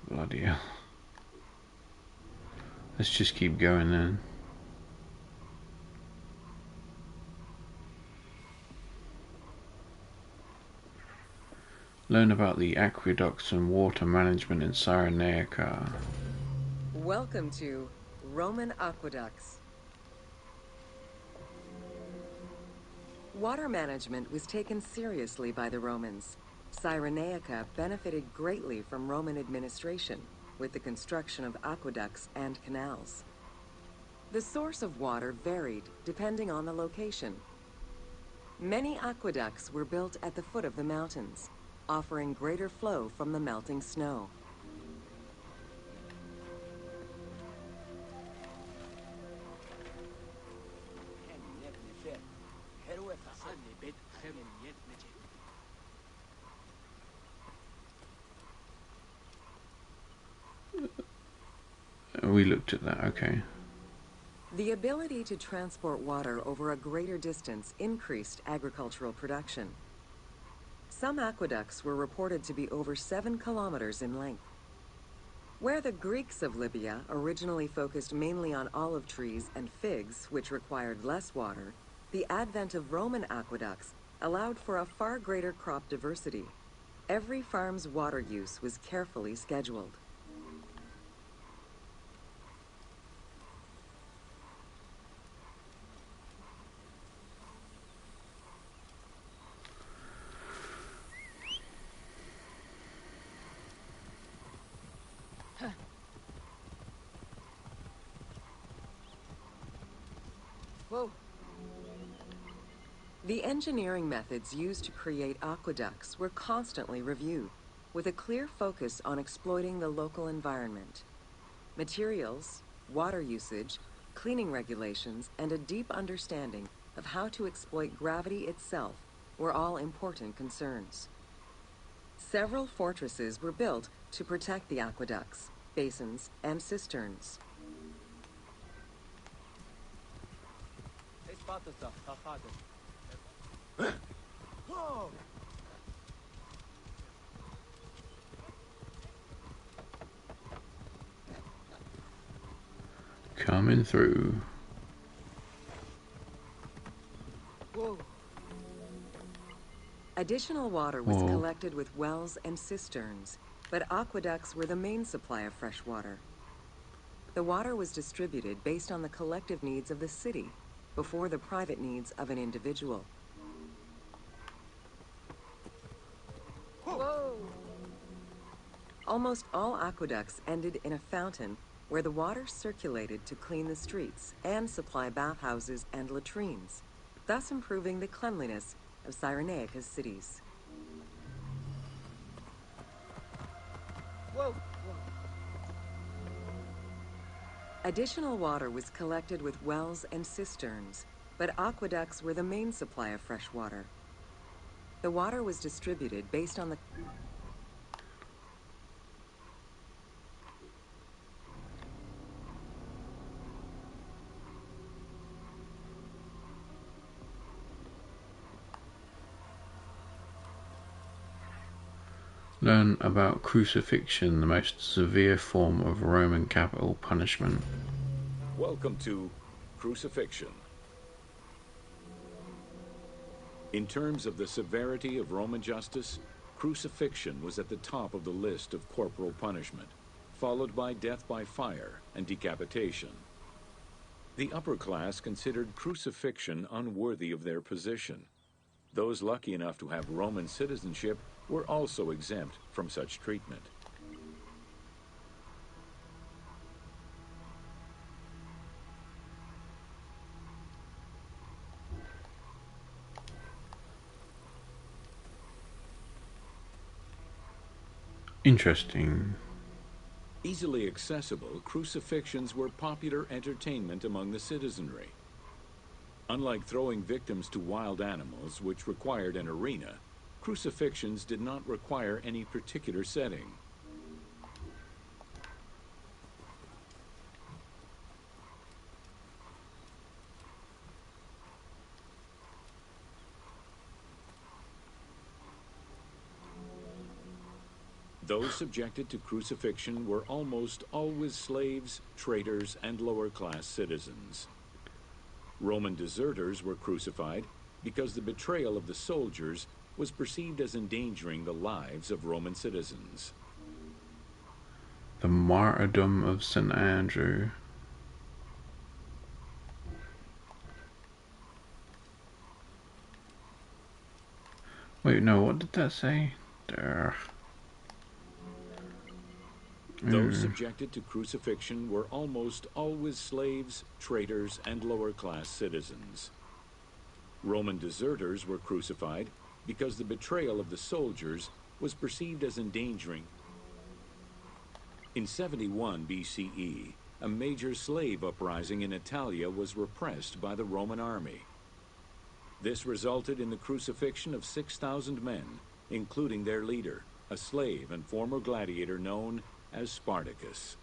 Speaker 1: Bloody hell. Let's just keep going then. Learn about the aqueducts and water management in Cyrenaica.
Speaker 2: Welcome to Roman Aqueducts. Water management was taken seriously by the Romans. Cyrenaica benefited greatly from Roman administration, with the construction of aqueducts and canals. The source of water varied depending on the location. Many aqueducts were built at the foot of the mountains, offering greater flow from the melting snow.
Speaker 1: We looked at that, okay.
Speaker 2: The ability to transport water over a greater distance increased agricultural production. Some aqueducts were reported to be over 7 kilometers in length. Where the Greeks of Libya originally focused mainly on olive trees and figs, which required less water, the advent of Roman aqueducts allowed for a far greater crop diversity. Every farm's water use was carefully scheduled.
Speaker 4: Whoa.
Speaker 2: The engineering methods used to create aqueducts were constantly reviewed, with a clear focus on exploiting the local environment. Materials, water usage, cleaning regulations, and a deep understanding of how to exploit gravity itself were all important concerns. Several fortresses were built to protect the aqueducts, basins, and cisterns.
Speaker 1: Coming through.
Speaker 4: Whoa.
Speaker 2: Additional water was collected with wells and cisterns, but aqueducts were the main supply of fresh water. The water was distributed based on the collective needs of the city, before the private needs of an individual.
Speaker 4: Whoa.
Speaker 2: Almost all aqueducts ended in a fountain where the water circulated to clean the streets and supply bathhouses and latrines, thus improving the cleanliness of Cyrenaica's cities.
Speaker 4: Whoa.
Speaker 2: Additional water was collected with wells and cisterns, but aqueducts were the main supply of fresh water. The water was distributed based on the
Speaker 1: Learn about crucifixion, the most severe form of Roman capital punishment.
Speaker 3: Welcome to Crucifixion. In terms of the severity of Roman justice, crucifixion was at the top of the list of corporal punishment, followed by death by fire and decapitation. The upper class considered crucifixion unworthy of their position. Those lucky enough to have Roman citizenship were also exempt from such treatment.
Speaker 1: Interesting.
Speaker 3: Easily accessible, crucifixions were popular entertainment among the citizenry. Unlike throwing victims to wild animals, which required an arena, crucifixions did not require any particular setting. Those subjected to crucifixion were almost always slaves, traitors, and lower-class citizens. Roman deserters were crucified because the betrayal of the soldiers was perceived as endangering the lives of Roman citizens.
Speaker 1: The martyrdom of St. Andrew. Wait, no, what did that say? There.
Speaker 3: Those subjected to crucifixion were almost always slaves, traitors, and lower-class citizens. Roman deserters were crucified because the betrayal of the soldiers was perceived as endangering. In 71 BCE, a major slave uprising in Italia was repressed by the Roman army. This resulted in the crucifixion of 6,000 men, including their leader, a slave and former gladiator known as Spartacus.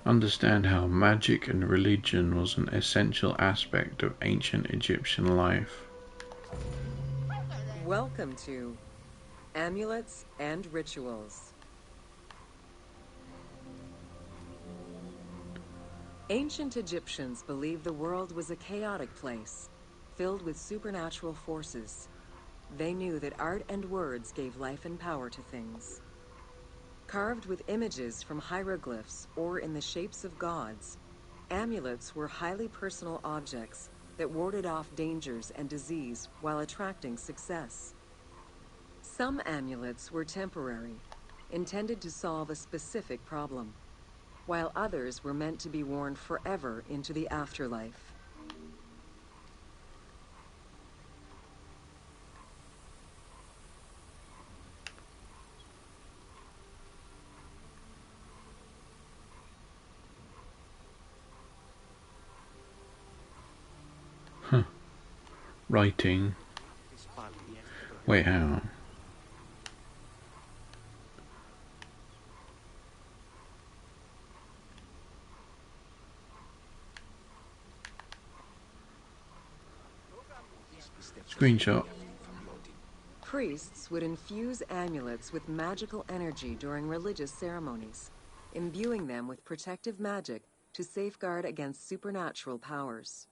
Speaker 1: Understand how magic and religion was an essential aspect of ancient Egyptian life.
Speaker 2: Welcome to Amulets and Rituals. Ancient Egyptians believed the world was a chaotic place, filled with supernatural forces. They knew that art and words gave life and power to things. Carved with images from hieroglyphs or in the shapes of gods, amulets were highly personal objects that warded off dangers and disease while attracting success. Some amulets were temporary, intended to solve a specific problem, while others were meant to be worn forever into the afterlife.
Speaker 1: Writing. Wait, how? Screenshot.
Speaker 2: Priests would infuse amulets with magical energy during religious ceremonies, imbuing them with protective magic to safeguard against supernatural powers.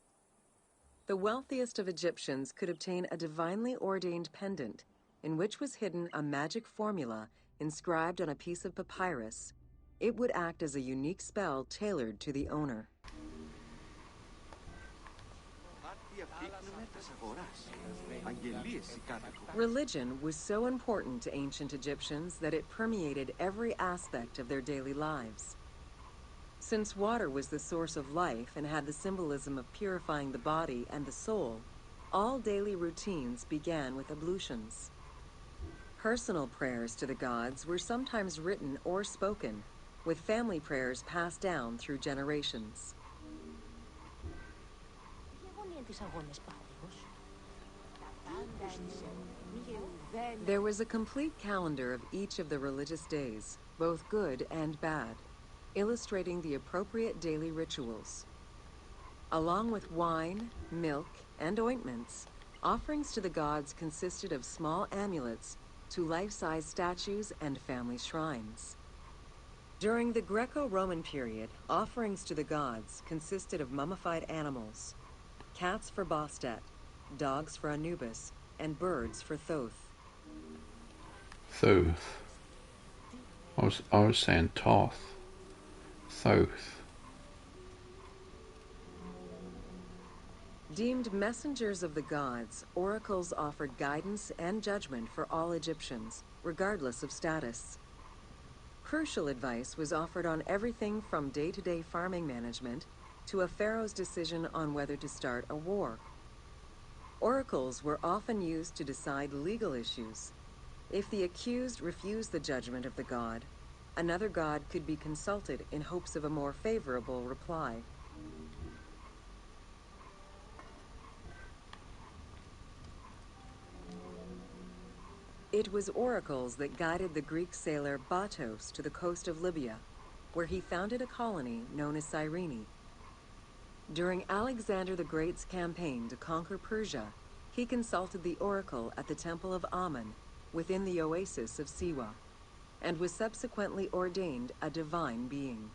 Speaker 2: The wealthiest of Egyptians could obtain a divinely ordained pendant in which was hidden a magic formula inscribed on a piece of papyrus. It would act as a unique spell tailored to the owner. Religion was so important to ancient Egyptians that it permeated every aspect of their daily lives. Since water was the source of life and had the symbolism of purifying the body and the soul, all daily routines began with ablutions. Personal prayers to the gods were sometimes written or spoken, with family prayers passed down through generations. There was a complete calendar of each of the religious days, both good and bad, illustrating the appropriate daily rituals. Along with wine, milk, and ointments, offerings to the gods consisted of small amulets to life-size statues and family shrines. During the Greco-Roman period, offerings to the gods consisted of mummified animals, cats for Bastet, dogs for Anubis, and birds for Thoth.
Speaker 1: Thoth. I was saying Toth. Thoth.
Speaker 2: Deemed messengers of the gods, oracles offered guidance and judgment for all Egyptians, regardless of status. Crucial advice was offered on everything from day-to-day farming management to a pharaoh's decision on whether to start a war. Oracles were often used to decide legal issues. If the accused refused the judgment of the god, another god could be consulted in hopes of a more favorable reply. It was oracles that guided the Greek sailor Batos to the coast of Libya, where he founded a colony known as Cyrene. During Alexander the Great's campaign to conquer Persia, he consulted the oracle at the Temple of Amun within the oasis of Siwa, and was subsequently ordained a divine being.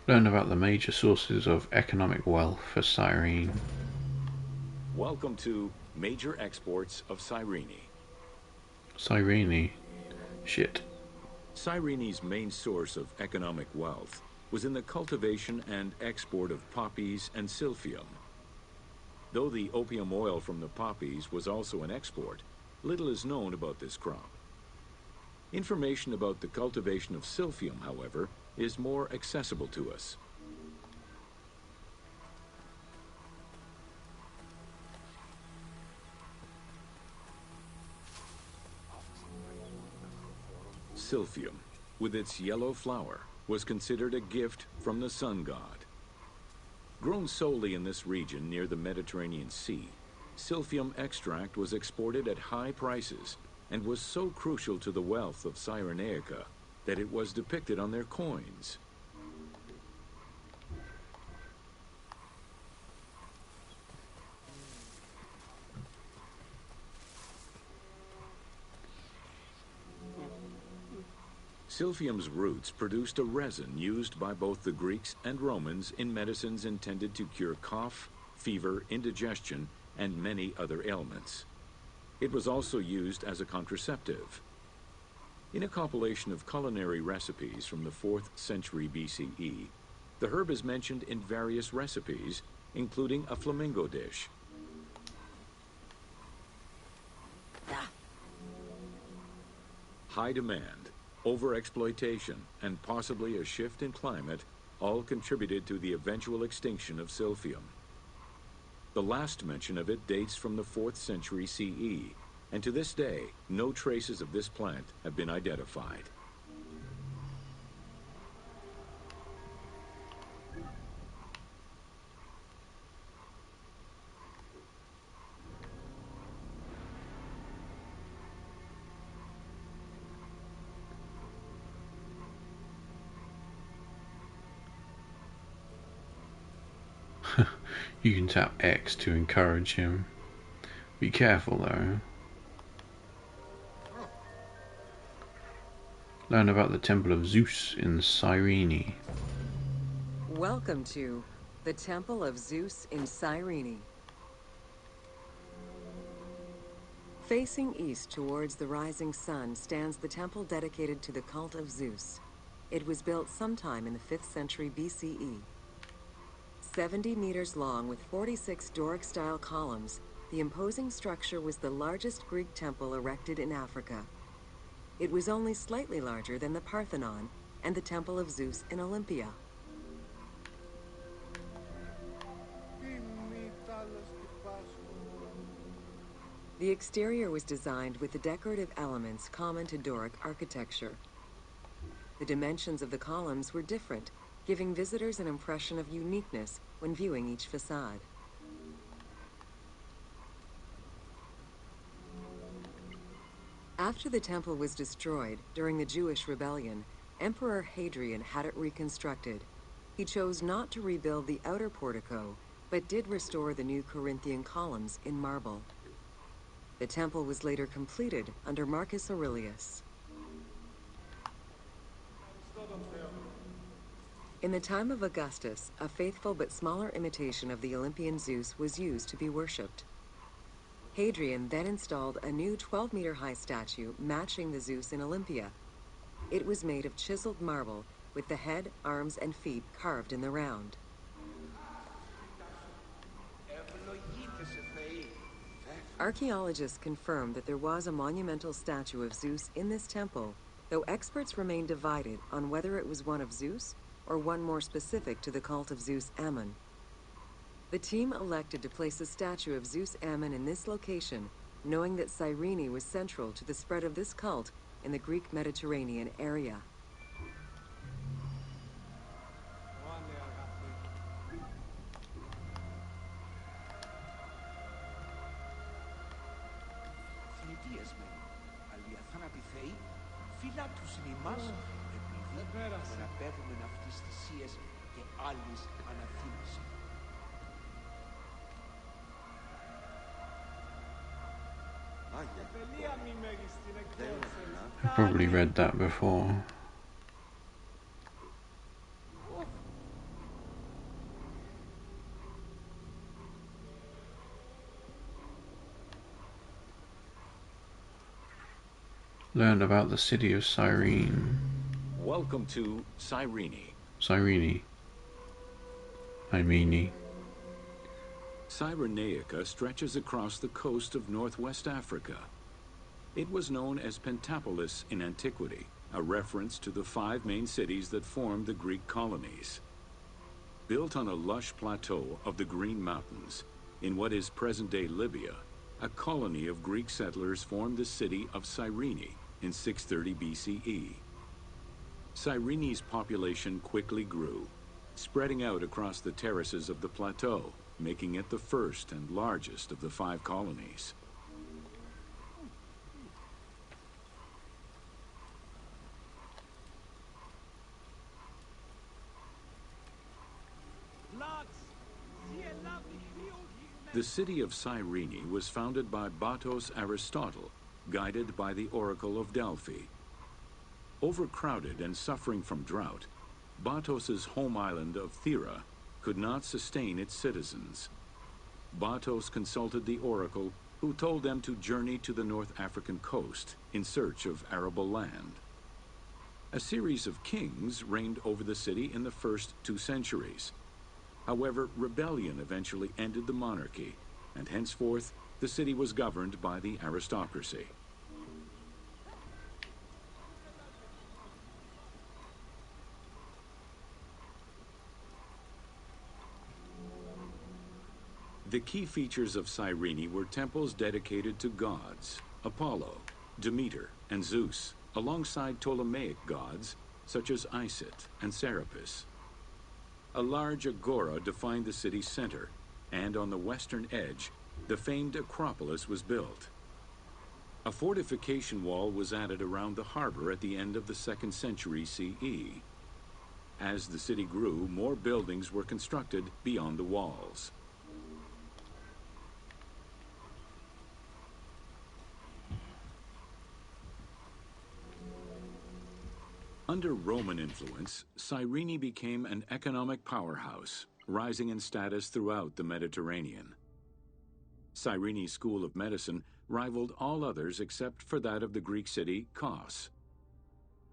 Speaker 1: Learn about the major sources of economic wealth for Cyrene.
Speaker 3: Welcome to Major Exports of Cyrene.
Speaker 1: Cyrene. Shit.
Speaker 3: Cyrene's main source of economic wealth was in the cultivation and export of poppies and silphium. Though the opium oil from the poppies was also an export, little is known about this crop. Information about the cultivation of silphium, however, is more accessible to us. Silphium, with its yellow flower, was considered a gift from the sun god. Grown solely in this region near the Mediterranean Sea, silphium extract was exported at high prices and was so crucial to the wealth of Cyrenaica that it was depicted on their coins. Silphium's roots produced a resin used by both the Greeks and Romans in medicines intended to cure cough, fever, indigestion, and many other ailments. It was also used as a contraceptive. In a compilation of culinary recipes from the 4th century BCE, the herb is mentioned in various recipes, including a flamingo dish. High demand, overexploitation, and possibly a shift in climate all contributed to the eventual extinction of silphium. The last mention of it dates from the 4th century CE, and to this day, no traces of this plant have been identified.
Speaker 1: You can tap X to encourage him. Be careful though. Learn about the Temple of Zeus in Cyrene.
Speaker 2: Welcome to the Temple of Zeus in Cyrene. Facing east towards the rising sun stands the temple dedicated to the cult of Zeus. It was built sometime in the 5th century BCE. 70 meters long with 46 Doric-style columns, the imposing structure was the largest Greek temple erected in Africa. It was only slightly larger than the Parthenon and the Temple of Zeus in Olympia. The exterior was designed with the decorative elements common to Doric architecture. The dimensions of the columns were different, giving visitors an impression of uniqueness when viewing each facade. After the temple was destroyed during the Jewish rebellion, Emperor Hadrian had it reconstructed. He chose not to rebuild the outer portico, but did restore the new Corinthian columns in marble. The temple was later completed under Marcus Aurelius. In the time of Augustus, a faithful but smaller imitation of the Olympian Zeus was used to be worshipped. Hadrian then installed a new 12-meter-high statue matching the Zeus in Olympia. It was made of chiseled marble with the head, arms, and feet carved in the round. Archaeologists confirm that there was a monumental statue of Zeus in this temple, though experts remain divided on whether it was one of Zeus or one more specific to the cult of Zeus Ammon. The team elected to place a statue of Zeus Ammon in this location, knowing that Cyrene was central to the spread of this cult in the Greek Mediterranean area.
Speaker 1: I've probably read that before. Learn about the city of Cyrene.
Speaker 3: Welcome to Cyrene.
Speaker 1: Cyrene.
Speaker 3: Cyrenaica stretches across the coast of northwest Africa. It was known as Pentapolis in antiquity, a reference to the 5 main cities that formed the Greek colonies. Built on a lush plateau of the Green Mountains, in what is present-day Libya, a colony of Greek settlers formed the city of Cyrene in 630 BCE. Cyrene's population quickly grew, spreading out across the terraces of the plateau, making it the first and largest of the 5 colonies. The city of Cyrene was founded by Batos Aristotle, guided by the Oracle of Delphi. Overcrowded and suffering from drought, Batos's home island of Thera could not sustain its citizens. Batos consulted the oracle, who told them to journey to the North African coast in search of arable land. A series of kings reigned over the city in the first 2 centuries. However, rebellion eventually ended the monarchy, and henceforth the city was governed by the aristocracy. The key features of Cyrene were temples dedicated to gods, Apollo, Demeter, and Zeus, alongside Ptolemaic gods such as Isis and Serapis. A large agora defined the city's center, and on the western edge, the famed Acropolis was built. A fortification wall was added around the harbor at the end of the 2nd century CE. As the city grew, more buildings were constructed beyond the walls. Under Roman influence, Cyrene became an economic powerhouse, rising in status throughout the Mediterranean. Cyrene's school of medicine rivaled all others except for that of the Greek city Kos.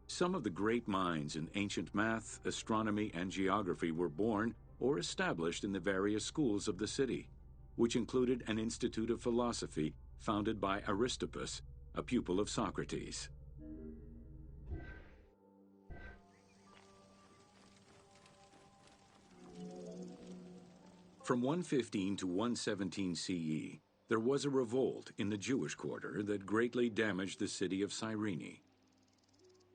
Speaker 3: Some of the great minds in ancient math, astronomy, and geography were born or established in the various schools of the city, which included an institute of philosophy founded by Aristippus, a pupil of Socrates. From 115 to 117 CE, there was a revolt in the Jewish quarter that greatly damaged the city of Cyrene.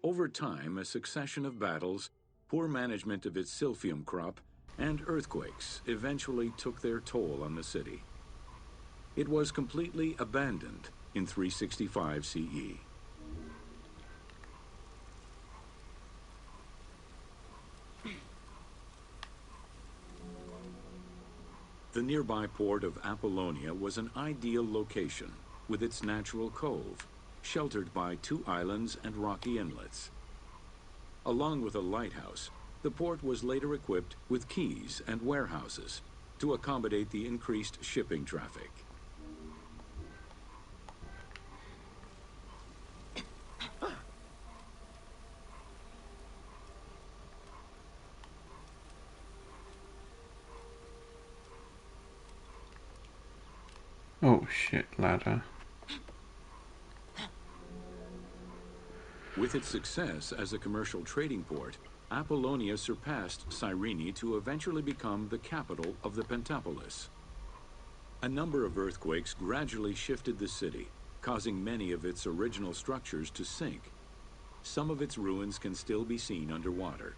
Speaker 3: Over time, a succession of battles, poor management of its silphium crop, and earthquakes eventually took their toll on the city. It was completely abandoned in 365 CE. The nearby port of Apollonia was an ideal location, with its natural cove, sheltered by 2 islands and rocky inlets. Along with a lighthouse, the port was later equipped with quays and warehouses to accommodate the increased shipping traffic.
Speaker 1: Oh shit, ladder.
Speaker 3: With its success as a commercial trading port, Apollonia surpassed Cyrene to eventually become the capital of the Pentapolis. A number of earthquakes gradually shifted the city, causing many of its original structures to sink. Some of its ruins can still be seen underwater.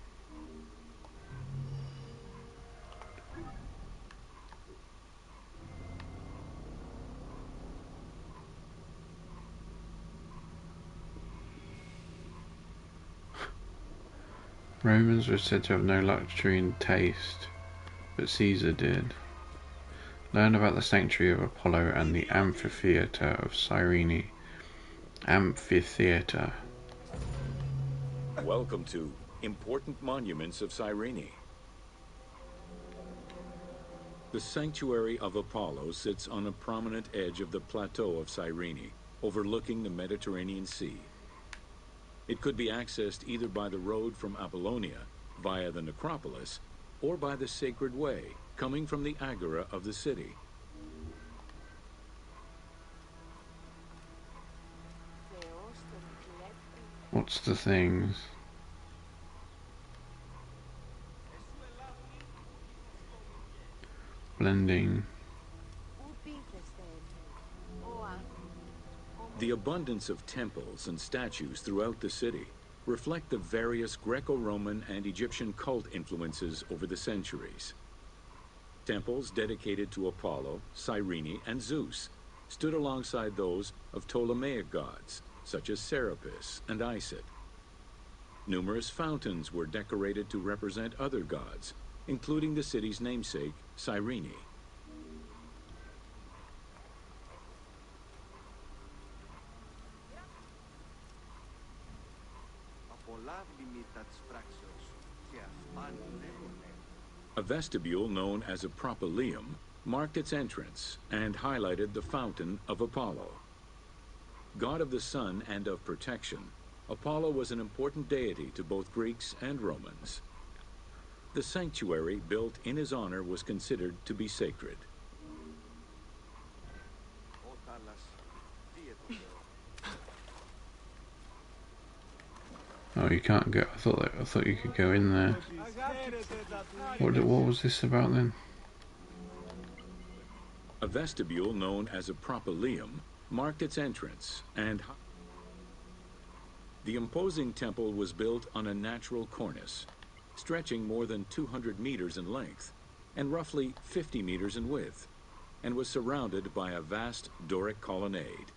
Speaker 1: Romans were said to have no luxury in taste, but Caesar did. Learn about the sanctuary of Apollo and the amphitheatre of Cyrene. Amphitheatre.
Speaker 3: Welcome to Important Monuments of Cyrene. The sanctuary of Apollo sits on a prominent edge of the plateau of Cyrene, overlooking the Mediterranean Sea. It could be accessed either by the road from Apollonia, via the necropolis, or by the Sacred Way, coming from the agora of the city.
Speaker 1: What's the things? Blending.
Speaker 3: The abundance of temples and statues throughout the city reflect the various Greco-Roman and Egyptian cult influences over the centuries. Temples dedicated to Apollo, Cyrene, and Zeus stood alongside those of Ptolemaic gods, such as Serapis and Isis. Numerous fountains were decorated to represent other gods, including the city's namesake, Cyrene. A vestibule known as a propylaeum marked its entrance and highlighted the fountain of Apollo. God of the sun and of protection, Apollo was an important deity to both Greeks and Romans. The sanctuary built in his honor was considered to be sacred.
Speaker 1: Oh, you can't go. I thought you could go in there. What was this about then?
Speaker 3: A vestibule known as a propylaeum marked its entrance, and the imposing temple was built on a natural cornice, stretching more than 200 meters in length and roughly 50 meters in width, and was surrounded by a vast Doric colonnade.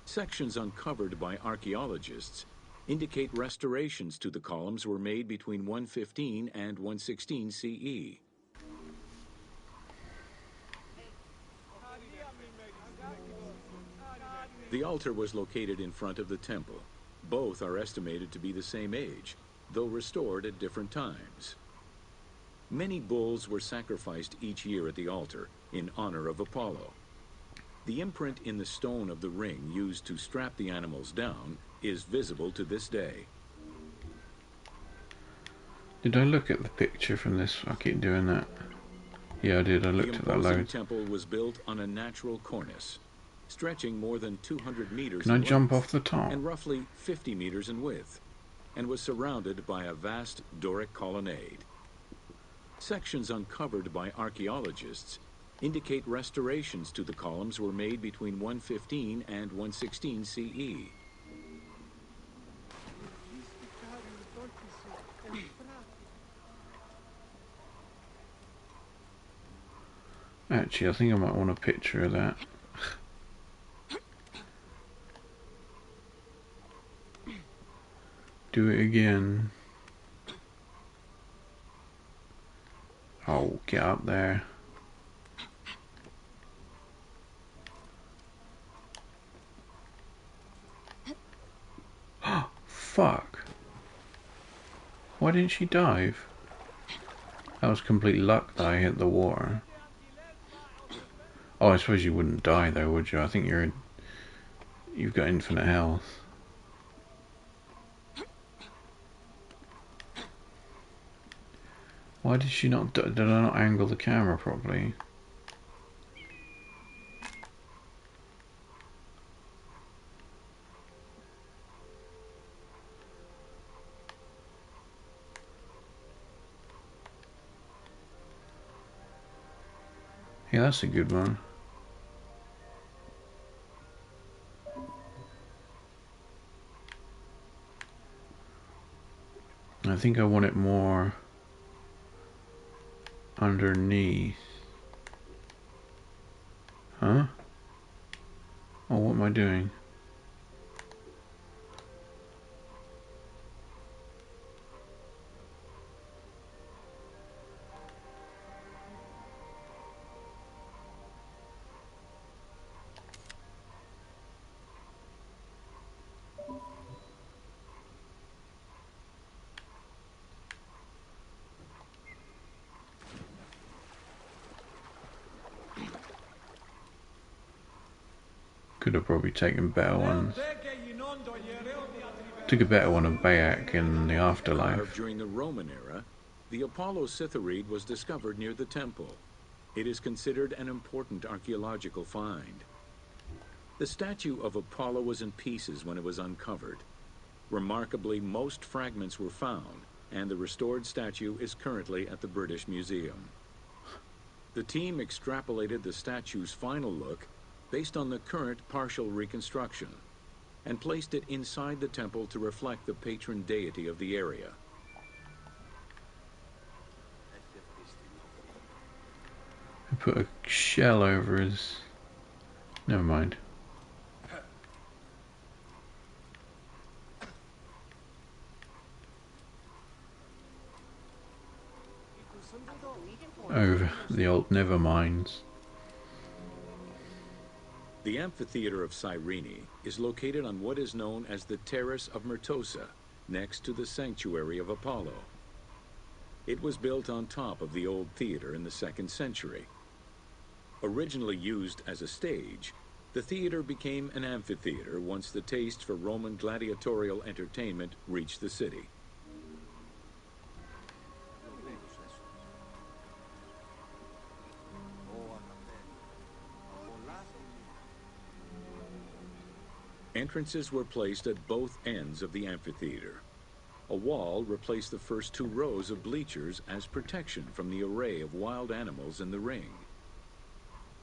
Speaker 3: Sections uncovered by archaeologists indicate restorations to the columns were made between 115 and 116 CE. The altar was located in front of the temple, Both are estimated to be the same age, though restored at different times. Many bulls were sacrificed each year at the altar in honor of Apollo. The imprint in the stone of the ring used to strap the animals down is visible to this day.
Speaker 1: Did I look at the picture from this? I keep doing that. Yeah, I did. I looked at that
Speaker 3: The imposing
Speaker 1: loads.
Speaker 3: temple was built on a natural cornice, stretching more than 200 meters
Speaker 1: Can I
Speaker 3: in
Speaker 1: jump
Speaker 3: length
Speaker 1: off the top?
Speaker 3: and roughly 50 meters in width, and was surrounded by a vast Doric colonnade. Sections uncovered by archaeologists indicate restorations to the columns were made between 115 and 116 CE.
Speaker 1: Actually, I think I might want a picture of that. Do it again. Oh, get up there. Fuck. Why didn't she dive? That was complete luck that I hit the water. Oh, I suppose you wouldn't die though, would you? I think you've got infinite health. Why did she not? Did I not angle the camera properly? Yeah, that's a good one. I think I want it more underneath. Huh? Oh, what am I doing? Could have probably taken better ones. Took a better one of Bayek in the afterlife.
Speaker 3: Carved during the Roman era, the Apollo Cytharide was discovered near the temple. It is considered an important archaeological find. The statue of Apollo was in pieces when it was uncovered. Remarkably, most fragments were found, and the restored statue is currently at the British Museum. The team extrapolated the statue's final look based on the current partial reconstruction, and placed it inside the temple to reflect the patron deity of the area.
Speaker 1: I put a shell over his... Never mind. Over the old neverminds.
Speaker 3: The amphitheater of Cyrene is located on what is known as the Terrace of Myrtosa, next to the sanctuary of Apollo. It was built on top of the old theater in the 2nd century. Originally used as a stage, the theater became an amphitheater once the taste for Roman gladiatorial entertainment reached the city. Entrances were placed at both ends of the amphitheater. A wall replaced the first 2 rows of bleachers as protection from the array of wild animals in the ring.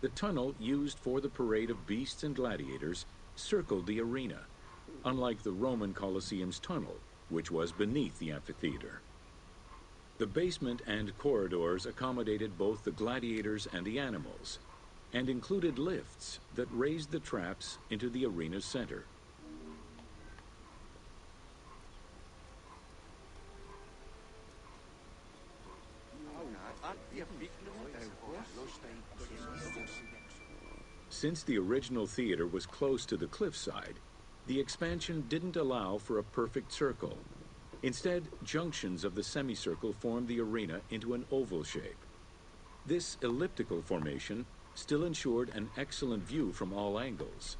Speaker 3: The tunnel used for the parade of beasts and gladiators circled the arena, unlike the Roman Colosseum's tunnel, which was beneath the amphitheater. The basement and corridors accommodated both the gladiators and the animals, and included lifts that raised the traps into the arena's center. Since the original theater was close to the cliffside, The expansion didn't allow for a perfect circle. Instead, junctions of the semicircle formed the arena into an oval shape. This elliptical formation still ensured an excellent view from all angles.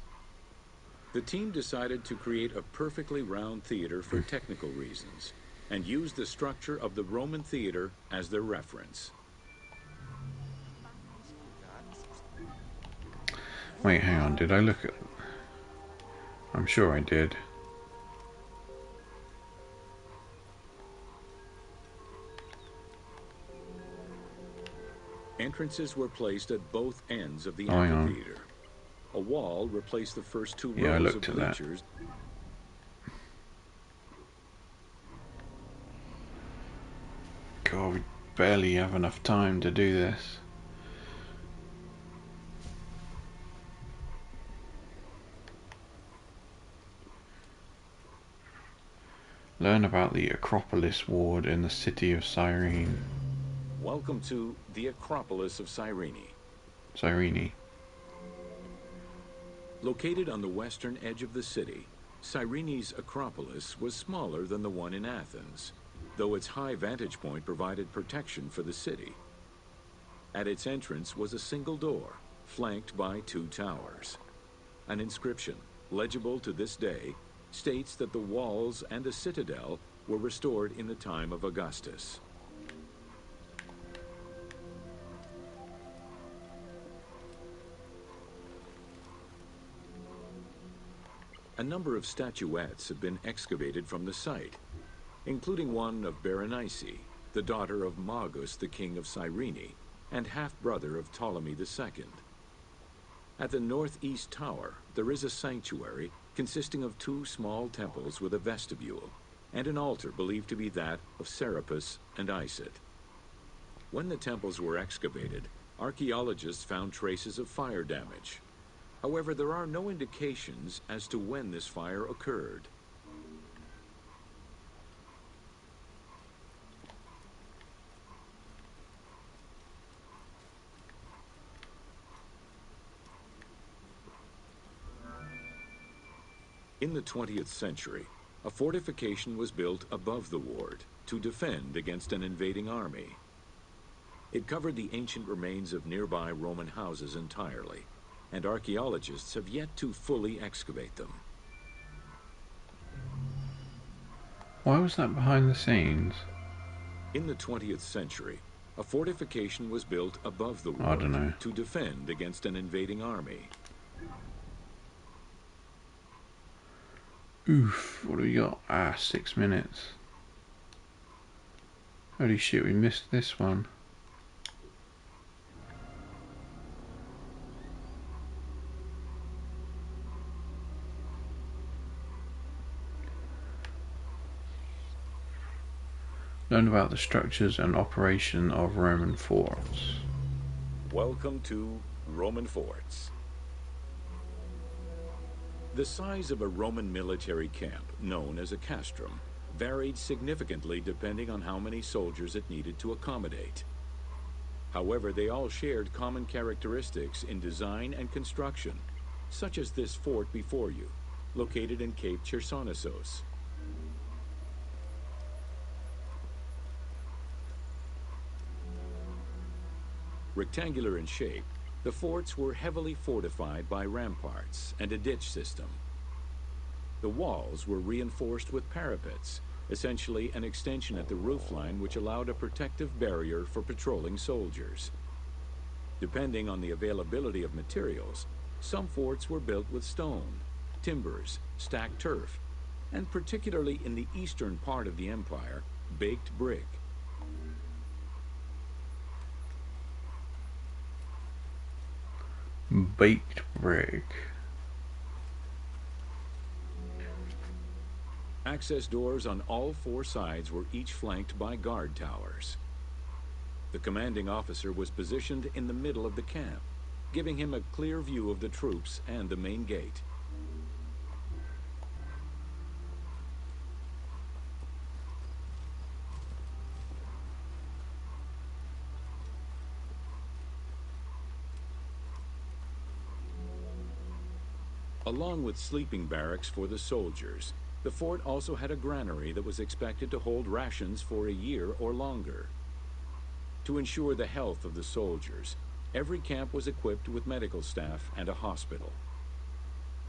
Speaker 3: The team decided to create a perfectly round theater for technical reasons and used the structure of the Roman theater as their reference.
Speaker 1: Wait, hang on. Did I look at... I'm sure I did.
Speaker 3: Entrances were placed at both ends of the
Speaker 1: Oh, hang on.
Speaker 3: amphitheater. A wall replaced the first two
Speaker 1: Yeah, I
Speaker 3: rows of
Speaker 1: looked at that.
Speaker 3: bleachers.
Speaker 1: God, we barely have enough time to do this. Learn about the Acropolis Ward in the city of Cyrene.
Speaker 3: Welcome to the Acropolis of Cyrene.
Speaker 1: Cyrene.
Speaker 3: Located on the western edge of the city, Cyrene's Acropolis was smaller than the one in Athens, though its high vantage point provided protection for the city. At its entrance was a single door, flanked by two towers. An inscription, legible to this day, states that the walls and the citadel were restored in the time of Augustus. A number of statuettes have been excavated from the site, including one of Berenice, the daughter of Magus, the king of Cyrene, and half-brother of Ptolemy II. At the northeast tower, there is a sanctuary consisting of two small temples with a vestibule, and an altar believed to be that of Serapis and Isis. When the temples were excavated, archaeologists found traces of fire damage. However, there are no indications as to when this fire occurred. In the 20th century, a fortification was built above the ward to defend against an invading army. It covered the ancient remains of nearby Roman houses entirely, and archaeologists have yet to fully excavate them.
Speaker 1: Why was that behind the scenes?
Speaker 3: In the 20th century, a fortification was built above the
Speaker 1: I don't know.
Speaker 3: ward to defend against an invading army.
Speaker 1: Oof, what do we got? 6 minutes. Holy shit, we missed this one. Learn about the structures and operation of Roman forts.
Speaker 3: Welcome to Roman forts. The size of a Roman military camp, known as a castrum, varied significantly depending on how many soldiers it needed to accommodate. However, they all shared common characteristics in design and construction, such as this fort before you, located in Cape Chersonesos. Rectangular in shape, the forts were heavily fortified by ramparts and a ditch system. The walls were reinforced with parapets, essentially an extension at the roofline which allowed a protective barrier for patrolling soldiers. Depending on the availability of materials, some forts were built with stone, timbers, stacked turf, and particularly in the eastern part of the empire, baked brick.
Speaker 1: Baked brick.
Speaker 3: Access doors on all four sides were each flanked by guard towers. The commanding officer was positioned in the middle of the camp, giving him a clear view of the troops and the main gate. Along with sleeping barracks for the soldiers, the fort also had a granary that was expected to hold rations for a year or longer. To ensure the health of the soldiers, every camp was equipped with medical staff and a hospital.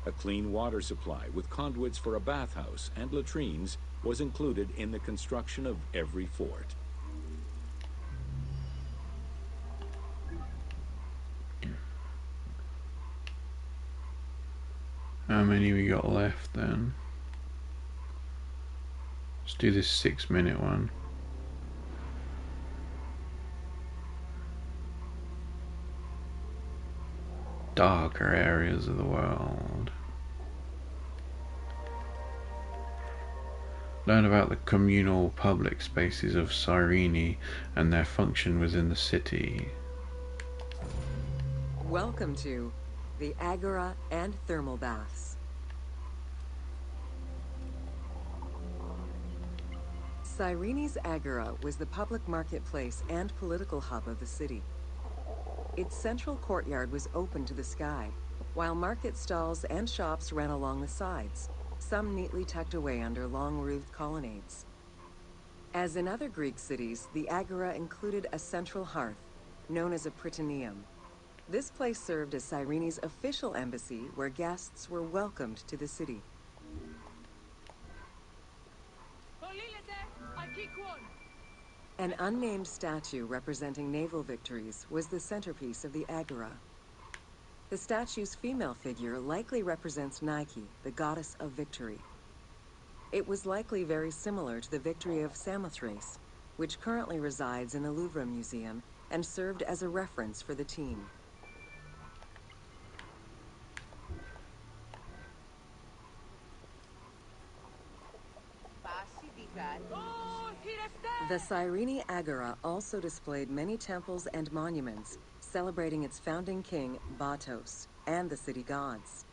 Speaker 3: A clean water supply with conduits for a bathhouse and latrines was included in the construction of every fort.
Speaker 1: How many we got left then? Let's do this 6-minute one. Darker areas of the world. Learn about the communal public spaces of Cyrene and their function within the city.
Speaker 2: Welcome to the Agora and Thermal Baths. Cyrene's Agora was the public marketplace and political hub of the city. Its central courtyard was open to the sky, while market stalls and shops ran along the sides, some neatly tucked away under long-roofed colonnades. As in other Greek cities, the Agora included a central hearth, known as a Prytaneum. This place served as Cyrene's official embassy, where guests were welcomed to the city. An unnamed statue representing naval victories was the centerpiece of the Agora. The statue's female figure likely represents Nike, the goddess of victory. It was likely very similar to the victory of Samothrace, which currently resides in the Louvre Museum and served as a reference for the team. The Cyrene Agora also displayed many temples and monuments celebrating its founding king, Batos, and the city gods.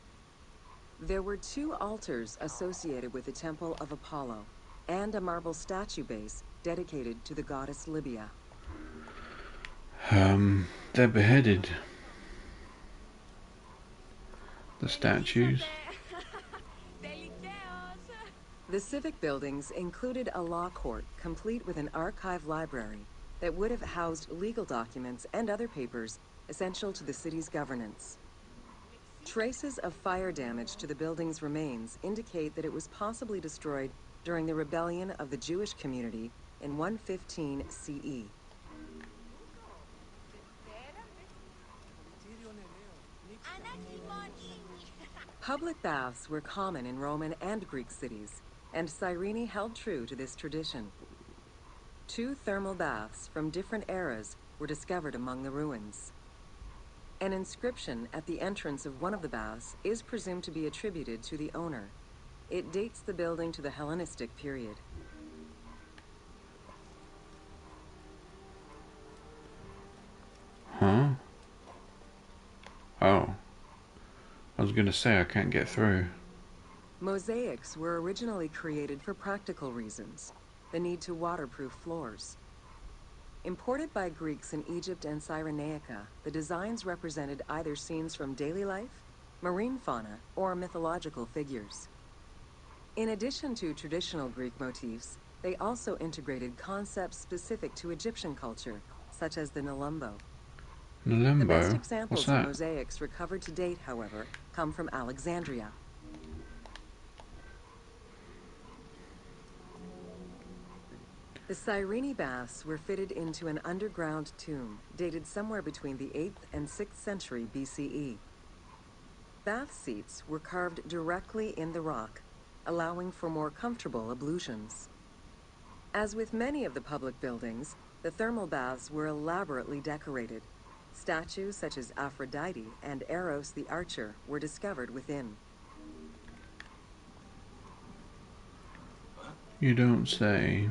Speaker 2: There were 2 altars associated with the Temple of Apollo, and a marble statue base dedicated to the goddess Libya.
Speaker 1: They're beheaded. The statues.
Speaker 2: The civic buildings included a law court complete with an archive library that would have housed legal documents and other papers essential to the city's governance. Traces of fire damage to the building's remains indicate that it was possibly destroyed during the rebellion of the Jewish community in 115 CE. Public baths were common in Roman and Greek cities, and Cyrene held true to this tradition. 2 thermal baths from different eras were discovered among the ruins. An inscription at the entrance of one of the baths is presumed to be attributed to the owner. It dates the building to the Hellenistic period.
Speaker 1: Huh? Oh. I was gonna say I can't get through.
Speaker 2: Mosaics were originally created for practical reasons, the need to waterproof floors. Imported by Greeks in Egypt and Cyrenaica, the designs represented either scenes from daily life, marine fauna, or mythological figures. In addition to traditional Greek motifs, they also integrated concepts specific to Egyptian culture, such as the Nelumbo. The best
Speaker 1: Limbo?
Speaker 2: examples
Speaker 1: What's
Speaker 2: of
Speaker 1: that?
Speaker 2: mosaics recovered to date, however, come from Alexandria. The Cyrene baths were fitted into an underground tomb dated somewhere between the 8th and 6th century BCE. Bath seats were carved directly in the rock, allowing for more comfortable ablutions. As with many of the public buildings, the thermal baths were elaborately decorated. Statues such as Aphrodite and Eros the Archer were discovered within.
Speaker 1: You don't say.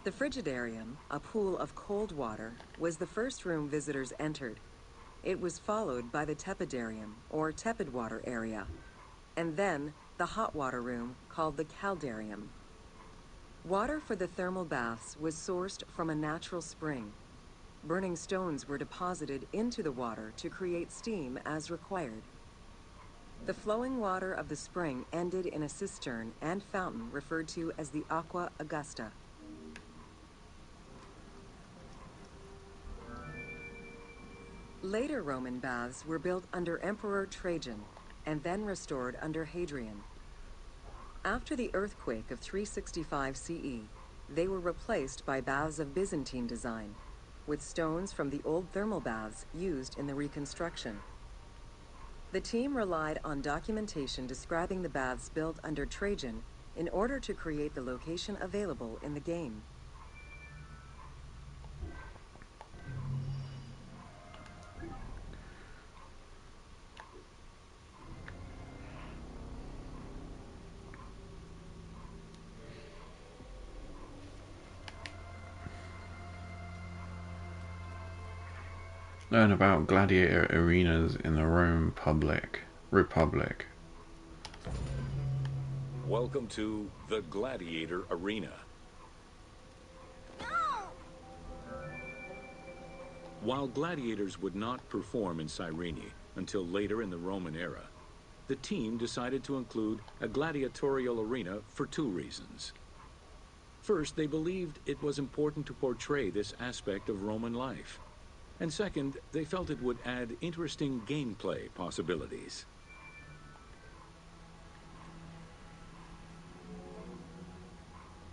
Speaker 2: The Frigidarium, a pool of cold water, was the first room visitors entered. It was followed by the Tepidarium, or tepid water area, and then the hot water room called the Caldarium. Water for the thermal baths was sourced from a natural spring. Burning stones were deposited into the water to create steam as required. The flowing water of the spring ended in a cistern and fountain referred to as the Aqua Augusta. Later Roman baths were built under Emperor Trajan and then restored under Hadrian. After the earthquake of 365 CE, they were replaced by baths of Byzantine design, with stones from the old thermal baths used in the reconstruction. The team relied on documentation describing the baths built under Trajan in order to create the location available in the game.
Speaker 1: Learn about gladiator arenas in the Roman Republic.
Speaker 3: Welcome to the Gladiator Arena. While gladiators would not perform in Cyrene until later in the Roman era, the team decided to include a gladiatorial arena for two reasons. First, they believed it was important to portray this aspect of Roman life. And second, they felt it would add interesting gameplay possibilities.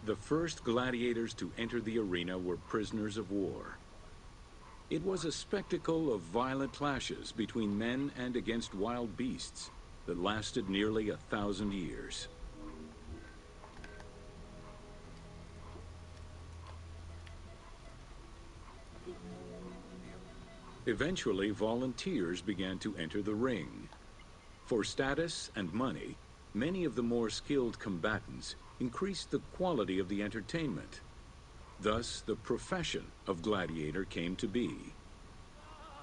Speaker 3: The first gladiators to enter the arena were prisoners of war. It was a spectacle of violent clashes between men and against wild beasts that lasted nearly 1,000 years. Eventually, volunteers began to enter the ring. For status and money, many of the more skilled combatants increased the quality of the entertainment. Thus, the profession of gladiator came to be.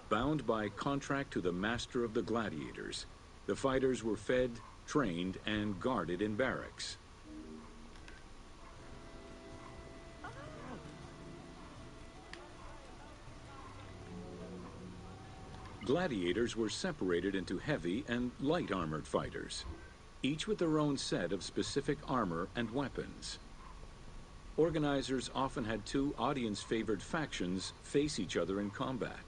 Speaker 3: Bound by contract to the master of the gladiators, the fighters were fed, trained, and guarded in barracks. Gladiators were separated into heavy and light armored fighters, each with their own set of specific armor and weapons. Organizers often had two audience-favored factions face each other in combat.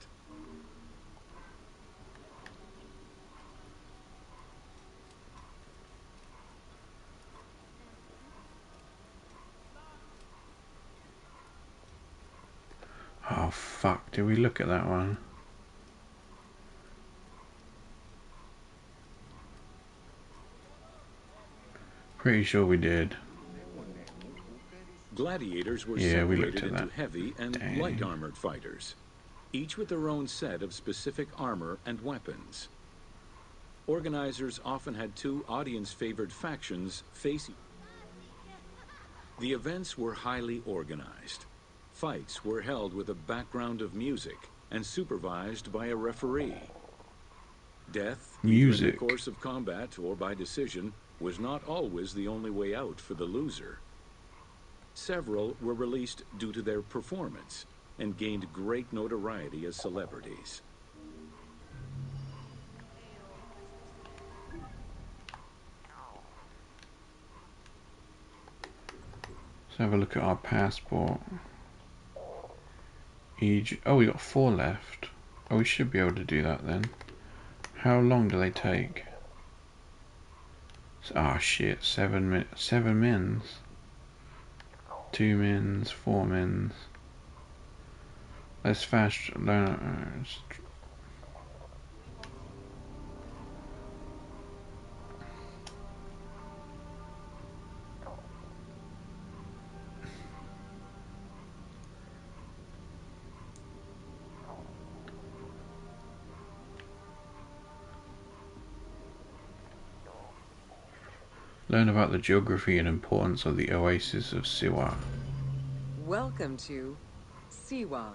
Speaker 1: Oh fuck, did we look at that one? Pretty sure we did.
Speaker 3: Gladiators were
Speaker 1: Yeah, we
Speaker 3: separated
Speaker 1: looked at
Speaker 3: into
Speaker 1: that.
Speaker 3: heavy and
Speaker 1: Dang.
Speaker 3: light armored fighters, each with their own set of specific armor and weapons. Organizers often had two audience-favored factions face each other. The events were highly organized. Fights were held with a background of music and supervised by a referee. Death, either in the course of combat or by decision, was not always the only way out for the loser. Several were released due to their performance and gained great notoriety as celebrities.
Speaker 1: Let's have a look at our passport. Oh, we got 4 left. Oh, we should be able to do that then. How long do they take? Ah, shit. 7 mins. 2 mins, 4 mins. Let's fast learn. Learn about the geography and importance of the oasis of Siwa.
Speaker 2: Welcome to Siwa.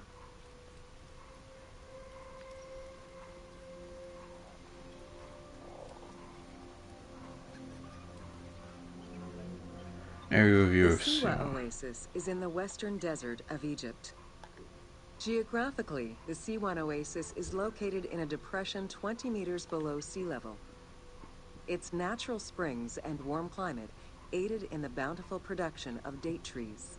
Speaker 1: Aerial view
Speaker 2: The
Speaker 1: of
Speaker 2: Siwa
Speaker 1: Siwa.
Speaker 2: Oasis is in the western desert of Egypt. Geographically, the Siwan Oasis is located in a depression 20 meters below sea level. Its natural springs and warm climate aided in the bountiful production of date trees.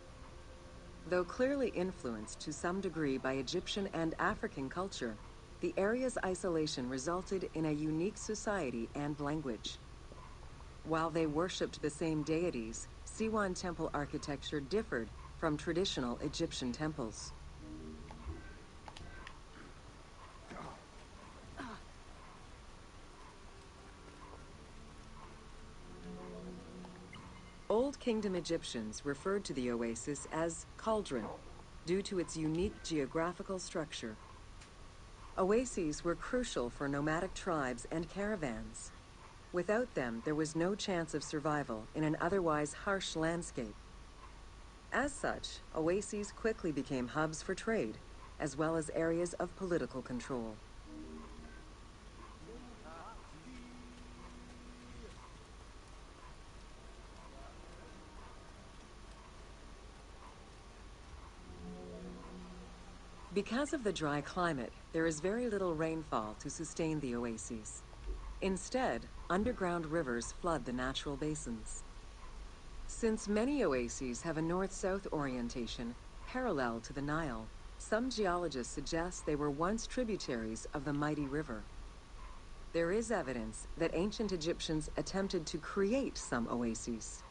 Speaker 2: Though clearly influenced to some degree by Egyptian and African culture, the area's isolation resulted in a unique society and language. While they worshipped the same deities, Siwan temple architecture differed from traditional Egyptian temples. Old Kingdom Egyptians referred to the oasis as cauldron, due to its unique geographical structure. Oases were crucial for nomadic tribes and caravans. Without them, there was no chance of survival in an otherwise harsh landscape. As such, oases quickly became hubs for trade, as well as areas of political control. Because of the dry climate, there is very little rainfall to sustain the oases. Instead, underground rivers flood the natural basins. Since many oases have a north-south orientation parallel to the Nile, some geologists suggest they were once tributaries of the mighty river. There is evidence that ancient Egyptians attempted to create some oases.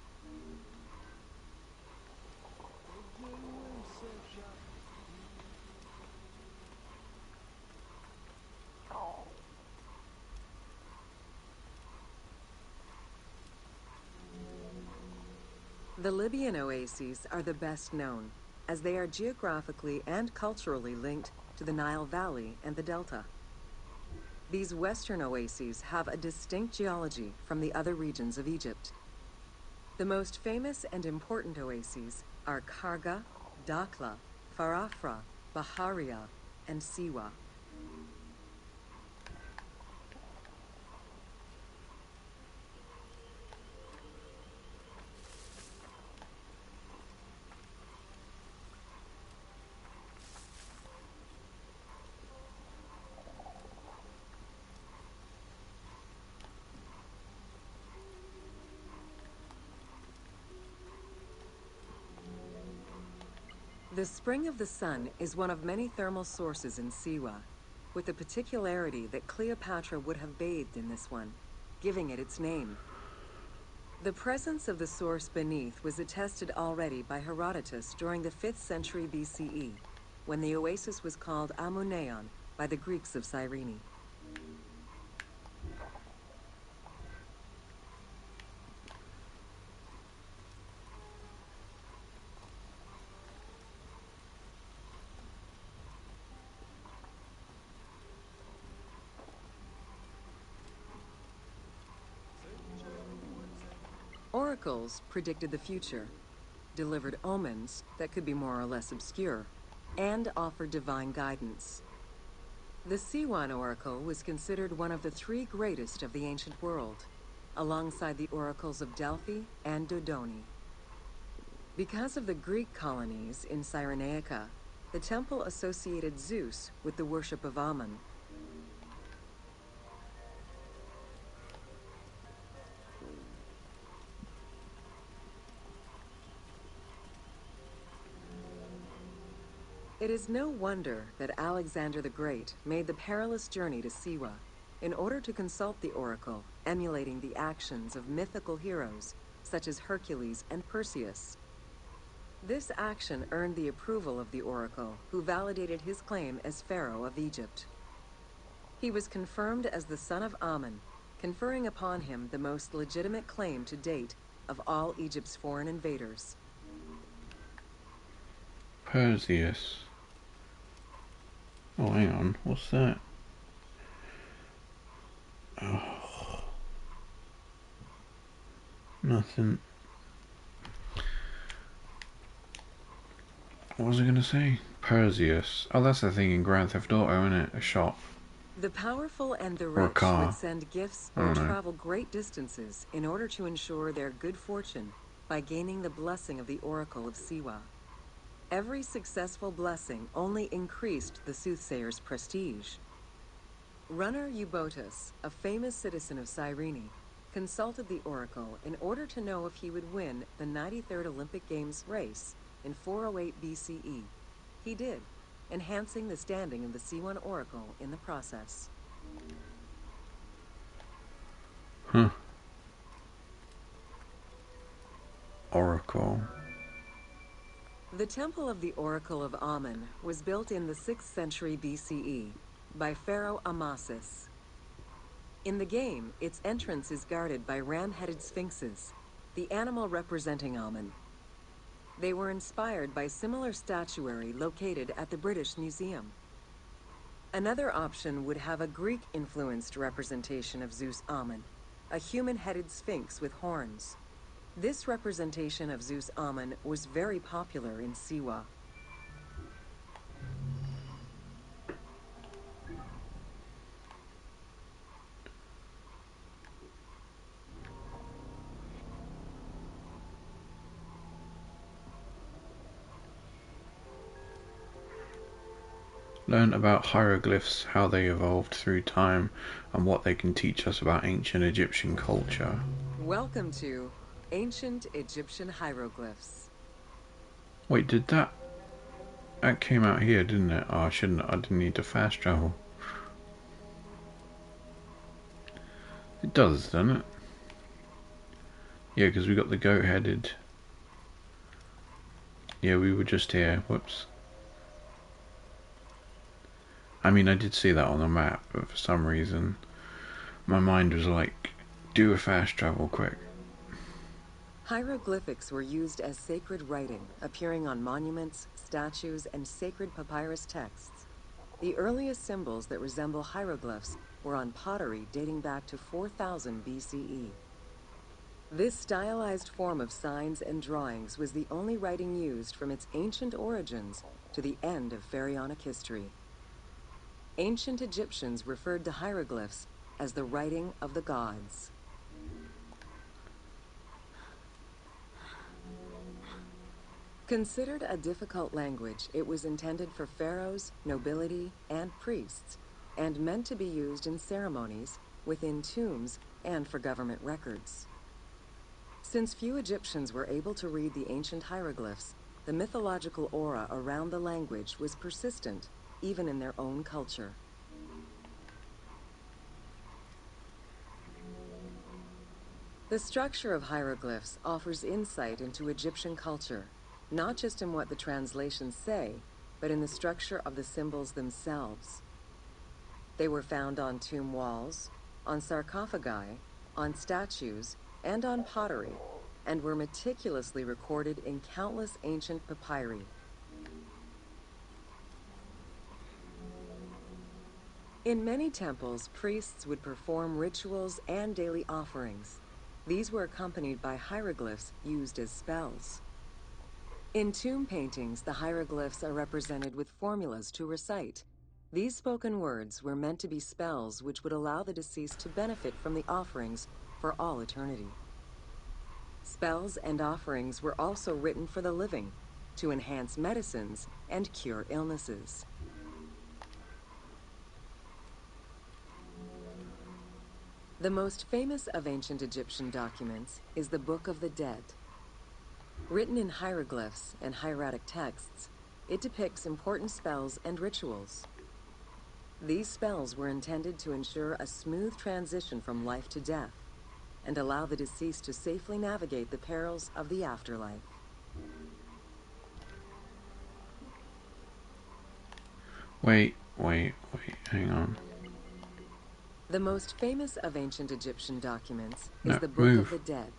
Speaker 2: The Libyan oases are the best known, as they are geographically and culturally linked to the Nile Valley and the Delta. These western oases have a distinct geology from the other regions of Egypt. The most famous and important oases are Karga, Dakhla, Farafra, Baharia, and Siwa. The Spring of the Sun is one of many thermal sources in Siwa, with the particularity that Cleopatra would have bathed in this one, giving it its name. The presence of the source beneath was attested already by Herodotus during the 5th century BCE, when the oasis was called Amuneion by the Greeks of Cyrene. Oracles predicted the future, delivered omens that could be more or less obscure, and offered divine guidance. The Siwan Oracle was considered one of the 3 greatest of the ancient world, alongside the oracles of Delphi and Dodoni. Because of the Greek colonies in Cyrenaica, the temple associated Zeus with the worship of Amun. It is no wonder that Alexander the Great made the perilous journey to Siwa in order to consult the oracle, emulating the actions of mythical heroes such as Hercules and Perseus. This action earned the approval of the oracle, who validated his claim as Pharaoh of Egypt. He was confirmed as the son of Amun, conferring upon him the most legitimate claim to date of all Egypt's foreign invaders.
Speaker 1: Perseus. Oh, hang on. What's that? Oh. Nothing. What was I going to say? Perseus. Oh, that's the thing in Grand Theft Auto, isn't it? A shop.
Speaker 2: The powerful and the
Speaker 1: Or a
Speaker 2: rich
Speaker 1: car.
Speaker 2: would send gifts
Speaker 1: I
Speaker 2: or
Speaker 1: don't know.
Speaker 2: travel great distances in order to ensure their good fortune by gaining the blessing of the Oracle of Siwa. Every successful blessing only increased the soothsayer's prestige. Runner Eubotus, a famous citizen of Cyrene, consulted the oracle in order to know if he would win the 93rd Olympic Games race in 408 BCE. He did, enhancing the standing of the C1 oracle in the process.
Speaker 1: Huh. Oracle.
Speaker 2: The Temple of the Oracle of Amun was built in the 6th century BCE by Pharaoh Amasis. In the game, its entrance is guarded by ram-headed sphinxes, the animal representing Amun. They were inspired by similar statuary located at the British Museum. Another option would have a Greek-influenced representation of Zeus Amun, a human-headed sphinx with horns. This representation of Zeus Amun was very popular in Siwa.
Speaker 1: Learn about hieroglyphs, how they evolved through time, and what they can teach us about ancient Egyptian culture.
Speaker 2: Welcome to Ancient Egyptian Hieroglyphs.
Speaker 1: Wait, did that came out here, didn't it? Oh, I didn't need to fast travel. It does, doesn't it? Yeah, because we got the goat-headed. Yeah, we were just here. Whoops. I mean, I did see that on the map, but for some reason, my mind was like, do a fast travel quick.
Speaker 2: Hieroglyphics were used as sacred writing, appearing on monuments, statues, and sacred papyrus texts. The earliest symbols that resemble hieroglyphs were on pottery dating back to 4000 BCE. This stylized form of signs and drawings was the only writing used from its ancient origins to the end of pharaonic history. Ancient Egyptians referred to hieroglyphs as the writing of the gods. Considered a difficult language, it was intended for pharaohs, nobility, and priests, and meant to be used in ceremonies, within tombs, and for government records. Since few Egyptians were able to read the ancient hieroglyphs, the mythological aura around the language was persistent, even in their own culture. The structure of hieroglyphs offers insight into Egyptian culture, not just in what the translations say, but in the structure of the symbols themselves. They were found on tomb walls, on sarcophagi, on statues, and on pottery, and were meticulously recorded in countless ancient papyri. In many temples, priests would perform rituals and daily offerings. These were accompanied by hieroglyphs used as spells. In tomb paintings, the hieroglyphs are represented with formulas to recite. These spoken words were meant to be spells which would allow the deceased to benefit from the offerings for all eternity. Spells and offerings were also written for the living, to enhance medicines and cure illnesses. The most famous of ancient Egyptian documents is the Book of the Dead. Written in hieroglyphs and hieratic texts, it depicts important spells and rituals. These spells were intended to ensure a smooth transition from life to death and allow the deceased to safely navigate the perils of the afterlife.
Speaker 1: Wait, hang on.
Speaker 2: The most famous of ancient Egyptian documents is
Speaker 1: No,
Speaker 2: the Book
Speaker 1: move.
Speaker 2: of the Dead.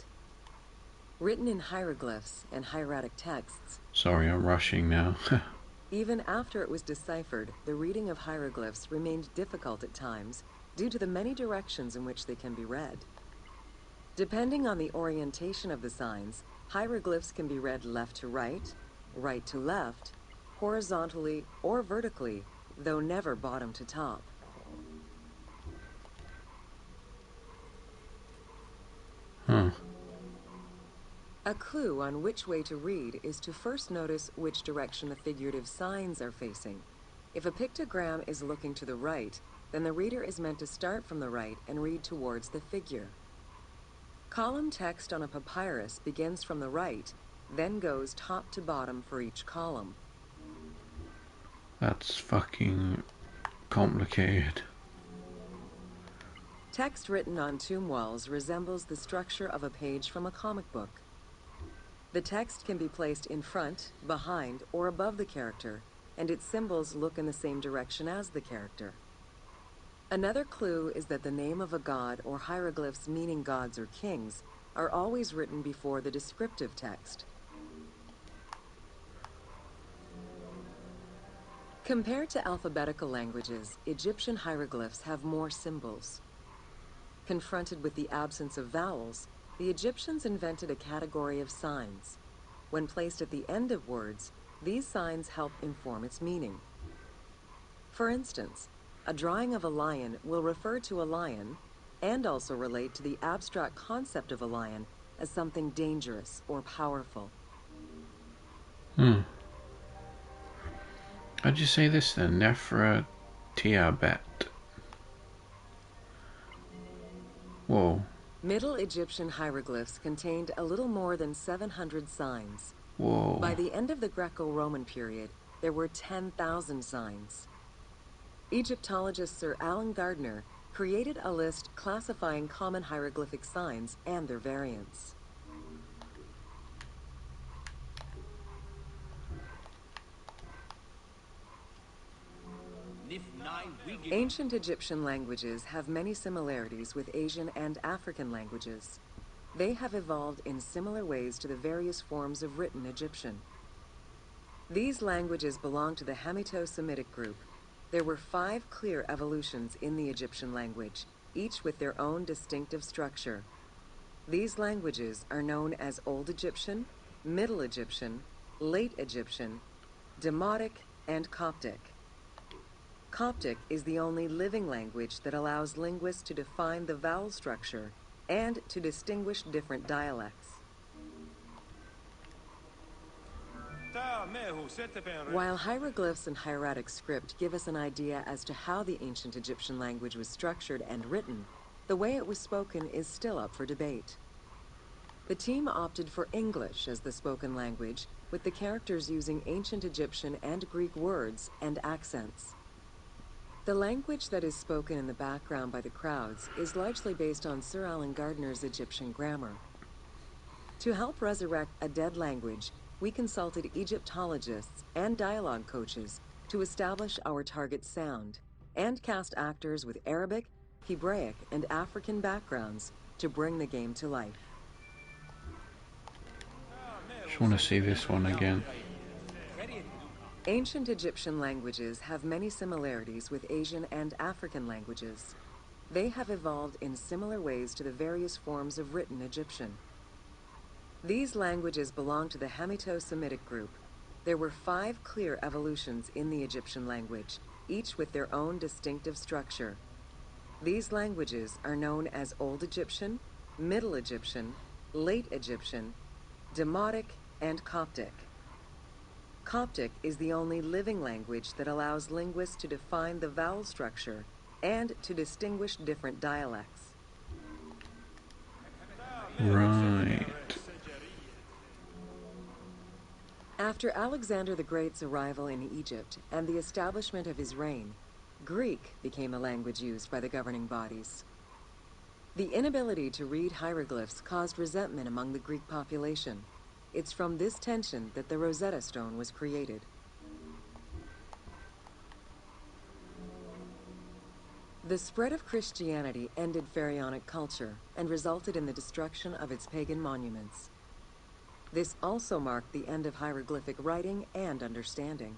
Speaker 2: Written in hieroglyphs and hieratic texts,
Speaker 1: Sorry, I'm rushing now.
Speaker 2: even after it was deciphered, the reading of hieroglyphs remained difficult at times due to the many directions in which they can be read. Depending on the orientation of the signs, hieroglyphs can be read left to right, right to left, horizontally or vertically, though never bottom to top.
Speaker 1: Huh.
Speaker 2: A clue on which way to read is to first notice which direction the figurative signs are facing. If a pictogram is looking to the right, then the reader is meant to start from the right and read towards the figure. Column text on a papyrus begins from the right, then goes top to bottom for each column.
Speaker 1: That's fucking complicated.
Speaker 2: Text written on tomb walls resembles the structure of a page from a comic book. The text can be placed in front, behind, or above the character, and its symbols look in the same direction as the character. Another clue is that the name of a god or hieroglyphs meaning gods or kings are always written before the descriptive text. Compared to alphabetical languages, Egyptian hieroglyphs have more symbols. Confronted with the absence of vowels, the Egyptians invented a category of signs. When placed at the end of words, these signs help inform its meaning. For instance, a drawing of a lion will refer to a lion and also relate to the abstract concept of a lion as something dangerous or powerful.
Speaker 1: How'd you say this then? Nephra Tiabet. Whoa.
Speaker 2: Middle Egyptian hieroglyphs contained a little more than 700 signs.
Speaker 1: Whoa.
Speaker 2: By the end of the Greco-Roman period, there were 10,000 signs. Egyptologist Sir Alan Gardner created a list classifying common hieroglyphic signs and their variants. Ancient Egyptian languages have many similarities with Asian and African languages. They have evolved in similar ways to the various forms of written Egyptian. These languages belong to the Hamito-Semitic group. There were 5 clear evolutions in the Egyptian language, each with their own distinctive structure. These languages are known as Old Egyptian, Middle Egyptian, Late Egyptian, Demotic, and Coptic. Coptic is the only living language that allows linguists to define the vowel structure and to distinguish different dialects. While hieroglyphs and hieratic script give us an idea as to how the ancient Egyptian language was structured and written, the way it was spoken is still up for debate. The team opted for English as the spoken language, with the characters using ancient Egyptian and Greek words and accents. The language that is spoken in the background by the crowds is largely based on Sir Alan Gardner's Egyptian grammar. To help resurrect a dead language, we consulted Egyptologists and dialogue coaches to establish our target sound and cast actors with Arabic, Hebraic, and African backgrounds to bring the game to life.
Speaker 1: Just want to see this one again.
Speaker 2: Ancient Egyptian languages have many similarities with Asian and African languages. They have evolved in similar ways to the various forms of written Egyptian. These languages belong to the Hamito-Semitic group. There were 5 clear evolutions in the Egyptian language, each with their own distinctive structure. These languages are known as Old Egyptian, Middle Egyptian, Late Egyptian, Demotic, and Coptic. Coptic is the only living language that allows linguists to define the vowel structure and to distinguish different dialects.
Speaker 1: Right.
Speaker 2: After Alexander the Great's arrival in Egypt and the establishment of his reign, Greek became the language used by the governing bodies. The inability to read hieroglyphs caused resentment among the Greek population. It's from this tension that the Rosetta Stone was created. The spread of Christianity ended pharaonic culture and resulted in the destruction of its pagan monuments. This also marked the end of hieroglyphic writing and understanding.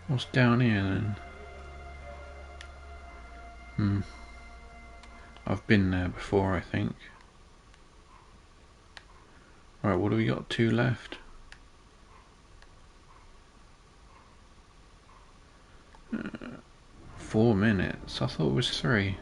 Speaker 1: What's down here then? I've been there before, I think. Right, what do we got? 2 left. 4 minutes. I thought it was 3.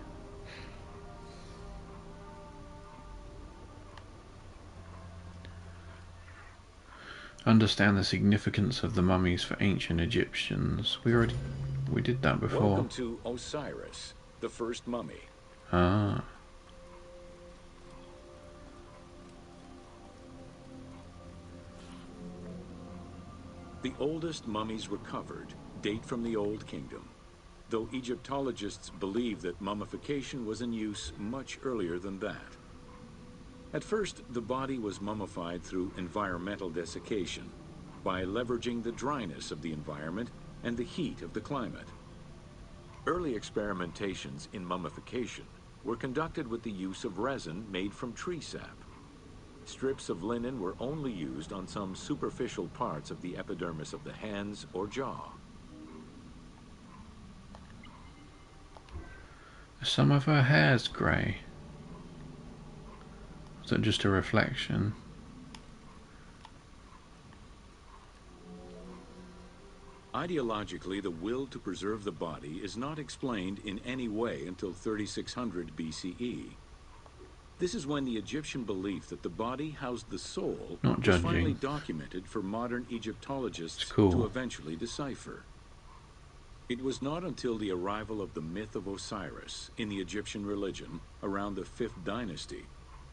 Speaker 1: Understand the significance of the mummies for ancient Egyptians. We did that before.
Speaker 3: Welcome to Osiris, the first mummy.
Speaker 1: Ah.
Speaker 3: The oldest mummies recovered date from the Old Kingdom, though Egyptologists believe that mummification was in use much earlier than that. At first, the body was mummified through environmental desiccation, by leveraging the dryness of the environment and the heat of the climate. Early experimentations in mummification were conducted with the use of resin made from tree sap. Strips of linen were only used on some superficial parts of the epidermis of the hands or jaw.
Speaker 1: Some of her hair's grey. Is that just a reflection?
Speaker 3: Ideologically, the will to preserve the body is not explained in any way until 3600 BCE. This is when the Egyptian belief that the body housed the soul was finally documented for modern Egyptologists to eventually decipher. It was not until the arrival of the myth of Osiris in the Egyptian religion around the 5th dynasty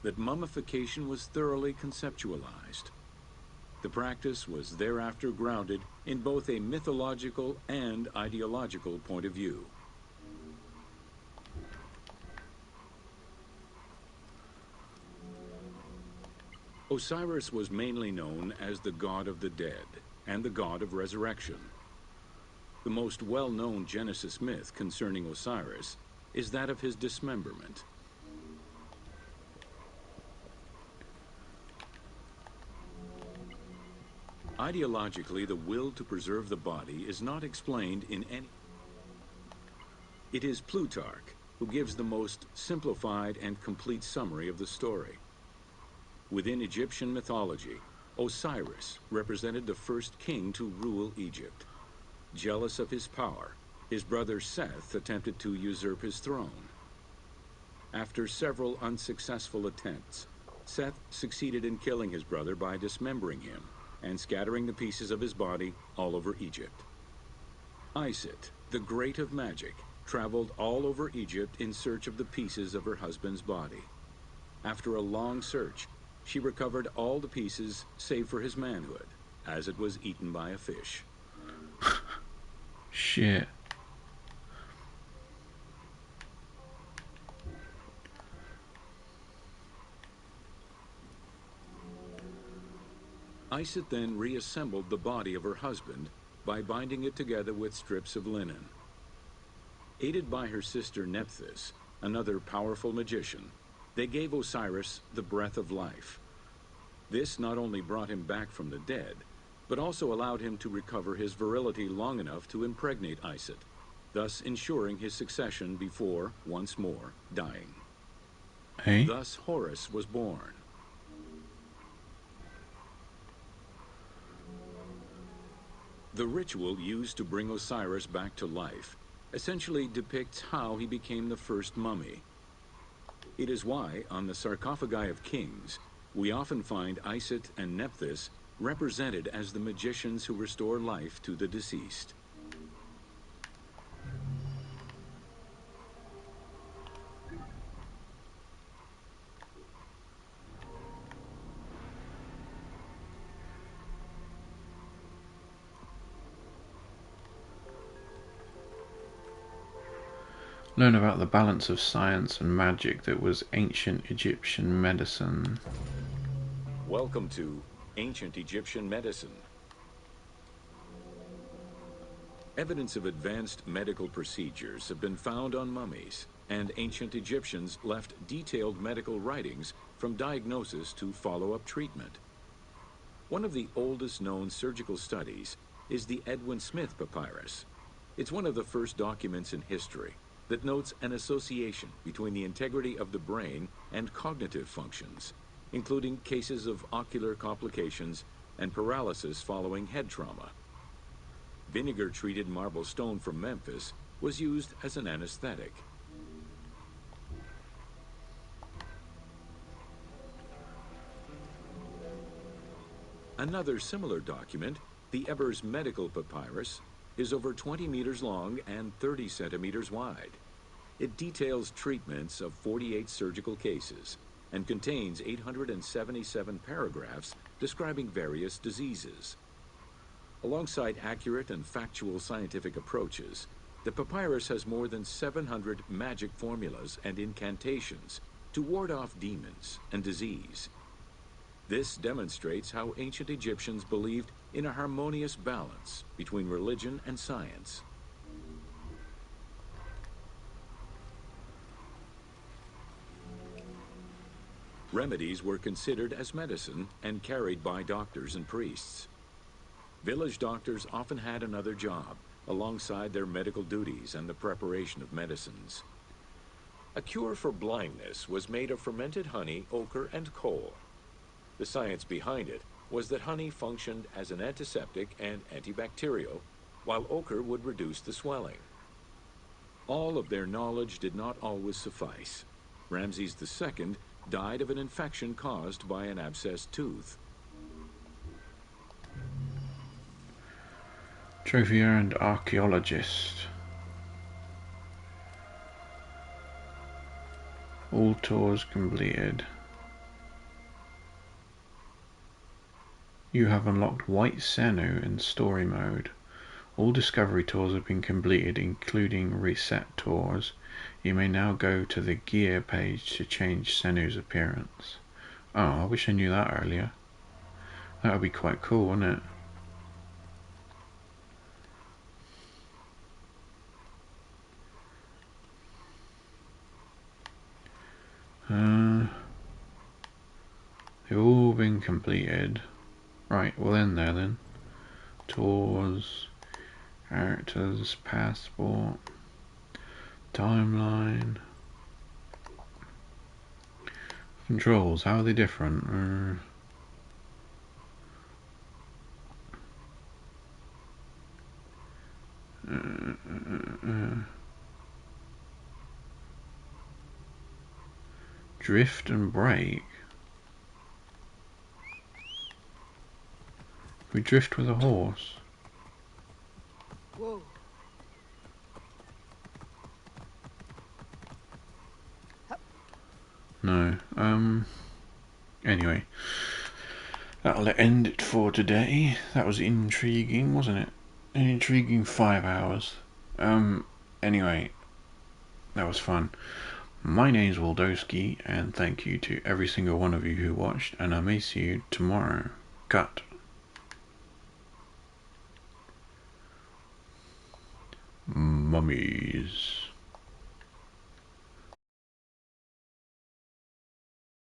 Speaker 3: that mummification was thoroughly conceptualized. The practice was thereafter grounded in both a mythological and ideological point of view. Osiris was mainly known as the god of the dead and the god of resurrection. The most well-known Genesis myth concerning Osiris is that of his dismemberment. Ideologically, the will to preserve the body is not explained in any. It is Plutarch who gives the most simplified and complete summary of the story. Within Egyptian mythology, Osiris represented the first king to rule Egypt. Jealous of his power, his brother Seth attempted to usurp his throne. After several unsuccessful attempts, Seth succeeded in killing his brother by dismembering him and scattering the pieces of his body all over Egypt. Isit, the great of magic, traveled all over Egypt in search of the pieces of her husband's body. After a long search, she recovered all the pieces save for his manhood, as it was eaten by a fish.
Speaker 1: Shit.
Speaker 3: Isit then reassembled the body of her husband by binding it together with strips of linen. Aided by her sister Nephthys, another powerful magician, they gave Osiris the breath of life. This not only brought him back from the dead, but also allowed him to recover his virility long enough to impregnate Isit, thus ensuring his succession before, once more, dying.
Speaker 1: Hey?
Speaker 3: Thus Horus was born. The ritual used to bring Osiris back to life essentially depicts how he became the first mummy. It is why, on the sarcophagi of kings, we often find Isit and Nephthys represented as the magicians who restore life to the deceased.
Speaker 1: Learn about the balance of science and magic that was ancient Egyptian medicine.
Speaker 3: Welcome to Ancient Egyptian Medicine. Evidence of advanced medical procedures have been found on mummies, and ancient Egyptians left detailed medical writings from diagnosis to follow-up treatment. One of the oldest known surgical studies is the Edwin Smith Papyrus. It's one of the first documents in history that notes an association between the integrity of the brain and cognitive functions, including cases of ocular complications and paralysis following head trauma. Vinegar-treated marble stone from Memphis was used as an anesthetic. Another similar document, the Ebers Medical Papyrus, is over 20 meters long and 30 centimeters wide. It details treatments of 48 surgical cases and contains 877 paragraphs describing various diseases. Alongside accurate and factual scientific approaches, the papyrus has more than 700 magic formulas and incantations to ward off demons and disease. This demonstrates how ancient Egyptians believed in a harmonious balance between religion and science. Remedies were considered as medicine and carried by doctors and priests. Village doctors often had another job alongside their medical duties and the preparation of medicines. A cure for blindness was made of fermented honey, ochre, and coal. The science behind it was that honey functioned as an antiseptic and antibacterial, while ochre would reduce the swelling. All of their knowledge did not always suffice. Ramses II died of an infection caused by an abscessed tooth.
Speaker 1: Trophy earned archaeologist. All tours completed. You have unlocked White Senu in story mode. All discovery tours have been completed, including reset tours. You may now go to the gear page to change Senu's appearance. Oh, I wish I knew that earlier. That would be quite cool, wouldn't it? They've all been completed. Right, we'll end there then. Tours, characters, passport, timeline. Controls, how are they different? Drift and brake. We drift with a horse.
Speaker 4: Whoa.
Speaker 1: No. Anyway. That'll end it for today. That was intriguing, wasn't it? An intriguing 5 hours. Anyway. That was fun. My name's Waldowski, and thank you to every single one of you who watched, and I may see you tomorrow. Cut. Mummies.